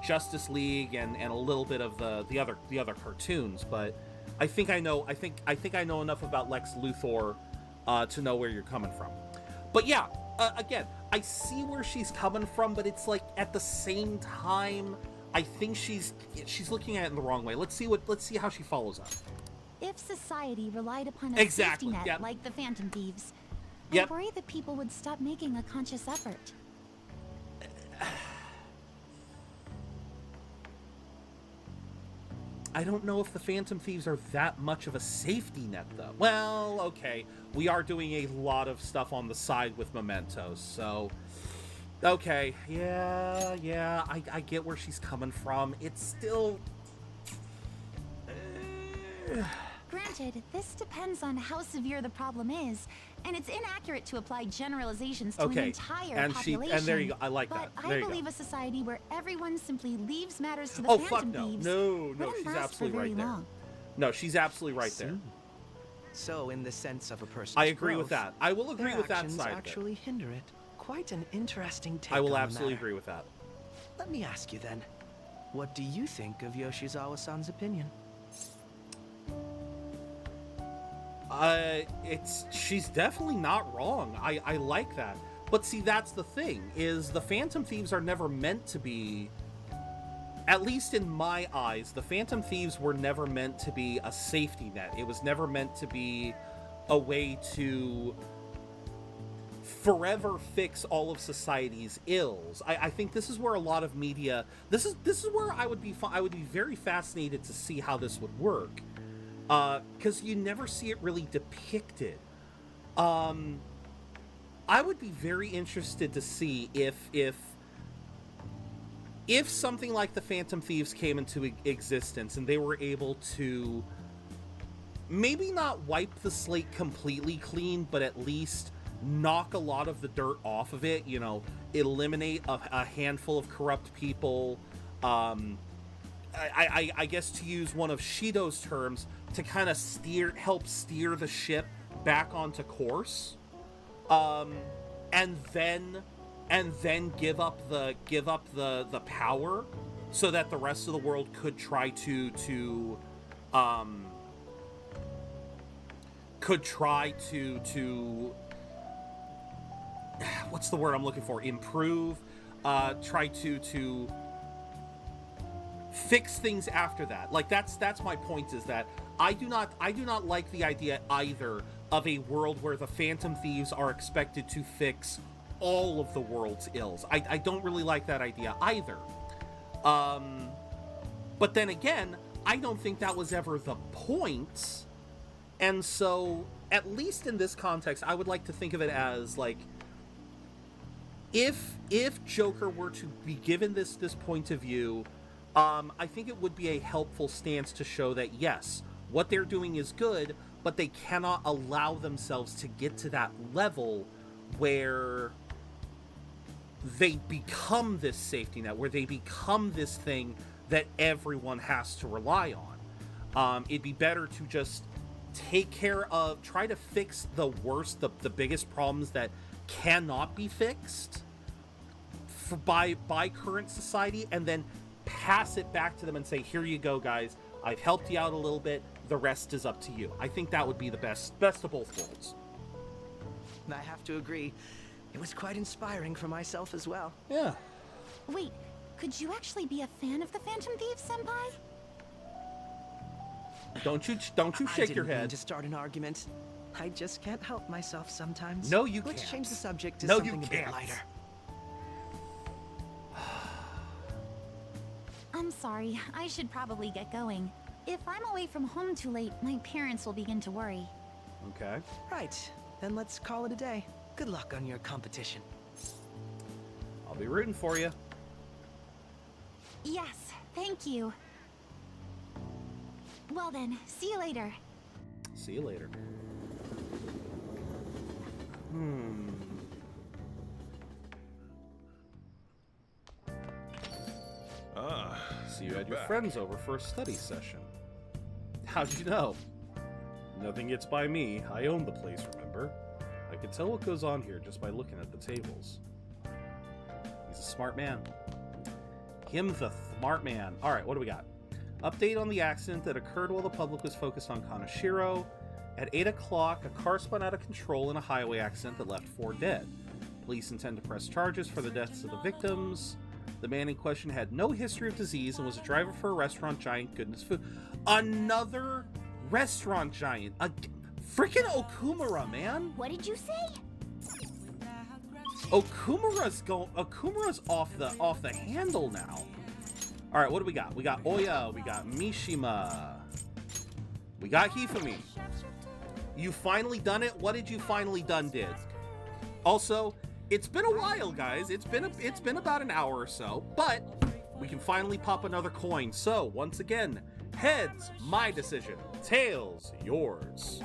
A: Justice League and a little bit of the other cartoons, but I think I know enough about Lex Luthor to know where you're coming from. But yeah, again, I see where she's coming from, but it's like, at the same time, I think she's looking at it in the wrong way. Let's see how she follows up.
M: If society relied upon a safety net like the Phantom Thieves, I worry that people would stop making a conscious effort.
A: I don't know if the Phantom Thieves are that much of a safety net, though. Well, okay, we are doing a lot of stuff on the side with mementos, so... Okay, yeah, I get where she's coming from. It's still...
M: Granted, this depends on how severe the problem is, and it's inaccurate to apply generalizations to an entire population.
A: And there you go, I like that.
M: But I believe a society where everyone simply leaves matters to the Phantom Thieves
A: No, she's absolutely right there. No, she's absolutely right there.
E: So, in the sense of a person's
A: I agree
E: growth,
A: with that. I will agree with that
E: actions
A: side
E: actually hinder it. Quite an interesting take
A: I will
E: on the
A: absolutely
E: matter.
A: agree with that.
E: Let me ask you then, what do you think of Yoshizawa-san's opinion?
A: She's definitely not wrong. I like that. But see, that's the thing, is the Phantom Thieves are never meant to be, at least in my eyes, the Phantom Thieves were never meant to be a safety net. It was never meant to be a way to forever fix all of society's ills. I think this is where a lot of media, this is where I would be very fascinated to see how this would work. Because you never see it really depicted. I would be very interested to see if something like the Phantom Thieves came into existence and they were able to maybe not wipe the slate completely clean, but at least knock a lot of the dirt off of it, eliminate a handful of corrupt people, I guess, to use one of Shido's terms, to kind of help steer the ship back onto course, and then give up the power, so that the rest of the world could try to what's the word I'm looking for? Improve, try to fix things after that. Like, that's my point, is that I do not like the idea either of a world where the Phantom Thieves are expected to fix all of the world's ills. I don't really like that idea either. But then again, I don't think that was ever the point. And so, at least in this context, I would like to think of it as, like, if Joker were to be given this point of view, I think it would be a helpful stance to show that, yes, what they're doing is good, but they cannot allow themselves to get to that level where they become this safety net, where they become this thing that everyone has to rely on. It'd be better to just take care of, try to fix the worst, the biggest problems that cannot be fixed by current society, and then pass it back to them and say, here you go, guys. I've helped you out a little bit. The rest is up to you. I think that would be the best of both worlds.
E: I have to agree. It was quite inspiring for myself as well.
A: Yeah.
M: Wait, could you actually be a fan of the Phantom Thieves, Senpai?
A: Don't you shake your
E: I didn't mean
A: head.
E: to start an argument. I just can't help myself sometimes.
A: No, you
E: Let's
A: can't.
E: change the subject to
A: No,
E: something
A: you
E: a bit
A: can't.
E: lighter.
M: I'm sorry, I should probably get going. If I'm away from home too late, my parents will begin to worry.
A: Okay.
E: Right, then let's call it a day. Good luck on your competition.
A: I'll be rooting for you.
M: Yes, thank you. Well then, see you later.
A: See you later. So you had your friends over for a study session. How'd you know? Nothing gets by me. I own the place, remember? I can tell what goes on here just by looking at the tables. He's a smart man. Him the smart man. Alright, what do we got? Update on the accident that occurred while the public was focused on Kaneshiro. At 8 o'clock, a car spun out of control in a highway accident that left 4 dead. Police intend to press charges for the deaths of the victims. The man in question had no history of disease and was a driver for a restaurant giant Goodness Food. Another restaurant giant. Freaking Okumura, man.
D: What did you say?
A: Okumura's off the handle now. All right, what do we got? We got Oya, we got Mishima, we got Hifumi. You finally done it. What did you finally did? Also, it's been a while, guys. It's been about an hour or so, but we can finally pop another coin. So once again, heads, my decision. Tails, yours.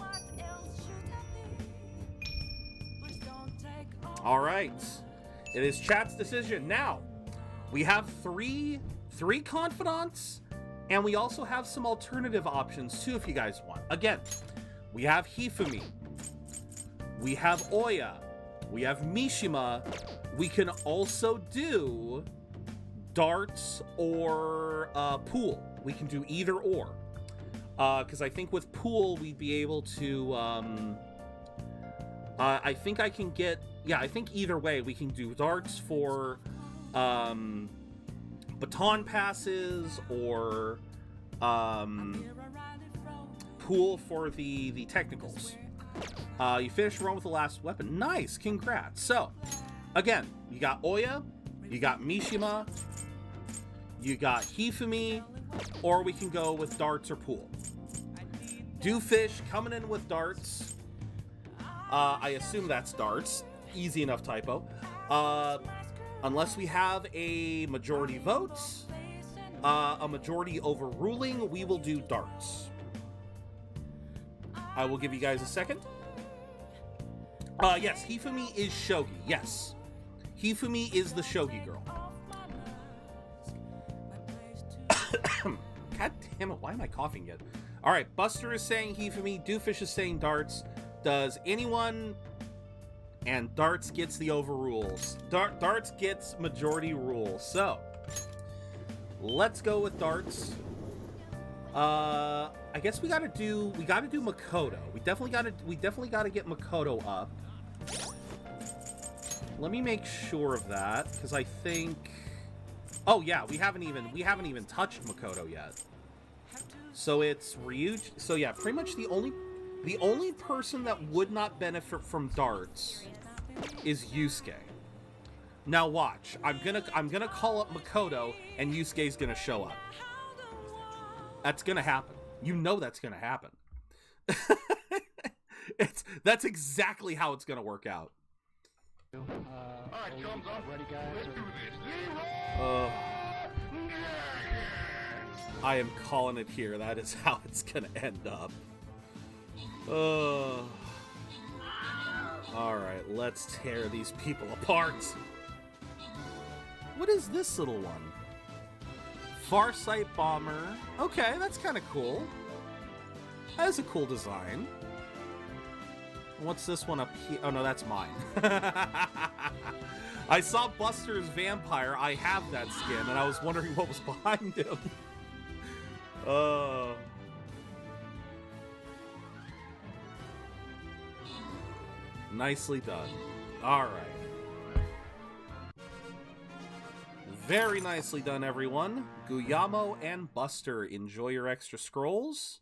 A: All right, it is chat's decision. Now we have three confidants, and we also have some alternative options too if you guys want. Again, we have Hifumi, we have Oya, we have Mishima. We can also do darts or pool. We can do either or, because I think with pool we'd be able to I think I can get, yeah, I think either way we can do darts for baton passes or pool for the technicals. You finished the run with the last weapon. Nice, congrats. So, again, you got Oya, you got Mishima, you got Hifumi, or we can go with darts or pool. Doofish coming in with darts. I assume that's darts. Easy enough typo. Unless we have a majority vote, a majority overruling, we will do darts. I will give you guys a second. Yes, Hifumi is Shogi. Yes. Hifumi is the Shogi girl. God damn it, why am I coughing yet? Alright, Buster is saying Hifumi, Doofish is saying darts. Does anyone... And darts gets the overrules. Darts gets majority rule. So, let's go with darts. I guess we gotta do Makoto. We definitely gotta get Makoto up. Let me make sure of that, because I think... Oh yeah, we haven't even touched Makoto yet. So it's Ryuji. So yeah, pretty much the only person that would not benefit from darts is Yusuke. Now watch. I'm gonna call up Makoto and Yusuke's gonna show up. That's gonna happen. You know that's gonna happen. That's exactly how it's gonna work out.
C: Alright, chums up. Ready, guys? Let's do this.
A: I am calling it here. That is how it's gonna end up. Alright, let's tear these people apart. What is this little one? Farsight Bomber. Okay, that's kind of cool. That is a cool design. What's this one up here? Oh no, that's mine. I saw Buster's vampire. I have that skin, and I was wondering what was behind him. Nicely done. All right. Very nicely done, everyone. Guillermo and Buster, enjoy your extra scrolls.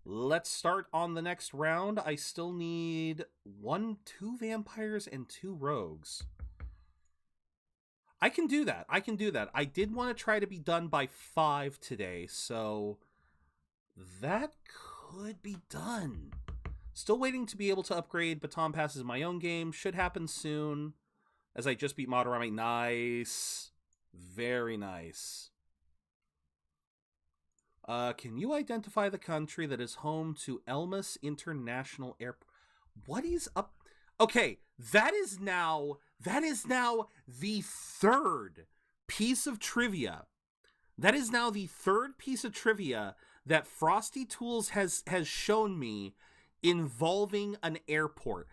A: Let's start on the next round. I still need 2 vampires and 2 rogues. I can do that. I can do that. I did want to try to be done by 5 today, so that could be done. Still waiting to be able to upgrade Baton Passes in my own game. Should happen soon, as I just beat Madarame. Nice. Very nice. Can you identify the country that is home to Elmas International Airport? What is up? Okay, that is now the 3rd piece of trivia. That is now the 3rd piece of trivia that Frosty Tools has shown me involving an airport.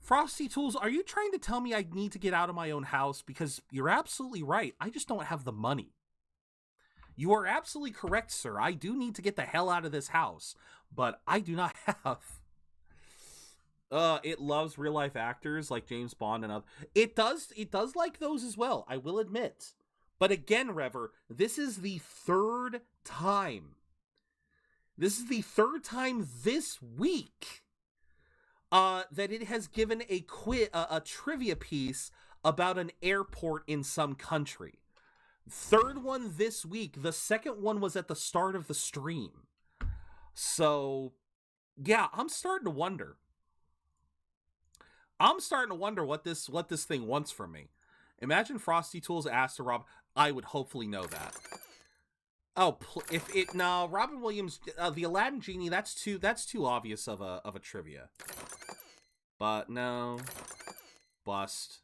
A: Frosty Tools, are you trying to tell me I need to get out of my own house? Because you're absolutely right. I just don't have the money. You are absolutely correct, sir. I do need to get the hell out of this house, but I do not have. It loves real life actors like James Bond and other. It does like those as well, I will admit. But again, Rever, this is the 3rd time. This is the 3rd time this week that it has given a trivia piece about an airport in some country. 3rd one this week. The 2nd one was at the start of the stream. So, yeah, I'm starting to wonder. What this thing wants from me. Imagine Frosty Tools asked to Rob. I would hopefully know that. Oh, no, Robin Williams, the Aladdin Genie. That's too obvious of a trivia. But no, Buster,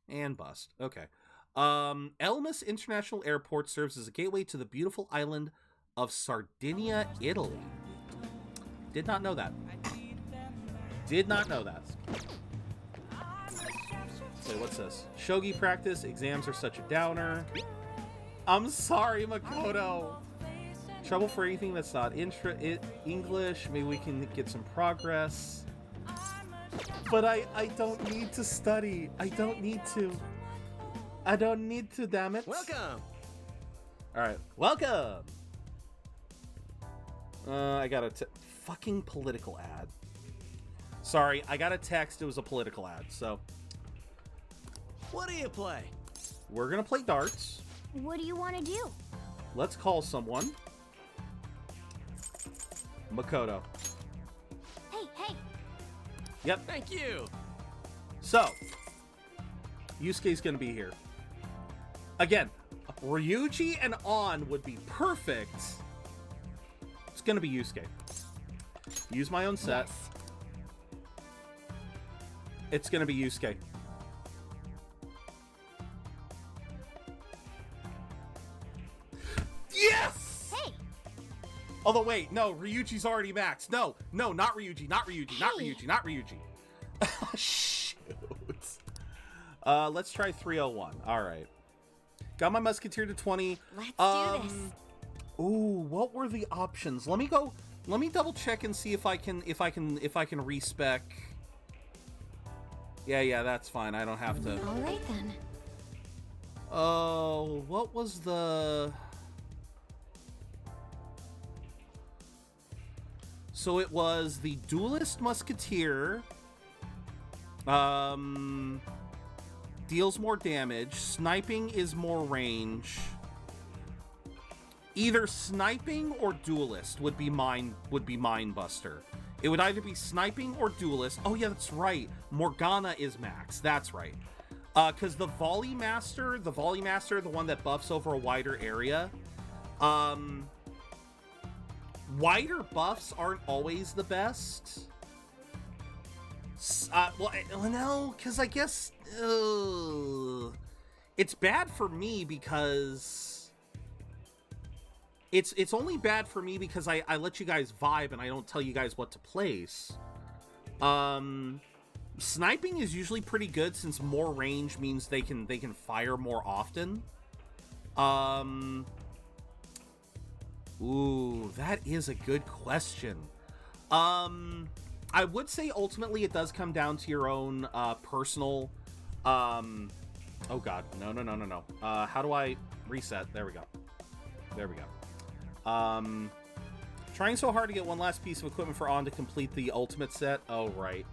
A: and Bust. Okay. Elmas International Airport serves as a gateway to the beautiful island of Sardinia, Italy. Did not know that. Did not know that. Wait, what's this? Shogi practice. Exams are such a downer. I'm sorry, Makoto. Trouble for anything that's not English. Maybe we can get some progress. But I don't need to study. I don't need to. I don't need to, damn it.
E: Welcome.
A: All right, welcome. I got a fucking political ad. Sorry, I got a text. It was a political ad, so.
E: What do you play?
A: We're gonna play darts.
B: What do you want to do?
A: Let's call someone. Makoto.
B: Hey.
A: Yep.
E: Thank you.
A: So, Yusuke's gonna be here. Again, Ryuji and On would be perfect. It's gonna be Yusuke. Use my own set.
B: Yes.
A: It's gonna be Yusuke. Yes!
B: Hey!
A: Although, wait, no, Ryuji's already maxed. No, not Ryuji, not Ryuji. Shoot. Let's try 301. All right. Got my Musketeer to 20.
B: Let's do this.
A: Ooh, what were the options? Let me double check and see if I can respec. Yeah, that's fine. I don't have to.
B: All right then.
A: Oh, what was the? So it was the Duelist Musketeer. Deals more damage. Sniping is more range. Either sniping or duelist would be mine Buster. It would either be sniping or duelist. Oh yeah, that's right. Morgana is max. That's right. Because the Volley Master, the one that buffs over a wider area, wider buffs aren't always the best. Well, no, because I guess it's bad for me because it's only bad for me because I let you guys vibe and I don't tell you guys what to place. Sniping is usually pretty good since more range means they can fire more often. Ooh, that is a good question. I would say ultimately it does come down to your own personal oh god, no. How do I reset? There we go. Trying so hard to get one last piece of equipment for On to complete the ultimate set. Oh right.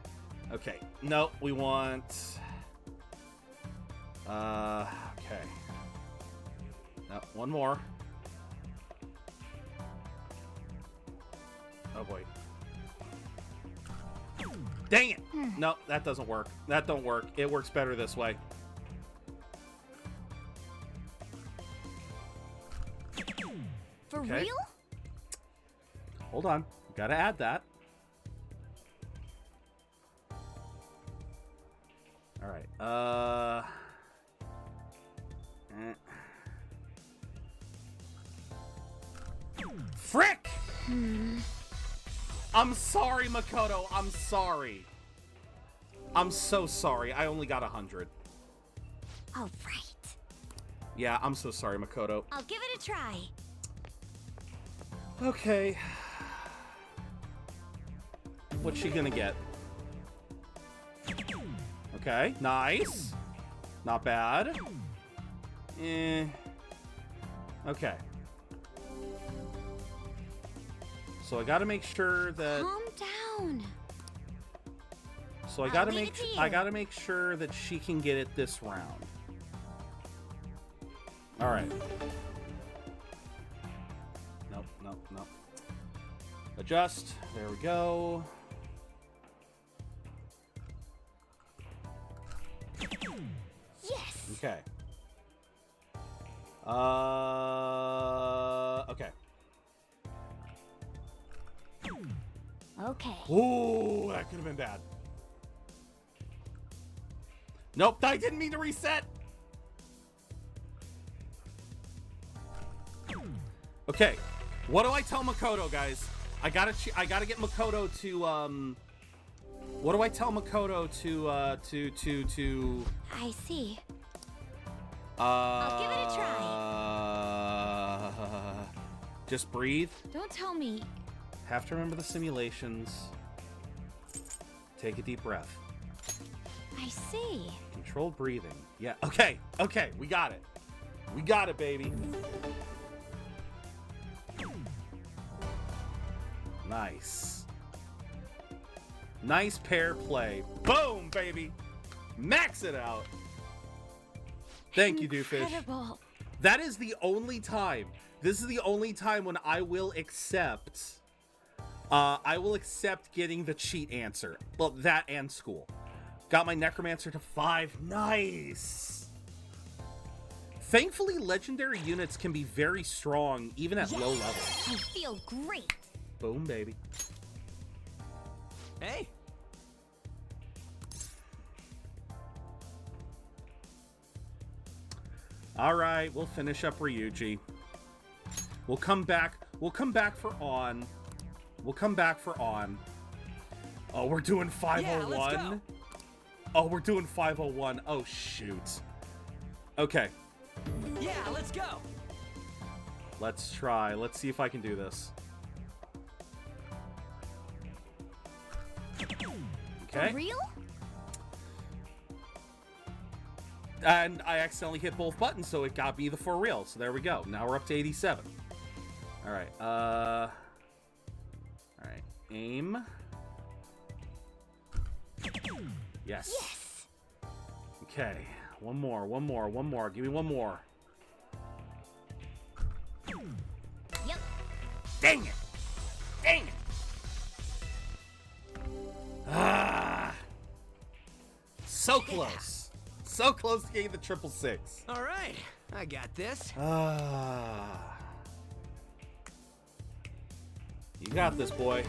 A: Okay. No, we want okay. No, one more. Oh boy. Dang it! No, that doesn't work. That don't work. It works better this way.
B: For
A: Okay.
B: real?
A: Hold on. Gotta add that. Alright. Frick! I'm sorry, Makoto. I'm sorry. I'm so sorry. I only got 100.
B: All right.
A: Yeah, I'm so sorry, Makoto.
B: I'll give it a try.
A: Okay. What's she gonna get? Okay, nice. Not bad. Okay. So I gotta make sure that...
B: Calm down.
A: So I gotta make sure that she can get it this round. All right. Nope. Adjust. There we go.
B: Yes.
A: Okay. Okay.
B: Okay.
A: Ooh, that could have been bad. Nope, I didn't mean to reset. Okay, what do I tell Makoto, guys? I gotta get Makoto to what do I tell Makoto to
B: I see.
A: I'll
B: give it a
A: try. Just breathe.
B: Don't tell me.
A: Have to remember the simulations. Take a deep breath.
B: I see.
A: Controlled breathing. Yeah, okay, we got it. We got it, baby. Nice. Nice pair play. Boom, baby. Max it out. Thank you, Doofus.
B: Incredible.
A: That is the only time. This is the only time when I will accept getting the cheat answer. Well, that and school. Got my Necromancer to 5. Nice. Thankfully, legendary units can be very strong even at low levels.
B: I feel great.
A: Boom, baby.
E: Hey.
A: All right, we'll finish up Ryuji. We'll come back for On. Oh, we're doing 501.
E: Yeah, let's go.
A: Oh, we're doing 501. Oh, shoot. Okay.
E: Yeah, let's go.
A: Let's try. Let's see if I can do this. Okay.
B: For real?
A: And I accidentally hit both buttons, so it got me the for real. So there we go. Now we're up to 87. All right. All right. Aim. Yes.
B: Yes.
A: Okay. One more. Give me one more.
B: Yep.
A: Dang it. Ah. So close. So close to getting the 666.
E: All right, I got this.
A: You got this, boy.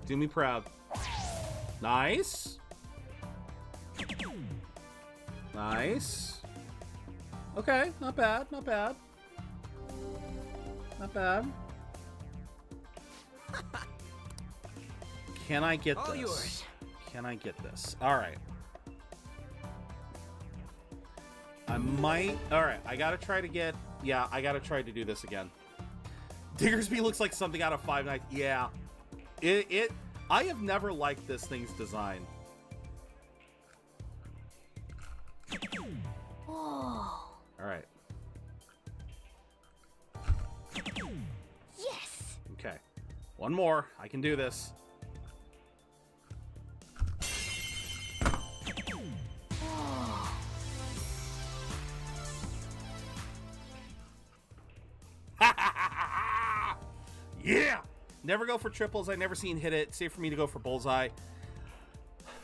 A: Do me proud. Nice. Nice. Okay, not bad, not bad. Not bad. Can I get this?
U: All yours.
A: Can I get this? All right. I might. All right, I gotta try to get. Yeah, I gotta try to do this again. Diggersby looks like something out of Five Nights. Yeah, it. I have never liked this thing's design.
M: Oh.
A: All right.
M: Yes.
A: Okay. One more. I can do this. Yeah! Never go for triples. I never seen hit it. Safe for me to go for bullseye.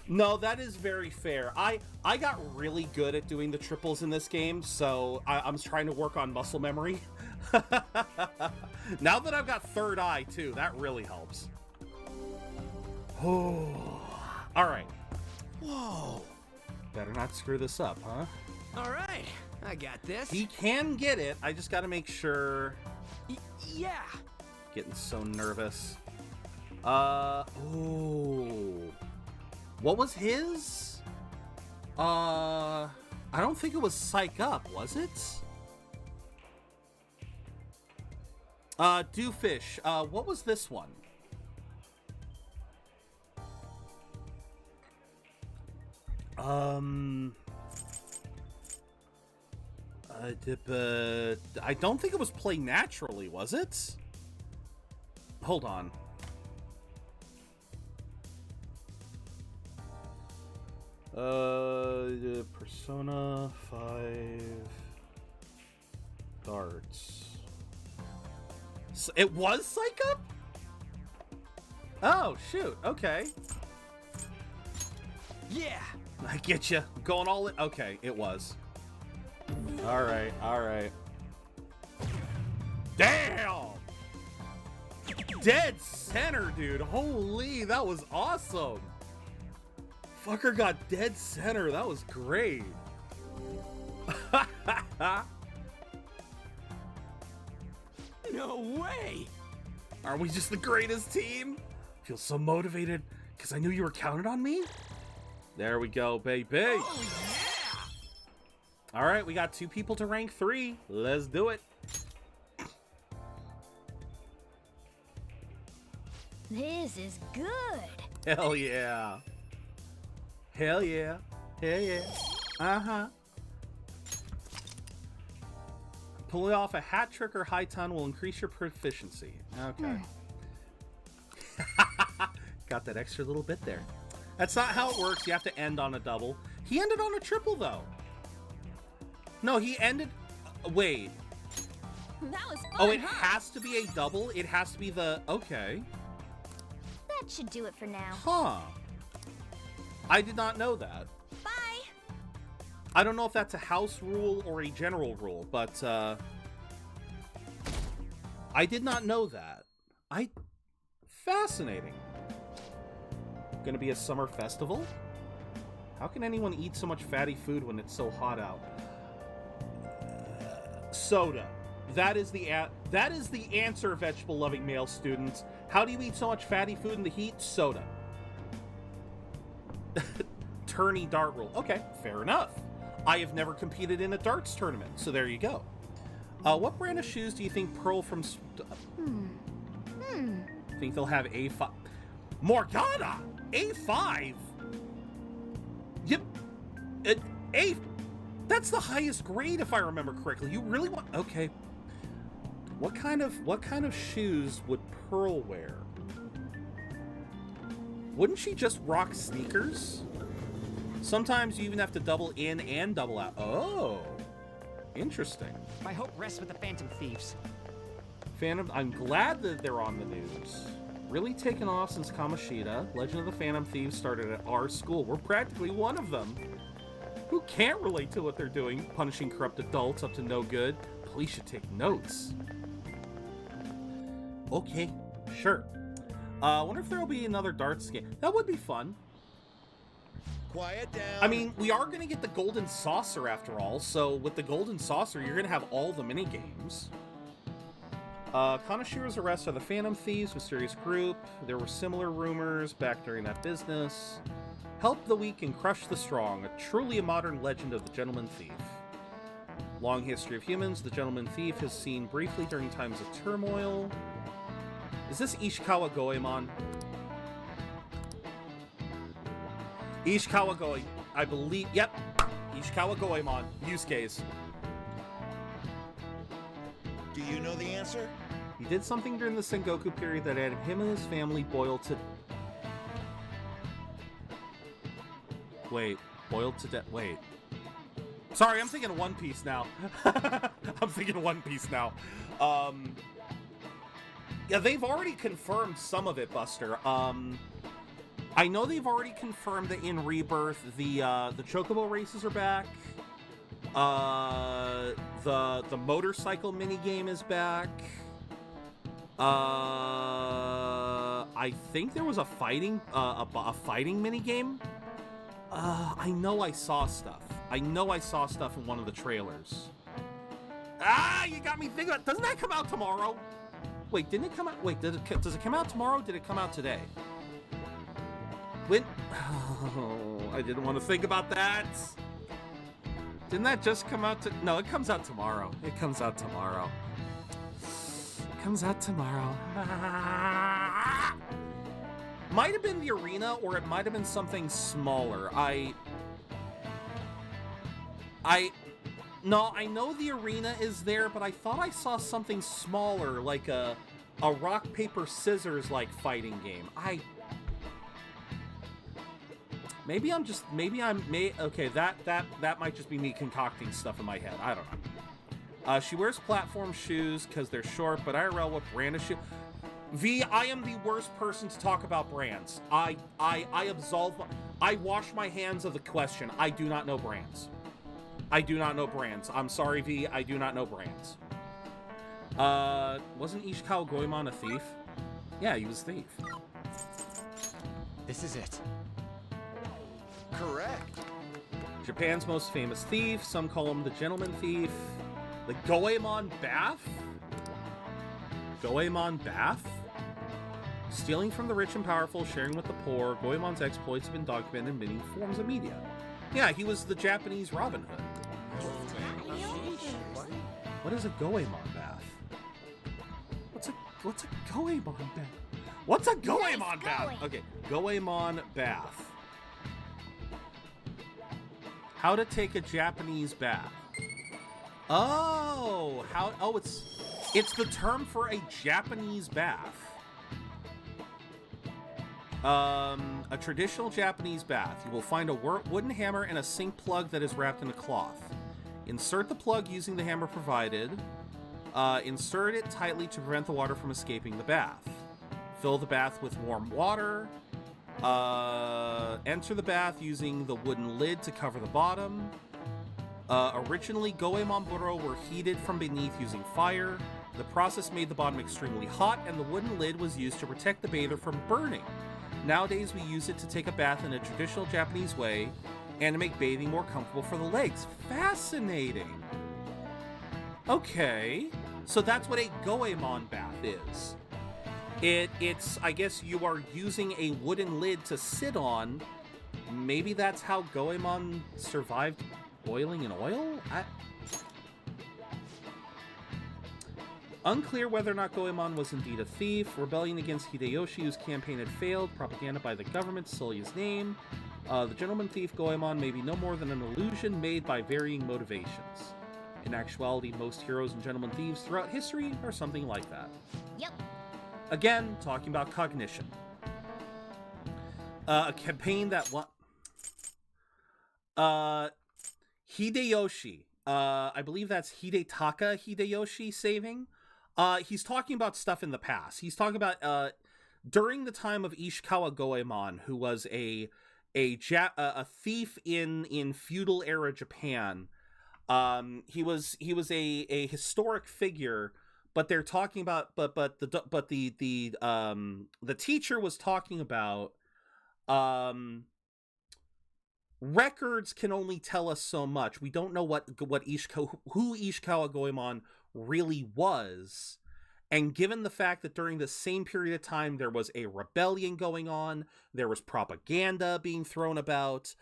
A: No, that is very fair. I got really good at doing the triples in this game, so I'm trying to work on muscle memory. Now that I've got third eye, too, that really helps. Oh. All right. Whoa. Better not screw this up, huh?
U: All right, I got this.
A: He can get it. I just got to make sure.
U: Yeah.
A: Getting so nervous. Oh. What was his? I don't think it was Psych Up, was it? Doofish. What was this one? I don't think it was Play Naturally, was it? Hold on. Persona 5 darts. So it was Psych Up? Oh, shoot. Okay.
U: Yeah.
A: I get you. Going all in. Okay, it was. All right, all right. Damn! Dead center, dude. Holy, that was awesome. Fucker got dead center. That was great.
U: No way.
A: Aren't we just the greatest team? Feel so motivated because I knew you were counting on me. There we go, baby.
U: Oh, yeah.
A: All right, we got 2 people to rank 3. Let's do it.
M: This is good.
A: Hell yeah. Hell yeah. Hell yeah. Uh-huh. Pulling off a hat trick or high ton will increase your proficiency. Okay. Got that extra little bit there. That's not how it works. You have to end on a double. He ended on a triple, though. No, he ended... Wait.
T: That was fun,
A: Oh, it
T: huh?
A: has to be a double? It has to be the... Okay.
M: That should do it for now.
A: Huh. I did not know that.
M: Bye.
A: I don't know if that's a house rule or a general rule, but I did not know that. Fascinating. Gonna be a summer festival? How can anyone eat so much fatty food when it's so hot out? Soda. That is the answer, vegetable-loving male students. How do you eat so much fatty food in the heat? Soda. Tourney dart rule. Okay, fair enough. I have never competed in a darts tournament, so there you go. What brand of shoes do you think Pearl from... Think they'll have A5... Morgana! A5? Yep. A... That's the highest grade, if I remember correctly. You really want... Okay. What kind of shoes would Pearl wear? Wouldn't she just rock sneakers? Sometimes you even have to double in and double out. Oh, interesting.
U: My hope rests with the Phantom Thieves.
A: I'm glad that they're on the news. Really taken off since Kamoshida. Legend of the Phantom Thieves started at our school. We're practically one of them. Who can't relate to what they're doing? Punishing corrupt adults up to no good. Police should take notes. Okay. Sure. I wonder if there will be another darts game. That would be fun.
F: Quiet down.
A: I mean, we are going to get the Golden Saucer after all, so with the Golden Saucer, you're going to have all the mini-games. Kanashiro's arrest of the Phantom Thieves, mysterious group. There were similar rumors back during that business. Help the weak and crush the strong, truly a modern legend of the Gentleman Thief. Long history of humans, the Gentleman Thief is seen briefly during times of turmoil. Is this Ishikawa Goemon? Ishikawa Goemon, I believe, yep. Ishikawa Goemon, use case.
F: Do you know the answer?
A: He did something during the Sengoku period that had him and his family boiled to... Wait, boiled to death, wait. Sorry, I'm thinking of One Piece now. I'm thinking of One Piece now. Yeah, they've already confirmed some of it, Buster. I know they've already confirmed that in Rebirth, the Chocobo races are back. The motorcycle minigame is back. I think there was a fighting minigame. I know I saw stuff. I know I saw stuff in one of the trailers. Ah, you got me thinking about. Doesn't that come out tomorrow? Wait, didn't it come out? Wait, does it come out tomorrow? Did it come out today? When? Oh, I didn't want to think about that. Didn't that just come out to? No, it comes out tomorrow. It comes out tomorrow. It comes out tomorrow. Might have been the arena, or it might have been something smaller. No, I know the arena is there, but I thought I saw something smaller, like a rock, paper, scissors like fighting game. Okay, that might just be me concocting stuff in my head. I don't know. She wears platform shoes because they're short, but IRL, what brand of shoe? V, I am the worst person to talk about brands. I wash my hands of the question. I do not know brands. I do not know brands. I'm sorry, V, I do not know brands. Wasn't Ishikawa Goemon a thief? Yeah, he was a thief.
F: This is it. Correct.
A: Japan's most famous thief. Some call him the Gentleman Thief. The Goemon Bath? Goemon Bath? Stealing from the rich and powerful, sharing with the poor, Goemon's exploits have been documented in many forms of media. Yeah, he was the Japanese Robin Hood. What is a Goemon Bath? What's a Goemon Bath? What's a Goemon Bath? Okay, Goemon Bath. How to take a Japanese bath. Oh, it's the term for a Japanese bath. A traditional Japanese bath. You will find a wooden hammer and a sink plug that is wrapped in a cloth. Insert the plug using the hammer provided. Insert it tightly to prevent the water from escaping the bath. Fill the bath with warm water. Enter the bath using the wooden lid to cover the bottom. Originally, Goemon Buro were heated from beneath using fire. The process made the bottom extremely hot, and the wooden lid was used to protect the bather from burning. Nowadays, we use it to take a bath in a traditional Japanese way and to make bathing more comfortable for the legs. Fascinating. Okay, so that's what a Goemon bath is. It's, I guess you are using a wooden lid to sit on. Maybe that's how Goemon survived boiling in oil? Unclear whether or not Goemon was indeed a thief. Rebellion against Hideyoshi, whose campaign had failed. Propaganda by the government to sully his name. The gentleman thief Goemon may be no more than an illusion made by varying motivations. In actuality, most heroes and gentleman thieves throughout history are something like that.
B: Yep.
A: Again, talking about cognition. A campaign that Hideyoshi. I believe that's Hidetaka Hideyoshi saving. He's talking about stuff in the past. He's talking about during the time of Ishikawa Goemon, who was a thief in feudal era Japan. He was a historic figure, but they're talking about, but the teacher was talking about, records can only tell us so much. We don't know who Ishikawa Goemon really was. And given the fact that during the same period of time, there was a rebellion going on, there was propaganda being thrown about,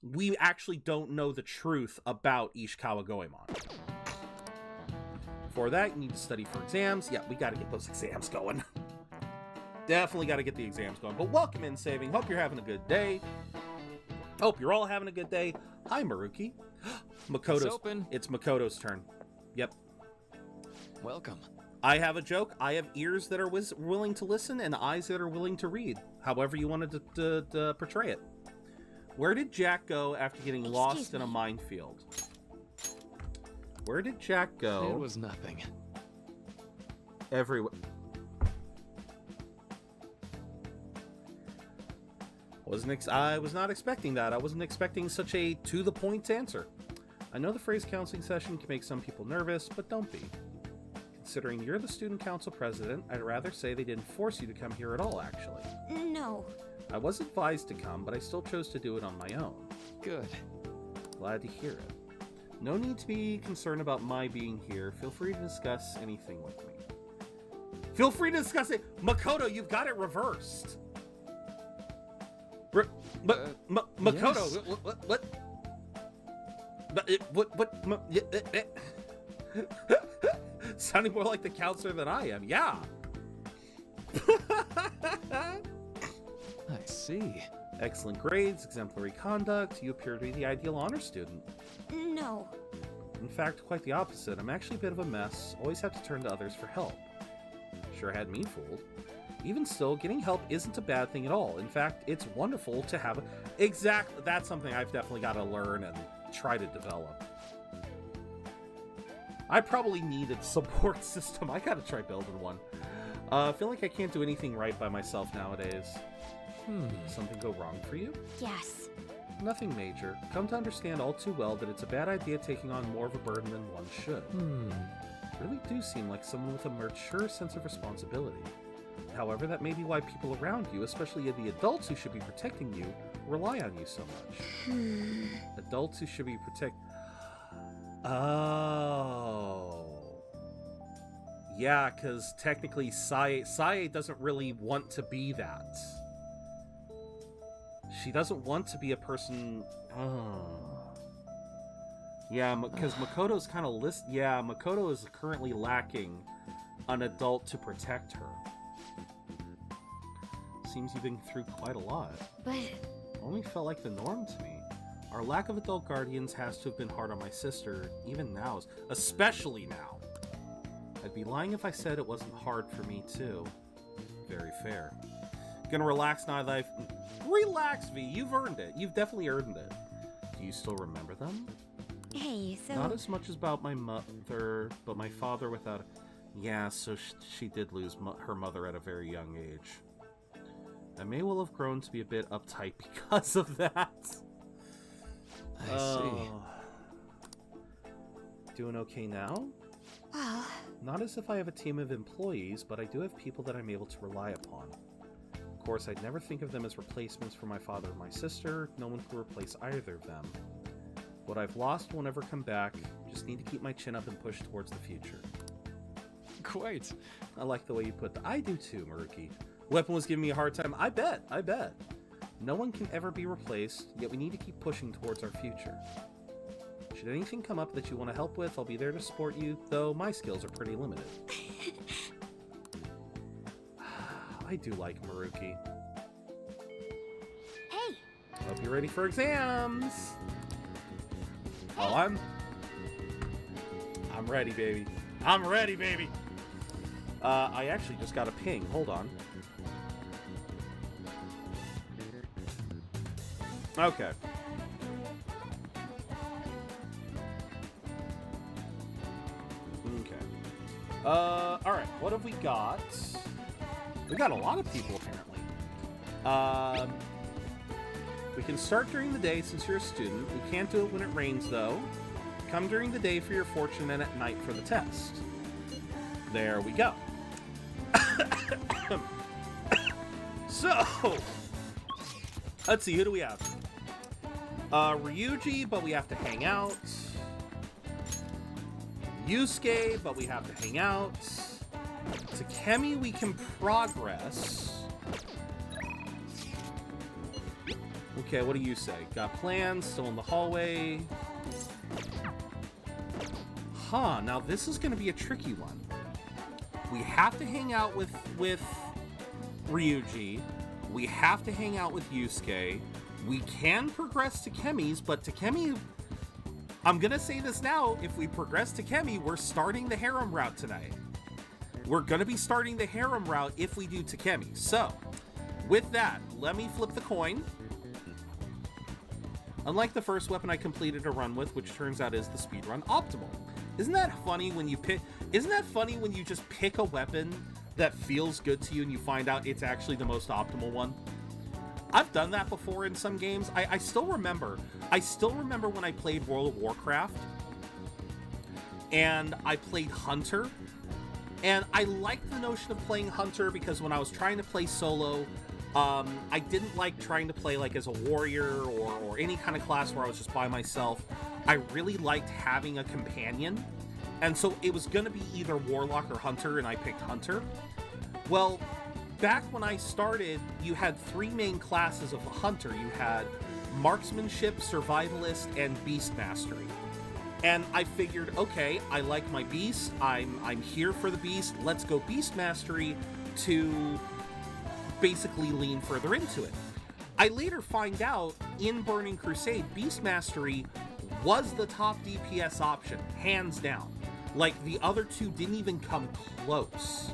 A: we actually don't know the truth about Ishikawa Goemon. For that, you need to study for exams. Yeah, we got to get those exams going. Definitely got to get the exams going. But welcome in, Saving. Hope you're having a good day. Hope you're all having a good day. Hi, Maruki. It's Makoto's turn. Yep.
N: Welcome.
A: I have a joke. I have ears that are willing to listen and eyes that are willing to read. However you wanted to portray it. Where did Jack go after getting lost in a minefield? Where did Jack go?
N: It was nothing.
A: Everywhere. I was not expecting that. I wasn't expecting such a to-the-point answer. I know the phrase counseling session can make some people nervous, but don't be. Considering you're the student council president, I'd rather say they didn't force you to come here at all, actually.
B: No.
A: I was advised to come, but I still chose to do it on my own.
N: Good.
A: Glad to hear it. No need to be concerned about my being here. Feel free to discuss anything with me. Feel free to discuss it. Makoto, you've got it reversed. Makoto,
N: yes.
A: what? Sounding more like the counselor than I am. Yeah.
N: I see.
A: Excellent grades, exemplary conduct. You appear to be the ideal honor student.
B: No.
A: In fact, quite the opposite. I'm actually a bit of a mess. Always have to turn to others for help. Sure had me fooled. Even still, getting help isn't a bad thing at all. In fact, it's wonderful to have exactly. That's something I've definitely got to learn and try to develop. I probably need a support system. I gotta try building one. I feel like I can't do anything right by myself nowadays. Something go wrong for you?
B: Yes.
A: Nothing major. Come to understand all too well that it's a bad idea taking on more of a burden than one should. Really do seem like someone with a mature sense of responsibility. However, that may be why people around you, especially the adults who should be protecting you, rely on you so much. Adults who should be Oh. Yeah, because technically Sae doesn't really want to be that. She doesn't want to be a person... Yeah, because Makoto's kind of Makoto is currently lacking an adult to protect her. Seems you've been through quite a lot.
B: But...
A: Only felt like the norm to me. Our lack of adult guardians has to have been hard on my sister, even now, especially now. I'd be lying if I said it wasn't hard for me, too. Very fair. Gonna relax now that Relax, V, you've earned it. You've definitely earned it. Do you still remember them?
B: Hey, so...
A: Not as much as about my mother, but my father without... Yeah, so she did lose her mother at a very young age. I may well have grown to be a bit uptight because of that.
N: I see.
A: Doing okay now?
B: Well...
A: Not as if I have a team of employees, but I do have people that I'm able to rely upon. Of course, I'd never think of them as replacements for my father or my sister. No one could replace either of them. What I've lost won't ever come back. Just need to keep my chin up and push towards the future.
N: Quite.
A: I like the way you put that. I do too, Maruki. Weapon was giving me a hard time. I bet. No one can ever be replaced, yet we need to keep pushing towards our future. Should anything come up that you want to help with, I'll be there to support you, though my skills are pretty limited. I do like Maruki.
B: Hey!
A: Hope you're ready for exams! Hey. Oh, I'm ready, baby. I'm ready, baby! I actually just got a ping. Hold on. Okay. Alright, what have we got? We got a lot of people, apparently. We can start during the day since you're a student. We can't do it when it rains, though. Come during the day for your fortune and at night for the test. There we go. So, let's see, who do we have? Ryuji, but we have to hang out. Yusuke, but we have to hang out. Takemi, we can progress. Okay, what do you say? Got plans, still in the hallway. Huh, now this is going to be a tricky one. We have to hang out with Ryuji. We have to hang out with Yusuke. We can progress Takemi's, but Takemi... I'm going to say this now. If we progress Takemi, we're starting the harem route tonight. We're going to be starting the harem route if we do Takemi. So, with that, let me flip the coin. Unlike the first weapon I completed a run with, which turns out is the speedrun optimal. Isn't that funny when you pick... Isn't that funny when you just pick a weapon that feels good to you and you find out it's actually the most optimal one? I've done that before in some games. I still remember when I played World of Warcraft and I played Hunter, and I liked the notion of playing Hunter because when I was trying to play solo, I didn't like trying to play like as a warrior or any kind of class where I was just by myself. I really liked having a companion, and so it was going to be either Warlock or Hunter, and I picked Hunter. Well, back when I started, you had three main classes of a Hunter. You had Marksmanship, Survivalist, and Beast Mastery. And I figured, okay, I like my Beast, I'm here for the Beast, let's go Beast Mastery to basically lean further into it. I later find out, in Burning Crusade, Beast Mastery was the top DPS option, hands down. Like, the other two didn't even come close.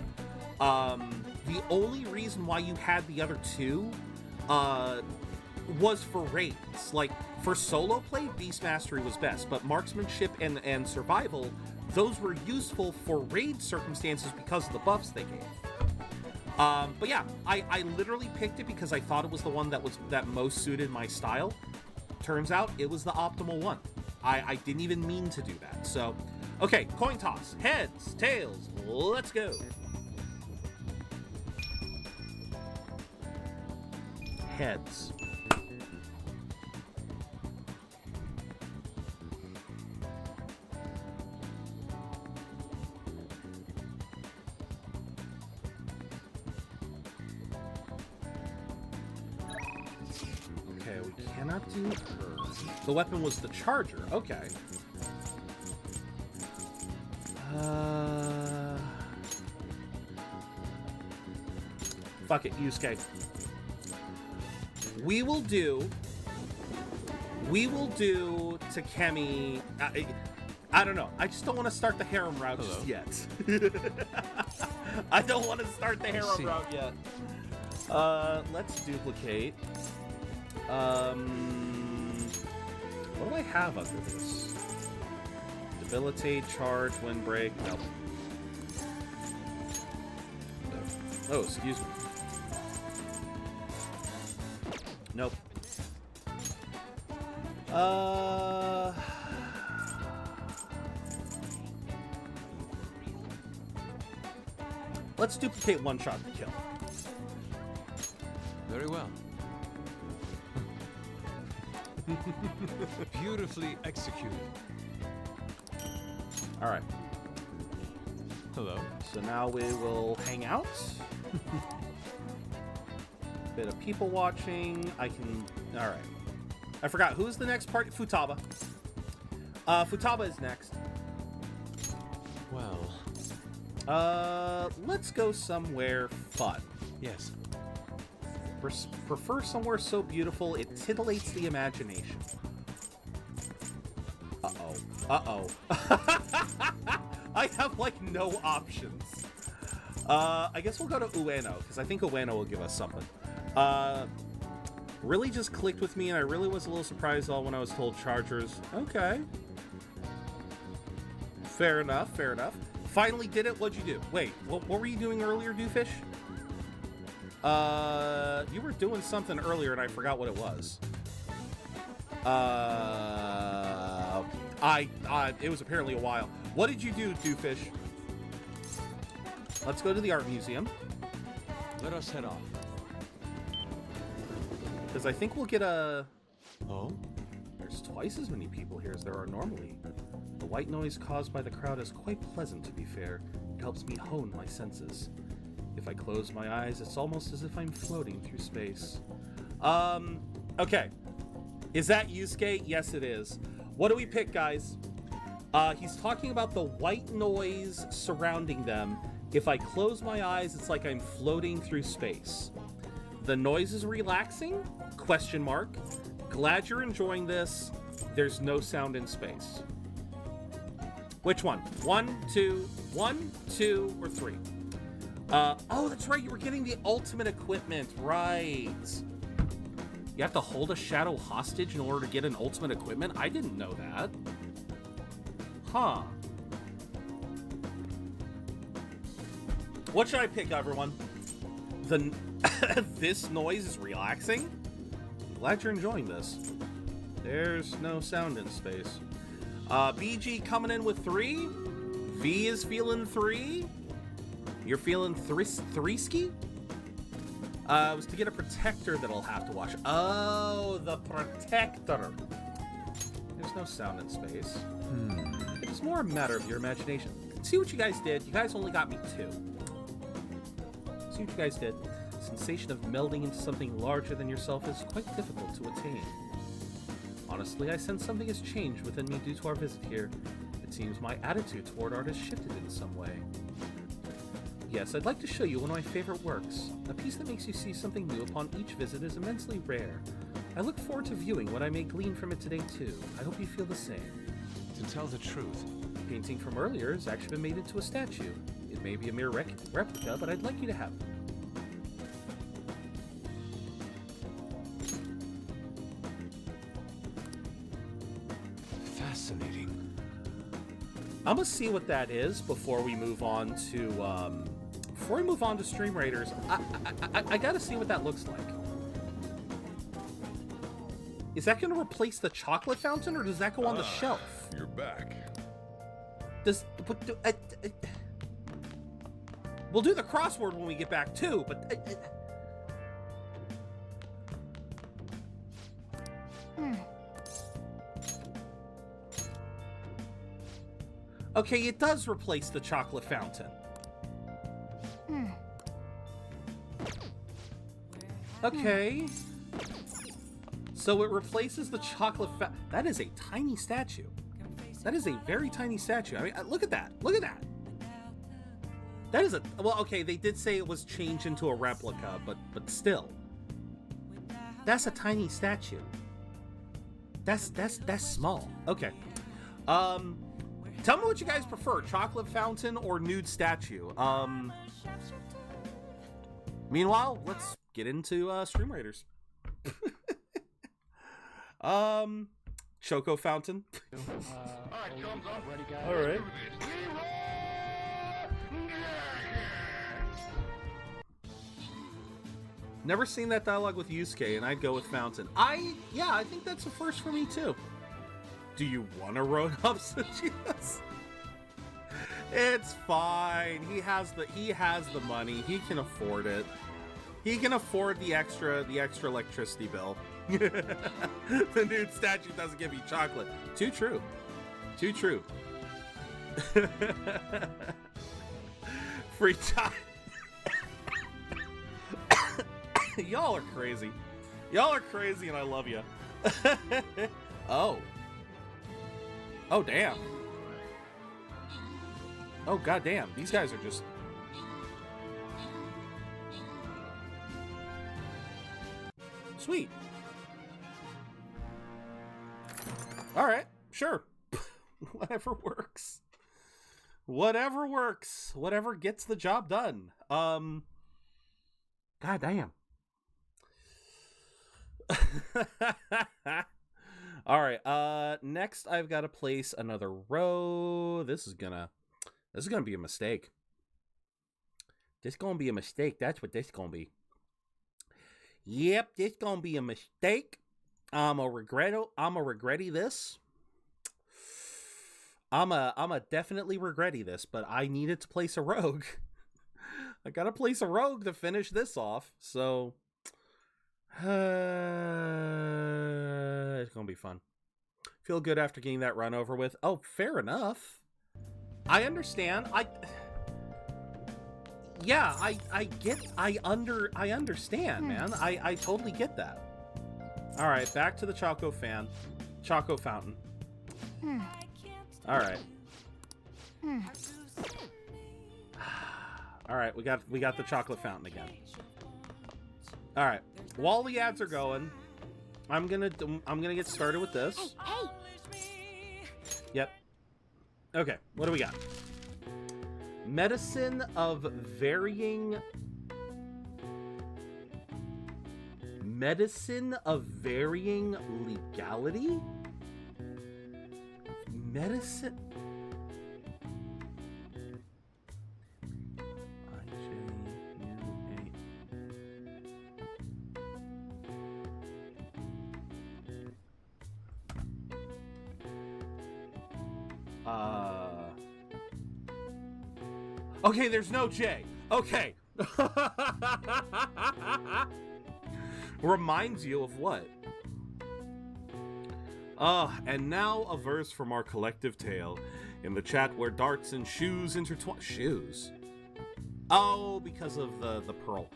A: The only reason why you had the other two was for raids. Like, for solo play, Beast Mastery was best, but Marksmanship and Survival, those were useful for raid circumstances because of the buffs they gave. But yeah, I literally picked it because I thought it was the one that most suited my style. Turns out it was the optimal one. I didn't even mean to do that. So, okay, coin toss. Heads, tails, let's go. Heads. Okay, we cannot do her. The weapon was the charger. Okay. Fuck it, Yusuke. We will do Takemi. I don't know. I just don't want to start the harem route just yet. I don't want to start the harem route yet. Let's duplicate. What do I have under this? Debilitate, charge, windbreak. Nope. Oh, excuse me. Nope. Let's duplicate one shot to kill.
J: Very well. Beautifully executed.
A: All right.
J: Hello.
A: So now we will hang out. Bit of people watching. I can. All right. I forgot who's the next part. Futaba. Futaba is next.
J: Well.
A: Let's go somewhere fun.
J: Yes.
A: Prefer somewhere so beautiful it titillates the imagination. Uh-oh. Uh-oh. I have, like, no options. I guess we'll go to Ueno, because I think Ueno will give us something. Really just clicked with me, and I really was a little surprised when I was told chargers. Okay. Fair enough, fair enough. Finally did it. What'd you do? Wait, what were you doing earlier, Doofus? You were doing something earlier and I forgot what it was. It was apparently a while. What did you do, Doofus? Let's go to the art museum.
J: Let us head off.
A: Because I think we'll get a... Oh, there's twice as many people here as there are normally. The white noise caused by the crowd is quite pleasant, to be fair. It helps me hone my senses. If I close my eyes, it's almost as if I'm floating through space. Okay. Is that Yusuke? Yes, it is. What do we pick, guys? He's talking about the white noise surrounding them. If I close my eyes, it's like I'm floating through space. The noise is relaxing? Question mark. Glad you're enjoying this. There's no sound in space. Which one? 1, 2, 1, 2, or 3? Oh, that's right. You were getting the ultimate equipment. Right. You have to hold a shadow hostage in order to get an ultimate equipment? I didn't know that. Huh. What should I pick, everyone? This noise is relaxing? I'm glad you're enjoying this. There's no sound in space. BG coming in with 3. V is feeling 3. You're feeling three-ski? It was to get a protector that I'll have to watch. Oh, the protector. There's no sound in space. It was more a matter of your imagination. See what you guys did? You guys only got me 2. See what you guys did? The sensation of melding into something larger than yourself is quite difficult to attain. Honestly, I sense something has changed within me due to our visit here. It seems my attitude toward art has shifted in some way. Yes, I'd like to show you one of my favorite works. A piece that makes you see something new upon each visit is immensely rare. I look forward to viewing what I may glean from it today, too. I hope you feel the same.
J: To tell the truth,
A: the painting from earlier has actually been made into a statue. It may be a mere replica, but I'd like you to have it.
J: Fascinating.
A: I'm gonna see what that is before we move on to Stream Raiders. I gotta see what that looks like. Is that gonna replace the chocolate fountain, or does that go on the shelf?
O: You're back.
A: We'll do the crossword when we get back too, but okay, it does replace the chocolate fountain. Okay. So it replaces the chocolate fountain. That is a tiny statue. That is a very tiny statue. I mean, look at that. Look at that. That is a... Well, okay, they did say it was changed into a replica, but still. That's a tiny statue. That's small. Okay. Tell me what you guys prefer, chocolate fountain or nude statue. Meanwhile, let's get into Stream Raiders. Choco fountain. All right. Never seen that dialogue with Yusuke, and I'd go with fountain. Yeah, I think that's a first for me too. Do you want to road up Sachias? It's fine. He has the money. He can afford it. He can afford the extra electricity bill. The nude statue doesn't give you chocolate. Too true. Too true. Free time. Y'all are crazy. Y'all are crazy, and I love you. Oh. Oh, damn. Oh, goddamn. These guys are just... Sweet. All right. Sure. Whatever works. Whatever works. Whatever gets the job done. Goddamn. All right. Next I've got to place another row. This is gonna be a mistake. This gonna be a mistake. That's what this gonna be. Yep, this gonna be a mistake. I'ma regretty this. I'ma definitely regretty this, but I needed to place a rogue. I gotta place a rogue to finish this off, so it's gonna be fun. Feel good after getting that run over with. Oh, fair enough. I understand. I understand, man. I totally get that. All right, back to the Choco Fountain. All right. All right, we got the chocolate fountain again. All right, while the ads are going, I'm gonna get started with this.
B: Hey.
A: Yep. Okay, what do we got? Medicine of varying legality? Medicine. Okay, there's no J. Okay. Reminds you of what? And now a verse from our collective tale. In the chat where darts and shoes intertwine. Shoes? Oh, because of the pearl.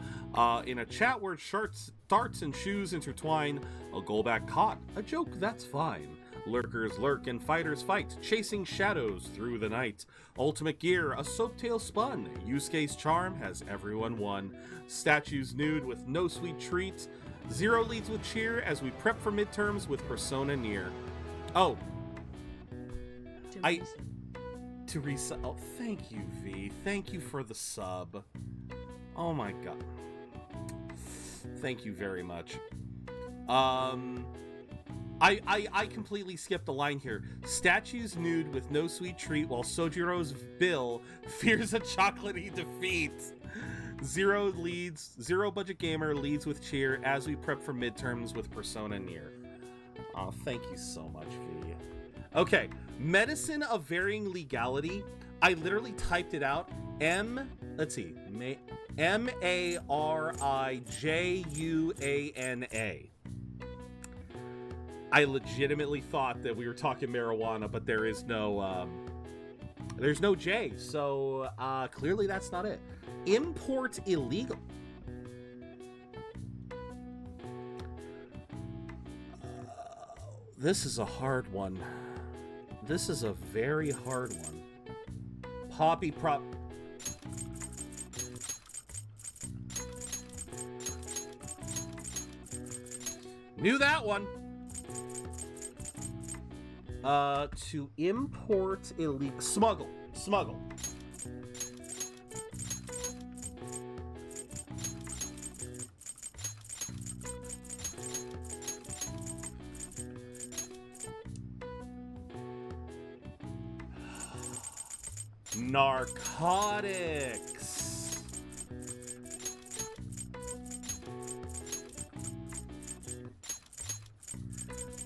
A: In a chat where darts and shoes intertwine, a goalback caught. A joke that's fine. Lurkers lurk and fighters fight, chasing shadows through the night. Ultimate gear, a soaptail spun. Yusuke's charm has everyone won. Statues nude with no sweet treat. Zero leads with cheer as we prep for midterms with Persona near. Oh. Teresa. Oh, thank you, V. Thank you for the sub. Oh my god. Thank you very much. I completely skipped the line here. Statues nude with no sweet treat while Sojiro's bill fears a chocolatey defeat. ZeroBudgetGamer leads with cheer as we prep for midterms with Persona near. Oh, thank you so much, V. Okay, medicine of varying legality. I literally typed it out. M-A-R-I-J-U-A-N-A. I legitimately thought that we were talking marijuana, but there's no J, so clearly that's not it. Import illegal. This is a hard one. This is a very hard one. Poppy prop. Knew that one. To import illegal. Smuggle. Narcotics.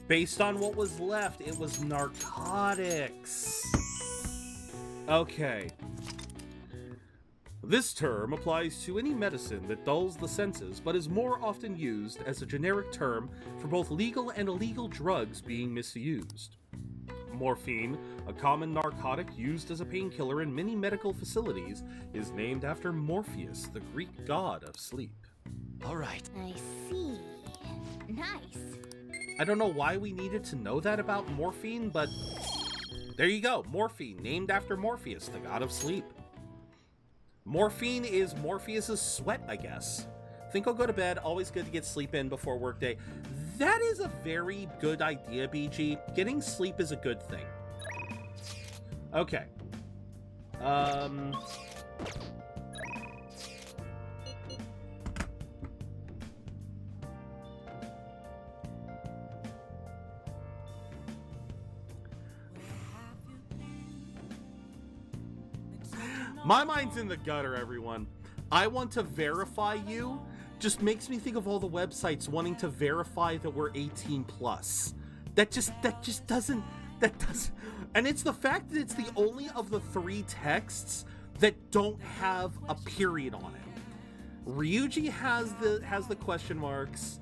A: Based on what was left, it was narcotics. Okay. This term applies to any medicine that dulls the senses, but is more often used as a generic term for both legal and illegal drugs being misused. Morphine, a common narcotic used as a painkiller in many medical facilities, is named after Morpheus, the Greek god of sleep.
E: All right.
B: I see. Nice.
A: I don't know why we needed to know that about morphine, but there you go. Morphine, named after Morpheus, the god of sleep. Morphine is Morpheus's sweat, I guess. Think I'll go to bed. Always good to get sleep in before workday. That is a very good idea, BG. Getting sleep is a good thing. Okay. My mind's in the gutter, everyone. I want to verify you. Just makes me think of all the websites wanting to verify that we're 18 plus. That just doesn't, and it's the fact that it's the only of the three texts that don't have a period on it. Ryuji has the question marks.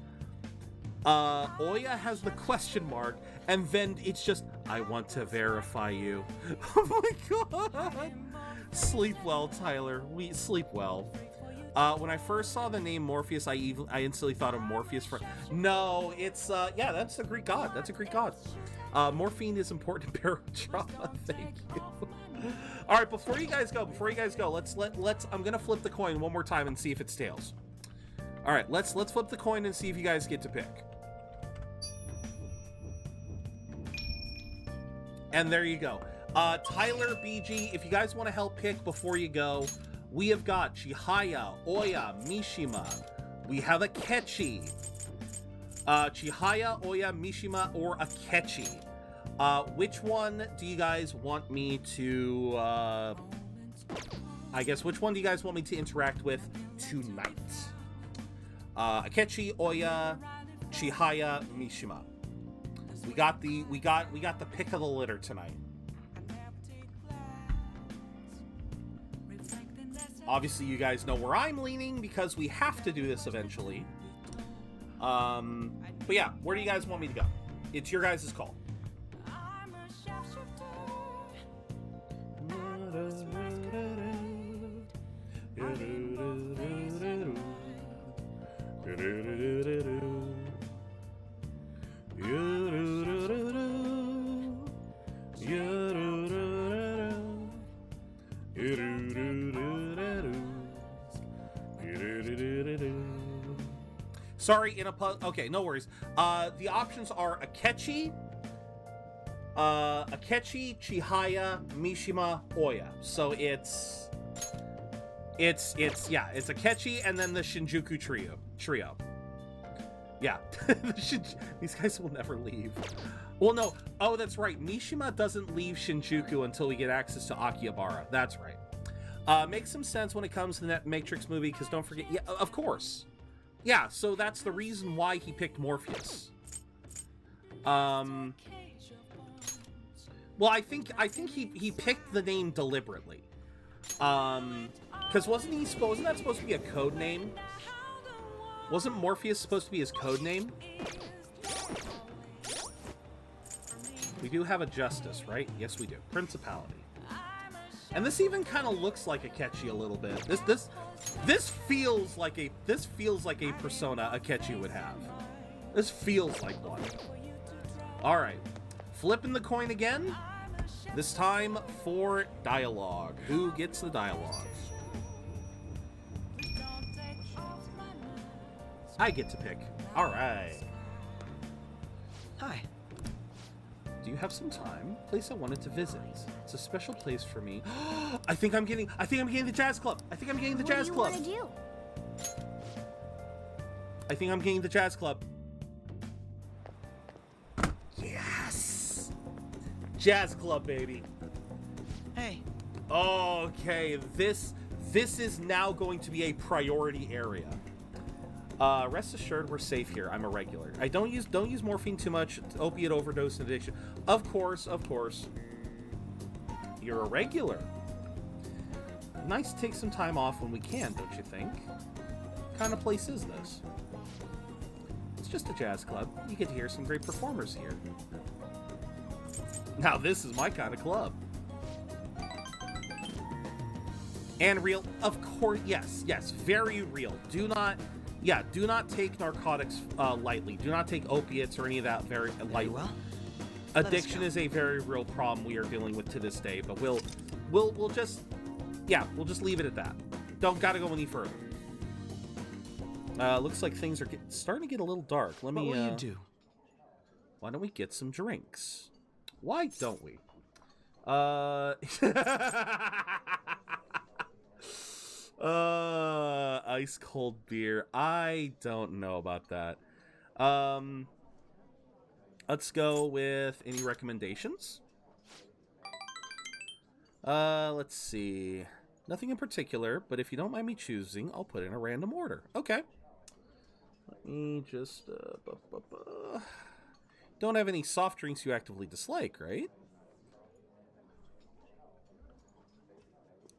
A: Oya has the question mark, and then it's just, I want to verify you. Oh my god! Sleep well, Tyler. We sleep well. When I first saw the name Morpheus, I instantly thought of Morpheus from... No, it's, yeah, that's a Greek god. That's a Greek god. Morphine is important in barotrauma. Thank you. All right, before you guys go, let's, I'm gonna flip the coin one more time and see if it's tails. All right, let's flip the coin and see if you guys get to pick. And there you go. Tyler, BG, if you guys want to help pick before you go, we have got Chihaya, Oya, Mishima. We have Akechi. Chihaya, Oya, Mishima, or Akechi. Which one do you guys want me to, I guess, which one do you guys want me to interact with tonight? Akechi, Oya, Chihaya, Mishima. We got the pick of the litter tonight. Obviously, you guys know where I'm leaning because we have to do this eventually. But yeah, where do you guys want me to go? It's your guys' call. Sorry, okay, no worries. The options are Akechi, Chihaya, Mishima, Oya. So it's Akechi and then the Shinjuku trio. Yeah, these guys will never leave. Well, no. Oh, that's right. Mishima doesn't leave Shinjuku until we get access to Akihabara. That's right. Makes some sense when it comes to that Matrix movie, because don't forget, yeah, of course. Yeah, so that's the reason why he picked Morpheus. Well, I think he picked the name deliberately. Because wasn't that supposed to be a code name? Wasn't Morpheus supposed to be his code name? We do have a Justice, right? Yes, we do. Principality. And this even kind of looks like Akechi a little bit. This feels like a persona Akechi would have. This feels like one. All right, flipping the coin again. This time for dialogue. Who gets the dialogue? I get to pick. All right.
E: Hi.
A: Do you have some time? Place I wanted to visit. It's a special place for me. I think I'm getting the jazz club. I think I'm getting the jazz club.
B: What do you want to do?
A: I think I'm getting the jazz club. Yes! Jazz club, baby.
E: Hey.
A: Okay, this is now going to be a priority area. Rest assured, we're safe here. I'm a regular. I don't use morphine too much. Opiate overdose and addiction. Of course. You're a regular. Nice to take some time off when we can, don't you think? What kind of place is this? It's just a jazz club. You get to hear some great performers here. Now this is my kind of club. And real, of course, yes, very real. Do not take narcotics lightly. Do not take opiates or any of that very lightly.
E: Well,
A: addiction is a very real problem we are dealing with to this day, but we'll just leave it at that. Don't gotta go any further. Looks like things are starting to get a little dark. What will you do? Why don't we get some drinks? Why don't we? Ice cold beer. I don't know about that. Let's go with any recommendations. Let's see. Nothing in particular, but if you don't mind me choosing, I'll put in a random order. Okay. Let me just don't have any soft drinks you actively dislike, right?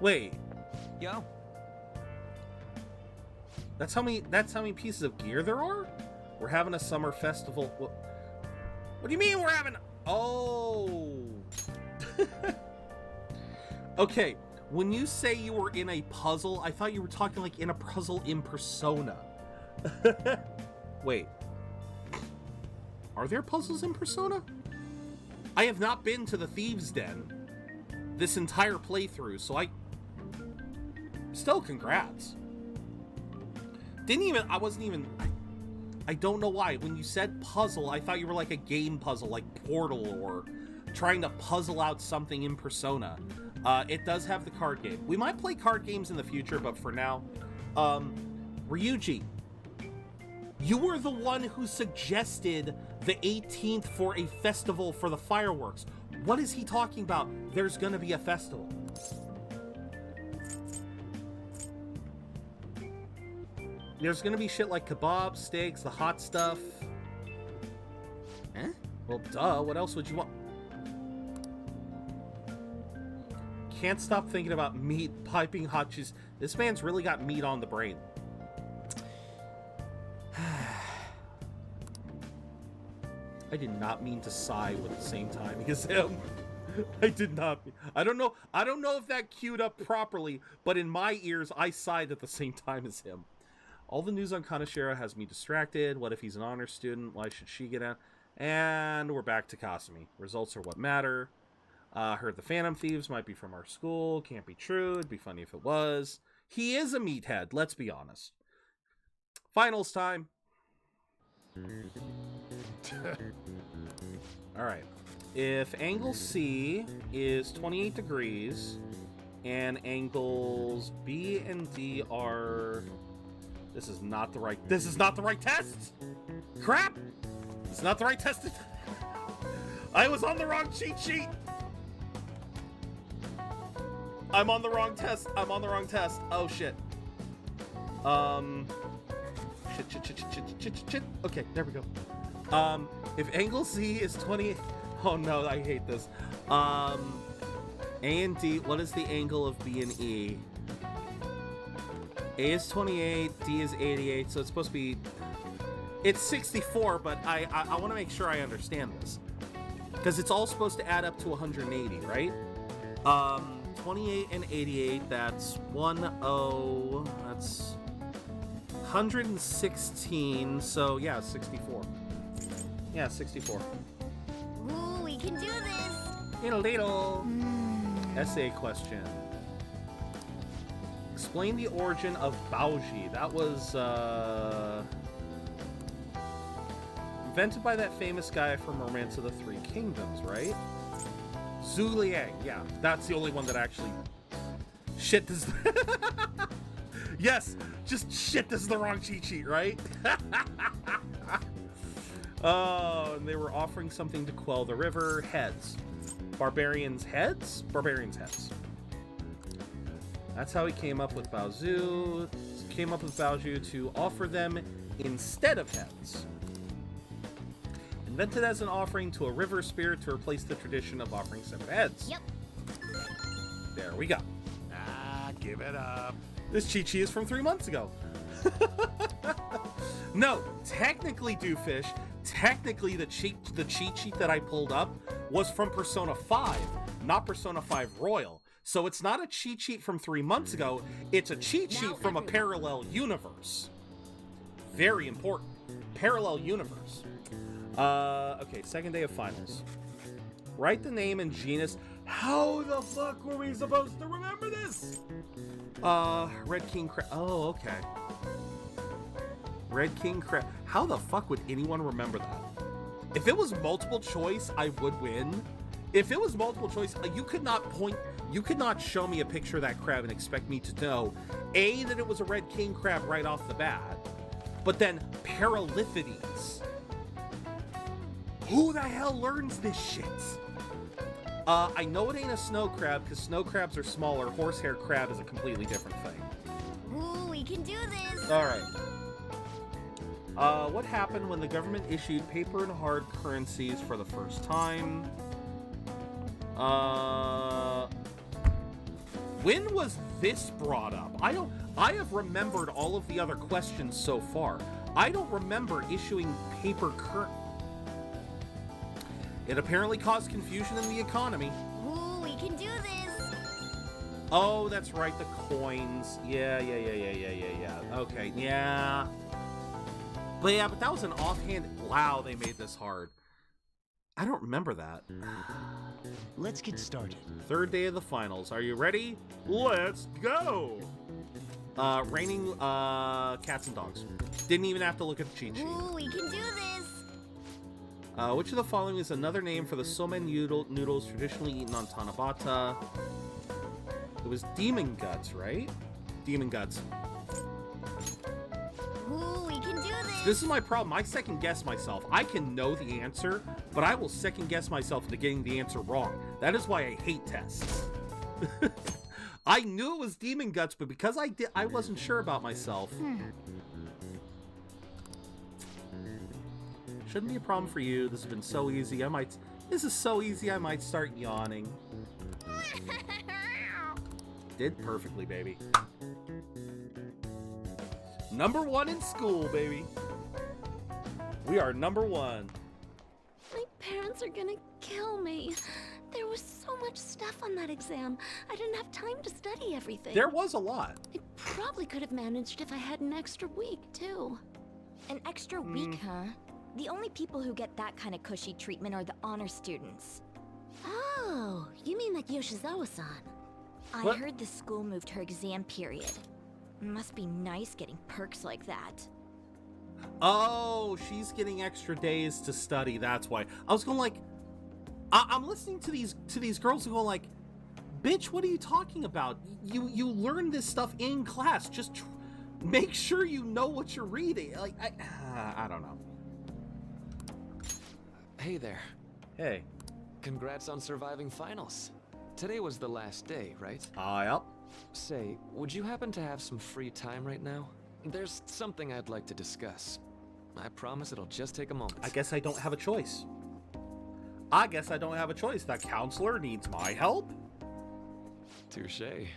A: Wait.
E: Yo.
A: That's how many pieces of gear there are? We're having a summer festival. What do you mean we're having... Oh. Okay. When you say you were in a puzzle, I thought you were talking like in a puzzle in Persona. Wait. Are there puzzles in Persona? I have not been to the Thieves' Den this entire playthrough, so still, congrats. I don't know why. When you said puzzle, I thought you were like a game puzzle, like Portal, or trying to puzzle out something in Persona. It does have the card game. We might play card games in the future, but for now, Ryuji, you were the one who suggested the 18th for a festival for the fireworks. What is he talking about? There's gonna be a festival. There's gonna be shit like kebabs, steaks, the hot stuff. Eh? Well, duh, what else would you want? Can't stop thinking about meat, piping hot cheese. This man's really got meat on the brain. I did not mean to sigh with the same time as him. I did not. I don't know if that queued up properly, but in my ears, I sighed at the same time as him. All the news on Kaneshiro has me distracted. What if he's an honor student? Why should she get out? And we're back to Kasumi. Results are what matter. Heard the Phantom Thieves might be from our school. Can't be true. It'd be funny if it was. He is a meathead, let's be honest. Finals time. Alright. If angle C is 28 degrees, and angles B and D are... This is not the right test! Crap! It's not the right test. I was on the wrong cheat sheet! I'm on the wrong test. Oh, shit. Shit. Okay, there we go. If angle C is 20... Oh, no, I hate this. A and D, what is the angle of B and E? A is 28, D is 88, so it's supposed to be... It's 64, but I want to make sure I understand this. Because it's all supposed to add up to 180, right? 28 and 88, that's 10, that's 116, so yeah, 64. Yeah, 64.
B: Ooh, we can do this!
A: Diddle. Essay question. Explain the origin of Baoji. That was, invented by that famous guy from Romance of the Three Kingdoms, right? Zhu Liang, yeah, that's the only one that actually... Shit, this... Yes, just shit, this is the wrong cheat sheet, right? Oh, and they were offering something to quell the river. Heads. Barbarians' heads? Barbarians' heads. That's how he came up with Baozu. Came up with Baoju to offer them instead of heads. Invented as an offering to a river spirit to replace the tradition of offering severed heads.
B: Yep.
A: There we go.
L: Ah, give it up.
A: This cheat sheet is from 3 months ago. No, technically, Doofus, technically the cheat sheet that I pulled up was from Persona 5, not Persona 5 Royal. So it's not a cheat sheet from 3 months ago, it's a cheat sheet from a parallel universe. Very important. Parallel universe. Okay, second day of finals. Write the name and genus. How the fuck were we supposed to remember this? Red King Crab. Oh, okay. Red King Crab. How the fuck would anyone remember that? If it was multiple choice, I would win. If it was multiple choice, you could not show me a picture of that crab and expect me to know, A, that it was a Red King Crab right off the bat, but then Paralithides. Who the hell learns this shit? I know it ain't a snow crab, because snow crabs are smaller. Horsehair crab is a completely different thing.
B: Ooh, we can do this!
A: Alright. What happened when the government issued paper and hard currencies for the first time? When was this brought up? I have remembered all of the other questions so far. I don't remember issuing paper It apparently caused confusion in the economy.
B: Ooh, we can do this.
A: Oh, that's right, the coins. Yeah. Okay, yeah. But that was an offhand... Wow, they made this hard. I don't remember that.
Q: Let's get started.
A: Third day of the finals. Are you ready? Let's go! Raining cats and dogs. Didn't even have to look at the cheat sheet.
B: Ooh, we can do this.
A: Which of the following is another name for the somen noodles traditionally eaten on Tanabata? It was demon guts, right? Demon guts.
B: Ooh, we can do this.
A: This is my problem. I second guess myself. I can know the answer, but I will second guess myself into getting the answer wrong. That is why I hate tests. I knew it was demon guts, but because I wasn't sure about myself. Shouldn't be a problem for you. This has been so easy. This is so easy. I might start yawning. Did perfectly, baby. Number 1 in school, baby. We are number 1.
T: My parents are gonna kill me. There was so much stuff on that exam. I didn't have time to study everything.
A: There was a lot.
T: I probably could have managed if I had an extra week, too.
B: An extra week, huh? The only people who get that kind of cushy treatment are the honor students.
T: Oh, you mean like Yoshizawa-san?
B: I heard the school moved her exam period. Must be nice getting perks like that.
A: Oh, she's getting extra days to study. That's why. I was going like, I'm listening to these girls and going like, bitch, what are you talking about? You learn this stuff in class. Just make sure you know what you're reading. Like, I don't know.
J: Hey there.
A: Hey.
J: Congrats on surviving finals. Today was the last day, right?
A: Yep.
J: Say, would you happen to have some free time right now? There's something I'd like to discuss. I promise it'll just take a moment.
A: I guess I don't have a choice. That counselor needs my help.
J: Touché.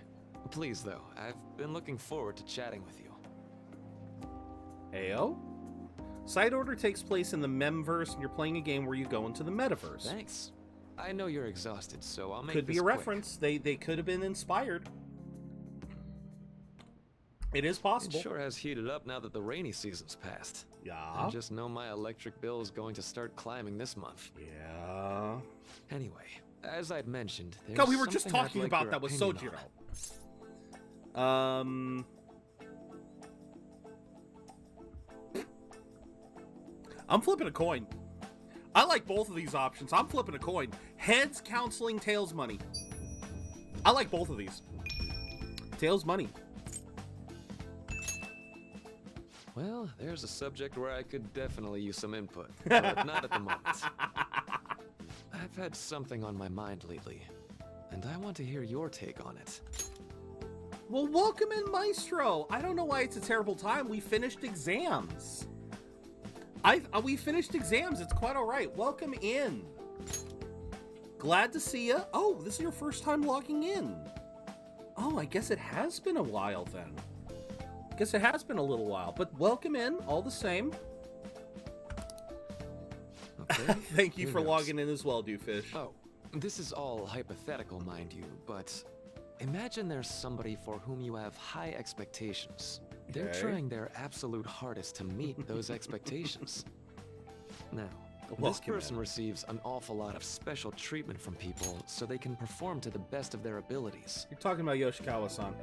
J: Please, though, I've been looking forward to chatting with you.
A: Ayo? Side Order takes place in the Memverse, and you're playing a game where you go into the Metaverse.
J: Thanks. I know you're exhausted, so I'll make
A: Could be
J: this
A: a
J: quick.
A: reference. They could have been inspired. It is possible.
J: It sure has heated up now that the rainy season's passed.
A: Yeah.
J: I just know my electric bill is going to start climbing this month.
A: Yeah.
J: Anyway, as I'd mentioned, there's
A: God, we were just
J: something I'd
A: talking
J: like
A: about
J: your
A: that with
J: opinion
A: Sojiro.
J: on.
A: I'm flipping a coin. I like both of these options. I'm flipping a coin. Heads, counseling, tails, money. I like both of these. Tails, money.
J: Well, there's a subject where I could definitely use some input, but not at the moment. I've had something on my mind lately, and I want to hear your take on it.
A: Well, welcome in, Maestro. I don't know why it's a terrible time. We finished exams. We finished exams. It's quite all right. Welcome in. Glad to see you. Oh, this is your first time logging in. Oh, I guess it has been a while then. Guess it has been a little while, but welcome in all the same.
J: Okay.
A: Thank you
J: Who
A: for
J: knows?
A: logging in as well, Dooffish.
J: Oh, this is all hypothetical, mind you, but imagine there's somebody for whom you have high expectations. They're
A: Okay.
J: trying their absolute hardest to meet those expectations. Now, this
A: Welcome
J: person
A: in.
J: receives an awful lot of special treatment from people so they can perform to the best of their abilities.
A: You're talking about Yoshikawa-san.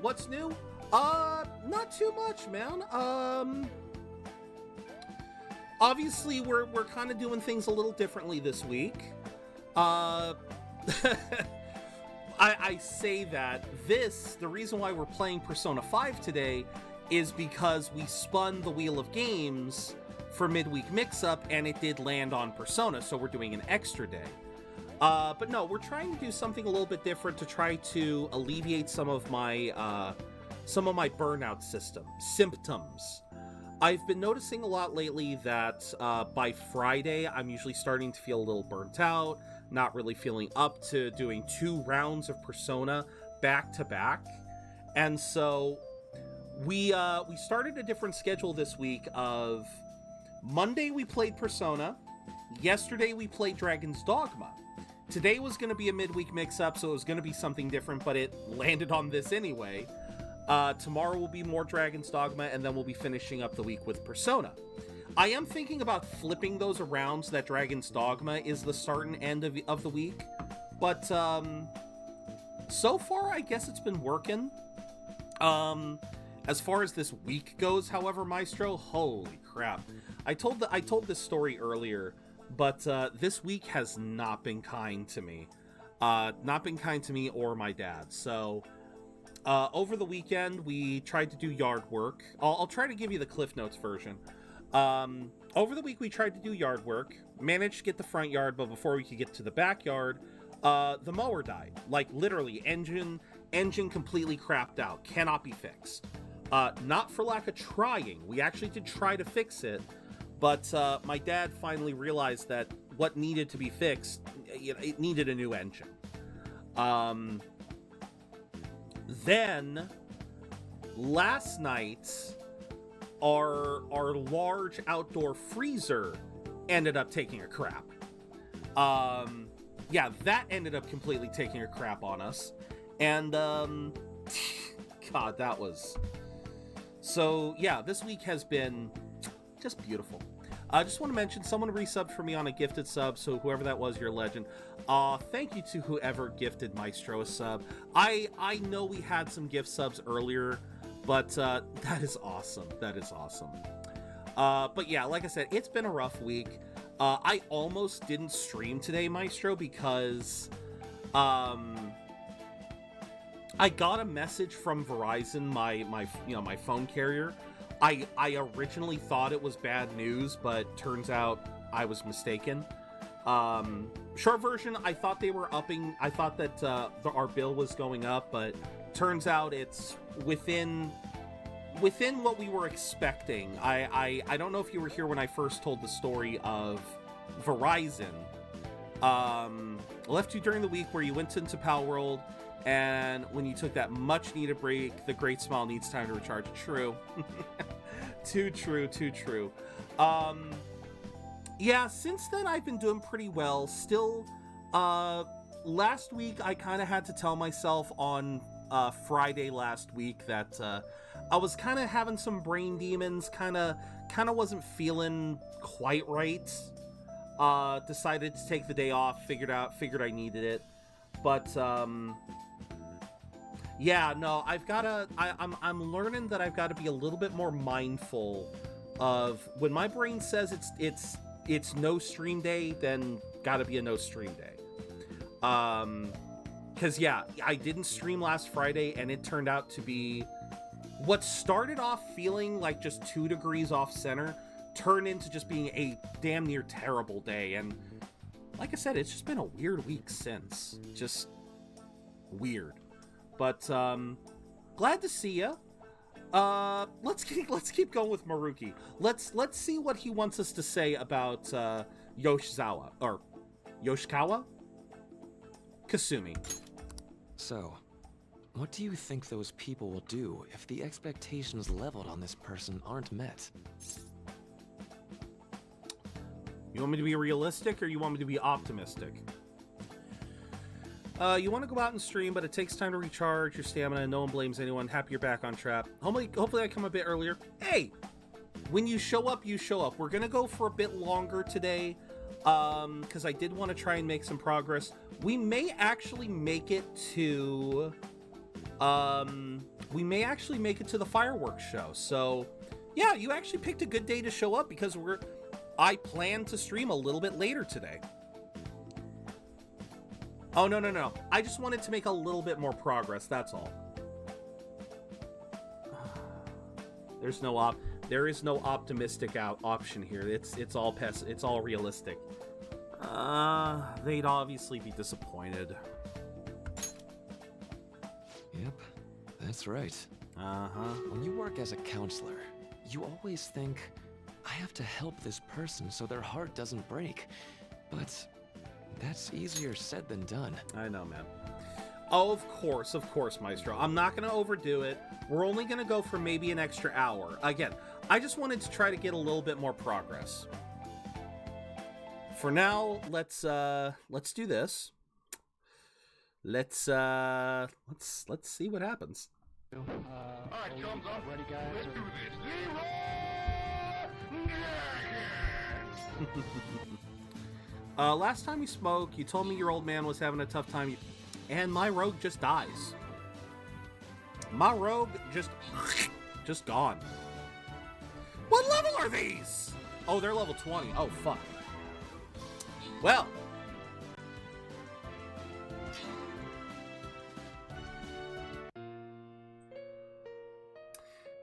A: What's new? Not too much, man. Obviously we're kind of doing things a little differently this week. I say that the reason why we're playing Persona 5 today is because we spun the Wheel of Games for midweek mix-up and it did land on Persona, so we're doing an extra day. But no, we're trying to do something a little bit different to try to alleviate some of my burnout symptoms. I've been noticing a lot lately that by Friday, I'm usually starting to feel a little burnt out, not really feeling up to doing 2 rounds of Persona. back to back, and so we started a different schedule this week. Of Monday we played Persona, yesterday we played Dragon's Dogma. Today was going to be a midweek mix-up, so it was going to be something different, but it landed on this anyway. Tomorrow will be more Dragon's Dogma, and then we'll be finishing up the week with Persona. I am thinking about flipping those around so that Dragon's Dogma is the start and end of the week, but so far I guess it's been working. As far as this week goes, however, Maestro, holy crap. I told this story earlier, but this week has not been kind to me. Not been kind to me or my dad. So over the weekend, we tried to do yard work. I'll try to give you the Cliff Notes version. Over the week, we tried to do yard work, managed to get the front yard, but before we could get to the backyard, the mower died. Like, literally, engine completely crapped out. Cannot be fixed. Not for lack of trying. We actually did try to fix it, but my dad finally realized that what needed to be fixed, it needed a new engine. Then, last night, our large outdoor freezer ended up taking a crap. Yeah, that ended up completely taking a crap on us. And, God, that was... So, yeah, this week has been just beautiful. I just want to mention, someone resubbed for me on a gifted sub, so whoever that was, you're a legend. Thank you to whoever gifted Maestro a sub. I know we had some gift subs earlier, but that is awesome. That is awesome. But yeah, like I said, it's been a rough week. I almost didn't stream today, Maestro, because I got a message from Verizon, my phone carrier. I originally thought it was bad news, but turns out I was mistaken. Short version, I thought they were upping. I thought that our bill was going up, but turns out it's within what we were expecting. I don't know if you were here when I first told the story of Verizon. I left you during the week where you went into Pal World, and when you took that much needed break, the great smile needs time to recharge. True. Too true, too true. Yeah, since then I've been doing pretty well. Still, last week I kind of had to tell myself on Friday last week that I was kind of having some brain demons, kind of wasn't feeling quite right. Decided to take the day off, figured I needed it. But yeah, no, I'm learning that I've got to be a little bit more mindful of when my brain says it's no stream day, then gotta be a no stream day. Cause yeah, I didn't stream last Friday, and it turned out to be what started off feeling like just 2 degrees off center turned into just being a damn near terrible day. And like I said, it's just been a weird week since. Just weird. But glad to see ya. Let's keep going with Maruki. Let's see what he wants us to say about Yoshikawa Kasumi.
J: So, what do you think those people will do if the expectations leveled on this person aren't met?
A: You want me to be realistic, or you want me to be optimistic? You want to go out and stream, but it takes time to recharge your stamina. No one blames anyone. Happy you're back on track. Hopefully I come a bit earlier. Hey, when you show up, you show up. We're going to go for a bit longer today, because I did want to try and make some progress. We may actually make it to... the fireworks show. So, yeah, you actually picked a good day to show up, because I plan to stream a little bit later today. Oh, no. I just wanted to make a little bit more progress, that's all. There is no optimistic option here. It's all realistic. They'd obviously be disappointed.
J: Yep, that's right. When you work as a counselor, you always think, I have to help this person so their heart doesn't break. But that's easier said than done.
A: I know, man. Oh, of course, Maestro. I'm not going to overdo it. We're only going to go for maybe an extra hour. Again, I just wanted to try to get a little bit more progress. For now, let's do this. Let's see what happens.
C: Alright, thumbs up. Ready, guys? Let's do this.
A: Last time we spoke, you told me your old man was having a tough time, and my rogue just dies. My rogue just gone. What level are these? Oh, they're level 20. Oh, fuck. Well.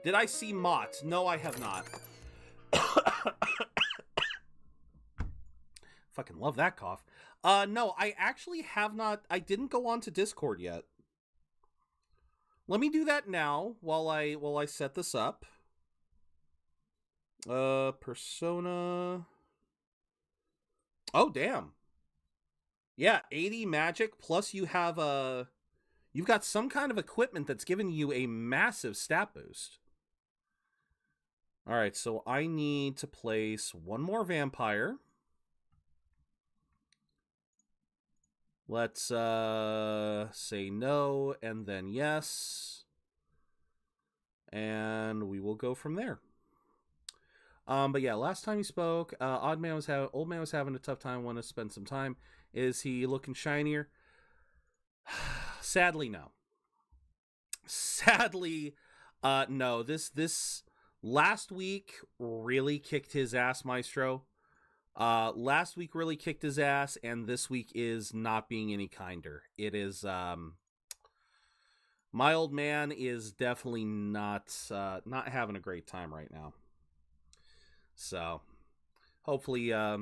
A: Did I see Mott? No, I have not. Fucking love that cough. No, I actually have not. I didn't go on to Discord yet. Let me do that now while I set this up. Persona. Oh, damn. Yeah, 80 magic plus you have you've got some kind of equipment that's giving you a massive stat boost. All right, so I need to place one more vampire. Let's say no and then yes. And we will go from there. But yeah, last time he spoke, old man was having a tough time, wanted to spend some time. Is he looking shinier? Sadly, no. Sadly, no. This last week really kicked his ass, Maestro. Last week really kicked his ass, and this week is not being any kinder. It is, my old man is definitely not having a great time right now. So, hopefully, I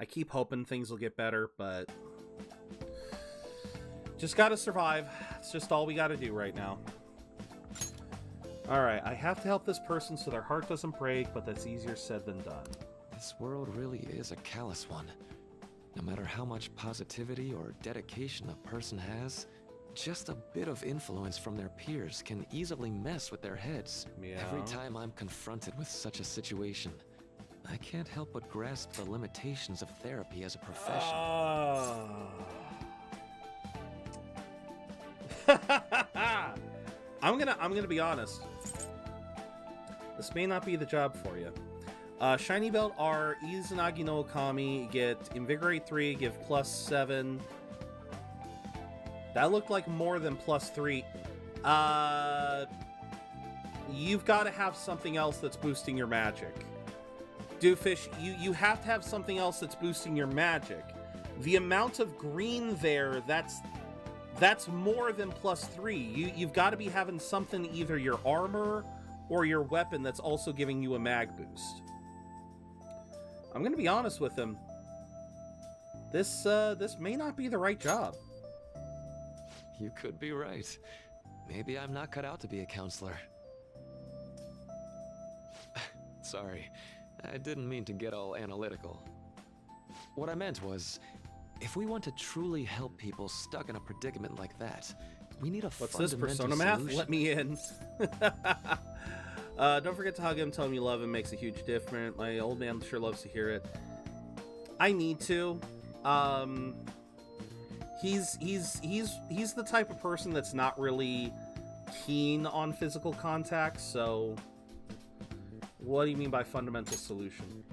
A: keep hoping things will get better, but just gotta survive. It's just all we gotta do right now. Alright, I have to help this person so their heart doesn't break, but that's easier said than done.
J: This world really is a callous one. No matter how much positivity or dedication a person has, just a bit of influence from their peers can easily mess with their heads.
A: Yeah.
J: Every time I'm confronted with such a situation, I can't help but grasp the limitations of therapy as a profession.
A: I'm gonna be honest. This may not be the job for you. Shiny Belt are Izanagi no Okami, get Invigorate 3, give +7. That looked like more than +3. You've got to have something else that's boosting your magic. Doofus, you have to have something else that's boosting your magic. The amount of green there, that's more than +3. You've got to be having something, either your armor or your weapon, that's also giving you a mag boost. I'm gonna be honest with him. This may not be the right job.
J: You could be right. Maybe I'm not cut out to be a counselor. Sorry, I didn't mean to get all analytical. What I meant was, if we want to truly help people stuck in a predicament like that, we need a
A: What's this,
J: fundamental
A: Persona math?
J: solution.
A: Let me in. Don't forget to hug him, tell him you love him, makes a huge difference. My old man sure loves to hear it. I need to. He's the type of person that's not really keen on physical contact, so what do you mean by fundamental solution?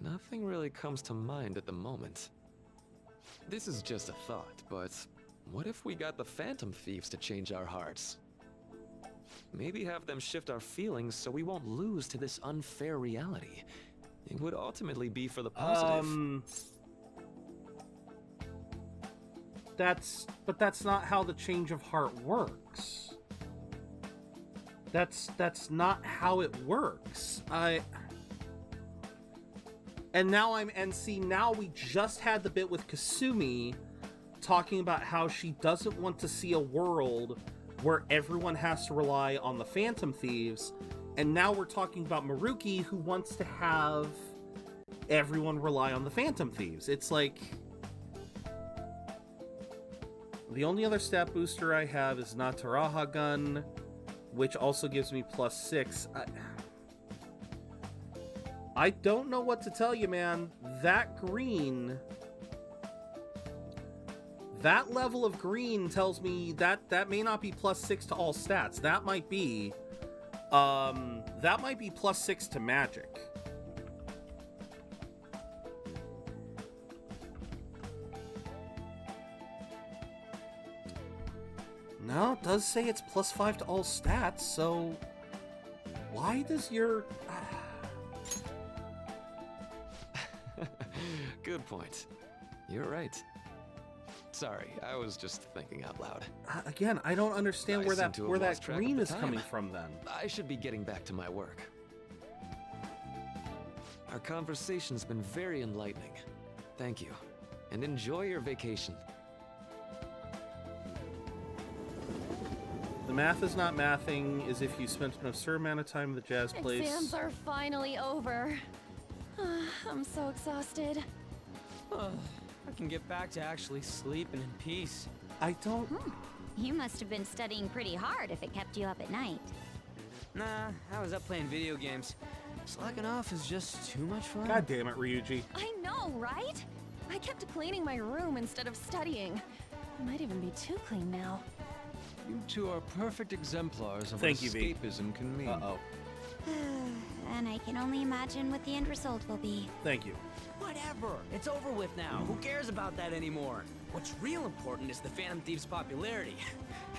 J: Nothing really comes to mind at the moment. This is just a thought, but what if we got the Phantom Thieves to change our hearts? Maybe have them shift our feelings so we won't lose to this unfair reality. It would ultimately be for the positive.
A: But that's not how the change of heart works. That's not how it works. Now we just had the bit with Kasumi talking about how she doesn't want to see a world where everyone has to rely on the Phantom Thieves, and now we're talking about Maruki, who wants to have everyone rely on the Phantom Thieves. It's like, The only other stat booster I have is Nataraha Gun, which also gives me +6. I don't know what to tell you, man. That green... That level of green tells me that that may not be +6 to all stats. That might be... +6 to magic. No, it does say it's +5 to all stats, so... Why does your...
J: Good point. You're right. Sorry, I was just thinking out loud.
A: Again, I don't understand where that green is coming from then.
J: I should be getting back to my work. Our conversation's been very enlightening. Thank you. And enjoy your vacation.
A: The math is not mathing is if you spent an absurd amount of time in the jazz place.
T: Exams are finally over. I'm so exhausted.
U: I can get back to actually sleeping in peace.
A: I don't...
B: You must have been studying pretty hard if it kept you up at night.
U: Nah, I was up playing video games. Slacking off is just too much fun.
A: God damn it, Ryuji.
T: I know, right? I kept cleaning my room instead of studying. It might even be too clean now.
N: You two are perfect exemplars of
A: Thank
N: what
A: you, V.
N: escapism can mean.
A: Uh-oh.
B: And I can only imagine what the end result will be.
A: Thank you.
U: Whatever. It's over with now. Who cares about that anymore? What's real important is the Phantom Thief's popularity.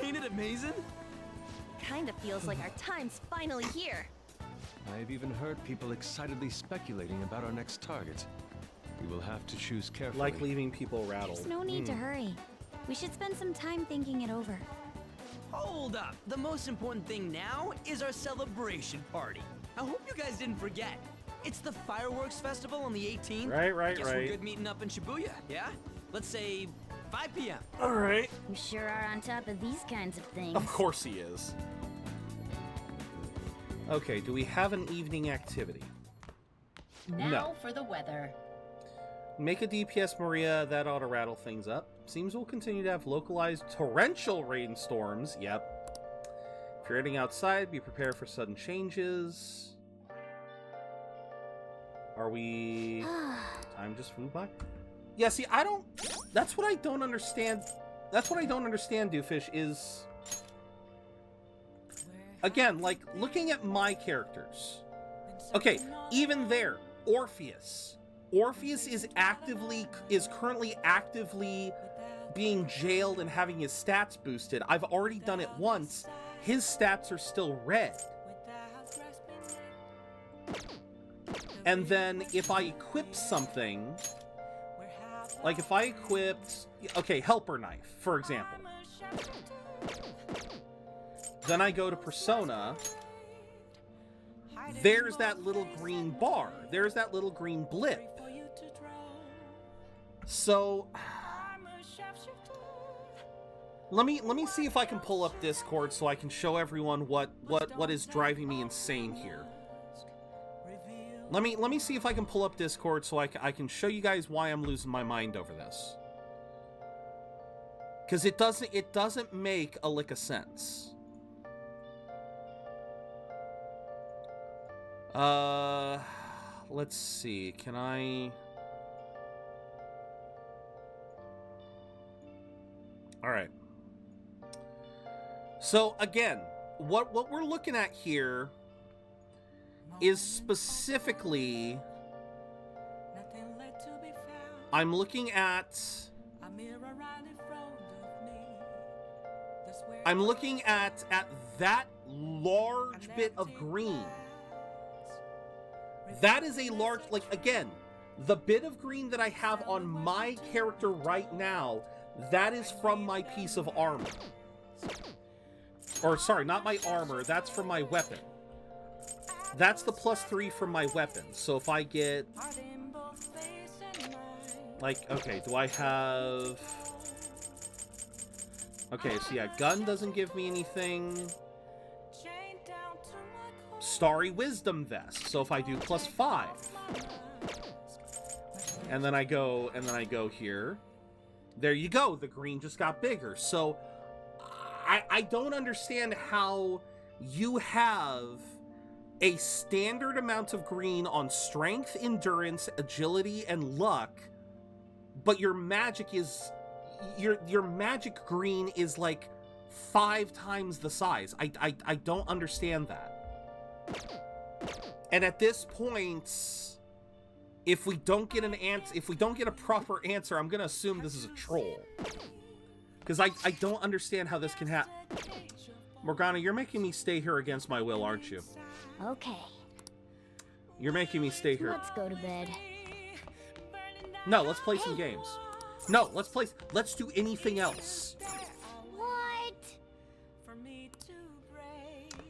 U: Ain't it amazing?
T: Kinda feels like our time's finally here.
N: I've even heard people excitedly speculating about our next target. We will have to choose carefully.
A: Like leaving people rattled.
B: There's no need to hurry. We should spend some time thinking it over.
U: Hold up. The most important thing now is our celebration party. I hope you guys didn't forget. It's the fireworks festival on the 18th.
A: Right.
U: Guess we're good meeting up in Shibuya, yeah? Let's say 5 p.m.
A: All right.
B: You sure are on top of these kinds of things.
A: Of course he is. Okay, do we have an evening activity?
H: Now for the weather.
A: Make a DPS Maria, that ought to rattle things up. Seems we'll continue to have localized torrential rainstorms. Yep. If you're heading outside, be prepared for sudden changes. Are we... Time just flew by? Yeah, see, I don't... That's what I don't understand. That's what I don't understand, Doofus, is... Again, like, looking at my characters. Okay, even there, Orpheus. Orpheus is currently actively being jailed and having his stats boosted. I've already done it once. His stats are still red. And then if I equip something, like if I equipped, okay, Helper Knife, for example. Then I go to Persona. There's that little green bar. There's that little green blip. So let me see if I can pull up Discord so I can show everyone what is driving me insane here. Let me see if I can pull up Discord so I can show you guys why I'm losing my mind over this. Because it doesn't make a lick of sense. Let's see. Can I... All right. So again, what we're looking at here is specifically, I'm looking at that large bit of green. That is a large, like, again, the bit of green that I have on my character right now, that is from my piece of armor. Or, sorry, not my armor, that's from my weapon. That's the +3 from my weapon. So if I get... Like, okay, do I have... Okay, so yeah, gun doesn't give me anything. Starry Wisdom Vest. So if I do +5. And then I go here. There you go. The green just got bigger. So I don't understand how you have a standard amount of green on strength, endurance, agility, and luck, but your magic is your magic green is like 5 times the size. I don't understand that. And at this point, if we don't get a proper answer, I'm gonna assume this is a troll. Because I don't understand how this can happen. Morgana, you're making me stay here against my will, aren't you?
B: Okay.
A: You're making me stay here.
B: Let's go to bed.
A: No, let's play some games. No, let's do anything else.
B: What?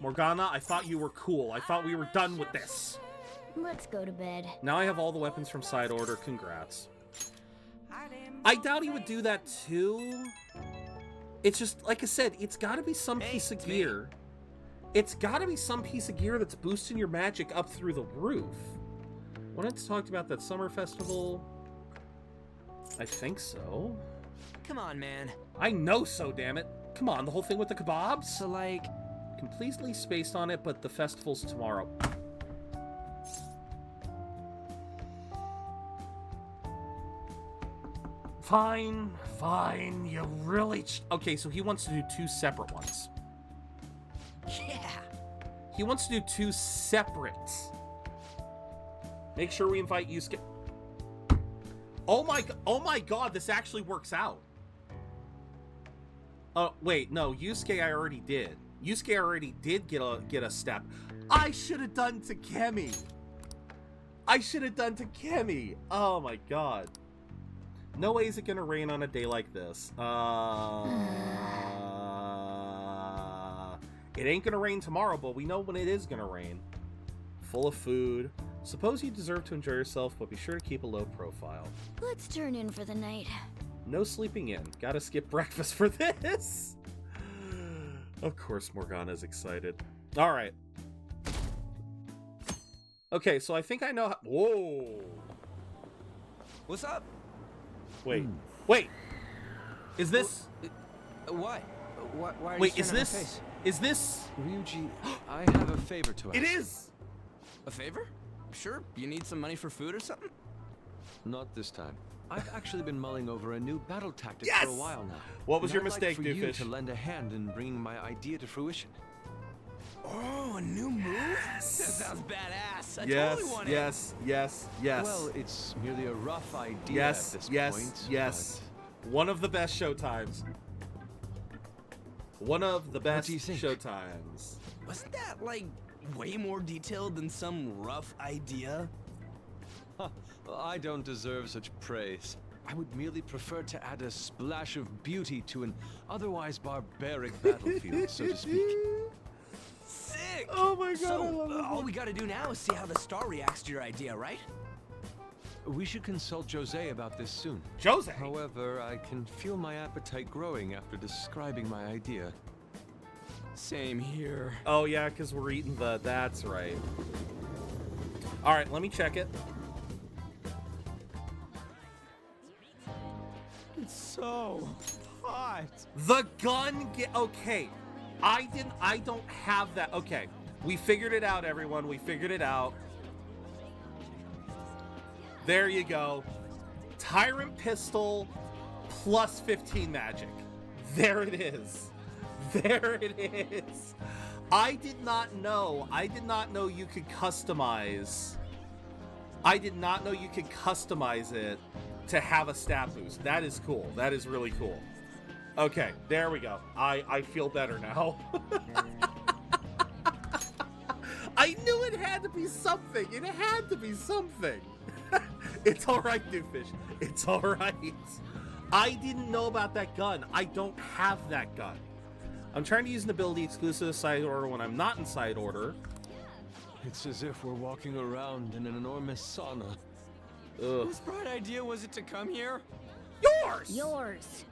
A: Morgana, I thought you were cool. I thought we were done with this.
B: Let's go to bed.
A: Now I have all the weapons from side order. Congrats. I doubt he would do that too. It's just, like I said, it's gotta be some piece of gear. It's gotta be some piece of gear that's boosting your magic up through the roof. When it's talked about that summer festival, I think so.
U: Come on, man.
A: I know so, damn it. Come on, the whole thing with the kebabs?
U: So, like...
A: Completely spaced on it, but the festival's tomorrow. Fine, you really... Okay, so he wants to do 2 separate ones.
U: Yeah.
A: He wants to do 2 separate. Make sure we invite Yusuke. Oh my god, this actually works out. Oh, wait, no, Yusuke I already did. Yusuke already did get a step. I should have done Takemi. Oh my god. No way is it gonna rain on a day like this. It ain't gonna rain tomorrow, but we know when it is gonna rain. Full of food. Suppose you deserve to enjoy yourself, but be sure to keep a low profile.
B: Let's turn in for the night.
A: No sleeping in. Gotta skip breakfast for this. Of course Morgana's excited. Alright. Okay, so I think I know how... Whoa!
U: What's up?
A: Wait. Is this...
U: Why? Why are
A: Wait,
U: you
A: is
U: staring
A: this...
U: at my face?
A: Is this...
N: Ryuji, I have a favor to ask.
A: It is!
U: A favor? Sure. You need some money for food or something?
N: Not this time. I've actually been mulling over a new battle tactic
A: Yes!
N: for a while now.
A: What was
N: And
A: your
N: I'd
A: mistake,
N: like for you
A: Doofus?
N: to lend a hand in bringing my idea to fruition.
U: Oh, a new move? That sounds badass. I
A: Yes,
U: totally want
A: yes.
N: Well, it's merely a rough idea at this point.
A: Yes. One of the best showtimes. One of the best showtimes.
U: Wasn't that, like, way more detailed than some rough idea?
N: Huh. Well, I don't deserve such praise. I would merely prefer to add a splash of beauty to an otherwise barbaric battlefield, so to speak.
U: Sick!
A: Oh my god,
U: so,
A: I love it.
U: all we gotta do now is see how the star reacts to your idea, right?
N: We should consult Jose about this soon.
A: Jose?
N: However, I can feel my appetite growing after describing my idea.
U: Same here.
A: Oh yeah, because we're eating the... That's right. Alright, let me check it.
U: It's so hot.
A: The gun okay. I don't have that. Okay. We figured it out, everyone. We figured it out. There you go. Tyrant pistol plus 15 magic. There it is. There it is. I did not know you could customize. I did not know you could customize it to have a stat boost. That is cool. That is really cool. Okay, there we go. I feel better now. I knew it had to be something. It had to be something. It's all right, Doofus. It's all right. I didn't know about that gun. I don't have that gun. I'm trying to use an ability exclusive to side order when I'm not in side order.
N: It's as if we're walking around in an enormous sauna.
A: Ugh.
U: Whose bright idea was it to come here?
B: Yours.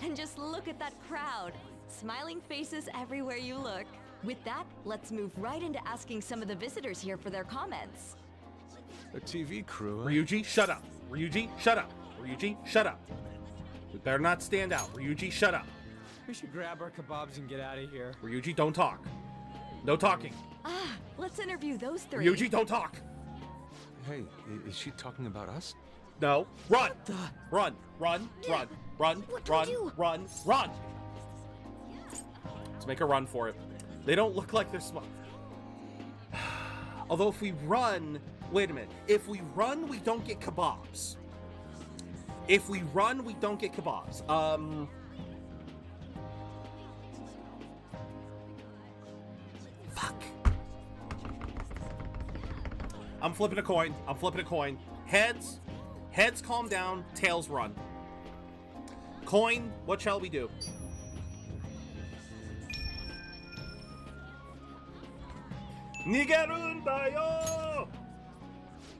R: And just look at that crowd. Smiling faces everywhere you look. With that, let's move right into asking some of the visitors here for their comments.
N: A TV crew, huh?
A: Ryuji, shut up. Ryuji, shut up. Ryuji, shut up. We better not stand out. Ryuji, shut up.
U: We should grab our kebabs and get out of here.
A: Ryuji, don't talk. No talking.
R: Let's interview those three.
A: Ryuji, don't talk.
N: Hey, is she talking about us?
A: No. Run! Run! Run! Run! Run!
B: What do
A: Run!
B: I do?
A: Run! Run! Let's make a run for it. They don't look like they're smart. Although if we run... Wait a minute. If we run, we don't get kebabs. If we run, we don't get kebabs. Fuck. I'm flipping a coin. I'm flipping a coin. Heads. Heads calm down. Tails run. Coin, what shall we do? Nigerundayo!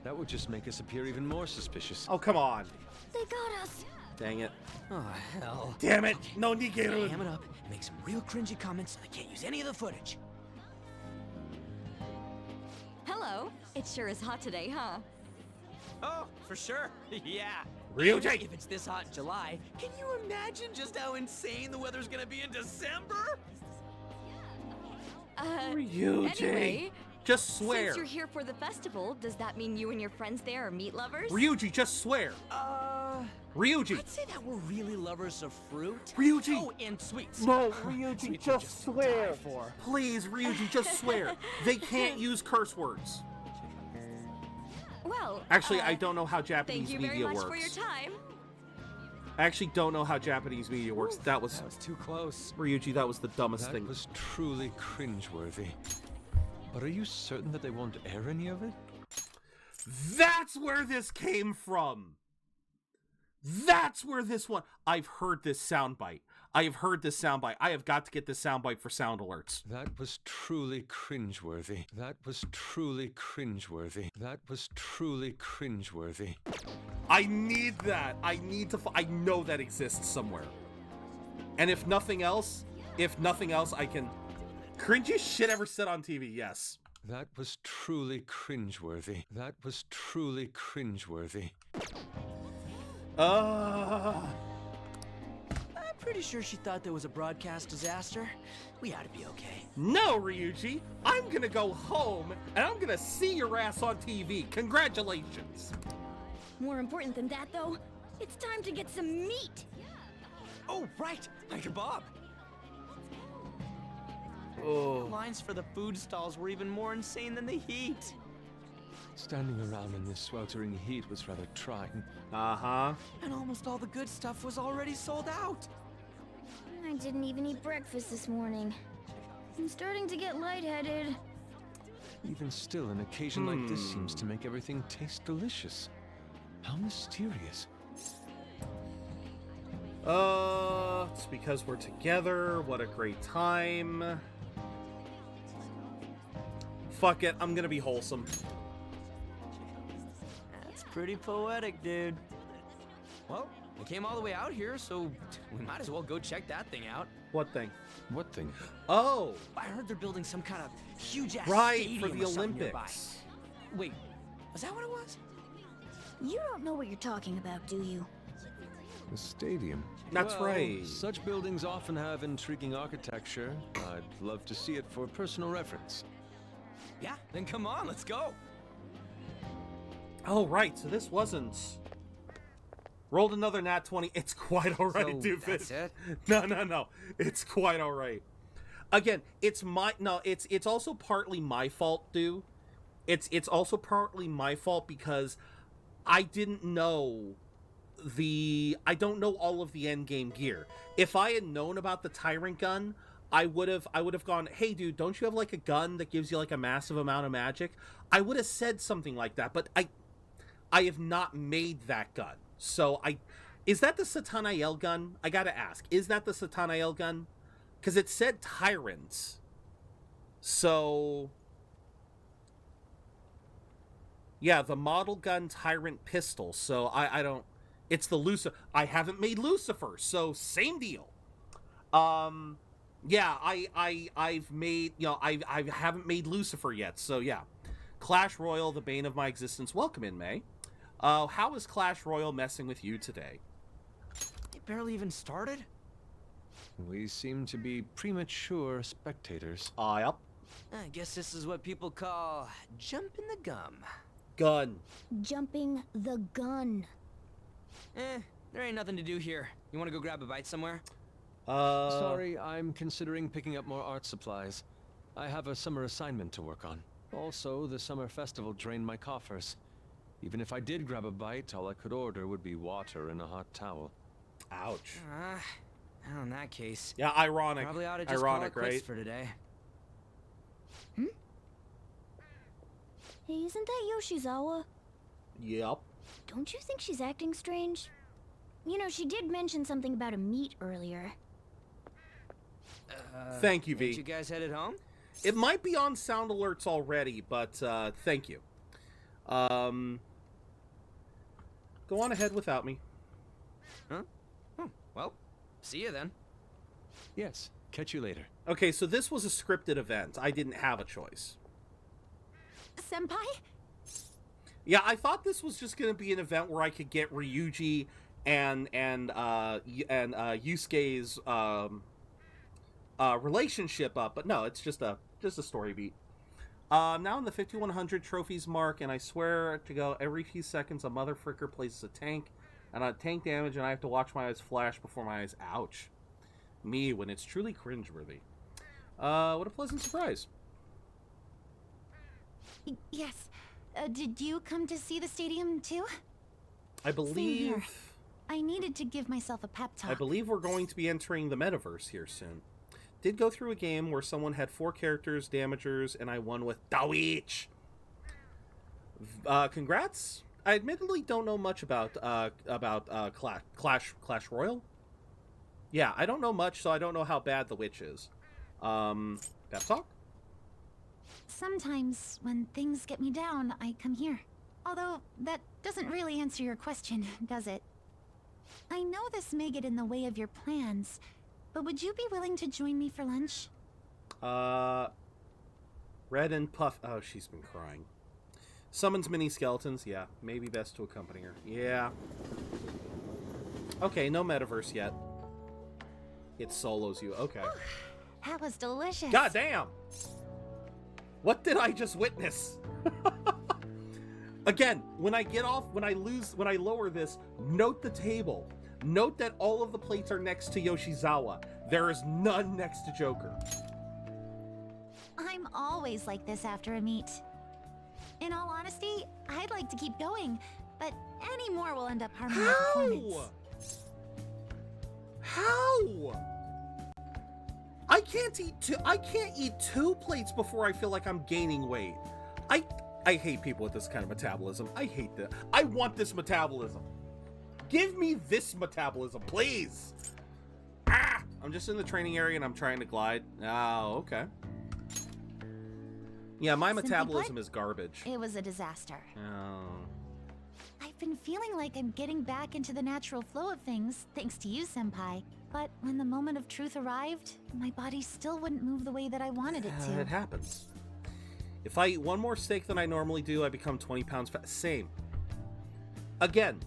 N: That would just make us appear even more suspicious.
A: Oh, come on.
B: They got us.
A: Dang it.
U: Oh, hell.
A: Damn it. No Nigerun.
U: Ham it up and make some real cringy comments so I can't use any of the footage.
R: Hello. It sure is hot today, huh?
U: Oh, for sure. Yeah.
A: Ryuji!
U: If it's this hot in July, can you imagine just how insane the weather's gonna be in December?
A: Ryuji.
R: Anyway,
A: just swear.
R: Since you're here for the festival, does that mean you and your friends there are meat lovers?
A: Ryuji, just swear. Ryuji.
U: I'd say that we're really lovers of fruit.
A: Ryuji.
U: Oh, and sweets.
A: No, Ryuji,
U: Sweets
A: just swear.
U: die for.
A: Please, Ryuji, just swear. They can't use curse words.
R: Well,
A: actually, I don't know how Japanese
R: thank you
A: media
R: very much
A: works.
R: for your time.
A: I actually don't know how Japanese media works. That was
N: too close.
A: Ryuji, that was the dumbest thing.
N: That was truly cringeworthy. But are you certain that they won't air any of it?
A: That's where this came from. That's where this one... I've heard this soundbite. I have heard this soundbite. I have got to get this soundbite for sound alerts.
N: That was truly cringeworthy. That was truly cringeworthy. That was truly cringeworthy.
A: I need that. I need to... I know that exists somewhere. And if nothing else, I can... Cringiest shit ever said on TV, yes.
N: That was truly cringeworthy. That was truly cringeworthy.
U: I'm pretty sure she thought there was a broadcast disaster. We ought to be okay.
A: No, Ryuji. I'm gonna go home, and I'm gonna see your ass on TV. Congratulations.
B: More important than that, though, it's time to get some meat.
U: Oh, right. My kebab.
A: Oh.
U: The lines for the food stalls were even more insane than the heat.
N: Standing around in this sweltering heat was rather trying.
A: Uh-huh.
U: And almost all the good stuff was already sold out.
B: I didn't even eat breakfast this morning. I'm starting to get lightheaded.
N: Even still, an occasion like this seems to make everything taste delicious. How mysterious.
A: It's because we're together. What a great time. Fuck it, I'm gonna be wholesome.
U: That's pretty poetic, dude. Well, we came all the way out here, so we might as well go check that thing out.
A: What thing?
N: What thing?
A: Oh!
U: I heard they're building some kind of huge-ass
A: right,
U: stadium
A: for the
U: or something nearby.
A: Olympics.
U: Wait, was that what it was?
B: You don't know what you're talking about, do you?
N: The stadium.
A: That's right.
N: Such buildings often have intriguing architecture. I'd love to see it for personal reference.
U: Yeah, then come on, let's go.
A: Oh, right, so this wasn't... Rolled another nat 20. It's quite alright,
U: So
A: dude.
U: that's it?
A: No. It's quite alright. Again, it's also partly my fault, dude. It's also partly my fault because I didn't know I don't know all of the end game gear. If I had known about the Tyrant gun, I would have gone, hey dude, don't you have like a gun that gives you like a massive amount of magic? I would have said something like that, but I have not made that gun. So is that the Satanael gun? I gotta ask, is that the Satanael gun? Because it said Tyrants. So yeah, the model gun Tyrant pistol. So I don't. It's the Lucifer. I haven't made Lucifer, so same deal. Yeah, I've made, I haven't made Lucifer yet, so yeah. Clash Royale, the bane of my existence. Welcome in, May. How is Clash Royale messing with you today?
E: barely even started?
N: We seem to be premature spectators.
A: Yep.
E: I guess this is what people call jumping the gum.
A: Gun.
M: Jumping the gun.
E: There ain't nothing to do here. You want to go grab a bite somewhere?
N: Sorry, I'm considering picking up more art supplies. I have a summer assignment to work on. Also, the summer festival drained my coffers. Even if I did grab a bite, all I could order would be water and a hot towel.
A: Ouch.
E: Well, in that case...
A: Yeah, ironic.
E: Probably ought to just
A: ironic,
E: call it quits
A: right?
E: for today.
M: Hey, isn't that Yoshizawa?
A: Yep.
M: Don't you think she's acting strange? You know, she did mention something about a meet earlier.
A: Thank you, V.
E: You guys headed home?
A: It might be on sound alerts already, but thank you. Go on ahead without me.
E: Huh? Oh, well, see you then.
N: Yes, catch you later.
A: Okay, so this was a scripted event. I didn't have a choice.
M: Senpai?
A: Yeah, I thought this was just going to be an event where I could get Ryuji and Yusuke's relationship up, but no, it's just a story beat. Now in the 5100 trophies mark, and I swear to go, every few seconds a mother fricker places a tank, and on tank damage, and I have to watch my eyes flash before my eyes. Ouch. Me, when it's truly cringeworthy. What a pleasant surprise.
M: Yes. Did you come to see the stadium too?
A: I believe...
M: I needed to give myself a pep talk.
A: I believe we're going to be entering the metaverse here soon. Did go through a game where someone had 4 characters, damagers, and I won with Dawich. Congrats. I admittedly don't know much about Clash Royale. Yeah, I don't know much, so I don't know how bad the witch is. Pep talk?
M: Sometimes, when things get me down, I come here. Although, that doesn't really answer your question, does it? I know this may get in the way of your plans, but would you be willing to join me for lunch?
A: Red and Puff... Oh, she's been crying. Summons mini skeletons. Yeah, maybe best to accompany her. Yeah. Okay, no metaverse yet. It solos you. Okay.
M: That was delicious.
A: God damn! What did I just witness? Again, when I lower this, note the table. Note that all of the plates are next to Yoshizawa. There is none next to Joker.
M: I'm always like this after a meet. In all honesty, I'd like to keep going, but any more will end up harming my performance.
A: How? I can't eat 2 plates before I feel like I'm gaining weight. I hate people with this kind of metabolism. I hate that. I want this metabolism. Give me this metabolism, please. Ah! I'm just in the training area and I'm trying to glide. Oh, okay. Yeah, my metabolism is garbage.
M: It was a disaster.
A: Oh.
M: I've been feeling like I'm getting back into the natural flow of things, thanks to you, Senpai. But when the moment of truth arrived, my body still wouldn't move the way that I wanted it to.
A: It happens. If I eat 1 more steak than I normally do, I become 20 pounds fat. Same. Again,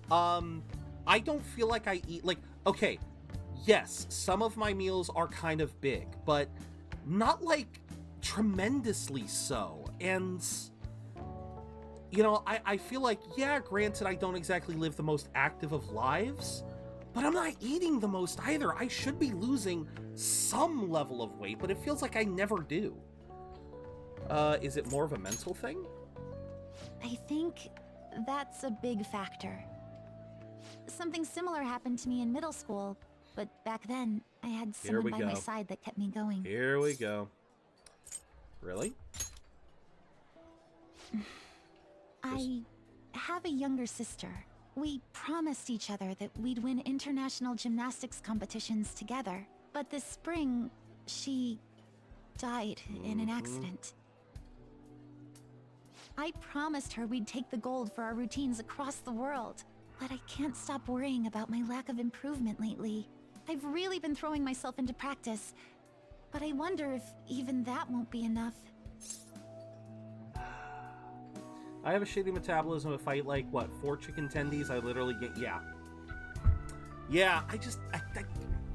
A: I don't feel like I eat, like, okay, yes, some of my meals are kind of big, but not, like, tremendously so. And, you know, I feel like, yeah, granted, I don't exactly live the most active of lives, but I'm not eating the most either. I should be losing some level of weight, but it feels like I never do. Is it more of a mental thing?
M: I think that's a big factor. Something similar happened to me in middle school, but back then, I had someone by my side that kept me going.
A: Here we go. Really?
M: I have a younger sister. We promised each other that we'd win international gymnastics competitions together. But this spring, she died in an accident. I promised her we'd take the gold for our routines across the world. But I can't stop worrying about my lack of improvement lately. I've really been throwing myself into practice, but I wonder if even that won't be enough.
A: I have a shitty metabolism. If I eat, like, what, 4 chicken tendies, I literally get, yeah. Yeah,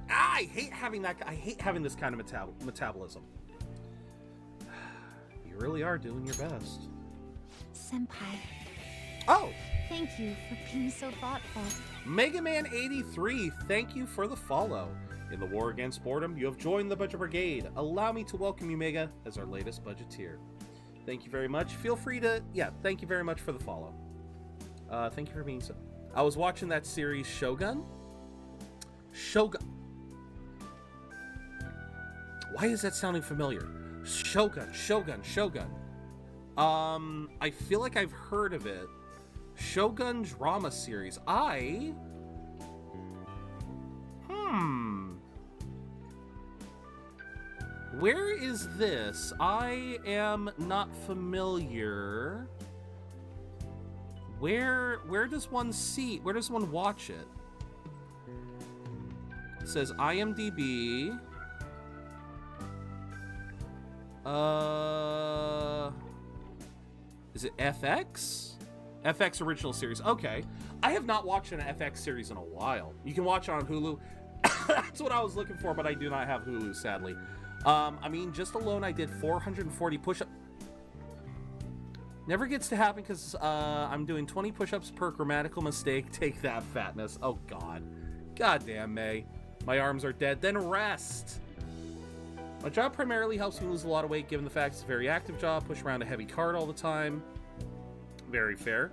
A: I hate having that. I hate having this kind of metabolism. You really are doing your best.
M: Senpai.
A: Oh!
M: Thank you for being so thoughtful.
A: Mega Man 83, thank you for the follow. In the war against boredom, you have joined the Budget Brigade. Allow me to welcome you, Mega, as our latest budgeteer. Thank you very much. Feel free to, thank you very much for the follow. Thank you for being so. I was watching that series Shogun. Why is that sounding familiar? Shogun. I feel like I've heard of it. Shogun drama series. Where is this? I am not familiar. Where does one watch it? It says IMDb. Is it FX? FX original series. Okay. I have not watched an FX series in a while. You can watch it on Hulu. That's what I was looking for, but I do not have Hulu, sadly. I mean, just alone, I did 440 push-ups. Never gets to happen because I'm doing 20 push-ups per grammatical mistake. Take that, fatness. Oh, God. Goddamn, May. My arms are dead. Then rest. My job primarily helps me lose a lot of weight, given the fact it's a very active job. Push around a heavy cart all the time. Very fair.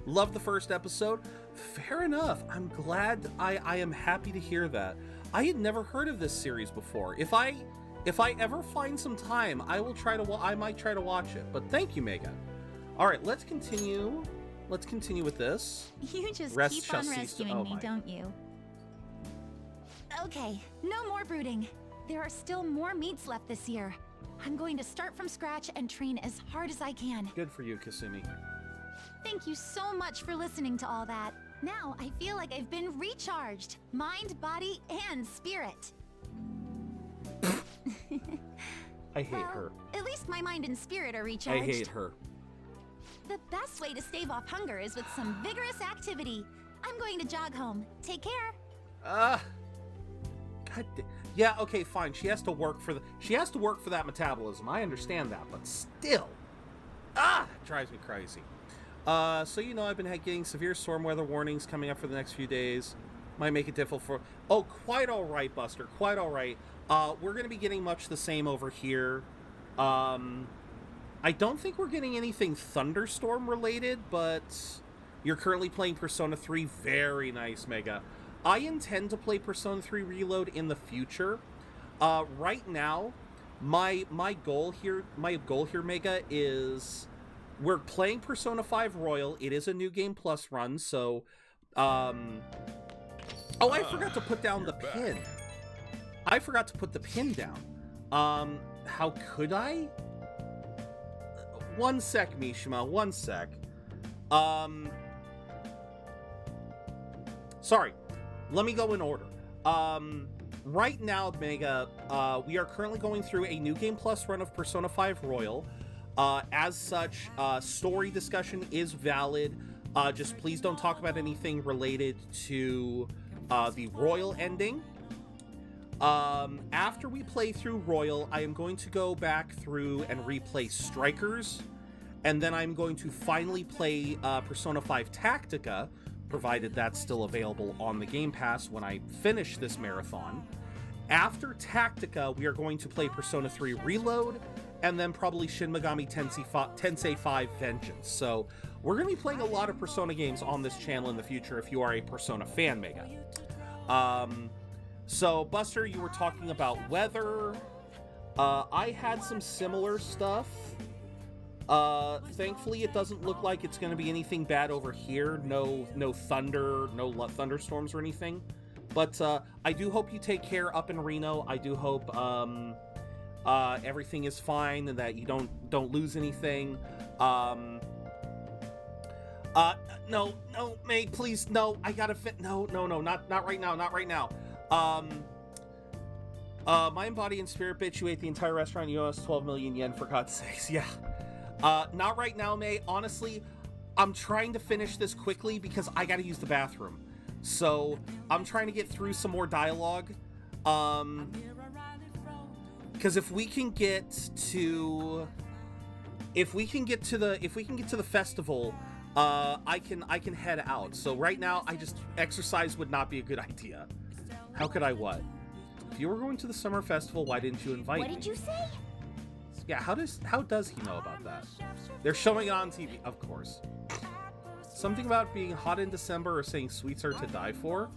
A: Love the first episode. Fair enough. I'm glad. I am happy to hear that. I had never heard of this series before. If I ever find some time, I might try to watch it. But thank you, Mega. All right, let's continue. Let's continue with this.
M: You just
A: Rest
M: keep on
A: shall cease
M: rescuing me,
A: my.
M: don't you? Okay, no more brooding. There are still more meets left this year. I'm going to start from scratch and train as hard as I can.
A: Good for you, Kasumi.
M: Thank you so much for listening to all that. Now I feel like I've been recharged. Mind, body, and spirit.
A: I hate her.
M: At least my mind and spirit are recharged.
A: I hate her.
M: The best way to stave off hunger is with some vigorous activity. I'm going to jog home. Take care.
A: God yeah, okay, fine. She has to work for that metabolism. I understand that, but still. It drives me crazy. So you know, I've been getting severe storm weather warnings coming up for the next few days. Might make it difficult for... Oh, quite all right, Buster. Quite all right. We're going to be getting much the same over here. I don't think we're getting anything thunderstorm related, but you're currently playing Persona 3. Very nice, Mega. I intend to play Persona 3 Reload in the future. Right now, my goal here, Mega, is we're playing Persona 5 Royal. It is a New Game Plus run, so oh, I forgot to put down the pin. I forgot to put the pin down. How could I? One sec, Mishima, one sec. Sorry. Let me go in order. Right now, Mega, we are currently going through a New Game Plus run of Persona 5 Royal. As such, story discussion is valid. Just please don't talk about anything related to the Royal ending. After we play through Royal, I am going to go back through and replay Strikers, and then I'm going to finally play Persona 5 Tactica, provided that's still available on the Game Pass when I finish this marathon. After Tactica, we are going to play Persona 3 Reload, and then probably Shin Megami Tensei 5 Vengeance. So we're going to be playing a lot of Persona games on this channel in the future if you are a Persona fan, Mega. So, Buster, you were talking about weather. I had some similar stuff. Thankfully, it doesn't look like it's going to be anything bad over here. No thunder, no thunderstorms or anything. But I do hope you take care up in Reno. I do hope everything is fine and that you don't lose anything. No, May, please, no. I gotta fit. No, not right now. Not right now. Mind, body, and spirit, bitch. You ate the entire restaurant. You owe us 12 million yen, for God's sakes. Yeah. Not right now, May. Honestly, I'm trying to finish this quickly because I gotta use the bathroom. So I'm trying to get through some more dialogue. Because if we can get to the festival, I can head out. So right now, exercise would not be a good idea. How could I what? If you were going to the summer festival, why didn't you invite me?
D: What did you say?
A: Yeah, how does he know about that? They're showing it on TV, of course. Something about being hot in December or saying sweets are to die for.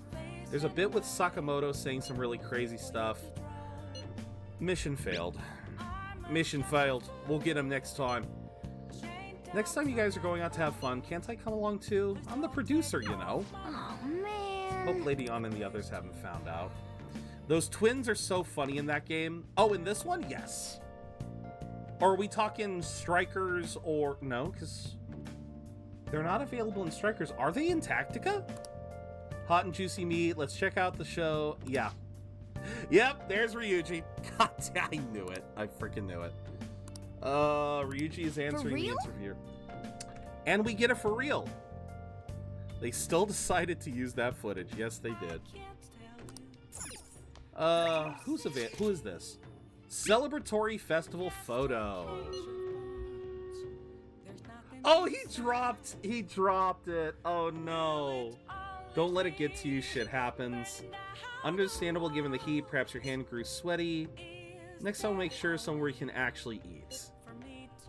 A: There's a bit with Sakamoto saying some really crazy stuff. Mission failed. Mission failed. We'll get him next time. Next time you guys are going out to have fun, can't I come along too? I'm the producer, you know.
D: Oh, man.
A: Hope Lady On and the others haven't found out. Those twins are so funny in that game. Oh, in this one? Yes. Or are we talking Strikers or... No, because they're not available in Strikers. Are they in Tactica? Hot and juicy meat. Let's check out the show. Yeah. Yep, there's Ryuji. God, I knew it. I freaking knew it. Ryuji is answering the interview. And we get it for real. They still decided to use that footage. Yes, they did. Who is this? Celebratory festival photo. Oh, he dropped it. Oh no. Don't let it get to you, shit happens. Understandable given the heat, perhaps your hand grew sweaty. Next I'll make sure somewhere you can actually eat.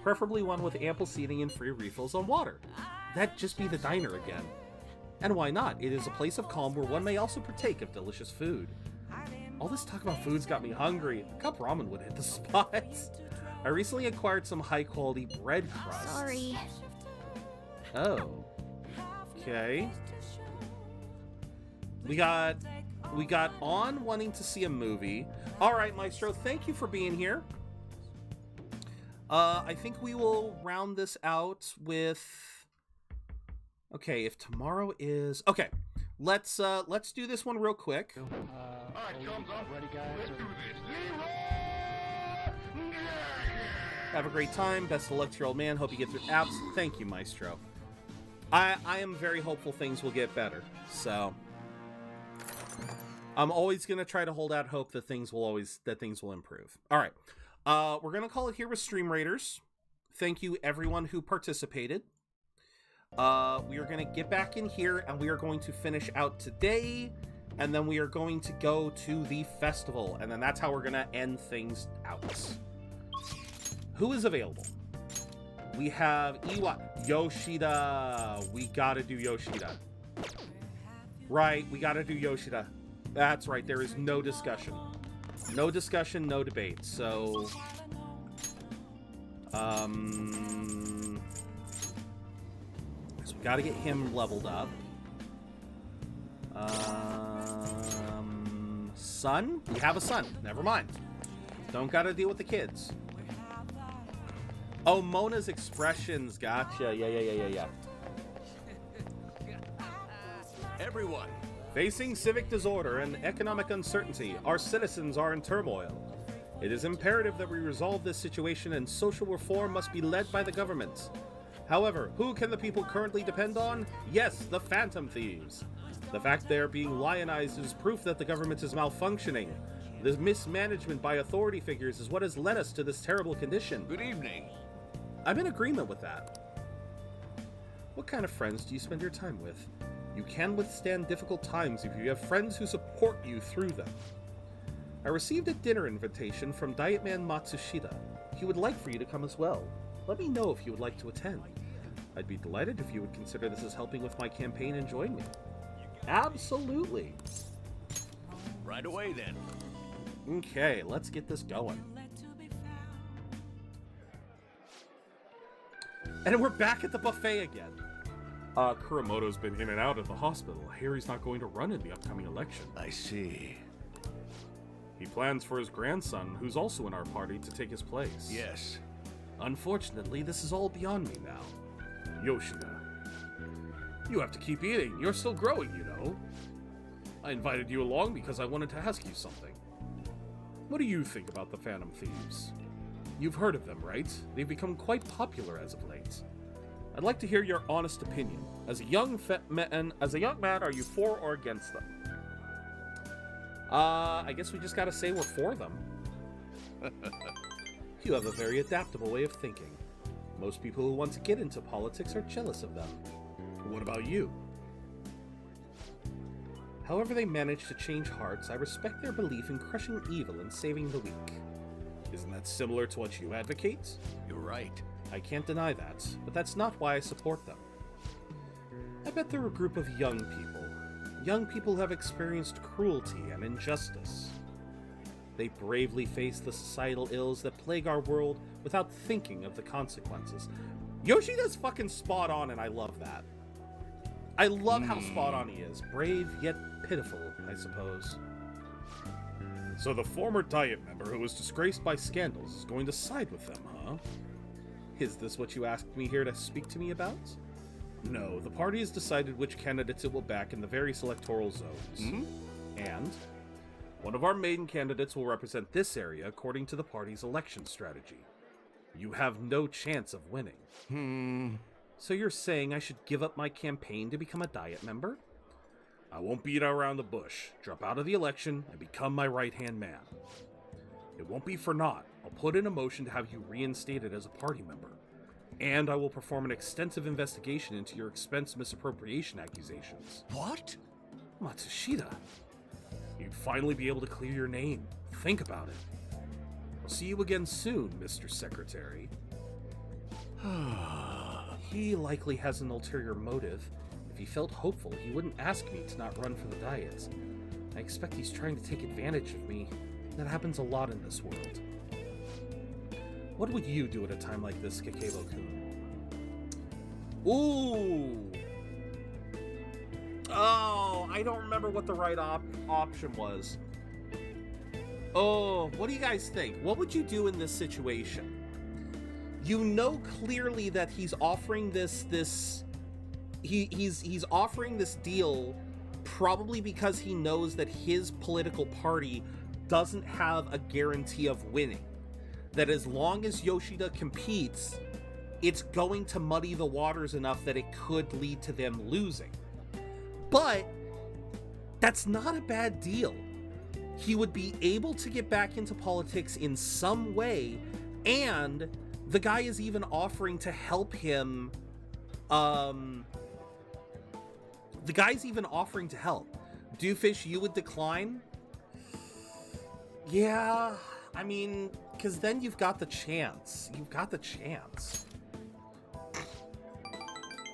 A: Preferably one with ample seating and free refills on water. That'd just be the diner again. And why not? It is a place of calm where one may also partake of delicious food. All this talk about food's got me hungry. A cup ramen would hit the spot. I recently acquired some high-quality bread crust.
D: Sorry.
A: Oh. Okay. We got On wanting to see a movie. All right, Maestro, thank you for being here. I think we will round this out with... Okay, if tomorrow is... Okay, let's do this one real quick. Have a great time. Best of luck to your old man. Hope you get through apps. Thank you, Maestro. I am very hopeful things will get better. So I'm always gonna try to hold out hope that things will improve. All right, we're gonna call it here with Stream Raiders. Thank you everyone who participated. We are gonna get back in here and we are going to finish out today, and then we are going to go to the festival, and then that's how we're gonna end things out. Who is available? We have Yoshida. We gotta do Yoshida. Right, we gotta do Yoshida. That's right, there is no discussion. No discussion, no debate. So, so we gotta get him leveled up. Son? We have a son. Never mind. Don't gotta deal with the kids. Oh, Mona's expressions. Gotcha. Yeah.
F: Everyone.
A: Facing civic disorder and economic uncertainty, our citizens are in turmoil. It is imperative that we resolve this situation, and social reform must be led by the government. However, who can the people currently depend on? Yes, the Phantom Thieves. The fact they are being lionized is proof that the government is malfunctioning. This mismanagement by authority figures is what has led us to this terrible condition.
F: Good evening.
A: I'm in agreement with that. What kind of friends do you spend your time with? You can withstand difficult times if you have friends who support you through them. I received a dinner invitation from Diet Man Matsushita. He would like for you to come as well. Let me know if you would like to attend. I'd be delighted if you would consider this as helping with my campaign and join me. Absolutely.
F: Right away then.
A: Okay, let's get this going. And we're back at the buffet again. Kuramoto's been in and out of the hospital. I hear he's not going to run in the upcoming election.
F: I see.
A: He plans for his grandson, who's also in our party, to take his place.
F: Yes.
A: Unfortunately, this is all beyond me now. Yoshida. You have to keep eating. You're still growing, you know. I invited you along because I wanted to ask you something. What do you think about the Phantom Thieves? You've heard of them, right? They've become quite popular as of late. I'd like to hear your honest opinion. As a young man, are you for or against them? I guess we just gotta say we're for them. You have a very adaptable way of thinking. Most people who want to get into politics are jealous of them. What about you? However they manage to change hearts, I respect their belief in crushing evil and saving the weak. Isn't that similar to what you advocate?
F: You're right.
A: I can't deny that, but that's not why I support them. I bet they're a group of young people. Young people who have experienced cruelty and injustice. They bravely face the societal ills that plague our world without thinking of the consequences. Yoshida's fucking spot on, and I love that. I love how spot on he is. Brave, yet pitiful, I suppose. So the former Diet member who was disgraced by scandals is going to side with them, huh? Is this what you asked me here to speak to me about? No, the party has decided which candidates it will back in the various electoral zones. And one of our main candidates will represent this area according to the party's election strategy. You have no chance of winning. So you're saying I should give up my campaign to become a Diet member? I won't beat around the bush. Drop out of the election and become my right-hand man. It won't be for naught. I'll put in a motion to have you reinstated as a party member. And I will perform an extensive investigation into your expense misappropriation accusations.
F: What?
A: Matsushita. You'd finally be able to clear your name. Think about it. I'll see you again soon, Mr. Secretary. He likely has an ulterior motive. If he felt hopeful, he wouldn't ask me to not run for the Diets. I expect he's trying to take advantage of me. That happens a lot in this world. What would you do at a time like this, Kakebo-kun? Ooh! Oh, I don't remember what the right option was. Oh, what do you guys think? What would you do in this situation? You know clearly that he's offering he's offering this deal probably because he knows that his political party doesn't have a guarantee of winning. That as long as Yoshida competes, it's going to muddy the waters enough that it could lead to them losing. But that's not a bad deal. He would be able to get back into politics in some way, and the guy is even offering to help him. The guy's even offering to help. Doofus, you would decline? Yeah, I mean, because then you've got the chance. You've got the chance.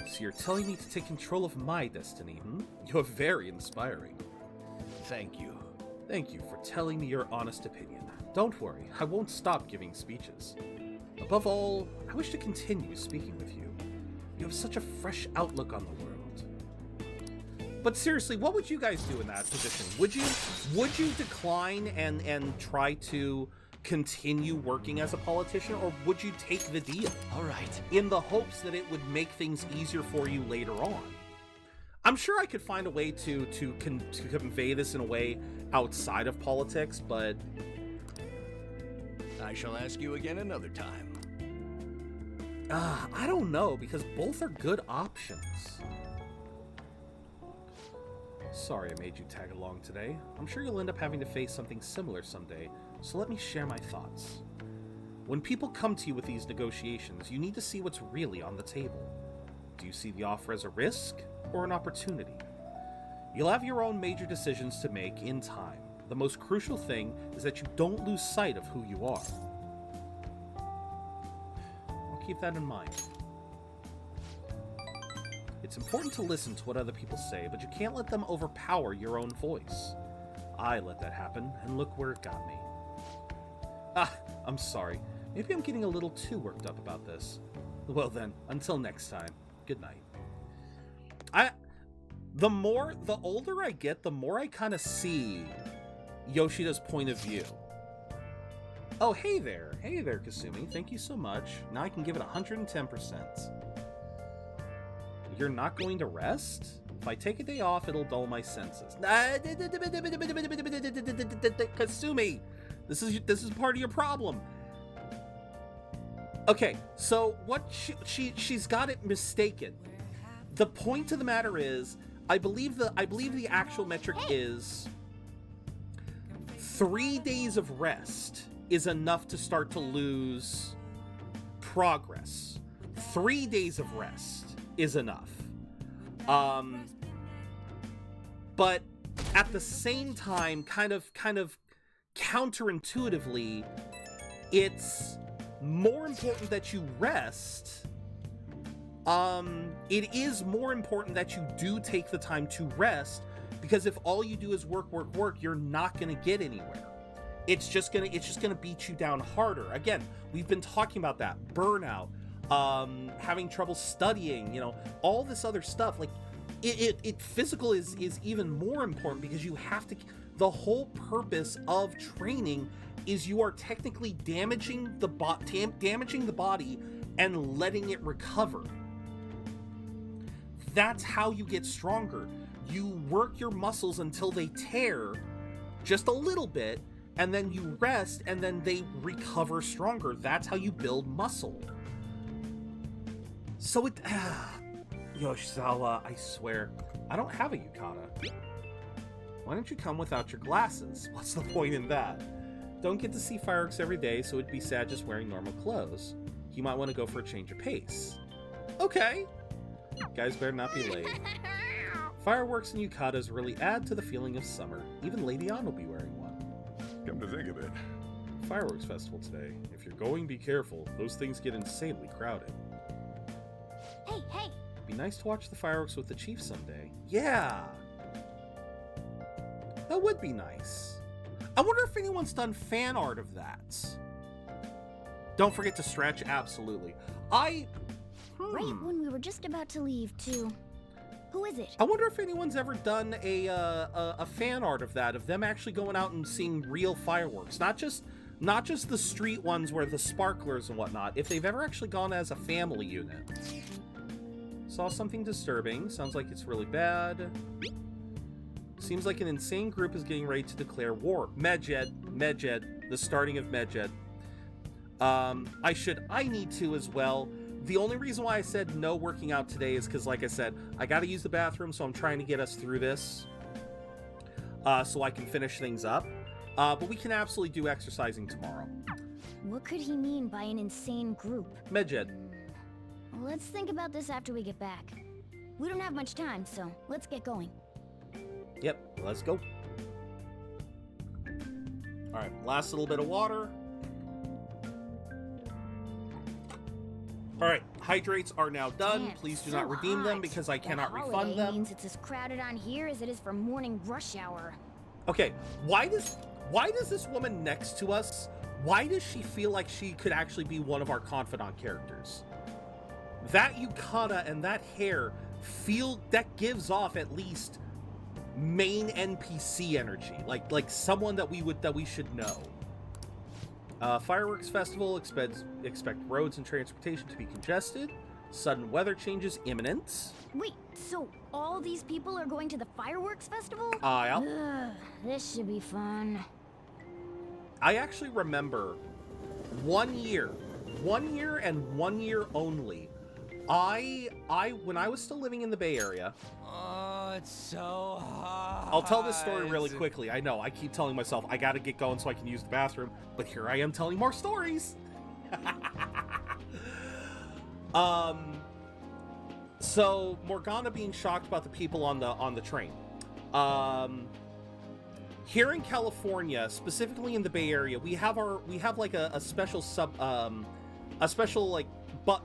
A: So you're telling me to take control of my destiny, You're very inspiring.
F: Thank you.
A: Thank you for telling me your honest opinion. Don't worry, I won't stop giving speeches. Above all, I wish to continue speaking with you. You have such a fresh outlook on the world. But seriously, what would you guys do in that position? Would you decline and try to continue working as a politician, or would you take the deal?
F: All right.
A: In the hopes that it would make things easier for you later on. I'm sure I could find a way to convey this in a way outside of politics, but
F: I shall ask you again another time.
A: I don't know, because both are good options. Sorry I made you tag along today. I'm sure you'll end up having to face something similar someday, so let me share my thoughts. When people come to you with these negotiations, you need to see what's really on the table. Do you see the offer as a risk or an opportunity? You'll have your own major decisions to make in time. The most crucial thing is that you don't lose sight of who you are. I'll keep that in mind. It's important to listen to what other people say, but you can't let them overpower your own voice. I let that happen, and look where it got me. I'm sorry. Maybe I'm getting a little too worked up about this. Well then, until next time, good night. The older I get, the more I kind of see Yoshida's point of view. Oh, hey there, Kasumi. Thank you so much. Now I can give it 110%. You're not going to rest? If I take a day off, it'll dull my senses. Kasumi, this is part of your problem. Okay, so what she's got it mistaken. The point of the matter is, I believe the actual metric is 3 days of rest is enough to start to lose progress. 3 days of rest is enough. But at the same time, kind of counterintuitively, it's more important that you rest. It is more important that you do take the time to rest, because if all you do is work, you're not gonna get anywhere. It's just gonna beat you down harder. Again, we've been talking about that. Burnout, having trouble studying, you know, all this other stuff. Like, physical is even more important, because you have to, the whole purpose of training is you are technically damaging the body and letting it recover. That's how you get stronger. You work your muscles until they tear just a little bit, and then you rest, and then they recover stronger. That's how you build muscle. So Yoshizawa, I swear, I don't have a yukata. Why don't you come without your glasses? What's the point in that? Don't get to see fireworks every day, so it'd be sad just wearing normal clothes. You might want to go for a change of pace. Okay. Guys better not be late. Fireworks and yukatas really add to the feeling of summer. Even Lady Ann will be wearing one.
O: Come to think of it.
A: Fireworks festival today. If you're going, be careful. Those things get insanely crowded.
B: Hey!
A: Be nice to watch the fireworks with the chief someday. Yeah! That would be nice. I wonder if anyone's done fan art of that. Don't forget to stretch, absolutely.
B: Right when we were just about to leave, too. Who is it?
A: I wonder if anyone's ever done a fan art of that, of them actually going out and seeing real fireworks. Not just the street ones where the sparklers and whatnot. If they've ever actually gone as a family unit. Saw something disturbing. Sounds like it's really bad. Seems like an insane group is getting ready to declare war. Medjed, the starting of Medjed. I need to as well. The only reason why I said no working out today is because, like I said, I gotta use the bathroom, so I'm trying to get us through this so I can finish things up. But we can absolutely do exercising tomorrow.
B: What could he mean by an insane group?
A: Medjed.
B: Let's think about this after we get back. We don't have much time, so let's get going.
A: Yep, let's go. Alright, last little bit of water. Alright, hydrates are now done. Please do not redeem them because I cannot refund them.
B: Means it's as crowded on here as it is for morning rush hour.
A: Okay, why does this woman next to us, why does she feel like she could actually be one of our confidant characters? That yukata and that hair that gives off at least main NPC energy, like someone that we should know. Fireworks festival, expect roads and transportation to be congested. Sudden weather changes imminent.
B: Wait, so all these people are going to the fireworks festival?
A: Yeah.
B: This should be fun.
A: I actually remember 1 year and 1 year only. When I was still living in the Bay Area.
U: Oh, it's so hot.
A: I'll tell this story really quickly. I know, I keep telling myself I gotta get going so I can use the bathroom, but here I am telling more stories. So Morgana being shocked about the people on the train. Here in California, specifically in the Bay Area, we have like a special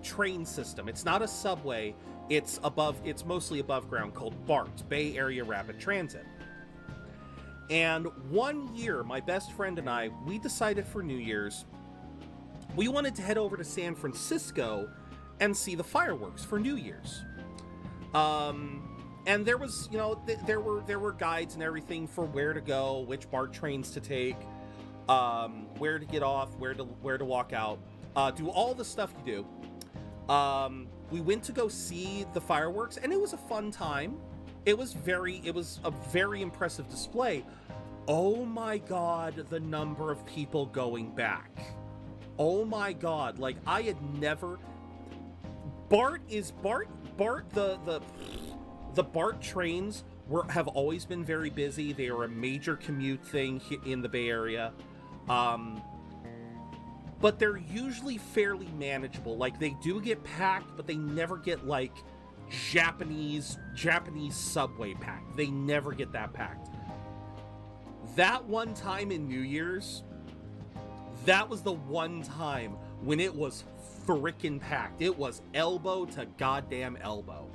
A: train system. It's not a subway. It's mostly above ground, called BART, Bay Area Rapid Transit. And 1 year, my best friend and I, we decided for New Year's, we wanted to head over to San Francisco and see the fireworks for New Year's. And there was, there were guides and everything for where to go, which BART trains to take, where to get off, where to walk out, do all the stuff you do. We went to go see the fireworks, and it was a fun time. It was a very impressive display. Oh my god, the number of people going back. Oh my god, like, I had never... Bart, the BART trains have always been very busy. They are a major commute thing in the Bay Area. But they're usually fairly manageable. Like, they do get packed, but they never get, like, Japanese subway packed. They never get that packed. That one time in New Year's, that was the one time when it was frickin' packed. It was elbow to goddamn elbow.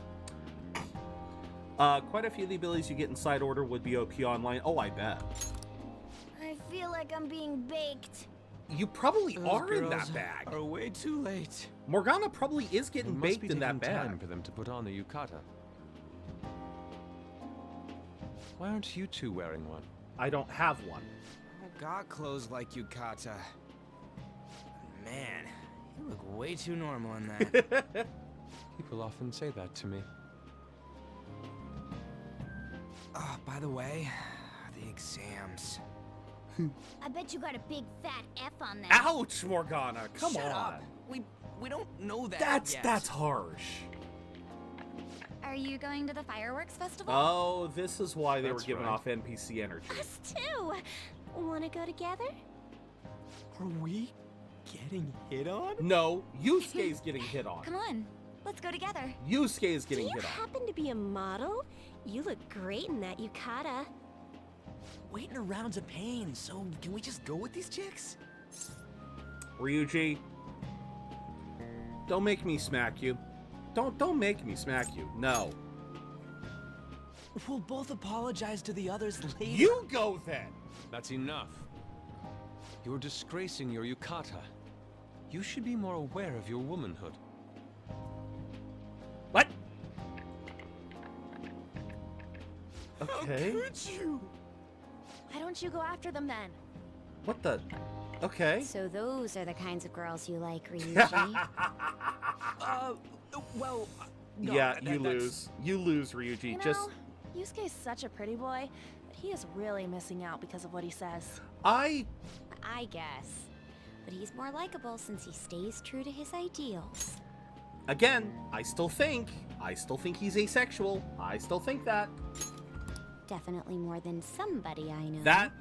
A: Quite a few of the abilities you get in side order would be OP online. Oh, I bet.
B: I feel like I'm being baked.
A: You probably are in that bag.
N: Are way too late.
A: Morgana probably is getting baked in that bag.
N: Time for them to put on the yukata. Why aren't you two wearing one?
A: I don't have one.
S: I got clothes like yukata. Man, you look way too normal in that.
N: People often say that to me.
S: Oh, by the way, the exams.
B: I bet you got a big fat F on that.
A: Ouch, Morgana! Come
S: Shut
A: on.
S: Up. We don't know that yet.
A: That's harsh.
B: Are you going to the fireworks festival?
A: Oh, this is why they were
N: That's
A: giving
N: right.
A: off NPC energy.
D: Us too. Wanna go together?
S: Are we getting hit on?
A: No, Yusuke's getting hit on.
B: Come on, let's go together.
A: Yusuke is getting
D: Do you
A: hit on.
D: happen to be a model? You look great in that yukata.
S: Waiting around's a pain, so can we just go with these chicks?
A: Ryuji, don't make me smack you. Don't make me smack you. No.
S: We'll both apologize to the others later.
A: You go then.
N: That's enough. You're disgracing your yukata. You should be more aware of your womanhood.
A: What?
S: How
A: Okay.
S: could you?
T: Why don't you go after them then?
A: What the? Okay.
B: So those are the kinds of girls you like, Ryuji.
S: Well... No,
A: yeah,
S: that's...
A: you lose. You lose, Ryuji.
T: You know,
A: Just...
T: Yusuke's such a pretty boy, but he is really missing out because of what he says.
B: I guess. But he's more likable since he stays true to his ideals.
A: Again, I still think he's asexual. I still think that.
B: Definitely more than somebody I know.
A: That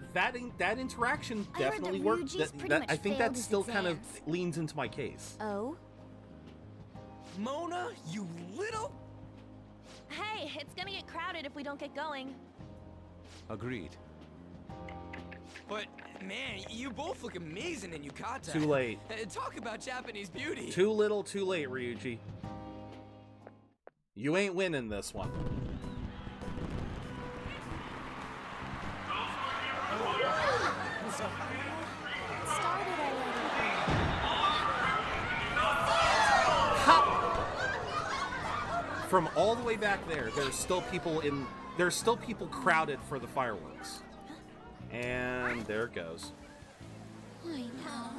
A: interaction
B: I heard
A: definitely
B: that
A: worked.
B: Ryuji's pretty much
A: I think
B: failed
A: that
B: his
A: still kind of
B: exams.
A: leans into my case.
B: Oh?
S: Mona, you little...
T: Hey, it's gonna get crowded if we don't get going.
N: Agreed.
S: But, man, you both look amazing in yukata.
A: Too late.
S: Talk about Japanese beauty.
A: Too little, too late, Ryuji. You ain't winning this one. From all the way back there, there's still people crowded for the fireworks. And there it goes.
B: I know.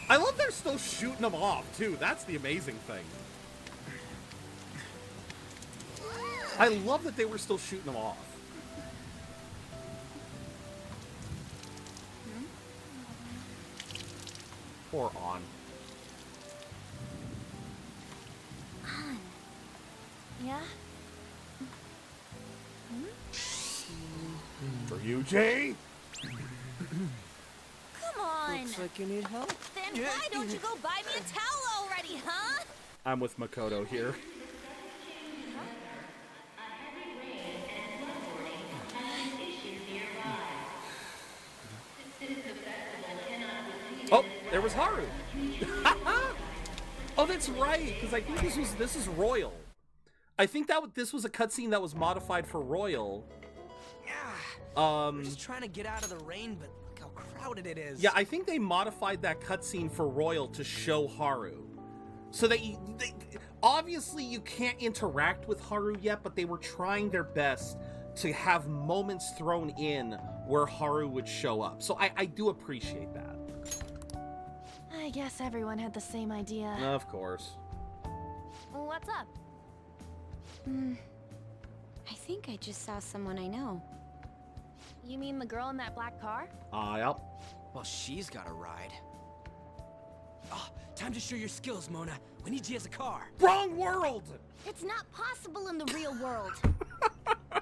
A: I love they're still shooting them off, too. That's the amazing thing. I love that they were still shooting them off. Poor On.
T: Yeah?
A: For you, Jay?
T: Come on!
S: Looks like you need help.
T: Then why don't you go buy me a towel already, huh?
A: I'm with Makoto here. Oh, there was Haru. Oh, that's right, because I think this is Royal. I think this was a cutscene that was modified for Royal.
S: We're just trying to get out of the rain, but look how crowded it is.
A: Yeah, I think they modified that cutscene for Royal to show Haru. So obviously you can't interact with Haru yet, but they were trying their best to have moments thrown in where Haru would show up. So I do appreciate that.
T: I guess everyone had the same idea.
A: Of course.
T: What's up?
B: I think I just saw someone I know.
T: You mean the girl in that black car?
A: Yep.
S: Well, she's got a ride. Oh, time to show your skills, Mona. We need you as a car.
A: Wrong world!
T: It's not possible in the real world. My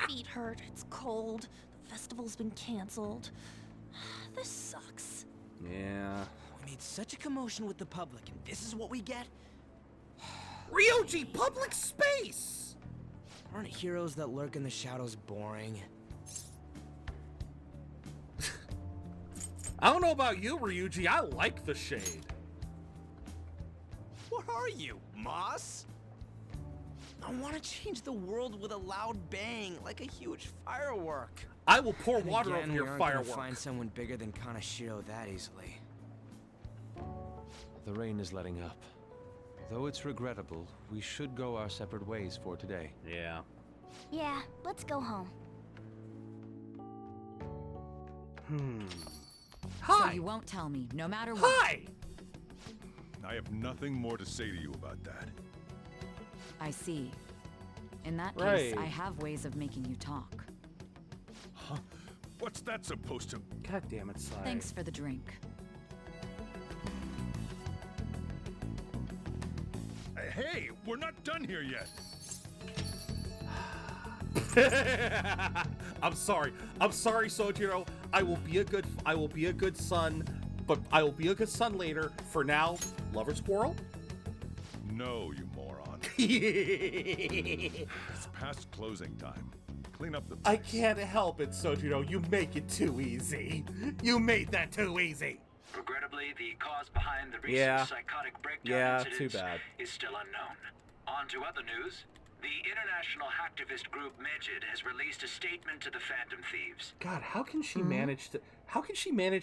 T: feet hurt, it's cold, the festival's been canceled. This sucks.
A: Yeah.
S: We made such a commotion with the public, and this is what we get?
A: Ryoji, public space!
S: Aren't heroes that lurk in the shadows boring?
A: I don't know about you, Ryuji. I like the shade.
S: What are you, Moss? I want to change the world with a loud bang, like a huge firework.
A: I will pour
S: And
A: water
S: again,
A: over your
S: we aren't gonna
A: firework.
S: Find someone bigger than Kanashiro that easily.
N: The rain is letting up. Though it's regrettable, we should go our separate ways for today.
A: Yeah.
T: Yeah, let's go home.
P: So you won't tell me, no matter what.
A: Hi!
O: I have nothing more to say to you about that.
P: I see. In that
A: Right.
P: case, I have ways of making you talk.
O: Huh? What's that supposed to...
A: God damn it, Sai.
P: Thanks for the drink.
O: Hey, we're not done here yet.
A: I'm sorry. I'm sorry, Sojiro. I will be a good son, but I will be a good son later. For now, lover's quarrel?
O: No, you moron. It's past closing time. Clean up the place.
A: I can't help it, Sojiro. You make it too easy. You made that too easy.
V: Regrettably, the cause behind the recent
A: Yeah.
V: psychotic breakdown
A: Yeah,
V: incidents
A: too bad.
V: is still unknown. On to other news. The international hacktivist group Megid has released a statement to the Phantom Thieves.
A: God, how can she manage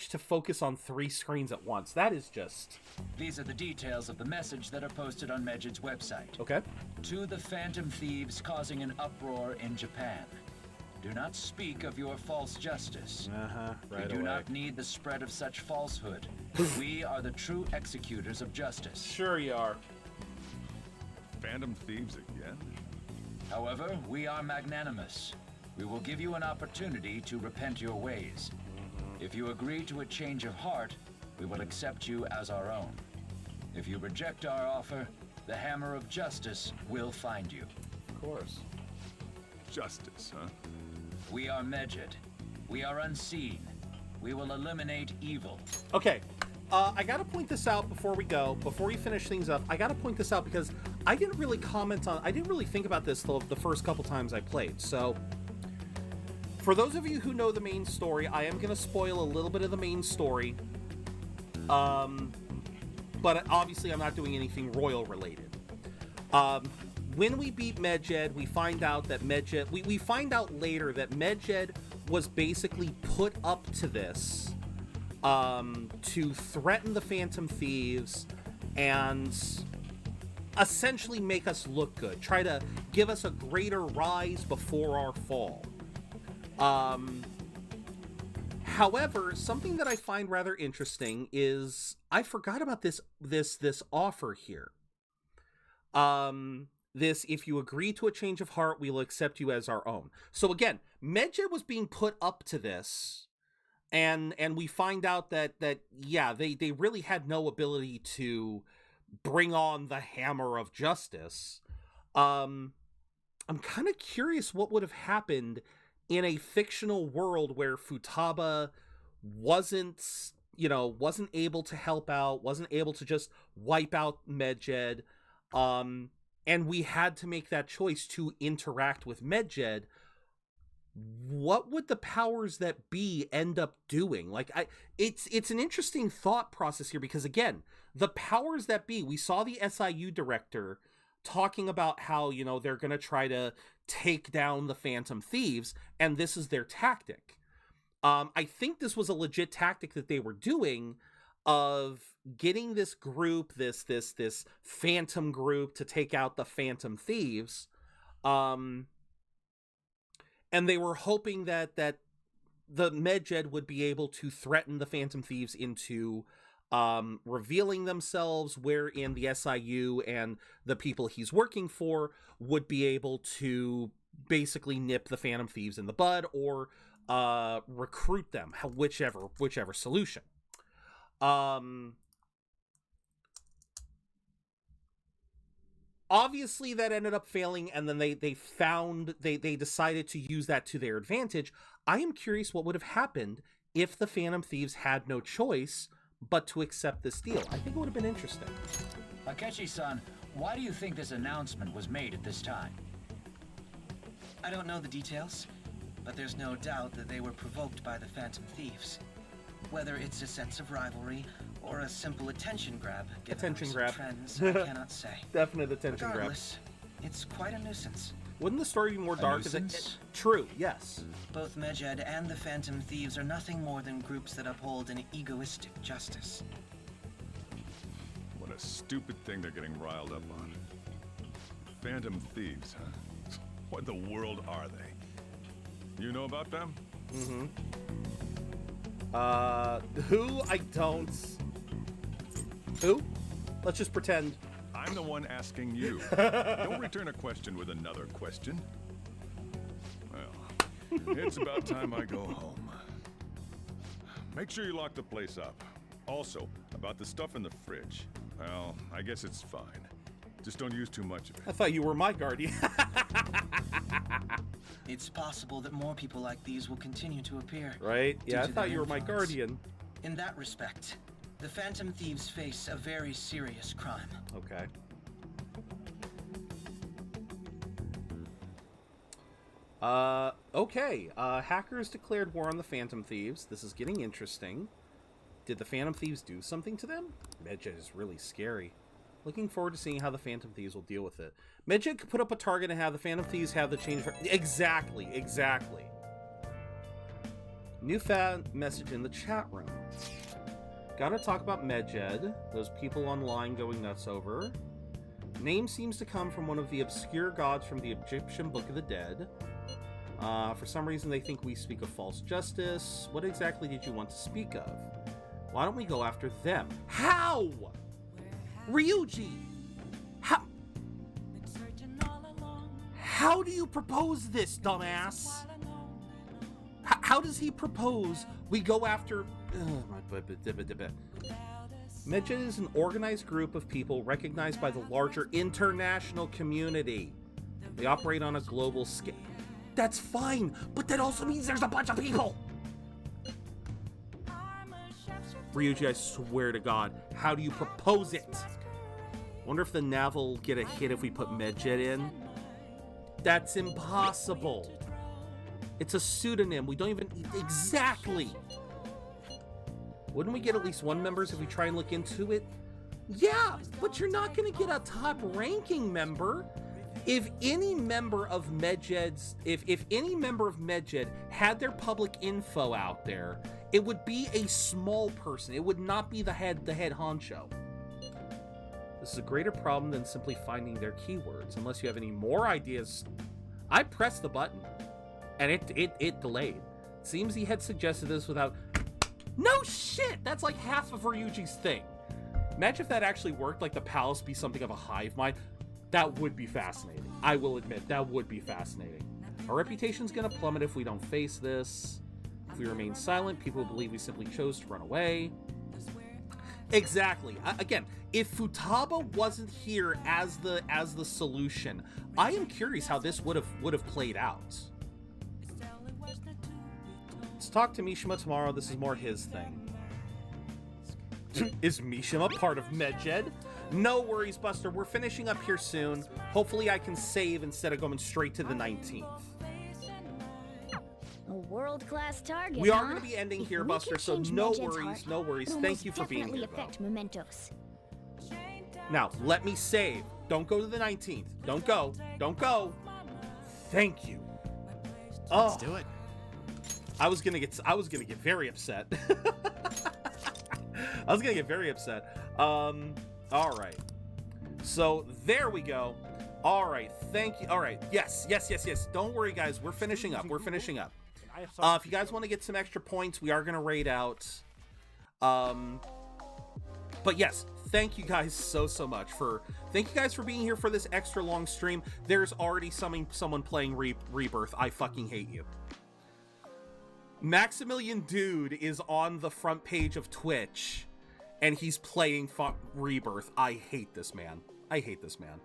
A: to focus on 3 screens at once? That is just...
V: These are the details of the message that are posted on Megid's website.
A: Okay.
V: To the Phantom Thieves causing an uproar in Japan. Do not speak of your false justice.
A: Right
V: We do
A: away.
V: not need the spread of such falsehood. We are the true executors of justice.
A: Sure you are.
O: Phantom Thieves again?
V: However, we are magnanimous. We will give you an opportunity to repent your ways. If you agree to a change of heart, we will accept you as our own. If you reject our offer, the hammer of justice will find you.
A: Of course.
O: Justice, huh?
V: We are Megid. We are unseen. We will eliminate evil.
A: Okay. I gotta point this out before we go, before we finish things up. I gotta point this out because I didn't really think about this the first couple times I played. So, for those of you who know the main story, I am gonna spoil a little bit of the main story. But obviously I'm not doing anything royal related. When we beat Megid, we find out that Megid, we find out later that Megid was basically put up to this to threaten the Phantom Thieves and essentially make us look good, try to give us a greater rise before our fall. However, something that I find rather interesting is I forgot about this offer here. This, if you agree to a change of heart, we will accept you as our own. So again, Megid was being put up to this, and we find out that yeah, they really had no ability to bring on the hammer of justice. I'm kind of curious what would have happened in a fictional world where Futaba wasn't able to help out, wasn't able to just wipe out Megid, and we had to make that choice to interact with Megid. What would the powers that be end up doing? Like, it's an interesting thought process here because, again, the powers that be, we saw the SIU director talking about how, they're going to try to take down the Phantom Thieves, and this is their tactic. I think this was a legit tactic that they were doing of getting this group, this Phantom group to take out the Phantom Thieves. And they were hoping that the Megid would be able to threaten the Phantom Thieves into revealing themselves, wherein the SIU and the people he's working for would be able to basically nip the Phantom Thieves in the bud or recruit them, whichever solution. Obviously that ended up failing, and then they decided to use that to their advantage. I am curious what would have happened if the Phantom Thieves had no choice but to accept this deal. I think it would have been interesting.
V: Akechi-san, why do you think this announcement was made at this time?
E: I don't know the details, but there's no doubt that they were provoked by the Phantom Thieves. Whether it's a sense of rivalry or a simple attention grab, given recent trends, I cannot say.
A: Definite attention
E: Regardless, it's quite a nuisance.
A: Wouldn't the story be more dark? True, yes.
E: Both Medjed and the Phantom Thieves are nothing more than groups that uphold an egoistic justice.
O: What a stupid thing they're getting riled up on. Phantom Thieves, huh? What in the world are they? You know about them?
A: Mm-hmm. Who? I don't. Who? Let's just pretend.
O: I'm the one asking you. Don't return a question with another question. Well, it's about time I go home. Make sure you lock the place up. Also, about the stuff in the fridge. Well, I guess it's fine. Just don't use too much of it.
A: I thought you were my guardian.
E: It's possible that more people like these will continue to appear.
A: Right? Yeah, I thought you were my guardian.
E: In that respect, the Phantom Thieves face a very serious crime.
A: Okay. Okay. Hackers declared war on the Phantom Thieves. This is getting interesting. Did the Phantom Thieves do something to them? Medjed is really scary. Looking forward to seeing how the Phantom Thieves will deal with it. Medjed could put up a target and have the Phantom Thieves have the change. Exactly. New fan message in the chat room. Gotta talk about Medjed. Those people online going nuts over. Name seems to come from one of the obscure gods from the Egyptian Book of the Dead. For some reason they think we speak of false justice. What exactly did you want to speak of? Why don't we go after them? How? Ryuji! How do you propose this, dumbass? How does he propose we go after... Medjed is an organized group of people recognized by the larger international community. They operate on a global scale. That's fine, but that also means there's a bunch of people! Ryuji, I swear to God, how do you propose it? Wonder if the nav will get a hit if we put Medjed in. That's impossible. It's a pseudonym. We don't even... Exactly. Wouldn't we get at least one members if we try and look into it? Yeah, but you're not going to get a top-ranking member. If any member of Medjed's... If any member of Medjed had their public info out there, it would be a small person. It would not be the head honcho. This is a greater problem than simply finding their keywords. Unless you have any more ideas. I pressed the button, and it delayed. Seems he had suggested this without... No shit! That's like half of Ryuji's thing. Imagine if that actually worked, like the palace be something of a hive mind. That would be fascinating. I will admit, that would be fascinating. Our reputation's gonna plummet if we don't face this. If we remain silent, people will believe we simply chose to run away. Exactly. Again, if Futaba wasn't here as the solution, I am curious how this would have played out. Let's talk to Mishima tomorrow. This is more his thing. Is Mishima part of Medjed? No worries, Buster. We're finishing up here soon. Hopefully I can save instead of going straight to the 19th.
B: A world-class target.
A: We are going to be ending here, Buster, so no worries, no worries. Thank you for being here,
B: affect mementos.
A: Now, let me save. Don't go to the 19th. Don't go. Don't go. Thank you. Oh.
Q: Let's do it.
A: I was gonna get very upset. I was gonna get very upset. All right. So there we go. All right. Thank you. All right. Yes. Don't worry, guys. We're finishing up. If you guys want to get some extra points, we are gonna raid out. But yes, thank you guys so much thank you guys for being here for this extra long stream. There's already someone playing Rebirth. I fucking hate you. Maximilian Dude is on the front page of Twitch, and he's playing Rebirth. I hate this man. I hate this man.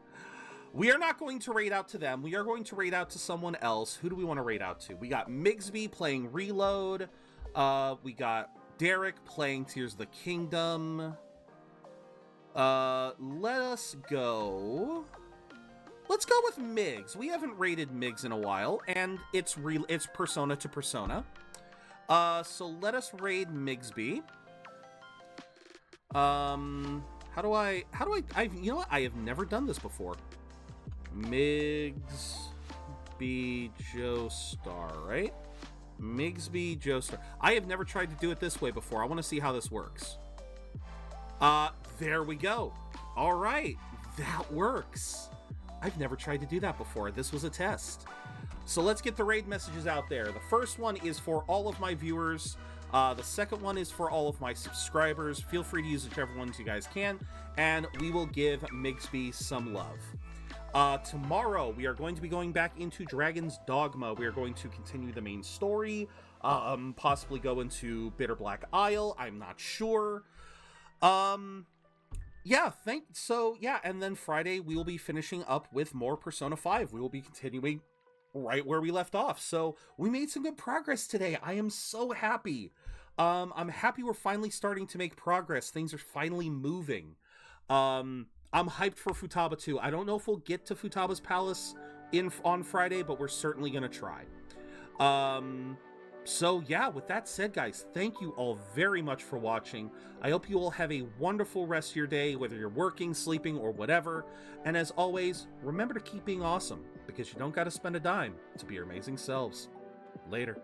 A: We are not going to raid out to them. We are going to raid out to someone else. Who do we want to raid out to? We got Migsby playing Reload. We got Derek playing Tears of the Kingdom. Let us go. Let's go with Migs. We haven't raided Migs in a while, and it's Persona to Persona. So let us raid Migsby. You know what? I have never done this before. Migsby Joestar, right? Migsby Joestar. I have never tried to do it this way before. I want to see how this works. There we go. All right, that works. I've never tried to do that before. This was a test. So let's get the raid messages out there. The first one is for all of my viewers. The second one is for all of my subscribers. Feel free to use whichever ones you guys can, and we will give Migsby some love. Tomorrow, we are going to be going back into Dragon's Dogma. We are going to continue the main story, possibly go into Bitter Black Isle. I'm not sure. And then Friday, we will be finishing up with more Persona 5. We will be continuing right where we left off. So we made some good progress today. I am so happy. I'm happy we're finally starting to make progress. Things are finally moving. I'm hyped for Futaba 2. I don't know if we'll get to Futaba's Palace on Friday, but we're certainly going to try. So yeah, with that said, guys, thank you all very much for watching. I hope you all have a wonderful rest of your day, whether you're working, sleeping, or whatever. And as always, remember to keep being awesome, because you don't got to spend a dime to be your amazing selves. Later.